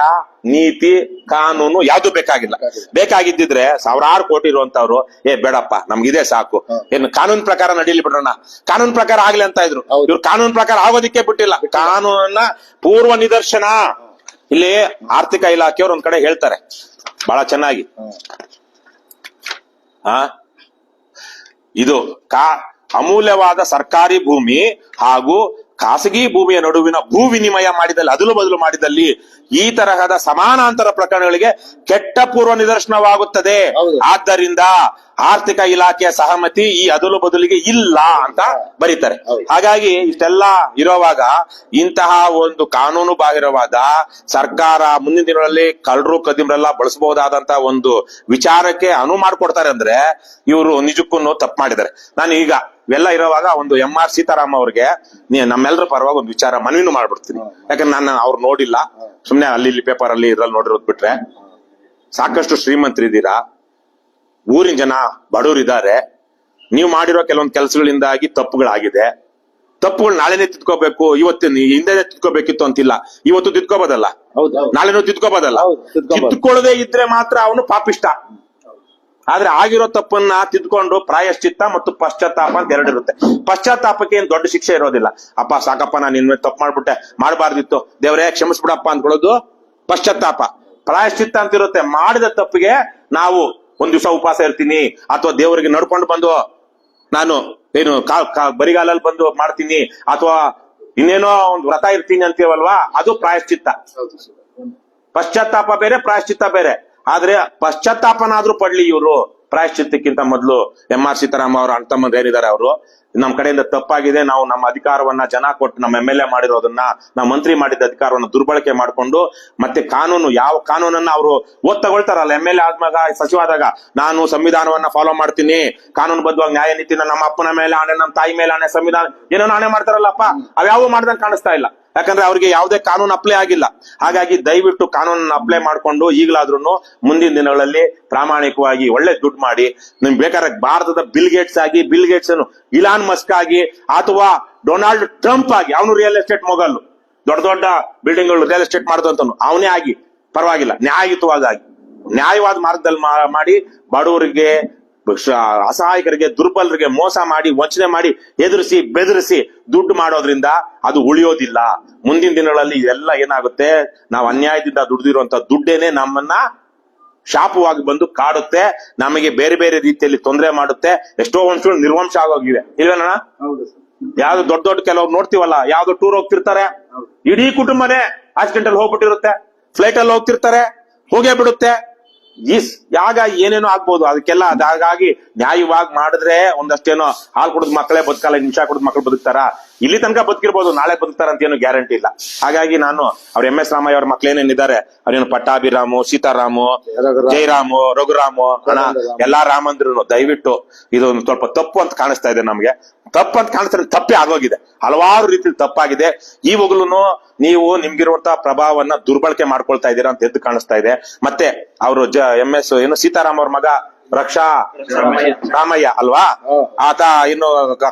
ನೀತಿ, ಕಾನೂನು ಯಾವ್ದು ಬೇಕಾಗಿಲ್ಲ. ಬೇಕಾಗಿದ್ದಿದ್ರೆ 1000 ಕೋಟಿ ಇರುವಂತವ್ರು ಬೇಡಪ್ಪ ನಮ್ಗಿದೇ ಸಾಕು, ಏನು ಕಾನೂನ್ ಪ್ರಕಾರ ನಡೀಲಿ ಬಿಡೋಣ, ಕಾನೂನ್ ಪ್ರಕಾರ ಆಗ್ಲಿ ಅಂತ ಇದ್ರು. ಇವ್ರು ಕಾನೂನ್ ಪ್ರಕಾರ ಆಗೋದಿಕ್ಕೆ ಬಿಟ್ಟಿಲ್ಲ. ಕಾನೂನನ್ನ ಪೂರ್ವ ನಿದರ್ಶನ ಇಲ್ಲಿ ಆರ್ಥಿಕ ಇಲಾಖೆಯವ್ರು ಒಂದ್ ಕಡೆ ಹೇಳ್ತಾರೆ ಬಹಳ ಚೆನ್ನಾಗಿ. ಇದು ಅಮೂಲ್ಯವಾದ ಸರ್ಕಾರಿ ಭೂಮಿ ಹಾಗೂ ಖಾಸಗಿ ಭೂಮಿಯ ನಡುವಿನ ಭೂ ವಿನಿಮಯ ಮಾಡಿದಲ್ಲಿ, ಅದಲು ಬದಲು ಮಾಡಿದಲ್ಲಿ ಈ ತರಹದ ಸಮಾನಾಂತರ ಪ್ರಕರಣಗಳಿಗೆ ಕೆಟ್ಟ ಪೂರ್ವ ನಿದರ್ಶನವಾಗುತ್ತದೆ. ಆದ್ದರಿಂದ ಆರ್ಥಿಕ ಇಲಾಖೆಯ ಸಹಮತಿ ಈ ಅದಲು ಬದಲಿಗೆ ಇಲ್ಲ ಅಂತ ಬರೀತಾರೆ. ಹಾಗಾಗಿ ಇಷ್ಟೆಲ್ಲ ಇರುವಾಗ ಇಂತಹ ಒಂದು ಕಾನೂನು ಬಾಹಿರವಾದ ಸರ್ಕಾರ ಮುಂದಿನ ದಿನಗಳಲ್ಲಿ ಕಳ್ಳರು ಕದಿಮರೆಲ್ಲ ಬಳಸಬಹುದಾದಂತಹ ಒಂದು ವಿಚಾರಕ್ಕೆ ಅನುವು ಮಾಡಿಕೊಡ್ತಾರೆ ಅಂದ್ರೆ ಇವರು ನಿಜಕ್ಕೂ ತಪ್ಪು ಮಾಡಿದ್ದಾರೆ. ನಾನು ಈಗ ಇವೆಲ್ಲ ಇರುವಾಗ ಒಂದು MR ಸೀತಾರಾಮ್ ಅವ್ರಿಗೆ ನಮ್ಮೆಲ್ಲರ ಪರವಾಗಿ ಒಂದು ವಿಚಾರ ಮನವಿನೂ ಮಾಡ್ಬಿಡ್ತೀನಿ. ಯಾಕಂದ್ರೆ ನಾನು ಅವ್ರು ನೋಡಿಲ್ಲ, ಸುಮ್ನೆ ಅಲ್ಲಿ ಇಲ್ಲಿ ಪೇಪರ್ ಅಲ್ಲಿ ಇದ್ರಲ್ಲಿ ನೋಡಿರೋದ್ ಬಿಟ್ರೆ, ಸಾಕಷ್ಟು ಶ್ರೀಮಂತರಿದ್ದೀರಾ, ಊರಿನ ಜನ ಬಡವರಿದ್ದಾರೆ. ನೀವು ಮಾಡಿರೋ ಕೆಲವೊಂದು ಕೆಲಸಗಳಿಂದಾಗಿ ತಪ್ಪುಗಳಾಗಿದೆ. ತಪ್ಪುಗಳು ನಾಳೆನೆ ತಿದ್ಕೋಬೇಕು, ಇವತ್ತಿನ ಹಿಂದೆನೆ ತಿದ್ಕೋಬೇಕಿತ್ತು ಅಂತಿಲ್ಲ. ಇವತ್ತು ತಿದ್ಕೋಬೋದಲ್ಲ, ನಾಳೆನೂ ತಿದ್ಕೋಬೋದಲ್ಲ. ತಿದ್ಕೊಳ್ಳದೆ ಇದ್ರೆ ಮಾತ್ರ ಅವನು ಪಾಪಿಷ್ಟ. ಆದ್ರೆ ಆಗಿರೋ ತಪ್ಪನ್ನ ತಿದ್ಕೊಂಡು ಪ್ರಾಯಶ್ಚಿತ್ತ ಮತ್ತು ಪಶ್ಚಾತ್ತಾಪ ಅಂತ 2 ಇರುತ್ತೆ. ಪಶ್ಚಾತ್ತಾಪಕ್ಕೆ ಏನ್ ದೊಡ್ಡ ಶಿಕ್ಷೆ ಇರೋದಿಲ್ಲ. ಅಪ್ಪ ಸಾಕಪ್ಪ ನಾನು ಇನ್ಮೇಲೆ ತಪ್ಪು ಮಾಡ್ಬಿಟ್ಟೆ, ಮಾಡಬಾರ್ದಿತ್ತು, ದೇವರೇ ಕ್ಷಮಿಸ್ಬಿಡಪ್ಪ ಅಂದ್ಕೊಳ್ಳೋದು ಪಶ್ಚಾತ್ತಾಪ. ಪ್ರಾಯಶ್ಚಿತ್ತ ಅಂತ ಇರುತ್ತೆ. ಮಾಡಿದ ತಪ್ಪಿಗೆ ನಾವು ಒಂದ್ ದಿವಸ ಉಪವಾಸ ಇರ್ತೀನಿ, ಅಥವಾ ದೇವರಿಗೆ ನಡ್ಕೊಂಡು ಬಂದು ನಾನು ಏನು ಬರಿಗಾಲಲ್ಲಿ ಬಂದು ಮಾಡ್ತೀನಿ, ಅಥವಾ ಇನ್ನೇನೋ ಒಂದು ವ್ರತ ಇರ್ತೀನಿ ಅಂತೀವಲ್ವಾ, ಅದು ಪ್ರಾಯಶ್ಚಿತ್ತ. ಪಶ್ಚಾತ್ತಾಪ ಬೇರೆ, ಪ್ರಾಯಶ್ಚಿತ್ತ ಬೇರೆ. ಆದ್ರೆ ಪಶ್ಚಾತ್ತಾಪನಾದ್ರೂ ಪಡ್ಲಿ ಇವರು. ಪ್ರಾಯಶ್ಚಿತ್ತಕ್ಕಿಂತ ಮೊದಲು MR ಸೀತಾರಾಮ ಅವರ ಅಣ್ಣ ತಮ್ಮಂದ್ರು ಏನಿದ್ದಾರೆ ಅವರು ನಮ್ ಕಡೆಯಿಂದ ತಪ್ಪಾಗಿದೆ, ನಾವು ನಮ್ಮ ಅಧಿಕಾರವನ್ನ ಜನ ಕೊಟ್ಟು ನಮ್ಮ MLA ಮಾಡಿರೋದನ್ನ ನಾವು ಮಂತ್ರಿ ಮಾಡಿದ ಅಧಿಕಾರವನ್ನ ದುರ್ಬಳಕೆ ಮಾಡ್ಕೊಂಡು ಮತ್ತೆ ಕಾನೂನು ಯಾವ ಕಾನೂನನ್ನ ಅವರು ಓದ್ ತಗೊಳ್ತಾರಲ್ಲ MLA ಆದ್ಮಾಗ ಸಚಿವ ಆದಾಗ, ನಾನು ಸಂವಿಧಾನವನ್ನ ಫಾಲೋ ಮಾಡ್ತೀನಿ, ಕಾನೂನು ಬದ್ಧವಾಗಿ ನ್ಯಾಯ ನೀತಿನ ನಮ್ಮ ಅಪ್ಪನ ಮೇಲೆ ಆಣೆ, ನಮ್ಮ ತಾಯಿ ಮೇಲೆ ಆಣೆ, ಸಂವಿಧಾನ ಏನೋ ಆಣೆ ಮಾಡ್ತಾರಲ್ಲಪ್ಪ, ಅವ್ಯಾವ ಮಾಡ್ದಂಗೆ ಕಾಣಿಸ್ತಾ ಇಲ್ಲ. ಯಾಕಂದ್ರೆ ಅವ್ರಿಗೆ ಯಾವುದೇ ಕಾನೂನು ಅಪ್ಲೈ ಆಗಿಲ್ಲ. ಹಾಗಾಗಿ ದಯವಿಟ್ಟು ಕಾನೂನನ್ನ ಅಪ್ಲೈ ಮಾಡ್ಕೊಂಡು ಈಗಲಾದ್ರೂ ಮುಂದಿನ ದಿನಗಳಲ್ಲಿ ಪ್ರಾಮಾಣಿಕವಾಗಿ ಒಳ್ಳೆ ದುಡ್ಡು ಮಾಡಿ ನಿಮ್ ಬೇಕಾದ್ರೆ ಭಾರತದ ಬಿಲ್ ಗೇಟ್ಸ್ ಇಲಾನ್ ಮಸ್ಕ್ ಆಗಿ ಅಥವಾ ಡೊನಾಲ್ಡ್ ಟ್ರಂಪ್ ಆಗಿ, ಅವನು ರಿಯಲ್ ಎಸ್ಟೇಟ್ ಮೊಗಲ್ಲು, ದೊಡ್ಡ ದೊಡ್ಡ ಬಿಲ್ಡಿಂಗ್ ಗಳು ರಿಯಲ್ ಎಸ್ಟೇಟ್ ಮಾಡಿದಂತನು ಅವನೇ ಆಗಿ ಪರವಾಗಿಲ್ಲ, ನ್ಯಾಯವಾದ ಮಾರ್ಗದಲ್ಲಿ ಮಾಡಿ ಬಡವರಿಗೆ, ಅಸಹಾಯಕರಿಗೆ, ದುರ್ಬಲರಿಗೆ ಮೋಸ ಮಾಡಿ, ವಂಚನೆ ಮಾಡಿ, ಎದುರಿಸಿ ಬೆದರಿಸಿ ದುಡ್ಡು ಮಾಡೋದ್ರಿಂದ ಅದು ಉಳಿಯೋದಿಲ್ಲ. ಮುಂದಿನ ದಿನಗಳಲ್ಲಿ ಇದೆಲ್ಲ ಏನಾಗುತ್ತೆ, ನಾವು ಅನ್ಯಾಯದಿಂದ ದುಡ್ದಿರುವಂತ ದುಡ್ಡೇನೆ ನಮ್ಮನ್ನ ಶಾಪವಾಗಿ ಬಂದು ಕಾಡುತ್ತೆ, ನಮಗೆ ಬೇರೆ ಬೇರೆ ರೀತಿಯಲ್ಲಿ ತೊಂದರೆ ಮಾಡುತ್ತೆ. ಎಷ್ಟೋ ವಂಶಗಳು ನಿರ್ವಂಶ ಆಗೋಗಿವೆ ಇಲ್ವೇನಣ್ಣ? ಯಾವ್ದು ದೊಡ್ಡ ಕೆಲವ್ರು ನೋಡ್ತೀವಲ್ಲ, ಯಾವ್ದು ಟೂರ್ ಹೋಗ್ತಿರ್ತಾರೆ, ಇಡೀ ಕುಟುಂಬನೇ ಆಕ್ಸಿಡೆಂಟ್ ಅಲ್ಲಿ ಹೋಗ್ಬಿಟ್ಟಿರುತ್ತೆ, ಫ್ಲೈಟ್ ಅಲ್ಲಿ ಹೋಗ್ತಿರ್ತಾರೆ, ಹೋಗೇ ಬಿಡುತ್ತೆ. ಏನೇನೋ ಆಗ್ಬೋದು. ಅದಕ್ಕೆಲ್ಲ ಹಾಗಾಗಿ ನ್ಯಾಯವಾಗಿ ಮಾಡಿದ್ರೆ ಒಂದಷ್ಟೇನೋ ಹಾಲು ಕುಡಿದ ಮಕ್ಕಳೇ ಬದುಕಲ್ಲ, ನಿಮಿಷ ಕುಡಿದ ಮಕ್ಕಳು ಬದುಕ್ತಾರ, ಇಲ್ಲಿ ತನಕ ಬದುಕಿರ್ಬೋದು, ನಾಳೆ ಬದುಕ್ತಾರ ಅಂತ ಏನು ಗ್ಯಾರಂಟಿ ಇಲ್ಲ. ಹಾಗಾಗಿ ನಾನು ಅವ್ರ MS ರಾಮಯ್ಯ ಅವ್ರ ಮಕ್ಳೇನೇನಿದ್ದಾರೆ ಅವ್ರೇನು ಪಟ್ಟಾಭಿರಾಮು, ಸೀತಾರಾಮು, ಜಯರಾಮು, ರಘುರಾಮು, ಎಲ್ಲಾ ರಾಮಂದ್ರು ದಯವಿಟ್ಟು ಇದೊಂದು ಸ್ವಲ್ಪ ತಪ್ಪು ಅಂತ ಕಾಣಿಸ್ತಾ ಇದೆ ನಮ್ಗೆ. ತಪ್ಪು ಅಂತ ಕಾಣಿಸ್ತಾರೆ, ತಪ್ಪೇ ಆಗೋಗಿದೆ, ಹಲವಾರು ರೀತಿಯಲ್ಲಿ ತಪ್ಪಾಗಿದೆ. ಈವಾಗ್ಲೂ ನೀವು ನಿಮ್ಗಿರುವಂತಹ ಪ್ರಭಾವವನ್ನ ದುರ್ಬಳಕೆ ಮಾಡ್ಕೊಳ್ತಾ ಇದ್ದೀರಾ ಅಂತ ಎದ್ದು ಕಾಣಿಸ್ತಾ ಇದೆ. ಮತ್ತೆ ಅವರು MS ಏನು ಸೀತಾರಾಮ್ ಅವ್ರ ಮಗ ರಕ್ಷಾ ರಾಮಯ್ಯ ಅಲ್ವಾ, ಆತ ಇನ್ನು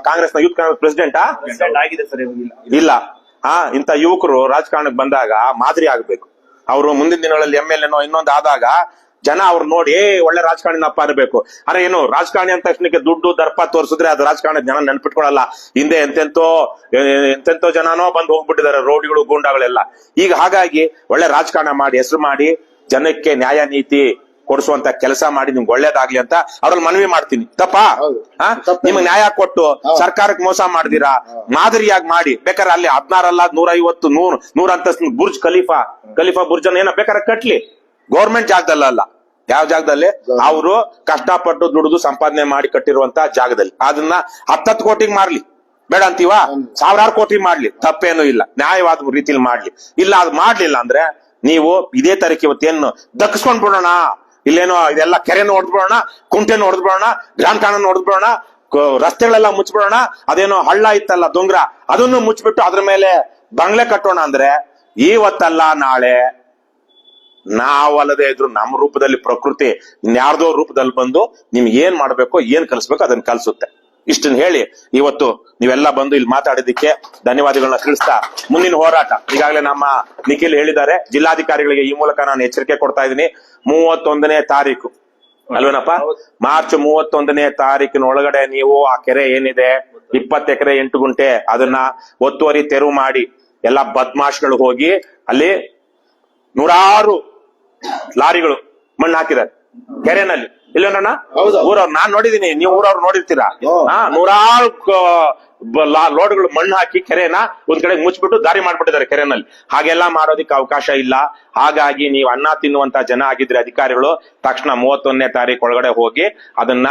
ಕಾಂಗ್ರೆಸ್ನ ಯೂತ್ ಕಾಂಗ್ರೆಸ್ ಪ್ರೆಸಿಡೆಂಟಾ ಆಗಿದೆ ಸರ್, ಇಲ್ಲ. ಇಂಥ ಯುವಕರು ರಾಜಕಾರಣಕ್ಕೆ ಬಂದಾಗ ಮಾದರಿ ಆಗ್ಬೇಕು. ಅವರು ಮುಂದಿನ ದಿನಗಳಲ್ಲಿ MLA ಇನ್ನೊಂದು ಆದಾಗ ಜನ ಅವ್ರು ನೋಡಿ ಒಳ್ಳೆ ರಾಜಕಾರಣಿನಪ್ಪ ಅನ್ಬೇಕು. ಅರೆ ಏನು ರಾಜಕಾರಣಿ ಅಂತ ತಕ್ಷಣಕ್ಕೆ ದುಡ್ಡು ದರ್ಪ ತೋರಿಸಿದ್ರೆ ಅದು ರಾಜಕಾರಣ ಜನ ನೆನ್ಪಿಟ್ಕೊಳ್ಳಲ್ಲ. ಹಿಂದೆ ಎಂತೆಂತೋ ಜನನೋ ಬಂದು ಹೋಗ್ಬಿಟ್ಟಿದ್ದಾರೆ, ರೋಡಿಗಳು ಗೂಂಡಾಗಳೆಲ್ಲ. ಈಗ ಹಾಗಾಗಿ ಒಳ್ಳೆ ರಾಜಕಾರಣ ಮಾಡಿ, ಹೆಸರು ಮಾಡಿ, ಜನಕ್ಕೆ ನ್ಯಾಯ ನೀತಿ ಕೊಡಿಸುವಂತ ಕೆಲಸ ಮಾಡಿ ನಿಮ್ಗೆ ಒಳ್ಳೇದಾಗ್ಲಿ ಅಂತ ಅವ್ರಲ್ಲಿ ಮನವಿ ಮಾಡ್ತೀನಿ. ತಪ್ಪಾ? ನಿಮ್ಗೆ ನ್ಯಾಯ ಕೊಟ್ಟು ಸರ್ಕಾರಕ್ಕೆ ಮೋಸ ಮಾಡ್ದಿರಾ ಮಾದರಿಯಾಗಿ ಮಾಡಿ, ಬೇಕಾದ್ರೆ ಅಲ್ಲಿ 16 ಅಲ್ಲ 150 100 ಅಂತಸ್ತು ಬುರ್ಜ್ ಖಲೀಫಾ ಬುರ್ಜ್ ಏನ ಬೇಕಾದ್ರೆ ಕಟ್ಲಿ, ಗೌರ್ಮೆಂಟ್ ಜಾಗದಲ್ಲ, ಯಾವ ಜಾಗದಲ್ಲಿ ಅವರು ಕಷ್ಟಪಟ್ಟು ದುಡಿದು ಸಂಪಾದನೆ ಮಾಡಿ ಕಟ್ಟಿರುವಂತ ಜಾಗದಲ್ಲಿ. ಅದನ್ನ 10 ಕೋಟಿಗೆ ಮಾರ್ಲಿ, ಬೇಡ ಅಂತೀವ, 1000 ಕೋಟಿ ಮಾಡ್ಲಿ, ತಪ್ಪೇನು ಇಲ್ಲ, ನ್ಯಾಯವಾದ ರೀತಿಯಲ್ಲಿ ಮಾಡ್ಲಿ. ಇಲ್ಲ ಅದು ಮಾಡ್ಲಿಲ್ಲ ಅಂದ್ರೆ ನೀವು ಇದೇ ತರಕ್ಕೆ ಇವತ್ತೇನು ದಕ್ಸ್ಕೊಂಡ್ ಬಿಡೋಣ, ಇಲ್ಲೇನೋ ಇದೆಲ್ಲ ಕೆರೆನ ಹೊಡೆದ್ಬಿಡೋಣ, ಕುಂಟೆನ ಹೊಡೆದ್ಬಿಡೋಣ, ಗ್ರಾಮ್ ಕಾಣನ್ ಹೊಡೆದ್ಬಿಡೋಣ, ರಸ್ತೆಗಳೆಲ್ಲ ಮುಚ್ಬಿಡೋಣ, ಅದೇನೋ ಹಳ್ಳ ಇತ್ತಲ್ಲ ದೊಂಗ್ರ ಅದನ್ನು ಮುಚ್ಬಿಟ್ಟು ಅದ್ರ ಮೇಲೆ ಬಂಗ್ಲೆ ಕಟ್ಟೋಣ ಅಂದ್ರೆ ಇವತ್ತಲ್ಲ ನಾಳೆ ನಾವಲ್ಲದೆ ಇದ್ರು ನಮ್ಮ ರೂಪದಲ್ಲಿ ಪ್ರಕೃತಿ ಇನ್ಯಾರ್ದೋ ರೂಪದಲ್ಲಿ ಬಂದು ನಿಮ್ಗೆ ಏನ್ ಮಾಡ್ಬೇಕು, ಏನ್ ಕಲಿಸ್ಬೇಕು ಅದನ್ನ ಕಲಿಸುತ್ತೆ. ಇಷ್ಟನ್ನ ಹೇಳಿ ಇವತ್ತು ನೀವೆಲ್ಲ ಬಂದು ಇಲ್ಲಿ ಮಾತಾಡಿದ್ದಕ್ಕೆ ಧನ್ಯವಾದಗಳನ್ನ ತಿಳಿಸ್ತಾ, ಮುಂದಿನ ಹೋರಾಟ ಈಗಾಗಲೇ ನಮ್ಮ ನಿಖಿಲ್ ಹೇಳಿದ್ದಾರೆ. ಜಿಲ್ಲಾಧಿಕಾರಿಗಳಿಗೆ ಈ ಮೂಲಕ ನಾನು ಎಚ್ಚರಿಕೆ ಕೊಡ್ತಾ ಇದ್ದೀನಿ. 31ನೇ ತಾರೀಕು ಅಲ್ವೇನಪ್ಪ, ಮಾರ್ಚ್ 31ನೇ ತಾರೀಕಿನ ಒಳಗಡೆ ನೀವು ಆ ಕೆರೆ ಏನಿದೆ 20 ಎಕರೆ 8 ಗುಂಟೆ ಅದನ್ನ ಒತ್ತುವರಿ ತೆರವು ಮಾಡಿ, ಎಲ್ಲಾ ಬದ್ಮಾಶ್ಗಳು ಹೋಗಿ ಅಲ್ಲಿ 100 ಲಾರಿಗಳು ಮಣ್ಣು ಹಾಕಿದ್ದಾರೆ ಕೆರೆನಲ್ಲಿ. ಇಲ್ಲೇನಣ್ಣ ಊರವ್ರು ನಾನ್ ನೋಡಿದೀನಿ, ನೀವು ಊರವ್ರು ನೋಡಿರ್ತೀರಾ. 100 ಲೋಡ್ಗಳು ಮಣ್ಣು ಹಾಕಿ ಕೆರೆನ ಒಂದ್ ಕಡೆ ಮುಚ್ಚಿಬಿಟ್ಟು ದಾರಿ ಮಾಡ್ಬಿಟ್ಟಿದ್ದಾರೆ ಕೆರೆನಲ್ಲಿ. ಹಾಗೆಲ್ಲ ಮಾಡೋದಿಕ್ಕೆ ಅವಕಾಶ ಇಲ್ಲ. ಹಾಗಾಗಿ ನೀವು ಅನ್ನ ತಿನ್ನುವಂತ ಜನ ಆಗಿದ್ರೆ ಅಧಿಕಾರಿಗಳು ತಕ್ಷಣ 31ನೇ ತಾರೀಕು ಒಳಗಡೆ ಹೋಗಿ ಅದನ್ನ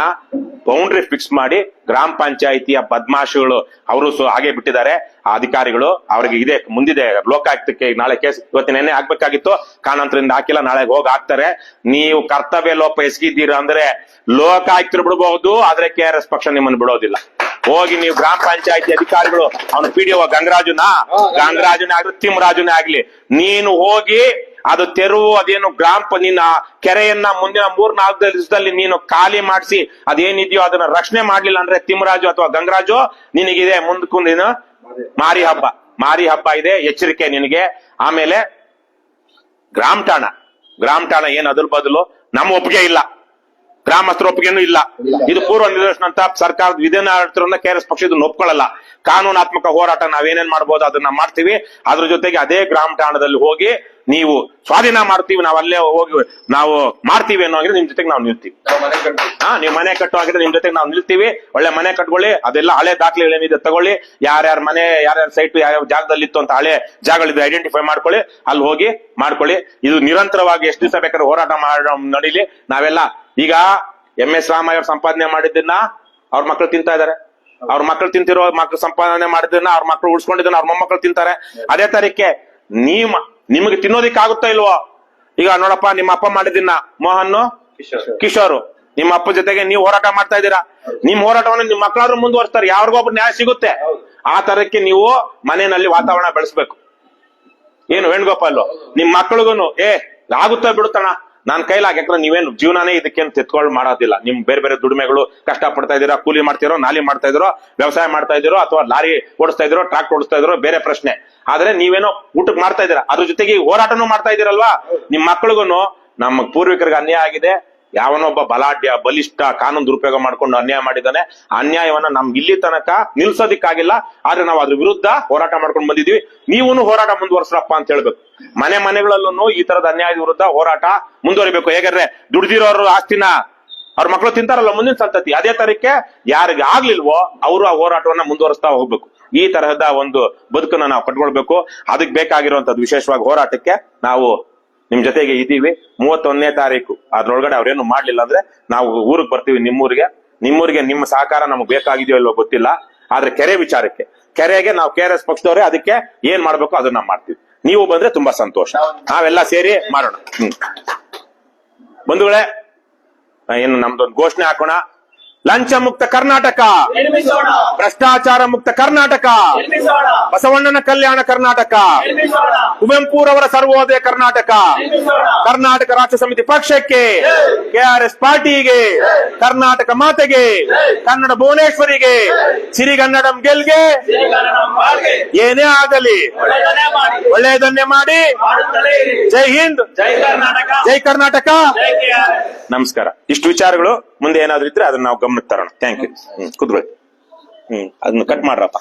ಬೌಂಡ್ರಿ ಫಿಕ್ಸ್ ಮಾಡಿ, ಗ್ರಾಮ ಪಂಚಾಯಿತಿಯ ಬದ್ಮಾಶಿಗಳು ಅವರು ಹಾಗೆ ಬಿಟ್ಟಿದ್ದಾರೆ ಆ ಅಧಿಕಾರಿಗಳು, ಅವ್ರಿಗೆ ಇದೆ ಮುಂದಿದೆ ಲೋಕಾಯುಕ್ತಕ್ಕೆ ನಾಳೆ ಕೇಸ್, ಇವತ್ತಿನೇನೆ ಆಗ್ಬೇಕಾಗಿತ್ತು, ಕಾರಣಾಂತರದಿಂದ ಹಾಕಿಲ್ಲ, ನಾಳೆ ಹೋಗಿ ಹಾಕ್ತಾರೆ. ನೀವು ಕರ್ತವ್ಯ ಲೋಪ ಎಸಗಿದ್ದೀರಾ ಅಂದ್ರೆ ಲೋಕಾಯುಕ್ತರು ಬಿಡಬಹುದು, ಆದ್ರೆ KRS ಪಕ್ಷ ನಿಮ್ಮನ್ನು ಬಿಡೋದಿಲ್ಲ. ಹೋಗಿ ನೀವು ಗ್ರಾಮ ಪಂಚಾಯತಿ ಅಧಿಕಾರಿಗಳು, ಅವನು PDO ಗಂಗರಾಜುನೇ ಆಗ್ಲಿ ತಿಮ್ಮರಾಜುನೇ ಆಗ್ಲಿ, ನೀನು ಹೋಗಿ ಅದು ತೆರವು ಅದೇನು ನಿನ್ನ ಕೆರೆಯನ್ನ ಮುಂದಿನ 3-4 ದಿವಸದಲ್ಲಿ ನೀನು ಖಾಲಿ ಮಾಡಿಸಿ ಅದೇನಿದೆಯೋ ಅದನ್ನ ರಕ್ಷಣೆ ಮಾಡ್ಲಿಲ್ಲ ಅಂದ್ರೆ ತಿಮ್ಮರಾಜು ಅಥವಾ ಗಂಗರಾಜು ನಿನಗಿದೆ ಮುಂದಕ್ಕೂಂದಿನ ಮಾರಿ ಹಬ್ಬ ಇದೆ, ಎಚ್ಚರಿಕೆ ನಿನಗೆ. ಆಮೇಲೆ ಗ್ರಾಮ ಠಾಣ ಏನ್ ಅದ್ರ ಬದಲು ನಮ್ಮ ಒಪ್ಪಿಗೆ ಇಲ್ಲ, ಗ್ರಾಮಸ್ಥರ ಒಪ್ಪಿಗೆನೂ ಇಲ್ಲ. ಇದು ಪೂರ್ವ ನಿದರ್ಶನ ಅಂತ ಸರ್ಕಾರದ ವಿಧಾನಾಡಳಿತರನ್ನ KRS ಪಕ್ಷ ಇದನ್ನ ಒಪ್ಕೊಳ್ಳಲ್ಲ. ಕಾನೂನಾತ್ಮಕ ಹೋರಾಟ ನಾವೇನೇನ್ ಮಾಡ್ಬೋದು ಅದನ್ನ ಮಾಡ್ತೀವಿ. ಅದ್ರ ಜೊತೆಗೆ ಅದೇ ಗ್ರಾಮ ಠಾಣದಲ್ಲಿ ಹೋಗಿ ನೀವು ಸ್ವಾಧೀನ ಮಾಡ್ತೀವಿ, ನಾವು ಅಲ್ಲೇ ಹೋಗಿ ನಾವು ಮಾಡ್ತೀವಿ ಅನ್ನೋ ಹಾಗೆ ನಿಮ್ ಜೊತೆಗೆ ನಾವು ನಿಲ್ತೀವಿ. ನೀವು ಮನೆ ಕಟ್ಟೋ ಹಾಗಿದ್ರೆ ನಿಮ್ ಜೊತೆಗೆ ನಾವು ನಿಲ್ತೀವಿ. ಒಳ್ಳೆ ಮನೆ ಕಟ್ಕೊಳ್ಳಿ, ಅದೆಲ್ಲ ಹಳೆ ದಾಖಲೆಗಳೇನಿದೆ ತಗೊಳ್ಳಿ, ಯಾರ್ಯಾರ ಮನೆ ಯಾರ್ಯಾರ ಸೈಟ್ ಯಾವ್ಯಾವ ಜಾಗದಲ್ಲಿ ಇತ್ತು ಅಂತ ಹಳೆ ಜಾಗಗಳಿದ್ರೆ ಐಡೆಂಟಿಫೈ ಮಾಡ್ಕೊಳ್ಳಿ, ಅಲ್ಲಿ ಹೋಗಿ ಮಾಡ್ಕೊಳ್ಳಿ. ಇದು ನಿರಂತರವಾಗಿ ಎಷ್ಟು ದಿವಸ ಬೇಕಾದ್ರೆ ಹೋರಾಟ ನಡೀಲಿ. ನಾವೆಲ್ಲ ಈಗ MS ರಾಮಯ್ಯ ಅವ್ರು ಸಂಪಾದನೆ ಮಾಡಿದ್ದನ್ನ ಅವ್ರ ಮಕ್ಳು ತಿಂತಾ ಇದಾರೆ. ಅವ್ರ ಮಕ್ಳು ತಿಂತಿರೋ ಮಕ್ಳು ಸಂಪಾದನೆ ಮಾಡಿದ್ದನ್ನ ಅವ್ರ ಮಕ್ಳು ಉಳ್ಸ್ಕೊಂಡಿದ್ದನ್ನ ಅವ್ರ ಮೊಮ್ಮಕ್ಳು ತಿಂತಾರೆ. ಅದೇ ತರಕ್ಕೆ ನಿಮಗೆ ತಿನ್ನೋದಿಕ್ ಆಗುತ್ತಾ ಇಲ್ವೋ? ಈಗ ನೋಡಪ್ಪ, ನಿಮ್ಮ ಅಪ್ಪ ಮಾಡಿದ್ದನ್ನ ಮೋಹನ್ ಕಿಶೋರ್, ನಿಮ್ಮ ಅಪ್ಪ ಜೊತೆಗೆ ನೀವು ಹೋರಾಟ ಮಾಡ್ತಾ ಇದ್ದೀರಾ. ನಿಮ್ ಹೋರಾಟವನ್ನು ನಿಮ್ ಮಕ್ಕಳಾದ್ರೂ ಮುಂದುವರಿಸ್ತಾರೆ, ಯಾರಿಗೊಬ್ರು ನ್ಯಾಯ ಸಿಗುತ್ತೆ. ಆ ತರಕ್ಕೆ ನೀವು ಮನೆಯಲ್ಲಿ ವಾತಾವರಣ ಬೆಳೆಸ್ಬೇಕು. ಏನು ವೇಣುಗೋಪಾಲ್, ನಿಮ್ ಮಕ್ಳಿಗೂನು ಆಗುತ್ತಾ ಬಿಡುತ್ತಣ್ಣ, ನಾನ್ ಕೈಲಾಗ, ಯಾಕಂದ್ರೆ ನೀವೇನು ಜೀವನನೇ ಇದಕ್ಕೇನು ತೆತ್ಕೊಳ್ಳಿ ಮಾಡೋದಿಲ್ಲ. ನಿಮ್ ಬೇರೆ ಬೇರೆ ದುಡಿಮೆಗಳು ಕಷ್ಟ ಪಡ್ತಾ ಇದೀರಾ, ಕೂಲಿ ಮಾಡ್ತಿರೋ, ನಾಲಿ ಮಾಡ್ತಾ ಇದ್ರೋ, ವ್ಯವಸಾಯ ಮಾಡ್ತಾ ಇದ್ದೀರೋ, ಅಥವಾ ಲಾರಿ ಓಡಿಸ್ತಾ ಇದ್ರೋ, ಟ್ರಾಕ್ಟರ್ ಓಡಿಸ್ತಾ ಇದ್ರೋ, ಬೇರೆ ಪ್ರಶ್ನೆ. ಆದ್ರೆ ನೀವೇನೋ ಊಟಕ್ಕೆ ಮಾಡ್ತಾ ಇದ್ದೀರಾ, ಅದ್ರ ಜೊತೆಗೆ ಹೋರಾಟನೂ ಮಾಡ್ತಾ ಇದೀರಲ್ವಾ. ನಿಮ್ ಮಕ್ಳಿಗೂನು ನಮ್ಮ ಪೂರ್ವಿಕರಿಗೆ ಅನ್ಯಾಯ ಆಗಿದೆ, ಯಾವನೊಬ್ಬ ಬಲಾಢ್ಯ ಬಲಿಷ್ಠ ಕಾನೂನು ದುರುಪಯೋಗ ಮಾಡ್ಕೊಂಡು ಅನ್ಯಾಯ ಮಾಡಿದ್ದಾನೆ. ಅನ್ಯಾಯವನ್ನ ನಮ್ಗೆ ಇಲ್ಲಿ ತನಕ ನಿಲ್ಸೋದಿಕ್ಕಾಗಿಲ್ಲ. ಆದ್ರೆ ನಾವು ಅದ್ರ ವಿರುದ್ಧ ಹೋರಾಟ ಮಾಡ್ಕೊಂಡು ಬಂದಿದೀವಿ. ನೀವೂನು ಹೋರಾಟ ಮುಂದುವರ್ಸ್ರಪ್ಪ ಅಂತ ಹೇಳ್ಬೇಕು. ಮನೆಗಳಲ್ಲೂ ಈ ತರದ ಅನ್ಯಾಯದ ವಿರುದ್ಧ ಹೋರಾಟ ಮುಂದುವರಿಬೇಕು. ಹೇಗಾದ್ರೆ ದುಡ್ದಿರೋರು ಆಸ್ತಿನ ಅವ್ರ ಮಕ್ಳು ತಿಂತಾರಲ್ಲ ಮುಂದಿನ ಸಂತತಿ, ಅದೇ ತರಕ್ಕೆ ಯಾರಿಗೆ ಆಗ್ಲಿಲ್ವೋ ಅವರು ಆ ಹೋರಾಟವನ್ನ ಮುಂದುವರಿಸ್ತಾ ಹೋಗ್ಬೇಕು. ಈ ತರಹದ ಒಂದು ಬದುಕನ್ನ ನಾವು ಕಟ್ಕೊಳ್ಬೇಕು. ಅದಕ್ಕೆ ಬೇಕಾಗಿರುವಂತದ್ದು ವಿಶೇಷವಾಗಿ ಹೋರಾಟಕ್ಕೆ ನಾವು ನಿಮ್ ಜೊತೆಗೆ ಇದ್ದೀವಿ. 31ನೇ ತಾರೀಕು ಅದ್ರೊಳಗಡೆ ಅವ್ರೇನು ಮಾಡ್ಲಿಲ್ಲ ಅಂದ್ರೆ ನಾವು ಊರಿಗೆ ಬರ್ತೀವಿ, ನಿಮ್ಮೂರಿಗೆ ನಿಮ್ಮ ಸಹಕಾರ ನಮ್ಗೆ ಬೇಕಾಗಿದೆಯೋ ಇಲ್ವೋ ಗೊತ್ತಿಲ್ಲ. ಆದ್ರೆ ಕೆರೆ ವಿಚಾರಕ್ಕೆ, ಕೆರೆಗೆ ನಾವು KRS ಪಕ್ಷದವರೇ, ಅದಕ್ಕೆ ಏನ್ ಮಾಡ್ಬೇಕು ಅದನ್ನ ಮಾಡ್ತೀವಿ. ನೀವು ಬಂದ್ರೆ ತುಂಬಾ ಸಂತೋಷ, ನಾವೆಲ್ಲ ಸೇರಿ ಮಾಡೋಣ. ಬಂಧುಗಳೇ, ಏನು ನಮ್ದೊಂದು ಘೋಷಣೆ ಹಾಕೋಣ. ಲಂಚ ಮುಕ್ತ ಕರ್ನಾಟಕ, ಭ್ರಷ್ಟಾಚಾರ ಮುಕ್ತ ಕರ್ನಾಟಕ, ಬಸವಣ್ಣನ ಕಲ್ಯಾಣ ಕರ್ನಾಟಕ, ಕುವೆಂಪುರವರ ಸರ್ವೋದಯ ಕರ್ನಾಟಕ, ಕರ್ನಾಟಕ ರಾಷ್ಟ್ರ ಸಮಿತಿ ಪಕ್ಷಕ್ಕೆ, KRS ಪಾರ್ಟಿಗೆ, ಕರ್ನಾಟಕ ಮಾತೆಗೆ, ಕನ್ನಡ ಭುವನೇಶ್ವರಿಗೆ, ಸಿರಿಗನ್ನಡಂ ಗೆಲ್ಗೆ, ಏನೇ ಆಗಲಿ ಒಳ್ಳೆಯದನ್ನೇ ಮಾಡಿ. ಜೈ ಹಿಂದ್, ಜೈ ಕರ್ನಾಟಕ. ನಮಸ್ಕಾರ. ಇಷ್ಟು ವಿಚಾರಗಳು. ಮುಂದೆ ಏನಾದ್ರೂ ಇದ್ರೆ ಅದನ್ನ ನಾವು ಗಮನಕ್ಕೆ ತರೋಣ. Thank you. ಕುತ್ಕೊಳ್ಳಿ. ಅದನ್ನ ಕಟ್ ಮಾಡ್ರಪ್ಪ.